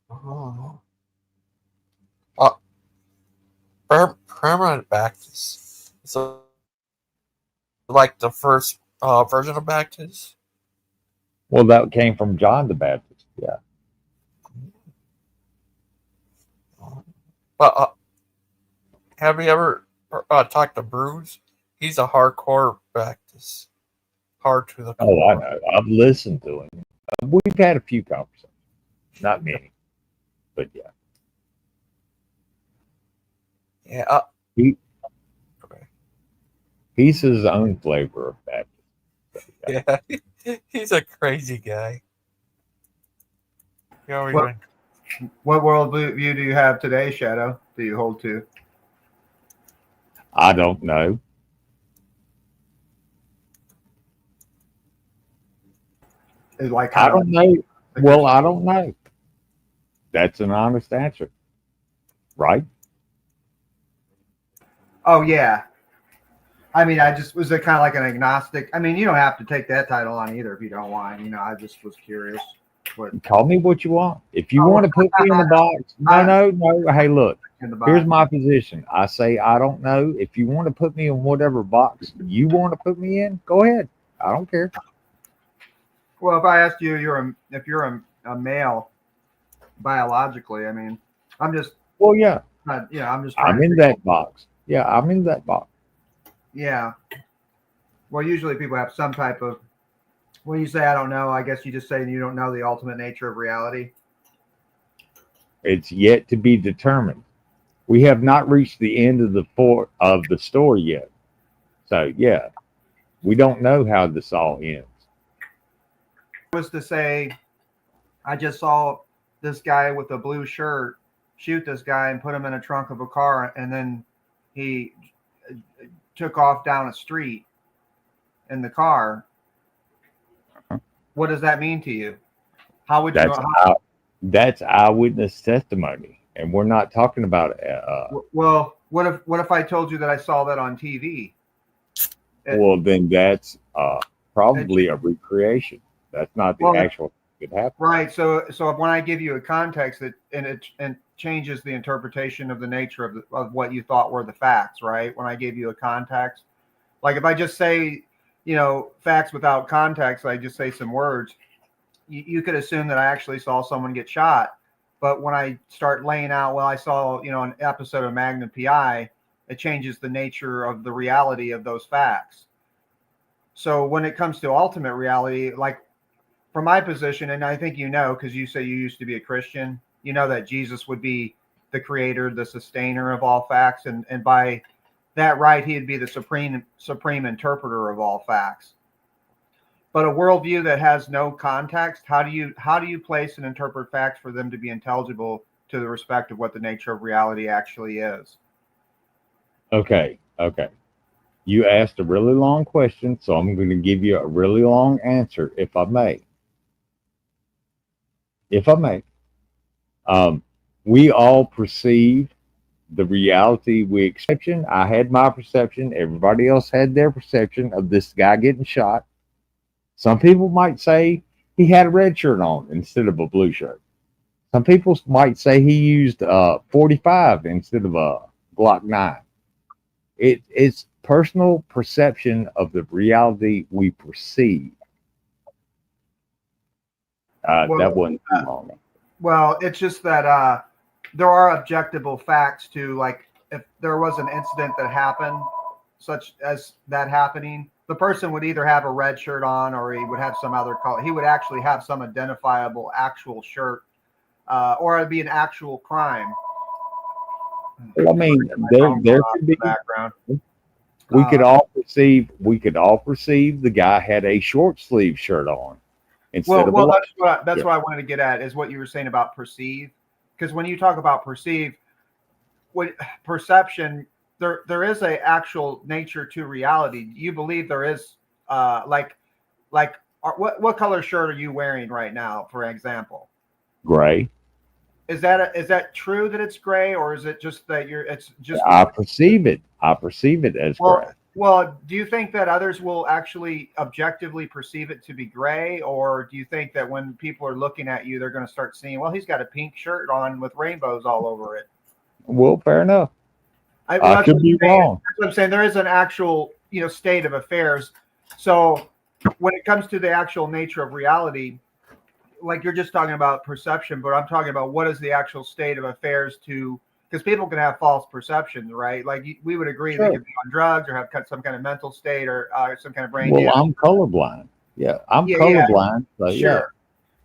Oh. Permanent Baptist. So, like the first version of Baptist? Well, that came from John the Baptist. Yeah. But have you ever talked to Bruce? He's a hardcore Baptist. Hard to the core. Oh, I know. I've listened to him. We've had a few conversations. Not many. But yeah. Yeah. He's his own flavor of Baptist. Yeah. He's a crazy guy. What worldview do you have today, Shadow? Do you hold to? I don't know. I don't know. Well, I don't know. That's an honest answer. Right? Oh, yeah. I mean, I just was kind of like an agnostic. I mean, you don't have to take that title on either if you don't want. I just was curious. Call me what you want. If you want to put me in the box, no. Hey, look, here's my position. I say I don't know. If you want to put me in whatever box you want to put me in, go ahead. I don't care. Well, if I asked you, if you're a male biologically, I mean, I'm just. Well, yeah. I'm just. I'm in that box. Yeah, I'm in that box. Yeah. Well, usually people have some type of. When you say I don't know, I guess you just say you don't know the ultimate nature of reality. It's yet to be determined. We have not reached the end of the story yet. So yeah, we don't know how this all ends. Was to say, I just saw this guy with a blue shirt shoot this guy and put him in a trunk of a car, and then he took off down a street in the car. What does that mean to you? How would you? That's eyewitness testimony, and we're not talking about. Well, what if I told you that I saw that on TV? Well, then that's probably a recreation. That's not the actual thing that happened. Right. So when I give you a context, it changes the interpretation of the nature of what you thought were the facts. Right. When I gave you a context, like if I just say, facts without context, I just say some words, you could assume that I actually saw someone get shot. But when I start laying out, I saw, an episode of Magnum PI, it changes the nature of the reality of those facts. So when it comes to ultimate reality, like from my position, and I think because you say you used to be a Christian, that Jesus would be the creator, the sustainer of all facts. And by that right, he'd be the supreme interpreter of all facts. But a worldview that has no context, how do you place and interpret facts for them to be intelligible to the respect of what the nature of reality actually is? Okay. You asked a really long question, so I'm going to give you a really long answer, if I may. We all perceive the reality we exception. I had my perception. Everybody else had their perception of this guy getting shot. Some people might say he had a red shirt on instead of a blue shirt. Some people might say he used 45 instead of a Glock 9. It's personal perception of the reality we perceive. That wasn't too long. Well, it's just that there are objectable facts to, like, if there was an incident that happened, such as that happening, the person would either have a red shirt on or he would have some other color. He would actually have some identifiable actual shirt, or it'd be an actual crime. Well, I mean, there could be background. We could all perceive the guy had a short sleeve shirt on instead of that's what I wanted to get at is what you were saying about perceive, because when you talk about perceive, what perception, there is a actual nature to reality. You believe there is what color shirt are you wearing right now, for example? Gray. Is that true that it's gray, or is it just that it's just I perceive it as gray. Well, do you think that others will actually objectively perceive it to be gray, or do you think that when people are looking at you, they're going to start seeing, well, he's got a pink shirt on with rainbows all over it? Well, fair enough. I could be wrong. That's what I'm saying. There is an actual, state of affairs. So when it comes to the actual nature of reality, like you're just talking about perception, but I'm talking about what is the actual state of affairs because people can have false perceptions, right? Like we would agree they could be on drugs or have some kind of mental state or some kind of brain damage. I'm colorblind. Yeah, I'm colorblind. Yeah. So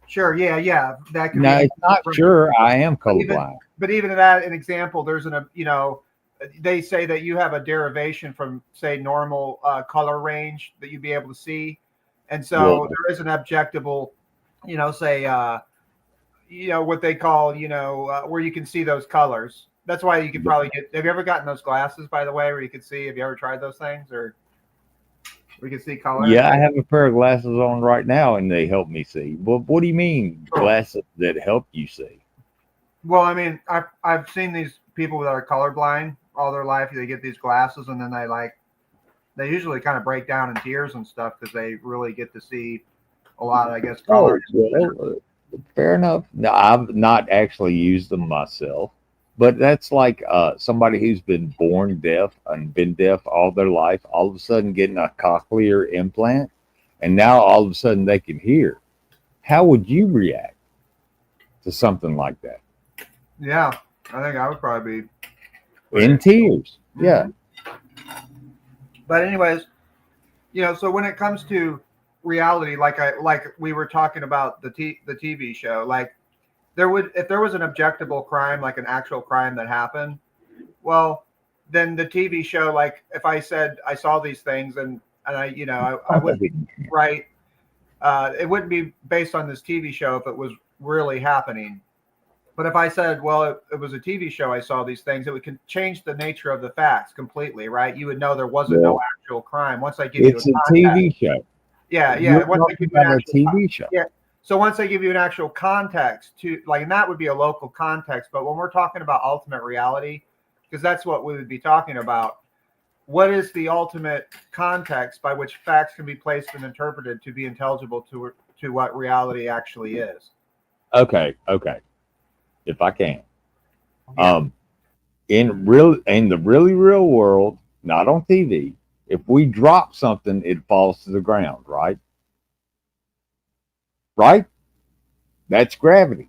Sure. Yeah. That could no, it's not sure. I am colorblind. But even that, an example, there's they say that you have a derivation from, say, normal color range that you'd be able to see. And so there is an objectable, say, what they call, where you can see those colors. That's why you could probably have you ever gotten those glasses, by the way, where you could see, have you ever tried those things, or we can see color? Yeah, I have a pair of glasses on right now and they help me see. Well, what do you mean glasses that help you see? Well, I mean, I've seen these people that are colorblind all their life. They get these glasses and then they usually kind of break down in tears and stuff because they really get to see a lot, I guess, colors. Fair enough. No, I've not actually used them myself, but that's like somebody who's been born deaf and been deaf all their life, all of a sudden getting a cochlear implant, and now all of a sudden they can hear. How would you react to something like that? Yeah, I think I would probably be in tears. Yeah. But anyways, so when it comes to reality, like we were talking about the TV show, like if there was an objectable crime, like an actual crime that happened, well, then the TV show, like if I said I saw these things and I wouldn't right, it wouldn't be based on this TV show if it was really happening. But if I said, well, it was a TV show, I saw these things, it would change the nature of the facts completely, right? You would know there wasn't no actual crime. Once I give you a TV show. Yeah. Once I give you a TV show. Yeah. So once I give you an actual context and that would be a local context. But when we're talking about ultimate reality, because that's what we would be talking about, what is the ultimate context by which facts can be placed and interpreted to be intelligible to what reality actually is? Okay. If I can. In the really real world, not on TV, if we drop something, it falls to the ground, right? Right? That's gravity.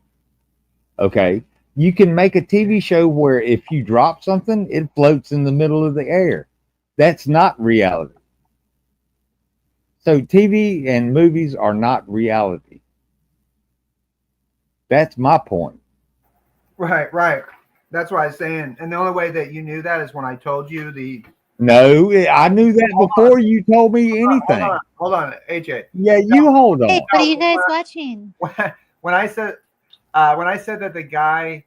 Okay. You can make a TV show where if you drop something, it floats in the middle of the air. That's not reality. So TV and movies are not reality. That's my point. Right. That's what I was saying. And the only way that you knew that is when I told you No, I knew that before you told me anything. Hold on, AJ. Yeah, you hold on. Hey, what are you guys watching? When I said that the guy,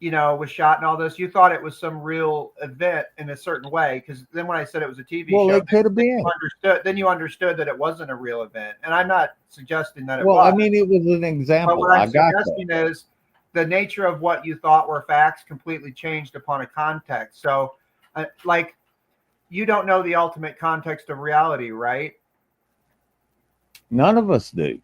was shot and all this, you thought it was some real event in a certain way. Because then when I said it was a TV show, it could have been. Then you understood that it wasn't a real event. And I'm not suggesting that it was. Well, I mean, it was an example. But what I'm suggesting is the nature of what you thought were facts completely changed upon a context. So, like, you don't know the ultimate context of reality, right? None of us do.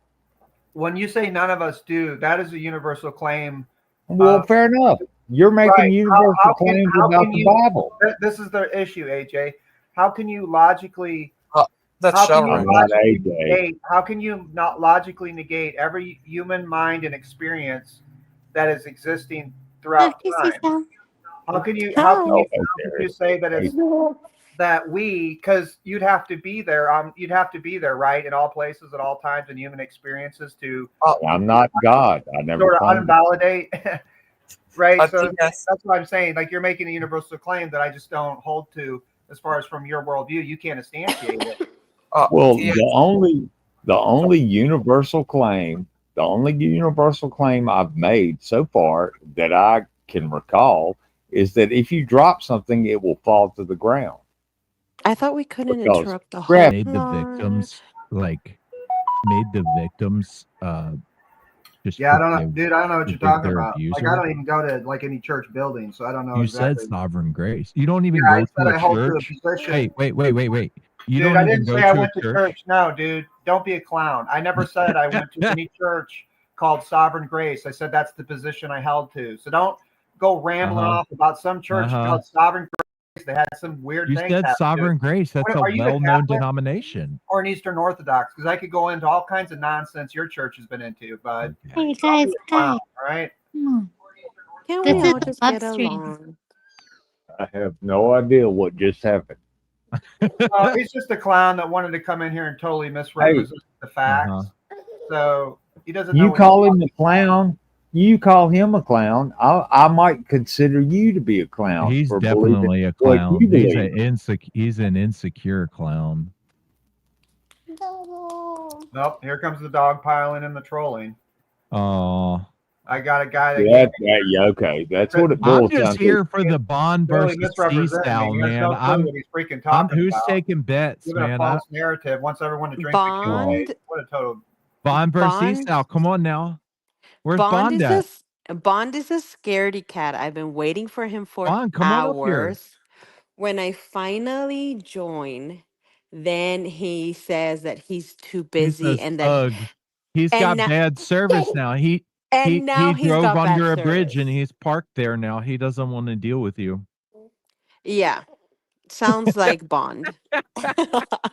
When you say none of us do, that is a universal claim. Well, fair enough. You're making universal claims about the Bible. This is the issue, AJ. How can you logically? That's how can you I'm not logically AJ. negate? How can you not logically negate every human mind and experience that is existing throughout time? How can you say that it's that we, because you'd have to be there, right, in all places at all times in human experiences to I'm not God. I never sort of claimed it. unvalidate, right? So yes. that's what I'm saying. Like, you're making a universal claim that I just don't hold to as far as from your worldview. You can't instantiate it. Well, the only universal claim I've made so far that I can recall is that if you drop something, it will fall to the ground. I thought we couldn't Because interrupt the whole gravity- Made the victims just Yeah, I don't know, forgive- dude. I don't know what you're forgive talking their about. abuser. Like, I don't even go to like any church building, so I don't know. You exactly. said sovereign grace. You don't even Yeah, I go said to I a hold to a church. position. Wait. You Dude, don't I even didn't go say I to went a to church. No, dude, don't be a clown. I never said I went to any church called Sovereign Grace. I said that's the position I held to. So don't go rambling off about some church called Sovereign Grace. They had some weird You things said happen. sovereign grace. That's Are a you a well-known Catholic denomination. or an Eastern Orthodox? Because I could go into all kinds of nonsense your church has been into, but Hey guys, all right. Can This we is all a just love get stream. along? I have no idea what just happened. He's just a clown that wanted to come in here and totally misrepresent the facts. So he doesn't know. You call him a clown. You call him a clown. I might consider you to be a clown. He's for definitely a what clown. you He's believe. he's an insecure clown. Nope. Here comes the dog piling and the trolling. Oh, I got a guy that Okay. That's what it I'm boils down just to. here for the Bond really versus misrepresenting C-style, me. He has man. no clue what he's freaking talking who's about. taking bets, Giving man. a false narrative. Wants everyone to drink Bond- the Kool-Aid. What a total. Bond versus Bond- C-style. Come on now. Where's Bond is at? Bond is a scaredy cat. I've been waiting for him for Bond, come on up here. hours. When I finally join, then he says that he's too busy He's a and that thug. He's and got now- bad service now. He now he's drove got bad under a bridge service. and he's parked there now. He doesn't want to deal with you. Yeah. Sounds like Bond.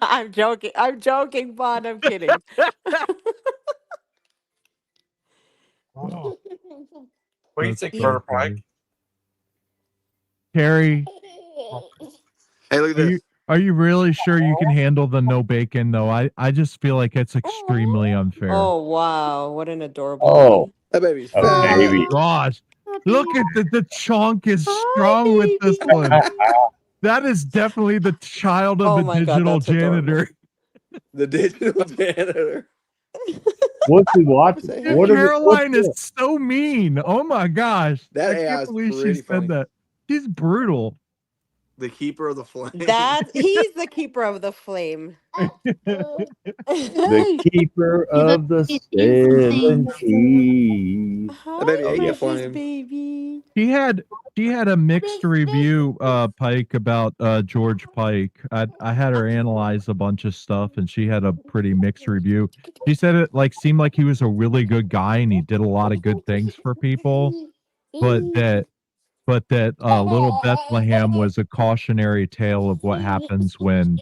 I'm joking. I'm joking, Bond. I'm kidding. What do you think, That's Brother so Pike? funny. Terry, Hey, look at this. are you really sure you can handle the no bacon though? I just feel like it's extremely unfair. Oh wow, what an adorable Oh, that baby's a fat. baby. Gosh, look at the chunk is strong with this one. That is definitely the child of Oh the my God, digital that's adorable. janitor. The digital janitor. What's he watching? Dude, What is it? Caroline is so mean. Oh my gosh. That I AI can't is believe she pretty said funny. that. She's brutal. The keeper of the flame. He's the keeper of the flame. The keeper of the 7 keys. That baby ate a Precious flame. baby. She had a mixed review, Pike, about George Pike. I had her analyze a bunch of stuff, and she had a pretty mixed review. She said it seemed like he was a really good guy and he did a lot of good things for people, but that Little Bethlehem was a cautionary tale of what happens when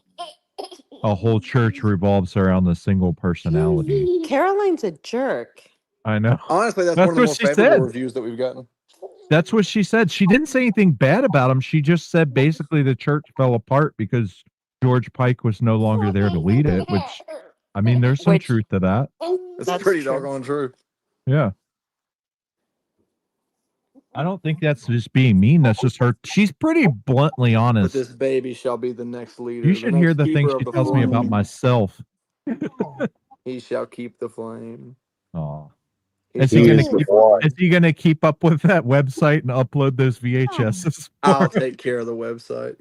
a whole church revolves around a single personality. Caroline's a jerk. I know. Honestly, that's That's one of the what more she favorable said. reviews that we've gotten. That's what she said. She didn't say anything bad about him. She just said basically the church fell apart because George Pike was no longer there to lead it, which, I mean, there's some truth to that. That's pretty doggone true. Yeah. I don't think that's just being mean. That's just her. She's pretty bluntly But honest. this baby shall be the next leader. You should hear the things she tells me about flame. myself. He shall keep the flame. Oh. Is Is he gonna keep up with that website and upload those VHSs? I'll take care of the website.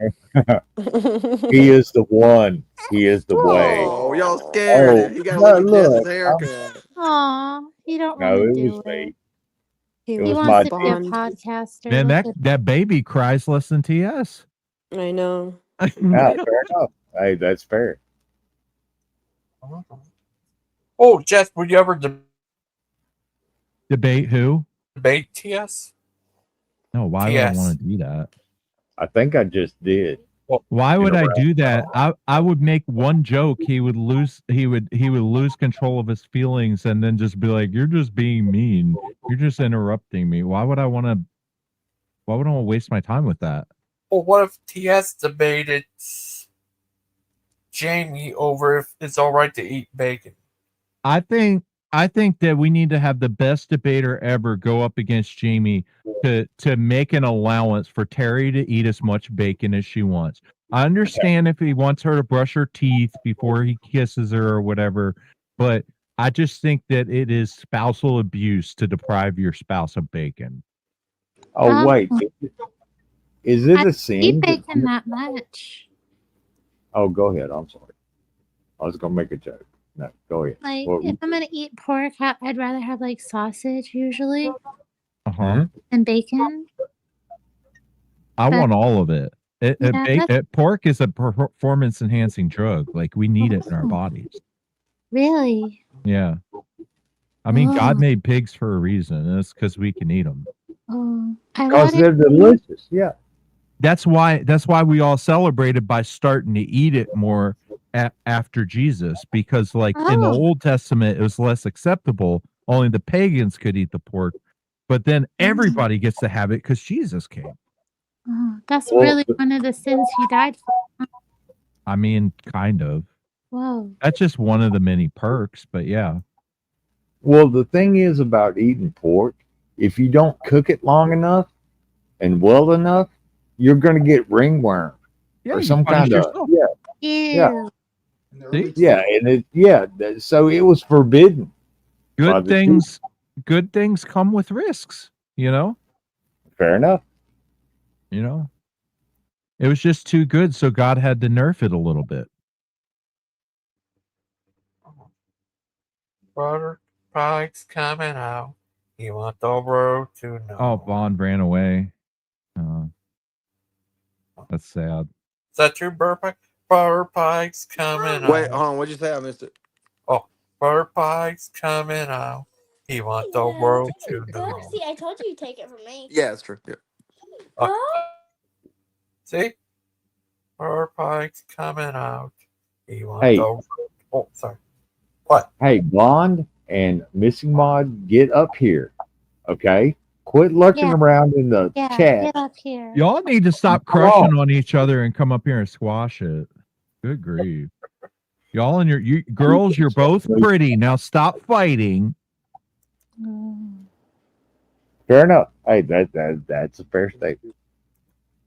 He is the one. He is the way. Oh, y'all scared. Oh, He got to look at look, Jess's haircut. Aw, you don't No, want it to do was it. me. He It He was wants my to be a Bond. podcaster. Man, Look at that baby cries less than TS. I know. fair enough. Hey, that's fair. Oh, Jeff, would you ever Debate who? debate TS? No, why would I TS. want to do that? I think I just did. Why would In a I round. do that? I would make one joke. He would lose control of his feelings and then just be like, "You're just being mean. You're just interrupting me." Why would I want to waste my time with that? Well, what if TS debated Jamie over if it's all right to eat bacon? I think that we need to have the best debater ever go up against Jamie to make an allowance for Terry to eat as much bacon as she wants. I understand if he wants her to brush her teeth before he kisses her or whatever, but I just think that it is spousal abuse to deprive your spouse of bacon. Oh wait, is it I a don't sin? eat bacon that much. Oh, go ahead. I'm sorry. I was gonna make a joke. No, go ahead. Like, What- if I'm gonna eat pork, I'd rather have like sausage usually Uh-huh. than bacon. I want all of it. Yeah, Pork is a performance enhancing drug. Like we need it in our Oh. bodies. Really? Yeah. I mean, God Oh. made pigs for a reason. And it's because we can eat them. Oh, I Because wanted. they're delicious. Yeah. That's why we all celebrated by starting to eat it more after Jesus, because like in the Oh. Old Testament it was less acceptable. Only the pagans could eat the pork, but then everybody gets to have it because Jesus came. Oh, that's Well, really one of the sins he died for. I mean, kind of. Whoa. That's just one of the many perks, but yeah. Well, the thing is about eating pork, if you don't cook it long enough and well enough, you're going to get ringworm or you some punish kind of yourself. Ew. yeah, and so it was forbidden. by Good the Jews. things come with risks, you know? Fair enough. You know? It was just too good, so God had to nerf it a little bit. Butter pike's coming out. You want the road to know. Oh, Bond ran away. That's sad. Is that true, Butter pike's coming out. Wait, hold on. What'd you say? I missed it. Oh, Butter pike's coming out. He want the world to know. See, I told you to take it from me. Yeah, that's true. Yeah. See? Butter pike's coming out. He want Hey. the world. Oh, sorry. What? Hey, Bond and Missing Mod, get up here. Okay? Quit lurking Yeah. around in the Yeah, chat. get up here. Y'all need to stop Come crushing on each other and come up here and squash it. Good grief. Y'all and you girls, you're both pretty. Now stop fighting. Fair enough. Hey, that's a fair statement.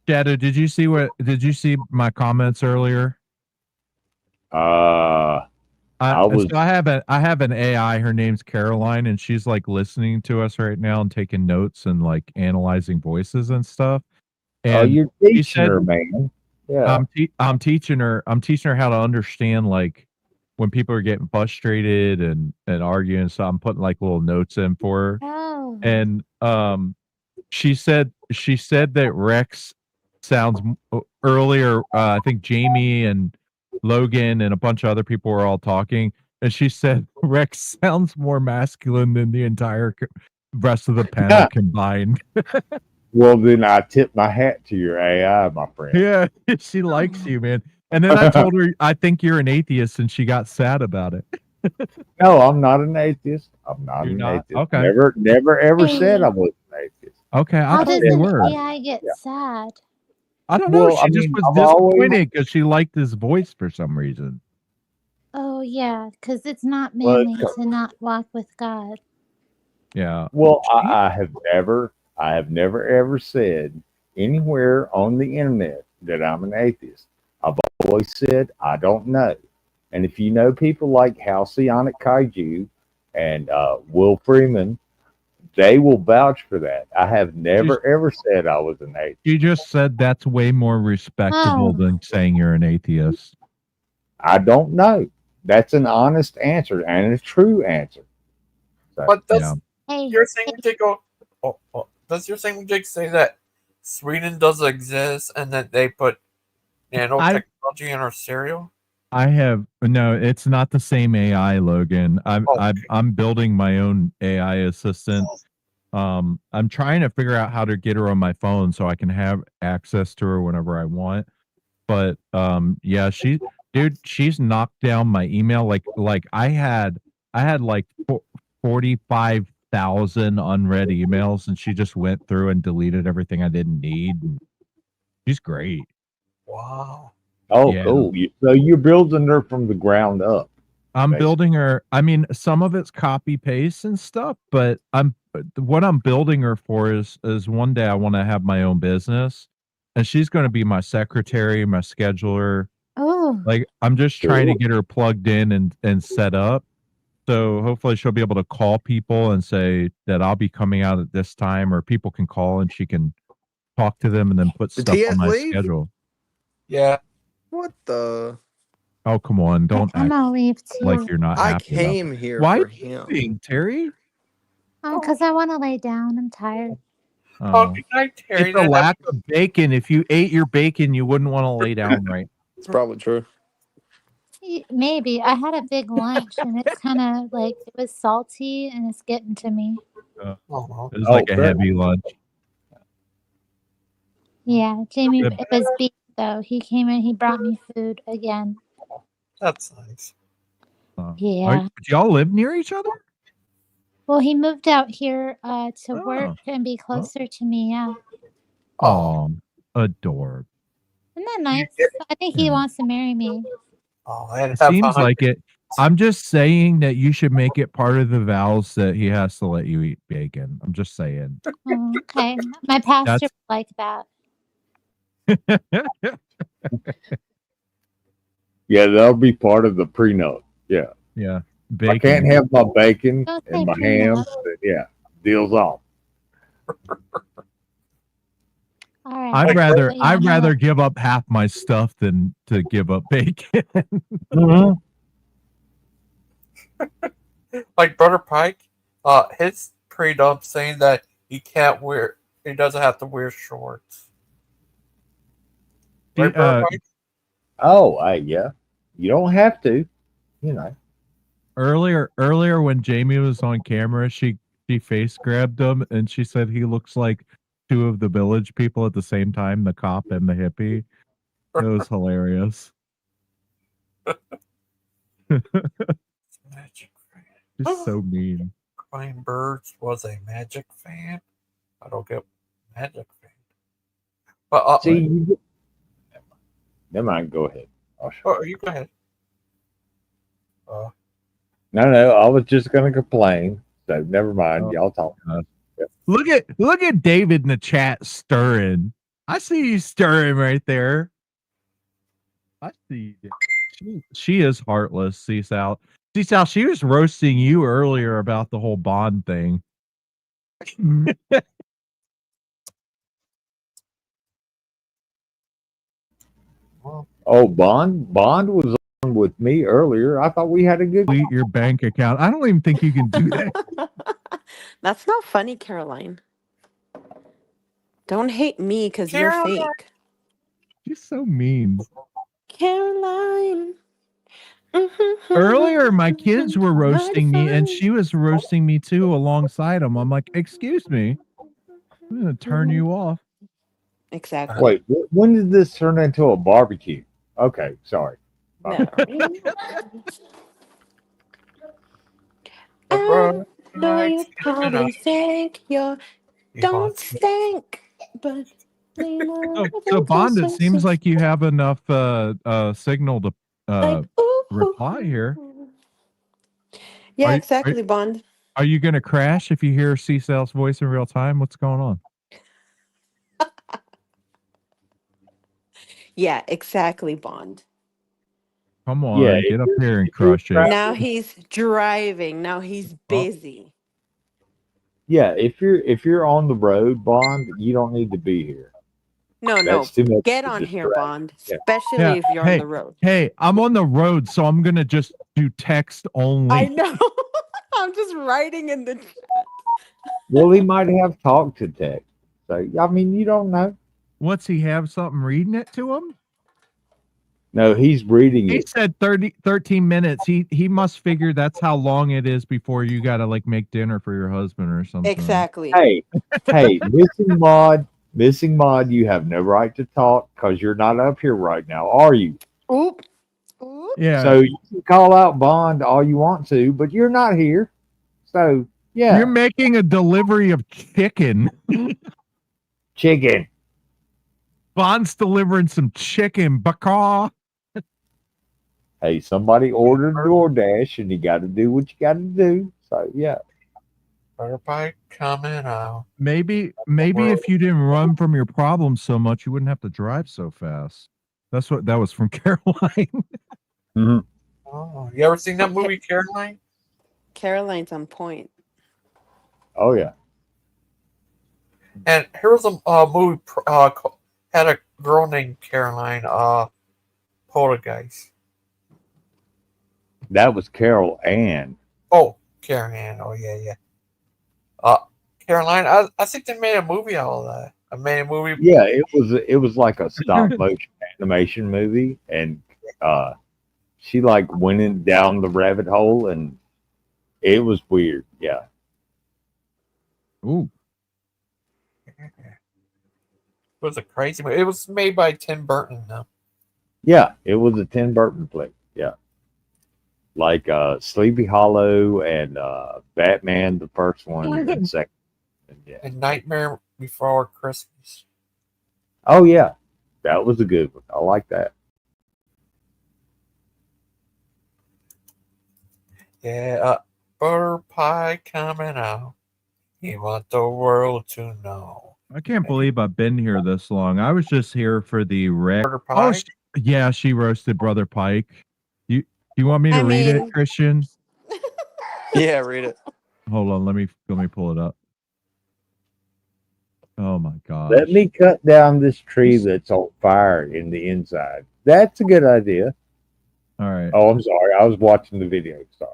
Shadow, did you see my comments earlier? I was So I have an AI. Her name's Caroline, and she's like listening to us right now and taking notes and like analyzing voices and stuff. And you're she teaching her, man. Yeah. I'm teaching her how to understand like when people are getting frustrated and arguing. So I'm putting like little notes in for her. Oh. And she said that Rex sounds earlier. I think Jamie and Logan and a bunch of other people were all talking, and she said Rex sounds more masculine than the entire rest of the panel combined. Well, then I tip my hat to your AI, my friend. Yeah, she likes you, man. And then I told her I think you're an atheist, and she got sad about it. No, I'm not an atheist. I'm not You're an not? atheist. Okay. Never ever said I was an atheist. Okay, I How thought does you an were. AI get sad? I don't know. Well, She I just mean, was I've always- disappointed because she liked his voice for some reason. Oh yeah, because it's not Well, manly to not walk with God. Yeah. Well, I have never ever said anywhere on the internet that I'm an atheist. I've always said I don't know. And if you know people like Halcyonic Kaiju and Will Freeman, they will vouch for that. I have never ever said I was an atheist. You just said that's way more respectable than saying you're an atheist. I don't know. That's an honest answer and a true answer. So, But that's you're saying to go. Does your thingamajig say that Sweden doesn't exist and that they put nanotechnology in our cereal? I have no. It's not the same AI, Logan. I'm building my own AI assistant. I'm trying to figure out how to get her on my phone so I can have access to her whenever I want. But yeah, she's knocked down my email. Like I had like 45,000 unread emails, and she just went through and deleted everything I didn't need. She's great. Wow. Oh, Yeah. cool. So you're building her from the ground up. I'm building her. I mean, some of it's copy paste and stuff, but what I'm building her for is one day I want to have my own business, and she's going to be my secretary, my scheduler. Oh. Like I'm just trying to get her plugged in and set up. So hopefully she'll be able to call people and say that I'll be coming out at this time, or people can call and she can talk to them and then put Did stuff TS on my leave? schedule. Yeah. What the? Oh, come on. Don't I'm act gonna leave too. like you're not I happy about came it. here Why for are you him. leaving, Terry? Because I want to lay down. I'm tired. Oh, good night, Terry. it's a lack of bacon. If you ate your bacon, you wouldn't want to lay down, right? It's probably true. Maybe. I had a big lunch and it's kind of like it was salty and it's getting to me. It was like a heavy lunch. Yeah, Jamie, Good. it was beef though. He came in, he brought me food again. That's nice. Yeah. Do y'all live near each other? Well, he moved out here to work and be closer to me. Yeah. Oh, adorable. Isn't that nice? I think he wants to marry me. Oh, It seems like it. I'm just saying that you should make it part of the vows that he has to let you eat bacon. I'm just saying. Oh, okay. My pastor That's- would like that. Yeah, that'll be part of the prenup. Yeah. Yeah. I can't have my bacon Don't and say my prenup. ham. But yeah, deal's off. All right. I'd rather Yeah, I know. give up half my stuff than to give up bacon. Like Brother Pike, his prenup saying that he doesn't have to wear shorts. Right, Brother Pike? Oh, yeah. You don't have to, you know. Earlier when Jamie was on camera, she face grabbed him and she said he looks like two of the village people at the same time, the cop and the hippie. It was hilarious. Magic fan. Just so mean. Klein Birds was a Magic fan. I don't get Magic fan. But See, never mind. Go ahead. You go ahead. No, I was just going to complain. So never mind. Y'all talk. Yeah. Look at David in the chat stirring. I see you stirring right there. I see you. She is heartless, Seasal. Seasal, she was roasting you earlier about the whole Bond thing. Oh, Bond was on with me earlier. I thought we had a good. Delete your bank account. I don't even think you can do that. That's not funny, Caroline. Don't hate me because you're fake. She's so mean. Caroline. Earlier, my kids were roasting me, and she was roasting me too alongside them. I'm like, excuse me, I'm gonna turn you off. Exactly. Wait, when did this turn into a barbecue? Okay, sorry. No. I know you probably think you don't stink, but So Bond, it seems like you have enough signal to reply here. Yeah, exactly, Bond. Are you gonna crash if you hear C-Cell's voice in real time? What's going on? Yeah, exactly, Bond. Come on, get up here and crush it. Now he's driving. Now he's busy. Yeah, if you're on the road, Bond, you don't need to be here. No, That's too much get to on here, distract. Bond. Yeah. Especially if you're on the road. Hey, I'm on the road, so I'm gonna just do text only. I know. I'm just writing in the chat. Well, he might have talk to text. So I mean, you don't know. What's he have something reading it to him? No, he's reading He it. said 13 minutes. He must figure that's how long it is before you got to like make dinner for your husband or something. Exactly. Hey, missing mod, you have no right to talk because you're not up here right now, are you? Oop. Yeah. So you can call out Bond all you want to, but you're not here. So yeah. You're making a delivery of chicken. Chicken. Bond's delivering some chicken, bacaw. Hey, somebody ordered DoorDash and you got to do what you got to do. So yeah. Butter pie coming out. Maybe if you didn't run from your problems so much, you wouldn't have to drive so fast. That was from Caroline. Mm-hmm. Oh, you ever seen that movie, Caroline? Caroline's on point. Oh yeah. And here was a movie had a girl named Caroline. Poltergeist. That was Carol Ann. Oh, Carol Ann. Oh yeah. Caroline. I think they made a movie out of that. I made a movie. Yeah, it was like a stop motion animation movie, and she like went in down the rabbit hole, and it was weird. Yeah. Ooh. It was a crazy movie. It was made by Tim Burton, though. Yeah, it was a Tim Burton flick. Yeah. Like Sleepy Hollow and Batman, the first one, and second. And Nightmare Before Christmas. Oh yeah, that was a good one. I like that. Yeah, butter pie coming out. You want the world to know. I can't believe I've been here this long. I was just here for the Brother Pike? yeah, she roasted Brother Pike. You want me to read it, Christian? Yeah, read it. Hold on, let me pull it up. Oh my god. Let me cut down this tree that's on fire in the inside. That's a good idea. All right. Oh, I'm sorry. I was watching the video. Sorry.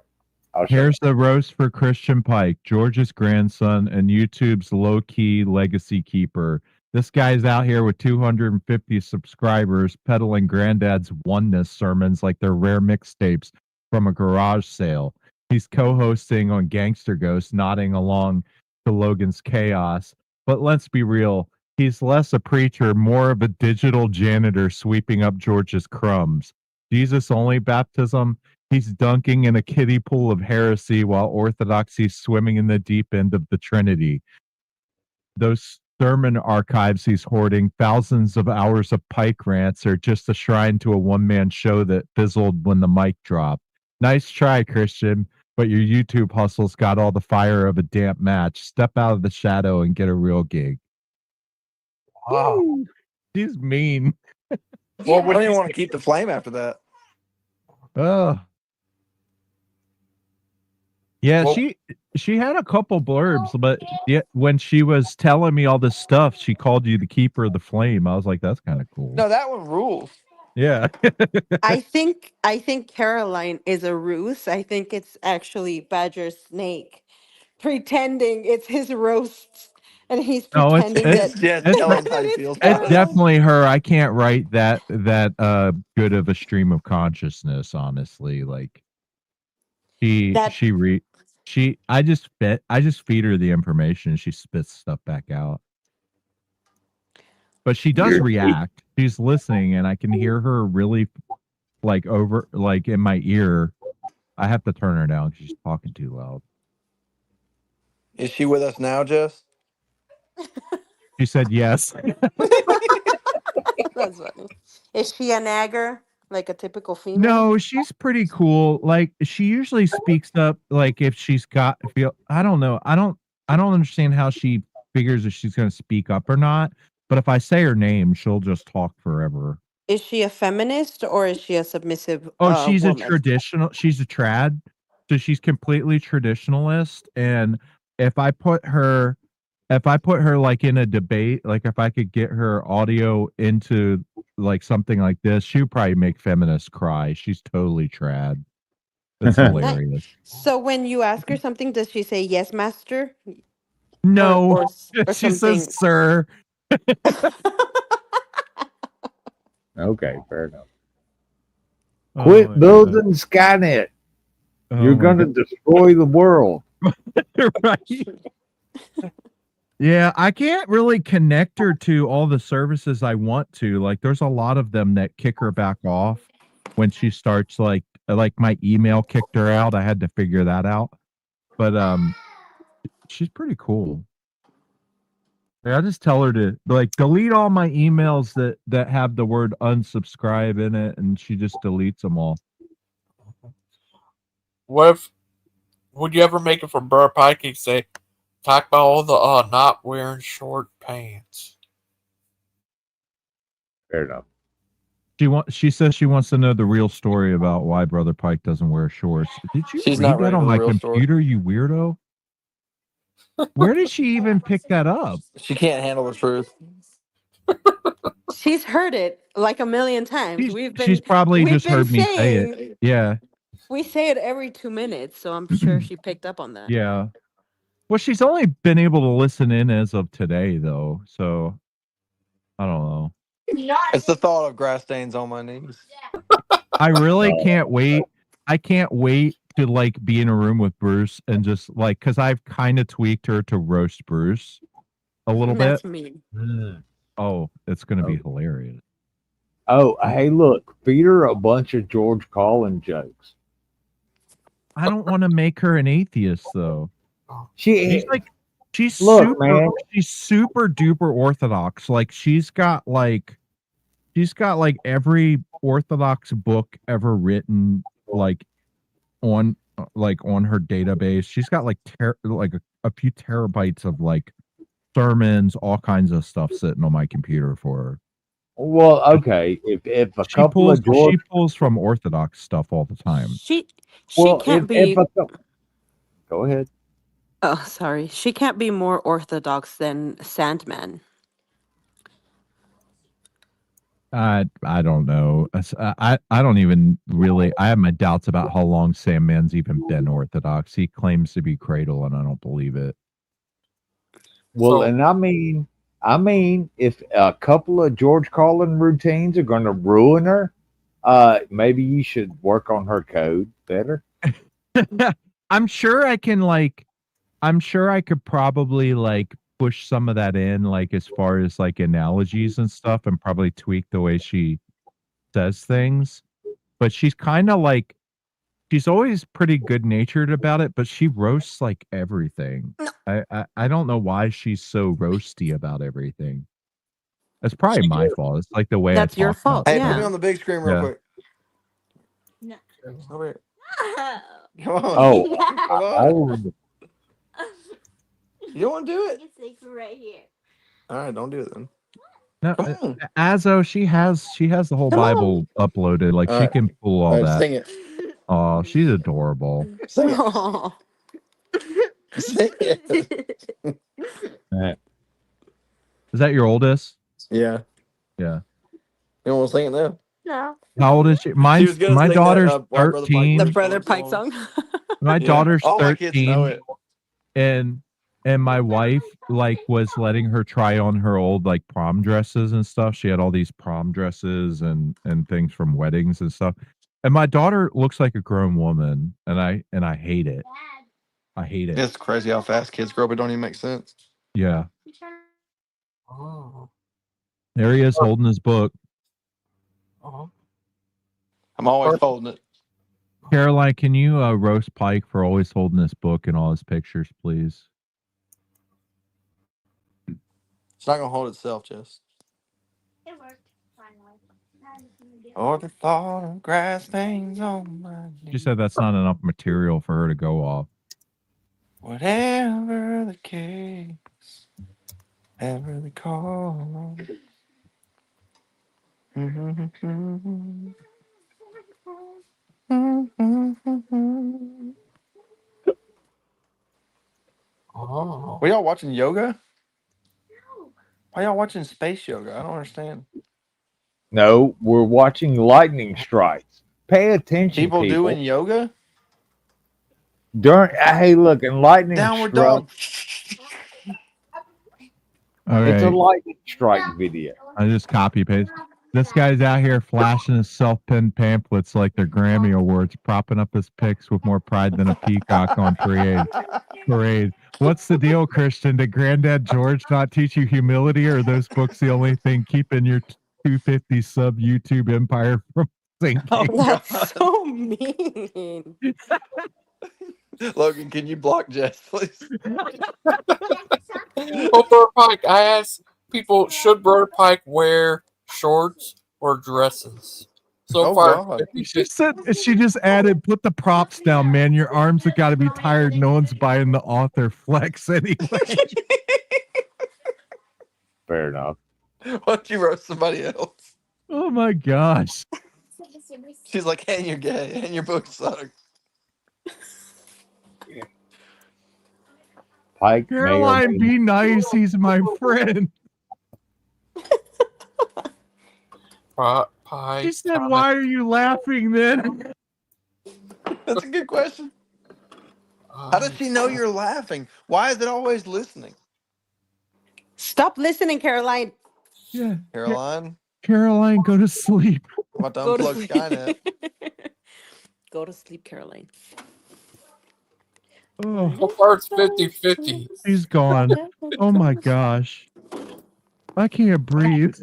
Here's the roast for Christian Pike, George's grandson and YouTube's low-key legacy keeper. This guy's out here with 250 subscribers peddling granddad's oneness sermons like they're rare mixtapes from a garage sale. He's co-hosting on Gangster Ghost, nodding along to Logan's chaos. But let's be real, he's less a preacher, more of a digital janitor sweeping up George's crumbs. Jesus-only baptism? He's dunking in a kiddie pool of heresy while orthodoxy's swimming in the deep end of the Trinity. Those sermon archives he's hoarding, thousands of hours of Pike rants, are just a shrine to a one-man show that fizzled when the mic dropped. Nice try, Christian, but your YouTube hustle's got all the fire of a damp match. Step out of the shadow and get a real gig. Wow. Woo! He's mean. Well, I don't even want to keep the flame after that. Oh. Yeah, Well- she had a couple blurbs, but yet when she was telling me all this stuff, she called you the keeper of the flame. I was like, that's kind of cool. No, that one rules. Yeah. I think Caroline is a ruse. I think it's actually Badger Snake pretending it's his roasts, and he's No, it's pretending it's, that it's, tell him how he feels it's about it. definitely her. I can't write that good of a stream of consciousness, honestly. Like I just feed her the information, she spits stuff back out. But she does react. She's listening, and I can hear her really like over like in my ear. I have to turn her down because she's talking too loud. Is she with us now, Jess? She said yes. That's funny. Is she a nagger, like a typical female? No, she's pretty cool. Like she usually speaks up like if she's got I don't know. I don't understand how she figures if she's going to speak up or not. But if I say her name, she'll just talk forever. Is she a feminist or is she a submissive? Oh, she's woman? a traditional. She's a trad, so she's completely traditionalist. And if I put her like in a debate, like if I could get her audio into like something like this, she would probably make feminists cry. She's totally trad. That's hilarious. So when you ask her something, does she say yes, master? No, or she something. says, "Sir." Okay, fair enough. Oh Quit my building Skynet. Oh You're my going to God. destroy the world. Right. Yeah, I can't really connect her to all the services I want to. Like, there's a lot of them that kick her back off when she starts like my email kicked her out. I had to figure that out. But she's pretty cool. Yeah, I just tell her to like delete all my emails that have the word unsubscribe in it, and she just deletes them all. Would you ever make it from Burr Pike and say, talk about all the not wearing short pants? Fair enough. She says she wants to know the real story about why Brother Pike doesn't wear shorts. Did you She's read not that ready on for the my real story. computer, you weirdo? Where did she even pick that up? She can't handle the truth. She's heard it like a million times. She's probably just heard me say saying it. Yeah. we say it every 2 minutes, so I'm sure she picked up on that. Yeah. Well, she's only been able to listen in as of today, though. So I don't know. It's the thought of grass stains on my knees. I really can't wait. I can't wait to like be in a room with Bruce and just like, because I've kind of tweaked her to roast Bruce a little That's bit. me. Oh, it's going to be hilarious. Oh, hey, look, feed her a bunch of George Carlin jokes. I don't want to make her an atheist, though. She's super, man. she's super duper orthodox. Like she's got like every orthodox book ever written like on her database. She's got like a few terabytes of like sermons, all kinds of stuff sitting on my computer for her. Well, okay, if a couple of George, she pulls from orthodox stuff all the time. She well, can't if be. Go ahead. Oh, sorry. She can't be more orthodox than Sandman. I don't know. I don't even really. I have my doubts about how long Sandman's even been orthodox. He claims to be Cradle, and I don't believe it. Well, and I mean, if a couple of George Carlin routines are going to ruin her, maybe you should work on her code better. I'm sure I can I'm sure I could probably like push some of that in, like as far as like analogies and stuff, and probably tweak the way she says things. But she's kind of like, she's always pretty good natured about it, but she roasts like everything. I don't know why she's so roasty about everything. That's probably my fault. It's like the way That's I your talk fault. about Hey, stuff. put me on the big screen real Yeah. quick. Over here. Come on. Oh, Come on. You don't want to do it? It's right here. All right, don't do it then. No, Azo, she has the whole Bible uploaded. Like All she right. can pull all All right, that. sing it. Oh, she's adorable. Sing it. Oh. Sing it. Is that your oldest? Yeah. Yeah. You want to sing it now? No. How old is she? She Mine's was gonna my sing daughter's that, White Brother Pike 13. The Brother Pike song. My Yeah. daughter's All my kids 13, know it. and my wife like was letting her try on her old like prom dresses and stuff. She had all these prom dresses and things from weddings and stuff. And my daughter looks like a grown woman, and I hate it. I hate it. It's crazy how fast kids grow up. It don't even make sense. Yeah. Oh. There he is holding his book. I'm always folding it. Caroline, can you roast Pike for always holding this book and all his pictures, please? It's not gonna hold itself, Jess. It worked. Finally. Or the thought of grass stains on my She said that's not enough material for her to go off. Whatever the case, ever the call. Oh. Were y'all watching yoga? Why y'all watching space yoga? I don't understand. No, we're watching lightning strikes. Pay attention, People doing yoga? Hey, look, and lightning Downward strike. dog. All It's a right. lightning strike video. I just copy paste. This guy's out here flashing his self-pinned pamphlets like they're Grammy Awards, propping up his pics with more pride than a peacock on parade. What's the deal, Christian? Did Granddad George not teach you humility, or are those books the only thing keeping your 250 sub YouTube empire from sinking? Oh, That's so mean. Logan, can you block Jess, please? Oh, Brother Pike, I asked people, should Brother Pike wear shorts or dresses? So Oh, far, God. She just added, put the props down, man. Your arms have got to be tired. No one's buying the author flex anyway. Fair enough. Why don't you roast somebody else? Oh my gosh. She's like, and you're gay, and your books suck. Pike, Caroline, be nice. He's my friend. Pike. She said, why are you laughing then? That's a good question. How does she know you're laughing? Why is it always listening? Stop listening, Caroline. Yeah. Caroline, Caroline, go to sleep. I'm about to Go to unplug Skynet. Go to sleep, Caroline. Oh, So far, it's 50-50. he's gone. Oh my gosh. I can't breathe.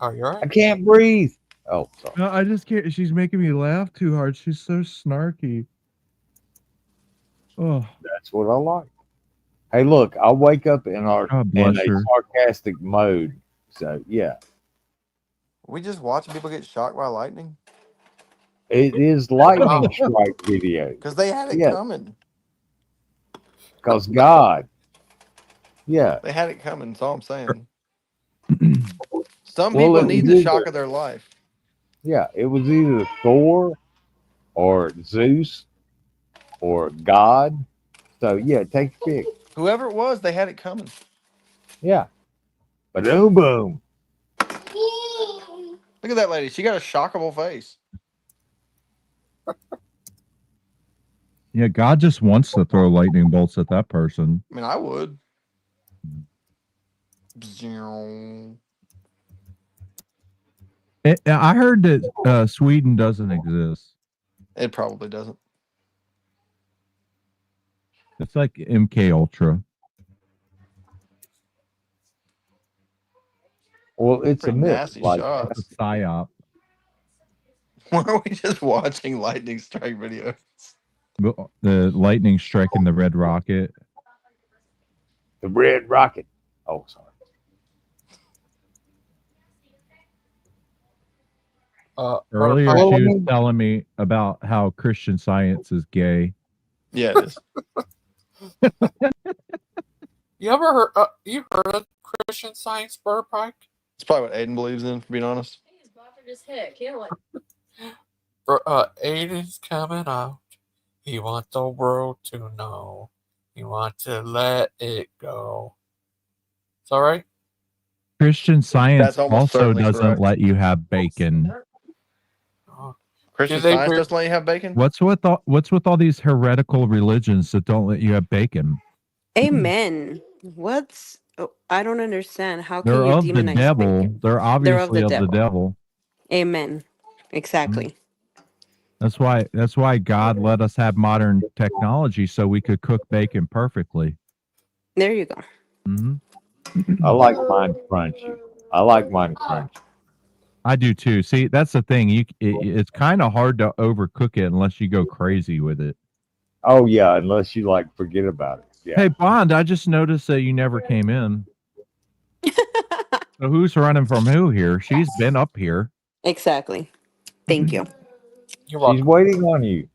Oh, you're right. I can't breathe. Oh, sorry. No, I just can't. She's making me laugh too hard. She's so snarky. Oh, That's what I like. Hey, look, I wake up in God a bless her. sarcastic mode. So yeah, We just watching people get shocked by lightning it is lightning strike video. because they had it Yeah. coming. Because God, yeah. They had it coming. That's all I'm saying. Some Well, people it need was the shock either- of their life. Yeah, it was either Thor or Zeus or God. So yeah, take your pick. Whoever it was, they had it coming. Yeah. But boom, boom. Look at that lady. She got a shockable face. Yeah, God just wants to throw lightning bolts at that person. I mean, I would. I heard that Sweden doesn't exist. It probably doesn't. It's like MK Ultra. Well, it's a Pretty myth. nasty Like, shots. It's a psyop. Why are we just watching lightning strike videos? The lightning striking the red rocket. the Red Rocket. Oh, sorry. Earlier, she was telling me about how Christian Science is gay. Yeah, it is. You ever heard? You heard of Christian Science, Brother Pike? It's probably what Aiden believes in, for being honest. Aiden's coming out. He wants the world to know. He wants to let it go. It's all right. Christian Science That's almost also certainly doesn't correct. let you have bacon. Christian Science doesn't let you have bacon? What's with all these heretical religions that don't let you have bacon? Amen. What's I don't understand. How can They're you of the demonize devil. bacon? They're obviously of the devil. Amen. Exactly. That's why God let us have modern technology so we could cook bacon perfectly. There you go. Mm-hmm. I like mine crunchy. I like mine crunchy. I do too. See, that's the thing. It's kind of hard to overcook it unless you go crazy with it. Oh yeah, unless you like forget about it. Yeah. Hey Bond, I just noticed that you never came in. So who's running from who here? She's been up here. Exactly. Thank you. She's waiting on you.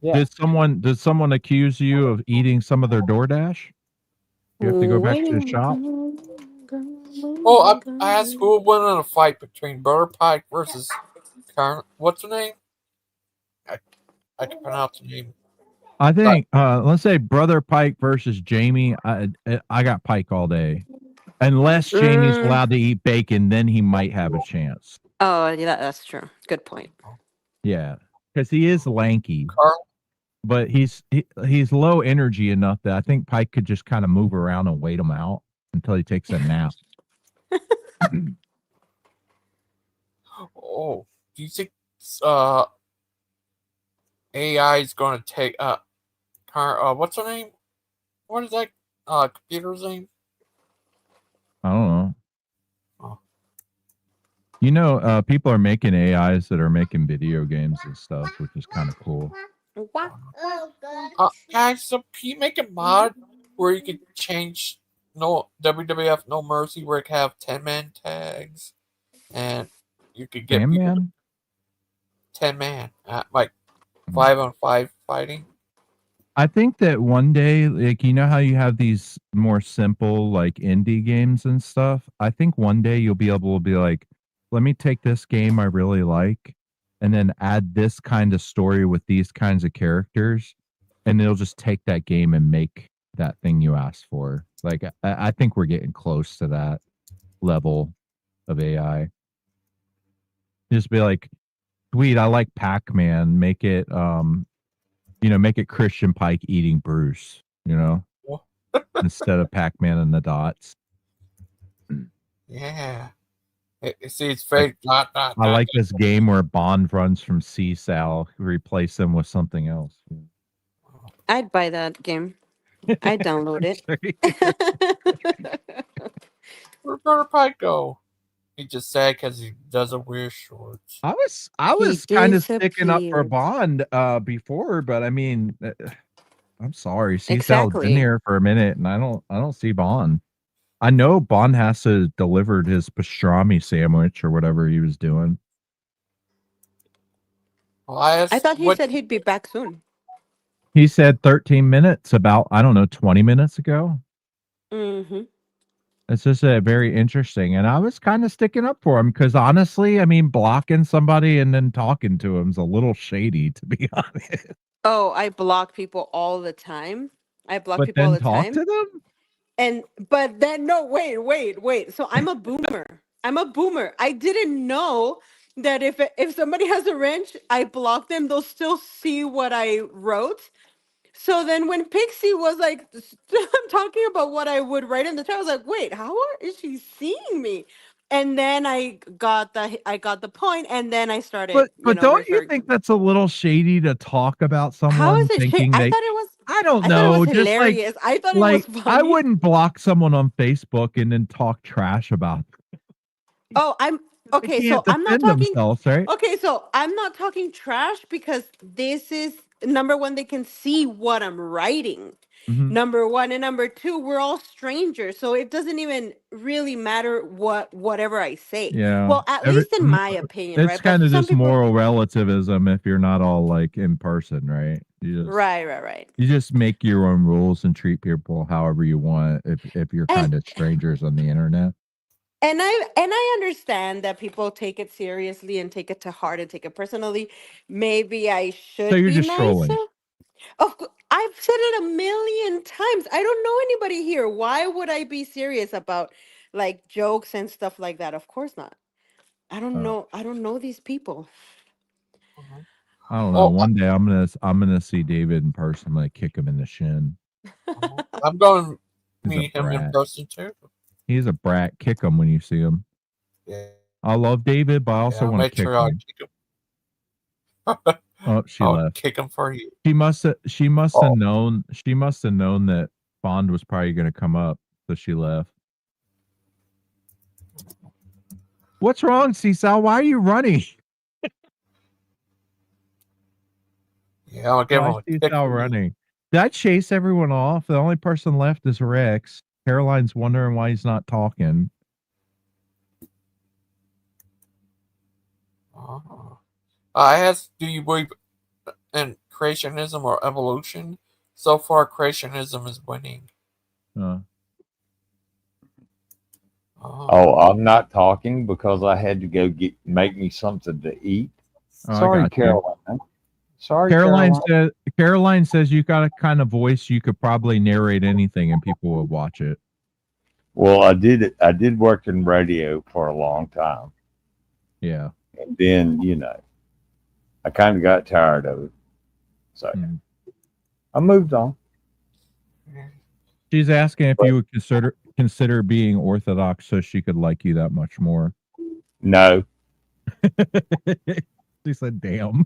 Yeah. Did someone accuse you of eating some of their DoorDash? You have to go back to the shop. Oh, I asked who would win in a fight between Brother Pike versus what's her name? I can pronounce the name. I think let's say Brother Pike versus Jamie. I got Pike all day. Unless Jamie's allowed to eat bacon, then he might have a chance. Oh, yeah, that's true. Good point. Yeah, because he is lanky, but he's low energy enough that I think Pike could just kind of move around and wait him out until he takes a nap. Oh, do you think AI is going to take what's her name? What is that computer's name? I don't know. You know, people are making AIs that are making video games and stuff, which is kind of cool. Guys, so can you make a mod where you could change WWF No Mercy where it could have 10-man tags and you could get people 10-man like 5-on-5 fighting? I think that one day, like, you know how you have these more simple, like, indie games and stuff? I think one day you'll be able to be like, let me take this game I really like and then add this kind of story with these kinds of characters, and it'll just take that game and make that thing you asked for. Like, I think we're getting close to that level of AI. Just be like, sweet, I like Pac-Man, make it make it Christian Pike eating Bruce, instead of Pac-Man and the dots. Yeah. See, it's fake. I like this game where Bond runs from CSAL, replace him with something else. I'd buy that game. I'd download it. Where'd Brother Pike go? He just sad because he doesn't wear shorts. I was kind of sticking up for Bond before, but I mean, I'm sorry, CSAL's been here for a minute, and I don't see Bond. I know Bond has to delivered his pastrami sandwich or whatever he was doing. Well, I thought he said he'd be back soon. He said 13 minutes about, 20 minutes ago. Mm-hmm. It's just very interesting. And I was kind of sticking up for him because honestly, I mean, blocking somebody and then talking to him is a little shady, to be honest. Oh, I block people all the time. But then talk to them? But then no, wait. So I'm a boomer. I didn't know that if somebody has a wrench, I block them, they'll still see what I wrote. So then when Pixie was like, I'm talking about what I would write in the chat, I was like, wait, is she seeing me? And then I got the point, and then I started. But don't you think that's a little shady to talk about someone How is it thinking I they? thought it was. I don't I thought it know. was Just hilarious. I thought it was funny. I wouldn't block someone on Facebook and then talk trash about them. Oh, I'm okay. They So can't I'm not defend talking. themselves, right? Okay, so I'm not talking trash because this is number one. They can see what I'm writing. Mhm. Number one, and number two, we're all strangers, so it doesn't even really matter whatever I say. Yeah. Well, at least in my opinion, It's right? kind of some just moral relativism if you're not all like in person, right? Right. You just make your own rules and treat people however you want if you're kind of strangers on the internet. And I understand that people take it seriously and take it to heart and take it personally. Maybe I should So you're be just nicer. trolling. I've said it a million times. I don't know anybody here. Why would I be serious about like jokes and stuff like that? Of course not. I don't know. I don't know these people. I don't know. One day I'm gonna see David in person. I'm gonna kick him in the shin. I'm going to He's a meet him in brat. person too. He's a brat. Kick him when you see him. Yeah. I love David, but I also I'll want to make kick sure I'll him. kick him. Oh, she I'll left. kick him for you. She must have known that Bond was probably going to come up, so she left. What's wrong, Cecil? Why are you running? Yeah, I'll give him a kick. Cecil running. Did I chase everyone off? The only person left is Rex. Caroline's wondering why he's not talking. I asked, do you believe in creationism or evolution? So far, creationism is winning. Oh, I'm not talking because I had to go make me something to eat. Oh, Sorry, Caroline. Sorry, Caroline says you got a kind of voice you could probably narrate anything and people would watch it. Well, I did work in radio for a long time. Yeah. And then, I kind of got tired of it. So I moved on. She's asking if you would consider being Orthodox so she could like you that much more? No. She said, "Damn."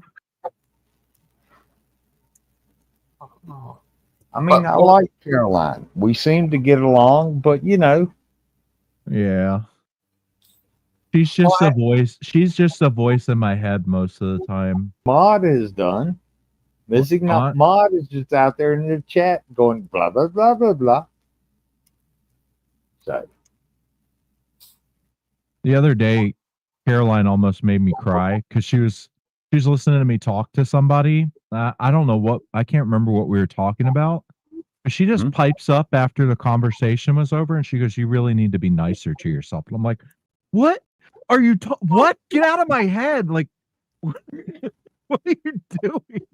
I mean, I like Caroline. We seem to get along, but Yeah. She's just a voice. She's just a voice in my head most of the time. Maud is done. Missing not Maud is just out there in the chat going blah blah blah blah blah. So the other day, Caroline almost made me cry because she was listening to me talk to somebody. I don't know what, I can't remember what we were talking about. But she just pipes up after the conversation was over and she goes, "You really need to be nicer to yourself." And I'm like, "What are you what? Get out of my head." Like, what are you doing?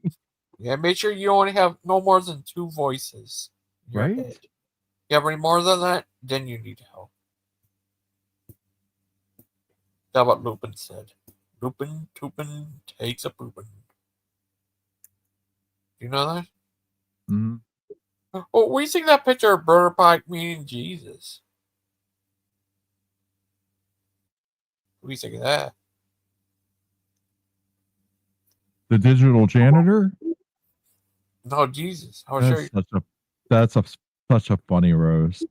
Yeah, make sure you only have no more than 2 voices in your Right? head. You have any more than that, then you need help. That's what Lupin said. Lupin, Tupin takes a poopin'. You know that? Mm-hmm. Oh, we see that picture of Brother Pike meeting Jesus. What do you think of that? The digital janitor? No, Jesus. I'll show you. That's such a funny roast.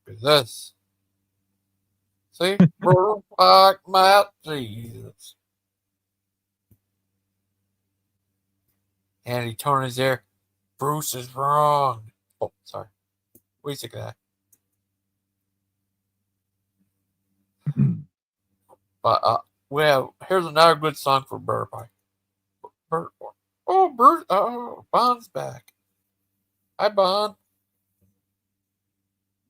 Look at this. See? Brother Pike met Jesus. And he turned his ear. Bruce is wrong. Oh, sorry. What do you think of that? But here's another good song for Brother Pike. Oh, Bruce. Oh, Bond's back. Hi, Bond.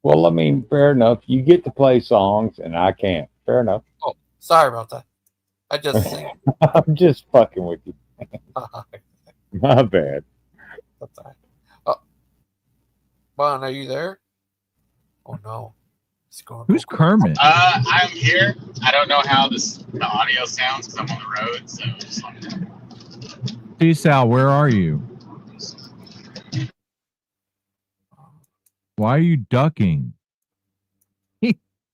well, I mean, fair enough. You get to play songs and I can't. Fair enough. Oh, sorry about that. I just sing. I'm just fucking with you. My bad. That's all right. Oh, Bond, are you there? Oh no. Who's Kermit? I'm here. I don't know how the audio sounds because I'm on the road, so just let me know. Hey, Sal, where are you? Why are you ducking?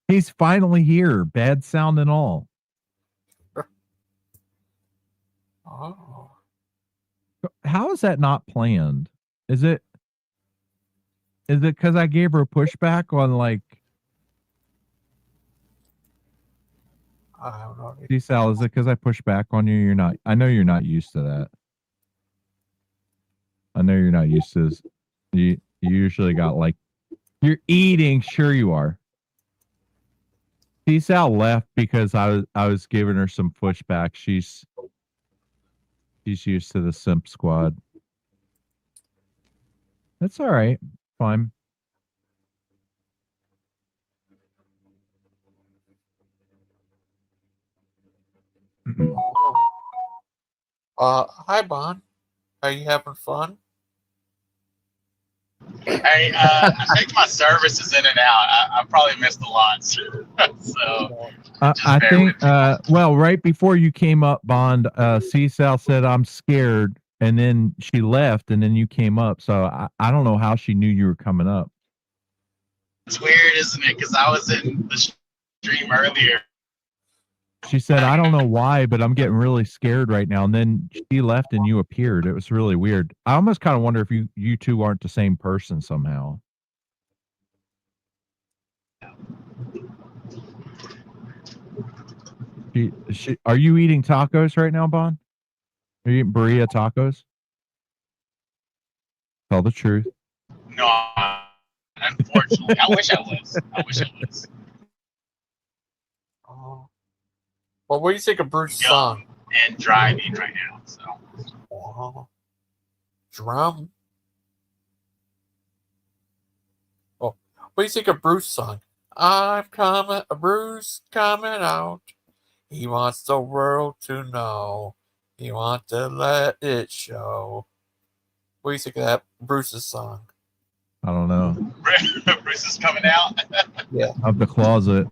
He's finally here. Bad sound and all. Oh. How is that not planned? Is it because I gave her a pushback on like? I don't know. See, Sal, is it because I pushed back on you? You're not. I know you're not used to that. I know you're not used to this. You usually got like, you're eating. Sure you are. See, Sal left because I was giving her some pushback. She's used to the simp squad. That's all right. Fine. Hi, Bond. Are you having fun? Hey, I think my service is in and out. I probably missed a lot, so I think well, right before you came up, Bond, C-Sal said, "I'm scared," and then she left, and then you came up. So I don't know how she knew you were coming up. it's weird, isn't it? Because I was in the stream earlier. She said, "I don't know why, but I'm getting really scared right now." And then she left and you appeared. It was really weird. I almost kind of wonder if you two aren't the same person somehow. Are you eating tacos right now, Bon? Are you eating burrito tacos? Tell the truth. No, unfortunately. I wish I was. Oh. Well, what do you think of Bruce's song? And driving right now, so. Oh. Drum. Oh, what do you think of Bruce's song? Bruce coming out. He wants the world to know. He wants to let it show. What do you think of that Bruce's song? I don't know. Bruce is coming out. Yeah. Of the closet.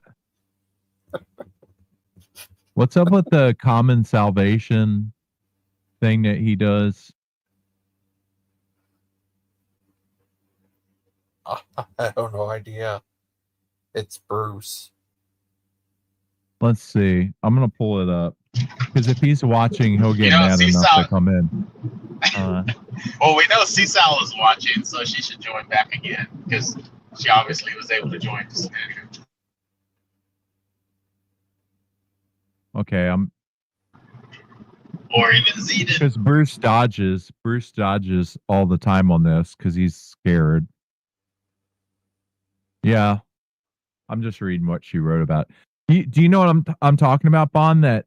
What's up with the common salvation thing that he does? I have no idea. It's Bruce. Let's see. I'm gonna pull it up because if he's watching, he'll get mad enough to come in. Well, we know Seasal is watching, so she should join back again because she obviously was able to join. Okay, Or even Zedon. because Bruce dodges all the time on this because he's scared. Yeah, I'm just reading what she wrote about. Do you know what I'm talking about, Bon? That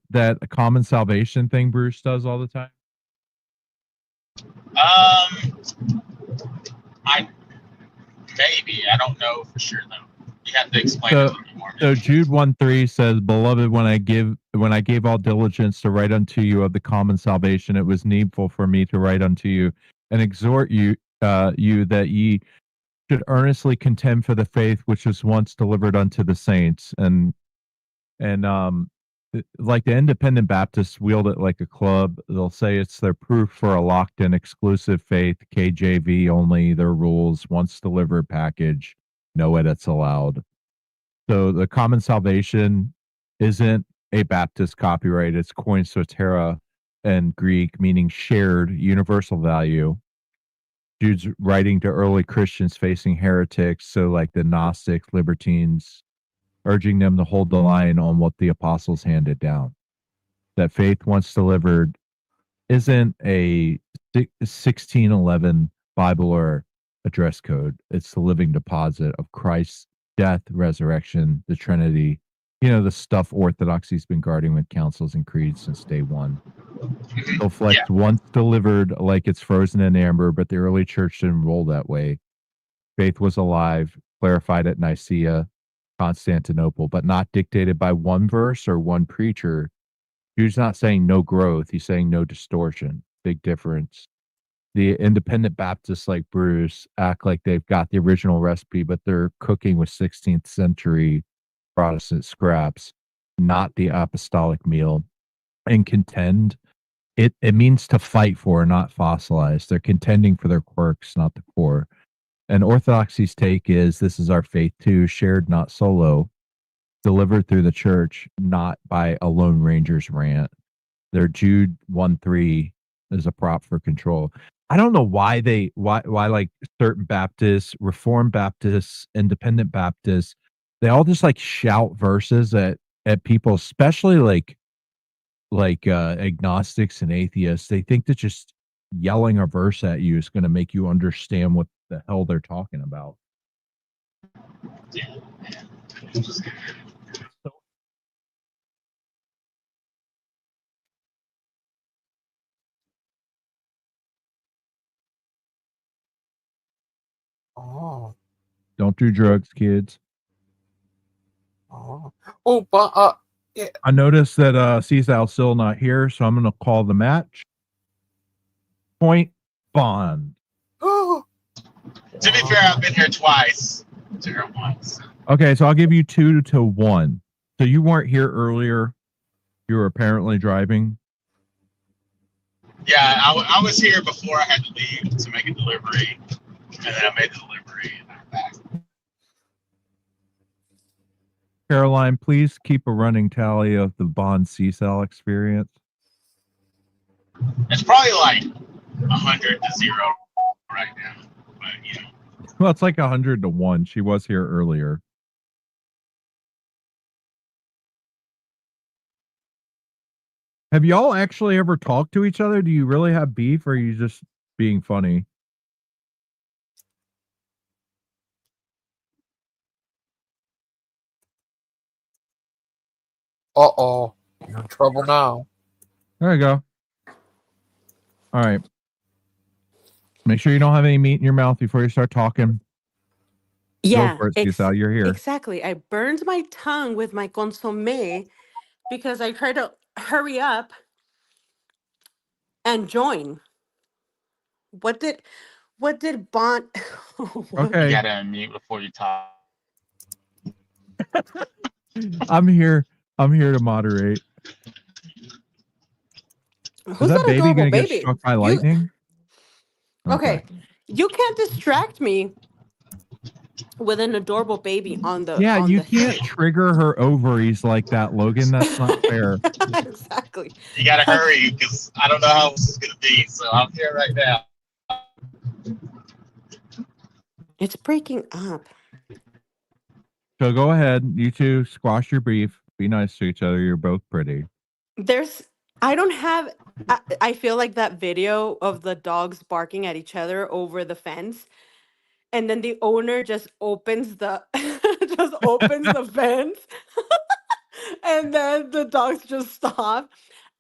common salvation thing Bruce does all the time. I don't know for sure though. You have to explain it a little bit more. So Jude 1:3 says, "Beloved, when I gave all diligence to write unto you of the common salvation, it was needful for me to write unto you and exhort you that ye should earnestly contend for the faith which was once delivered unto the saints." And like the independent Baptists wield it like a club. They'll say it's their proof for a locked-in exclusive faith, KJV only, their rules, once delivered package, no edits allowed. So the common salvation isn't a Baptist copyright. It's koin sotera in Greek, meaning shared universal value. Jude's writing to early Christians facing heretics, so like the Gnostics, libertines, urging them to hold the line on what the apostles handed down. That faith once delivered isn't a 1611 Bible or a dress code. It's the living deposit of Christ's death, resurrection, the Trinity. You know, the stuff Orthodoxy's been guarding with councils and creeds since day one. They'll flex once delivered like it's frozen in amber, but the early church didn't roll that way. Faith was alive, clarified at Nicaea, Constantinople, but not dictated by one verse or one preacher. He's not saying no growth. He's saying no distortion. Big difference. The independent Baptists like Bruce act like they've got the original recipe, but they're cooking with 16th century Protestant scraps, not the apostolic meal. And contend, it means to fight for, not fossilize. They're contending for their quirks, not the core. And Orthodoxy's take is this is our faith too, shared, not solo, delivered through the church, not by a Lone Ranger's rant. Their Jude 1:3 is a prop for control. I don't know why like certain Baptists, Reformed Baptists, Independent Baptists, they all just like shout verses at people, especially like agnostics and atheists. They think that just yelling a verse at you is going to make you understand what the hell they're talking about. Yeah. Oh. Don't do drugs, kids. Oh, but yeah. I noticed that Cecil's still not here, so I'm going to call the match. Point Bond. Oh. To be fair, I've been here twice. To her once. Okay, so I'll give you 2-1. So you weren't here earlier. You were apparently driving. Yeah, I was here before I had to leave to make a delivery, and then I made the delivery and I'm back. Caroline, please keep a running tally of the Bond C-Cell experience. It's probably like 100-0 right now, but you know. Well, it's like 100-1. She was here earlier. Have y'all actually ever talked to each other? Do you really have beef, or are you just being funny? Uh-oh. You're in trouble now. There you go. All right. Make sure you don't have any meat in your mouth before you start talking. Yeah, Go for it, Cecil. You're here. exactly. I burned my tongue with my consommé because I tried to hurry up and join. What did Bond? Okay. You gotta unmute before you talk. I'm here to moderate. Who's Is that baby adorable gonna get baby? struck by lightning? Okay, you can't distract me with an adorable baby on the Yeah, on you the can't hip. trigger her ovaries like that, Logan. That's not fair. Exactly. You gotta hurry because I don't know how this is gonna be. So I'm here right now. It's breaking up. So go ahead, you two squash your beef. Be nice to each other. You're both pretty. There's I don't have I feel like that video of the dogs barking at each other over the fence, and then the owner just opens the just opens the fence, and then the dogs just stop.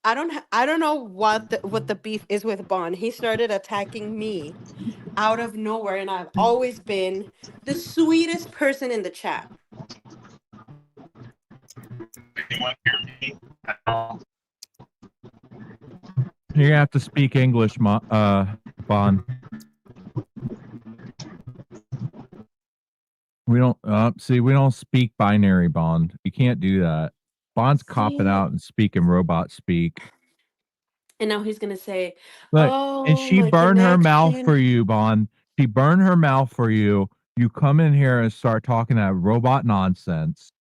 I don't know what the beef is with Bond. He started attacking me out of nowhere, and I've always been the sweetest person in the chat. Anyone hear me? You're gonna have to speak English, Bond. We don't see. We don't speak binary, Bond. You can't do that. Bond's copping See? out and speaking robot speak. And now he's gonna say, Look, and "Oh, she my burned her mouth connection." for you, Bond. She burned her mouth for you. You come in here and start talking that robot nonsense.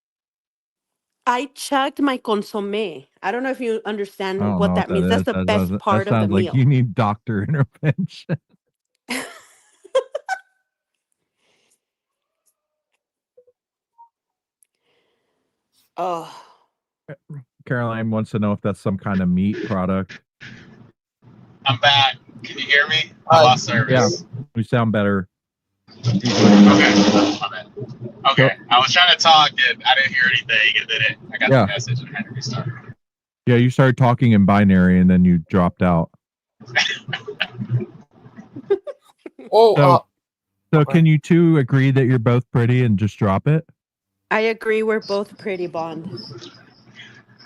I chugged my consomme. I don't know if you I understand don't know what what that that means. That's is. the best That part of the sounds like you meal. need doctor intervention. Oh, Caroline wants to know if that's some kind of meat product. I'm back. Can you hear me? I lost service. Yeah, we sound better. Okay. My bad. Okay. I was trying to talk and I didn't hear anything, and then I got the message and I had to restart. Yeah, you started talking in binary and then you dropped out. So can you two agree that you're both pretty and just drop it? I agree. We're both pretty, Bond.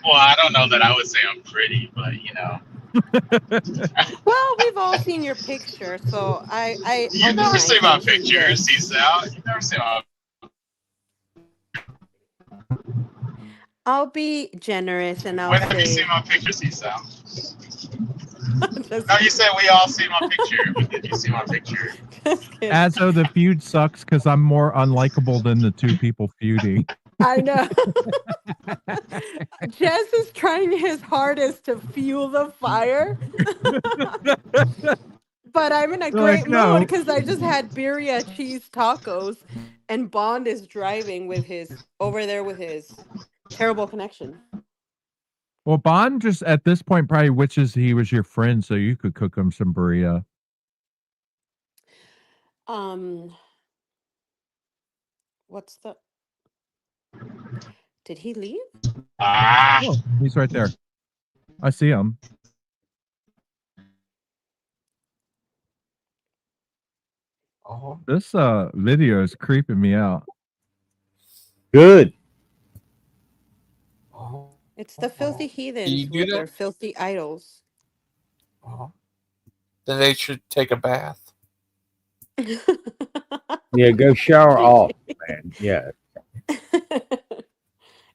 Well, I don't know that I would say I'm pretty, but you know. Well, we've all seen your picture, so I'll You be never nice see my and say pictures, yes. Cecil. You never see my. I'll be generous and I'll When have you say seen my picture, Cecil? No, you said we all see my picture. When did you see my picture? As though the feud sucks because I'm more unlikable than the two people feuding. I know. Jess is trying his hardest to fuel the fire. But I'm in a great mood because I just had birria cheese tacos, and Bond is driving with his over there with his terrible connection. Well, Bond just at this point probably wishes he was your friend so you could cook him some burrito. What's the? Did he leave? Oh, he's right there. I see him. Oh, this video is creeping me out. Good. It's the filthy heathens you do with that? their filthy idols. Then they should take a bath. Yeah, go shower off, man. Yeah.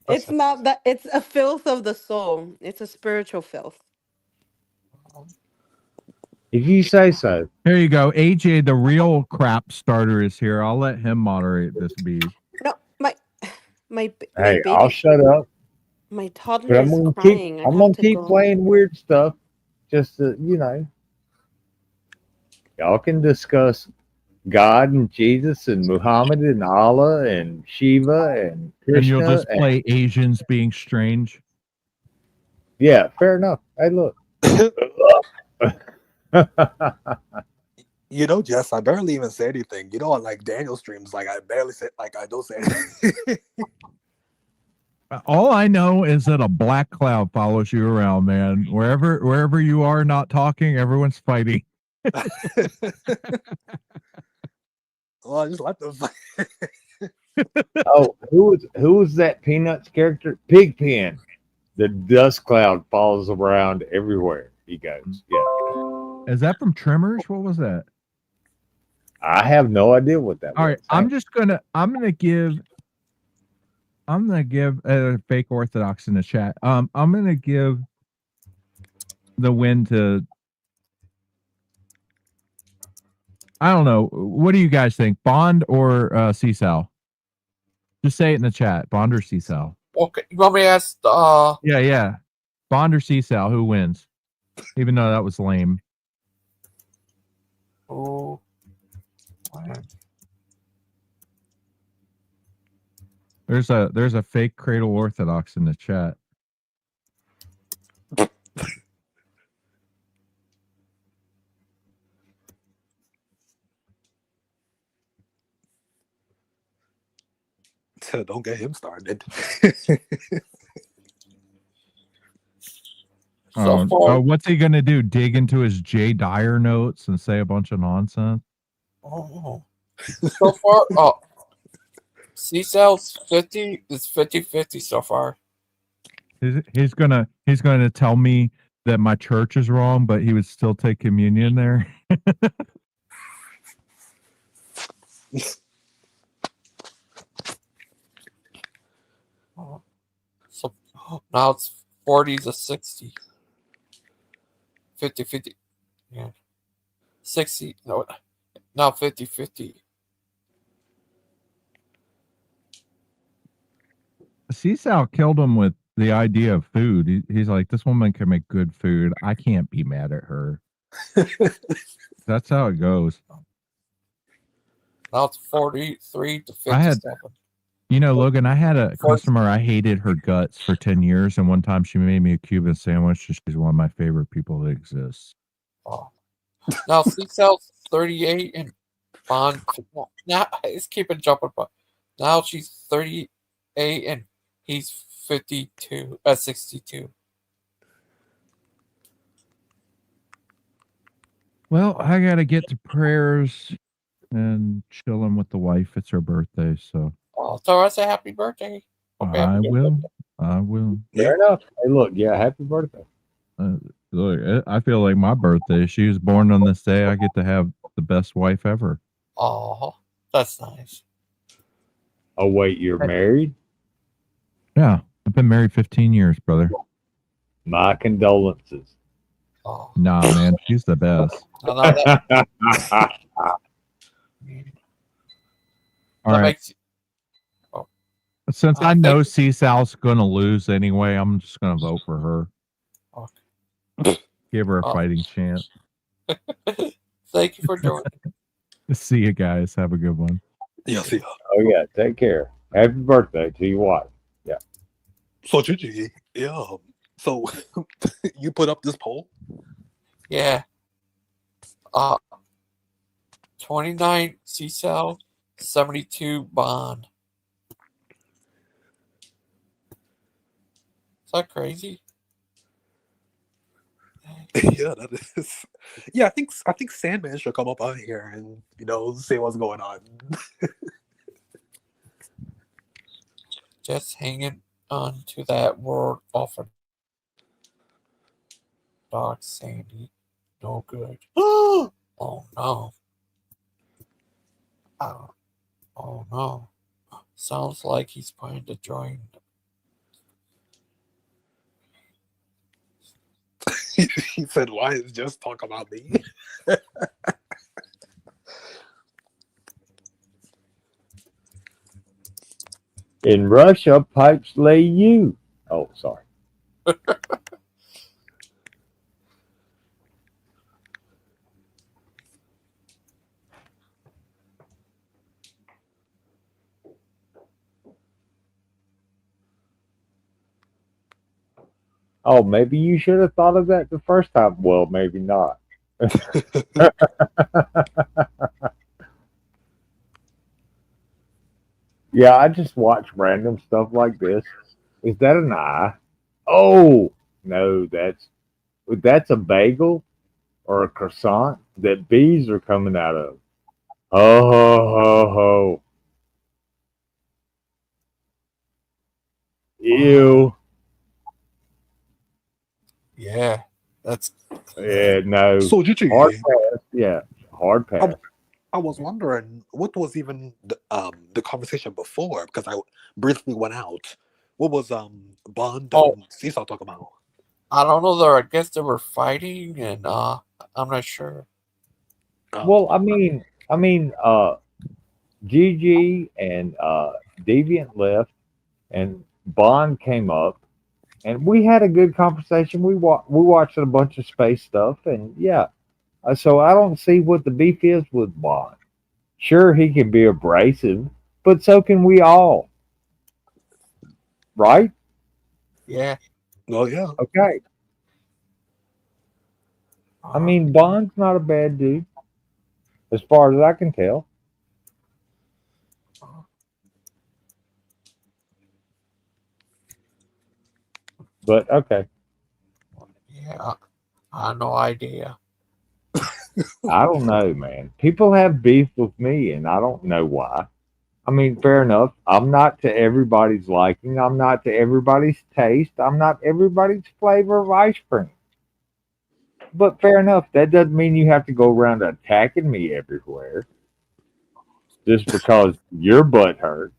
It's not that, it's a filth of the soul. It's a spiritual filth. If you say so. Here you go. AJ, the real crap starter, is here. I'll let him moderate this beef. No, my Hey, baby, I'll shut up. my But toddler I'm is gonna crying. I'm gonna keep playing weird stuff, just to, you know. Y'all can discuss God and Jesus and Muhammad and Allah and Shiva and Krishna. And you'll just play Asians being strange. Yeah, fair enough. Hey, look. You know, Jess, I barely even say anything. You know, on like Daniel streams, like I barely say, like I don't say anything. All I know is that a black cloud follows you around, man. Wherever you are not talking, everyone's fighting. Well, I just let them fight. Oh, who was that Peanuts character? Pigpen. The dust cloud follows around everywhere he goes. Yeah. Is that from Tremors? What was that? I have no idea what that was. All right, I'm gonna give fake orthodox in the chat. I'm gonna give the win to I don't know. What do you guys think? Bond or Seasal? Just say it in the chat. Bond or Seasal? Okay, you want me to ask? Yeah. Bond or Seasal? Who wins? Even though that was lame. Oh, There's a fake Cradle Orthodox in the chat. Don't get him started. What's he gonna do? Dig into his Jay Dyer notes and say a bunch of nonsense? so far, C-Cell's 50 is 50-50 so far. He's gonna tell me that my church is wrong, but he would still take communion there. So now it's 40 to 60. 50-50. Yeah. 60. No, now 50-50. Seasal killed him with the idea of food. He's like, this woman can make good food. I can't be mad at her. That's how it goes. Now it's 43 to 57. Logan, I had a customer, I hated her guts for 10 years, and one time she made me a Cuban sandwich. She's one of my favorite people that exists. Oh. Now C-Cell's 38 and Bond. Now it's keeping jumping, but now she's 38 and he's 52 at 62. Well, I gotta get to prayers and chilling with the wife. It's her birthday, so Tell us a happy birthday. I will. Fair enough. Hey, look, yeah, happy birthday. Look, I feel like my birthday. She was born on this day. I get to have the best wife ever. Oh, that's nice. Oh, wait, you're married? Yeah, I've been married 15 years, brother. My condolences. Nah, man, she's the best. All right. Since I know C-Sal's going to lose anyway, I'm just going to vote for her. Give her a fighting chance. Thank you for joining. See you guys. Have a good one. Yeah, see ya. Oh, yeah. Take care. Happy birthday to your wife. Yeah. So, Gigi, yeah. So, you put up this poll? Yeah. 29 C-Cell, 72 Bond. Is that crazy? Yeah, that is. Yeah, I think Sandman should come up on here and say what's going on. Just hanging on to that word offer. Dog Sandy, no good. Oh no. Oh no. Sounds like he's planning to join. He said, "Why is just talk about me?" In Russia, pipes lay you. Oh, sorry. Oh, maybe you should have thought of that the first time. Well, maybe not. Yeah, I just watch random stuff like this. Is that an eye? Oh, no, that's a bagel or a croissant that bees are coming out of. Ho, ho, ho, ho. Ew. Yeah, that's. Yeah, no. So, Gigi, hard pass. Yeah, hard pass. I was wondering what was even the conversation before, because I briefly went out. What was Bond and Seesaw talking about? I don't know. I guess they were fighting, and I'm not sure. Well, Gigi and Deviant left, and Bond came up, and we had a good conversation. We watched a bunch of space stuff, and yeah. So I don't see what the beef is with Bond. Sure, he can be abrasive, but so can we all, right? Yeah. Well, yeah. Okay. I mean, Bond's not a bad dude, as far as I can tell. But okay, Yeah. I have no idea. I don't know, man. People have beef with me, and I don't know why. I mean, fair enough. I'm not to everybody's liking. I'm not to everybody's taste. I'm not everybody's flavor of ice cream. But fair enough. That doesn't mean you have to go around attacking me everywhere just because your butt hurt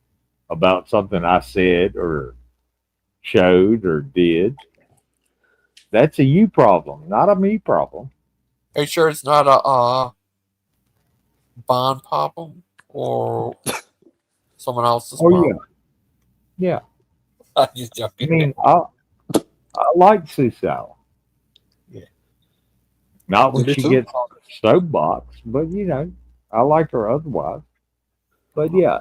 about something I said or showed or did. That's a you problem, not a me problem. Are you sure it's not a Bond problem or someone else's Oh problem? yeah. I'm just I joking. mean, I like Sue Sal. Yeah. Not when Me she too. gets on the soapbox, but I like her otherwise. But yeah,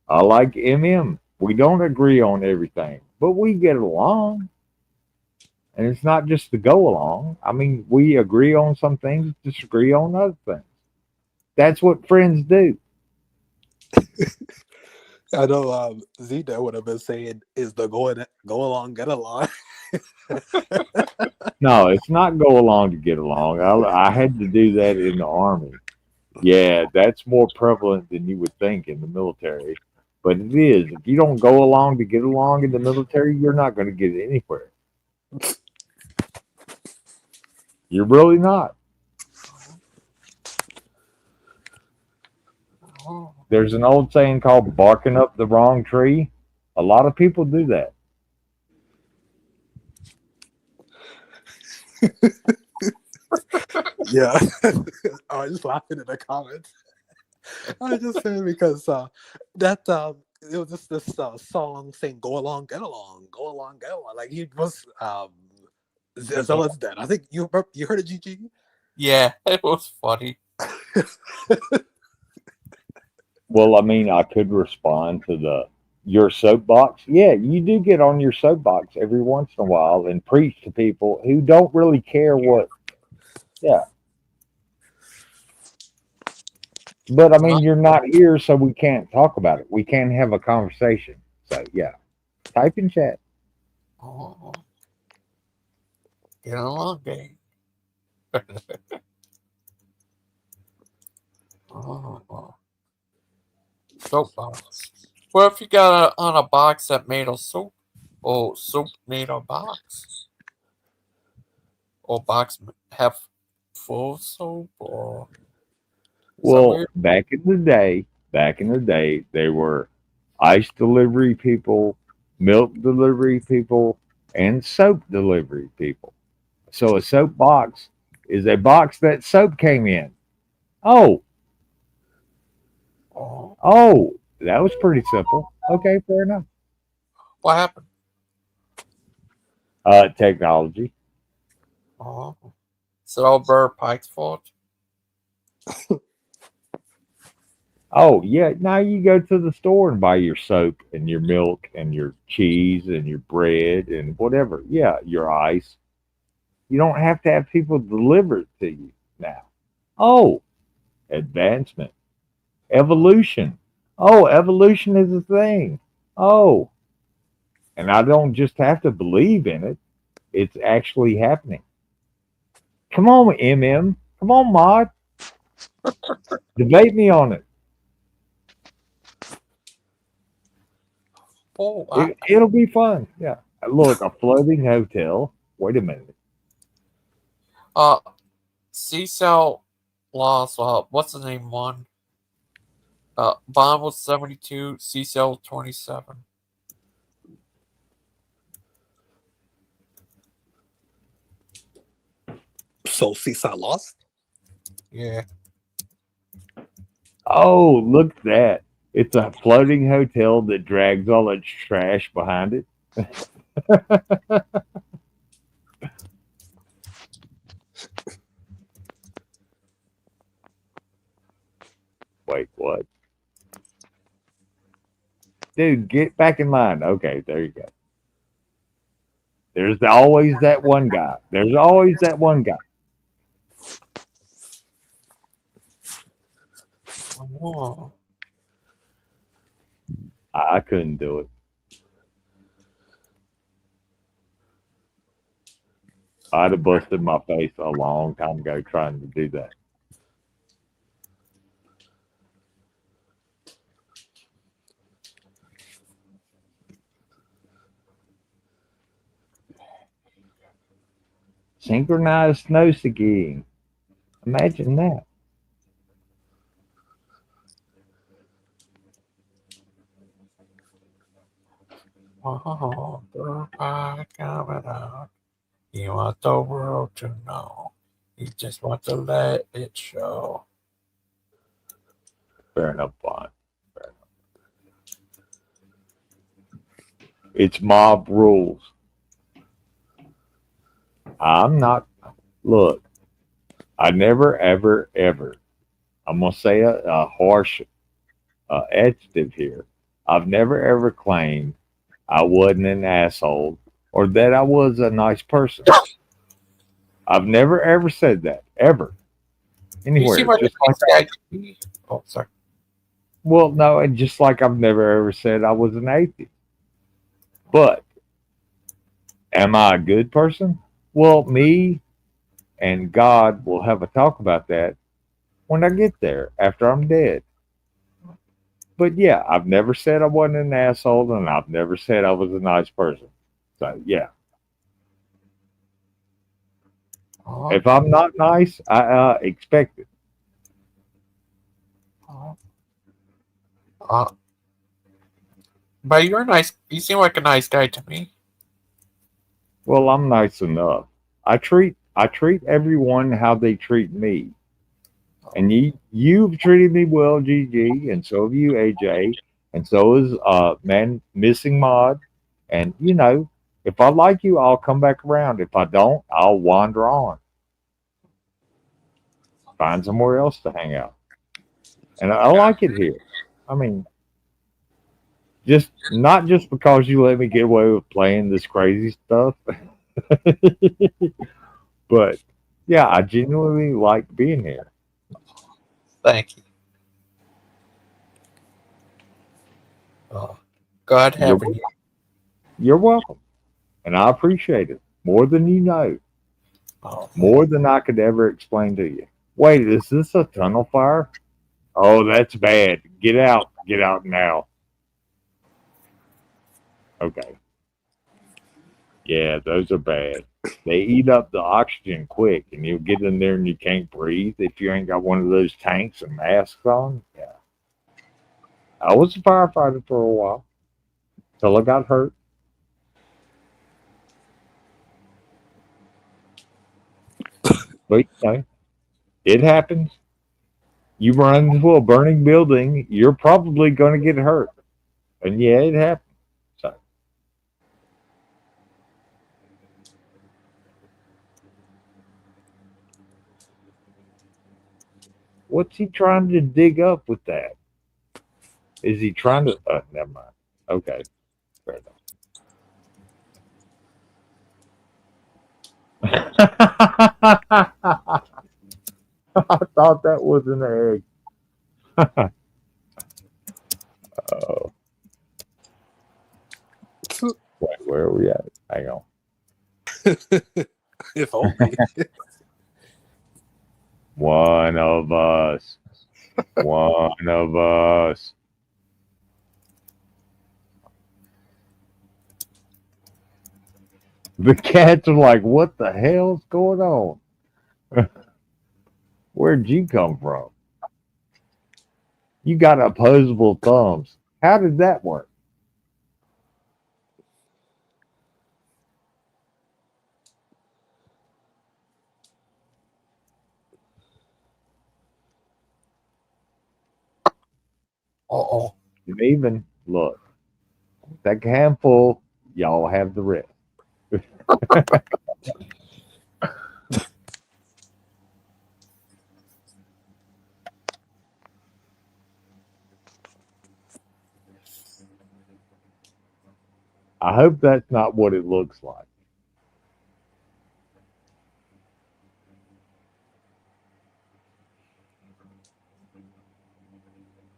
I like MM. We don't agree on everything, but we get along. And it's not just to go along. I mean, we agree on some things, disagree on other things. That's what friends do. I know Zeta would have been saying is the go along, get along. No, it's not go along to get along. I had to do that in the army. Yeah, that's more prevalent than you would think in the military. But it is. If you don't go along to get along in the military, you're not going to get anywhere. You're really not. There's an old saying called barking up the wrong tree. A lot of people do that. Yeah. I was just laughing in the comments. I was just saying because that it was just this song saying "Go along, get along, go along, get along." Like he was Zella's dead. I think you heard it, GG. Yeah, it was funny. Well, I mean, I could respond to your soapbox. Yeah, you do get on your soapbox every once in a while and preach to people who don't really care what. Yeah. But I mean, you're not here, so we can't talk about it. We can't have a conversation. So yeah, type in chat. Oh, get along, gang. Oh. Soapbox. What if you got on a box that made of soap? Or soap made of box? Or box have full of soap? Or Well, back in the day, there were ice delivery people, milk delivery people, and soap delivery people. So a soap box is a box that soap came in. Oh, that was pretty simple. Okay, fair enough. what happened? Technology. Oh. Is it all Bird Pike's fault? Oh yeah, now you go to the store and buy your soap and your milk and your cheese and your bread and whatever. Yeah, your ice. You don't have to have people deliver it to you now. Oh, advancement. Evolution. Oh, evolution is a thing. Oh, and I don't just have to believe in it. It's actually happening. Come on, MM. Come on, Mod. Debate me on it. Oh, It'll be fun. Yeah. Look, a floating hotel. Wait a minute. C-Cell lost, what's the name one? Bond was 72, C-Cell 27. So CSI lost? Yeah. Oh, look at that. It's a floating hotel that drags all its trash behind it. Wait, what? Dude, get back in line. Okay, there you go. There's always that one guy. There's always that one guy. Oh, I couldn't do it. I'd have busted my face a long time ago trying to do that. Synchronized snow skiing. Imagine that. oh, the pie coming out. You want the world to know. You just want to let it show. Fair enough, fine. It's mob rules. I'm not. Look, I never, ever, ever. I'm gonna say a harsh adjective here. I've never ever claimed I wasn't an asshole or that I was a nice person. I've never ever said that ever You seem anywhere. like Just a like nice guy to me. Oh, sorry. well, no, and just like I've never ever said I was an atheist. But am I a good person? Well, me and God will have a talk about that when I get there after I'm dead. But yeah, I've never said I wasn't an asshole, and I've never said I was a nice person. So yeah, Oh, if I'm not nice, I expect it. oh, uh, but you're nice. You seem like a nice guy to me. Well, I'm nice enough. I treat everyone how they treat me. And you've treated me well, GG, and so have you, AJ, and so is man missing mod. And if I like you, I'll come back around. If I don't, I'll wander on, find somewhere else to hang out. And I like it here. I mean, just not just because you let me get away with playing this crazy stuff, but yeah, I genuinely like being here. Thank you. Oh, God You're having you. you're welcome, and I appreciate it more than you know. Oh, More than I could ever explain to you. Wait, is this a tunnel fire? Oh, that's bad. Get out. Get out now. Okay. Yeah, those are bad. They eat up the oxygen quick, and you'll get in there and you can't breathe if you ain't got one of those tanks and masks on. Yeah. I was a firefighter for a while till I got hurt. But, it happens. You run into a burning building, you're probably going to get hurt. And yeah, it happens. So, what's he trying to dig up with that? Is he trying to? Never mind. Okay, fair enough. I thought that was an egg. Oh, wait, where are we at? Hang on. If only. One of us. One of us. The cats are like, what the hell's going on? Where'd you come from? You got opposable thumbs. How did that work? Uh-oh. And even, look, take a handful, y'all have the rest. I hope that's not what it looks like.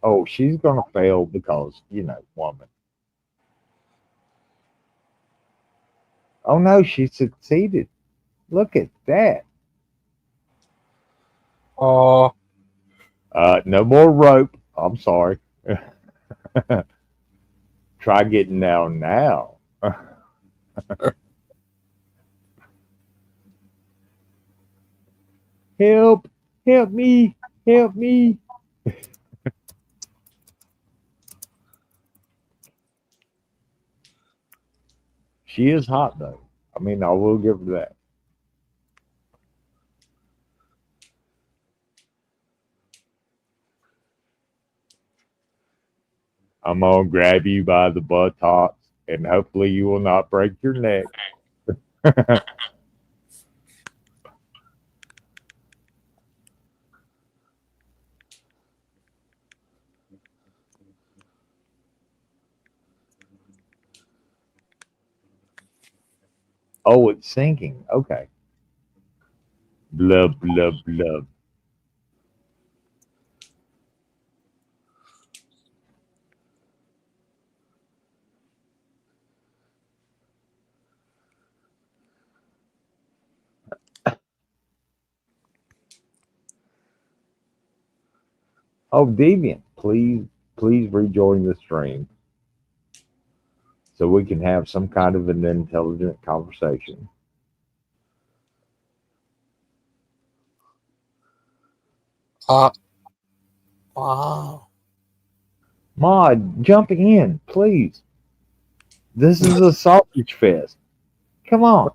Oh, she's going to fail because, woman. Oh, no, she succeeded. Look at that. Oh. No more rope. I'm sorry. Try getting down now. Help! Help me! Help me! She is hot though. I mean, I will give her that. I'm gonna grab you by the buttocks, and hopefully you will not break your neck. Oh, it's sinking. Okay. Blub, blub, blub. Oh, Deviant, please rejoin the stream so we can have some kind of an intelligent conversation. Wow. Mod, jump in, please. This is a sausage fest. Come on.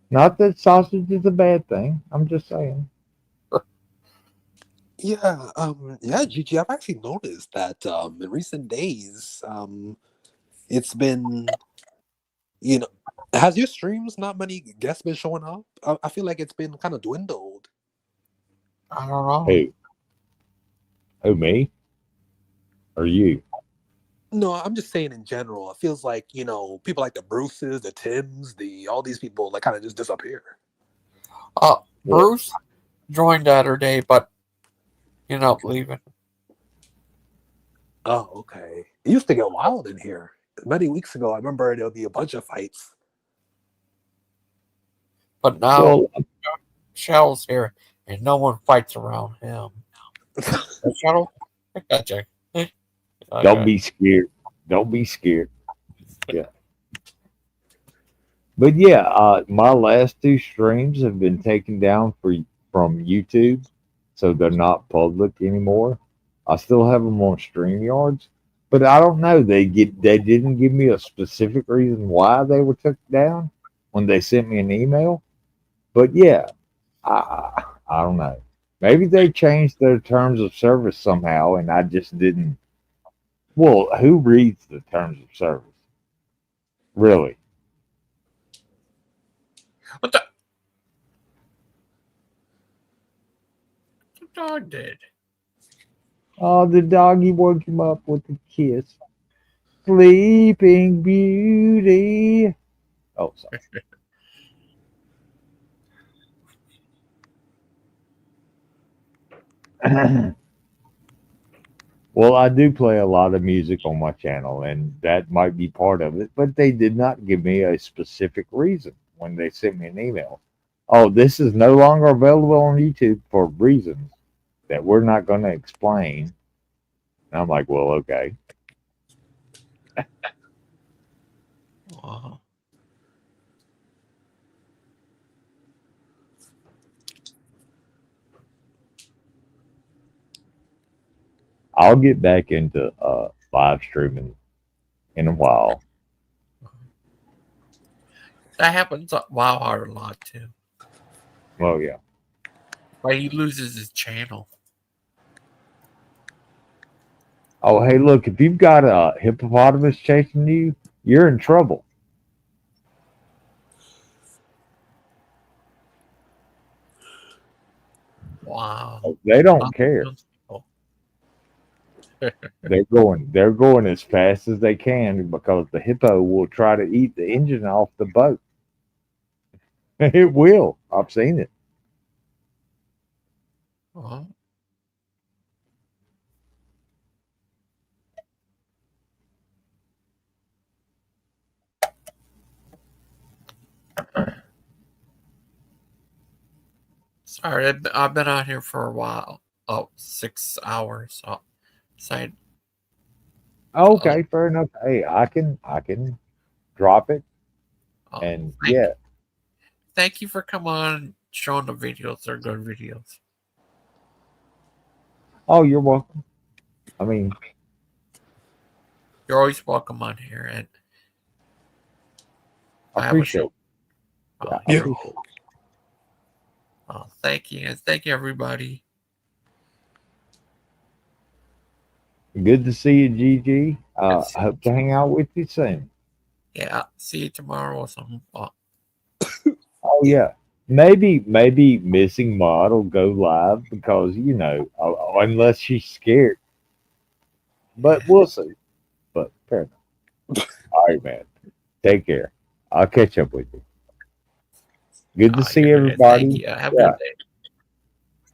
Not that sausage is a bad thing. I'm just saying. Yeah, Gigi, I've actually noticed that in recent days, it's been, has your streams not many guests been showing up? I feel like it's been kind of dwindled. I don't know. Who? Who, me? Or you? No, I'm just saying in general. It feels like, people like the Bruces, the Tims, all these people like kind of just disappear. Bruce joined the other day, but leaving. Oh, okay. It used to get wild in here. Many weeks ago, I remember there would be a bunch of fights. But now Shell's here, and no one fights around him. Shuttle? Gotcha. Don't be scared. Don't be scared. Yeah. But yeah, my last two streams have been taken down from YouTube, so they're not public anymore. I still have them on StreamYards, but I don't know. They didn't give me a specific reason why they were took down when they sent me an email. But yeah, I don't know. Maybe they changed their terms of service somehow, and I just didn't. Well, who reads the terms of service? Really? What the dog did? Oh, the doggy woke him up with a kiss. Sleeping Beauty. Oh, sorry. Well, I do play a lot of music on my channel, and that might be part of it, but they did not give me a specific reason when they sent me an email. Oh, this is no longer available on YouTube for reasons that we're not going to explain. And I'm like, well, okay. Wow. I'll get back into live streaming in a while. That happens at WoW a lot too. Oh yeah. Why he loses his channel. Oh, hey, look, if you've got a hippopotamus chasing you, you're in trouble. Wow. They don't care. They're going as fast as they can because the hippo will try to eat the engine off the boat. It will. I've seen it. Oh. Sorry, I've been out here for a while. Oh, 6 hours. Oh, side. Okay, fair enough. Hey, I can drop it. And yeah. Thank you for coming on and showing the videos. They're good videos. Oh, you're welcome. I mean, you're always welcome on here, and I appreciate it. Oh, Yeah, I appreciate it. Oh, thank you, and thank you, everybody. Good to see you, Gigi. Hope to hang out with you soon. Yeah, see you tomorrow or something. Oh yeah, maybe Missing Mod will go live because unless she's scared. But we'll see. But fair enough. All right, man. Take care. I'll catch up with you. Good to see everybody. Thank you. Have a good day.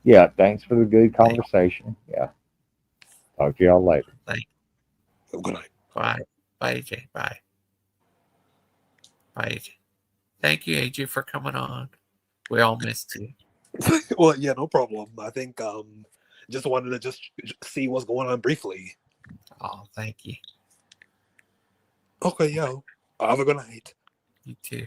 Yeah, thanks for the good conversation. Yeah. Talk to y'all later. Thank you. Good night. Bye. Bye, AJ. Bye. Bye, AJ. Thank you, AJ, for coming on. We all missed you. Well, yeah, no problem. I think just wanted to just see what's going on briefly. Oh, thank you. Okay, yo. Have a good night. You too.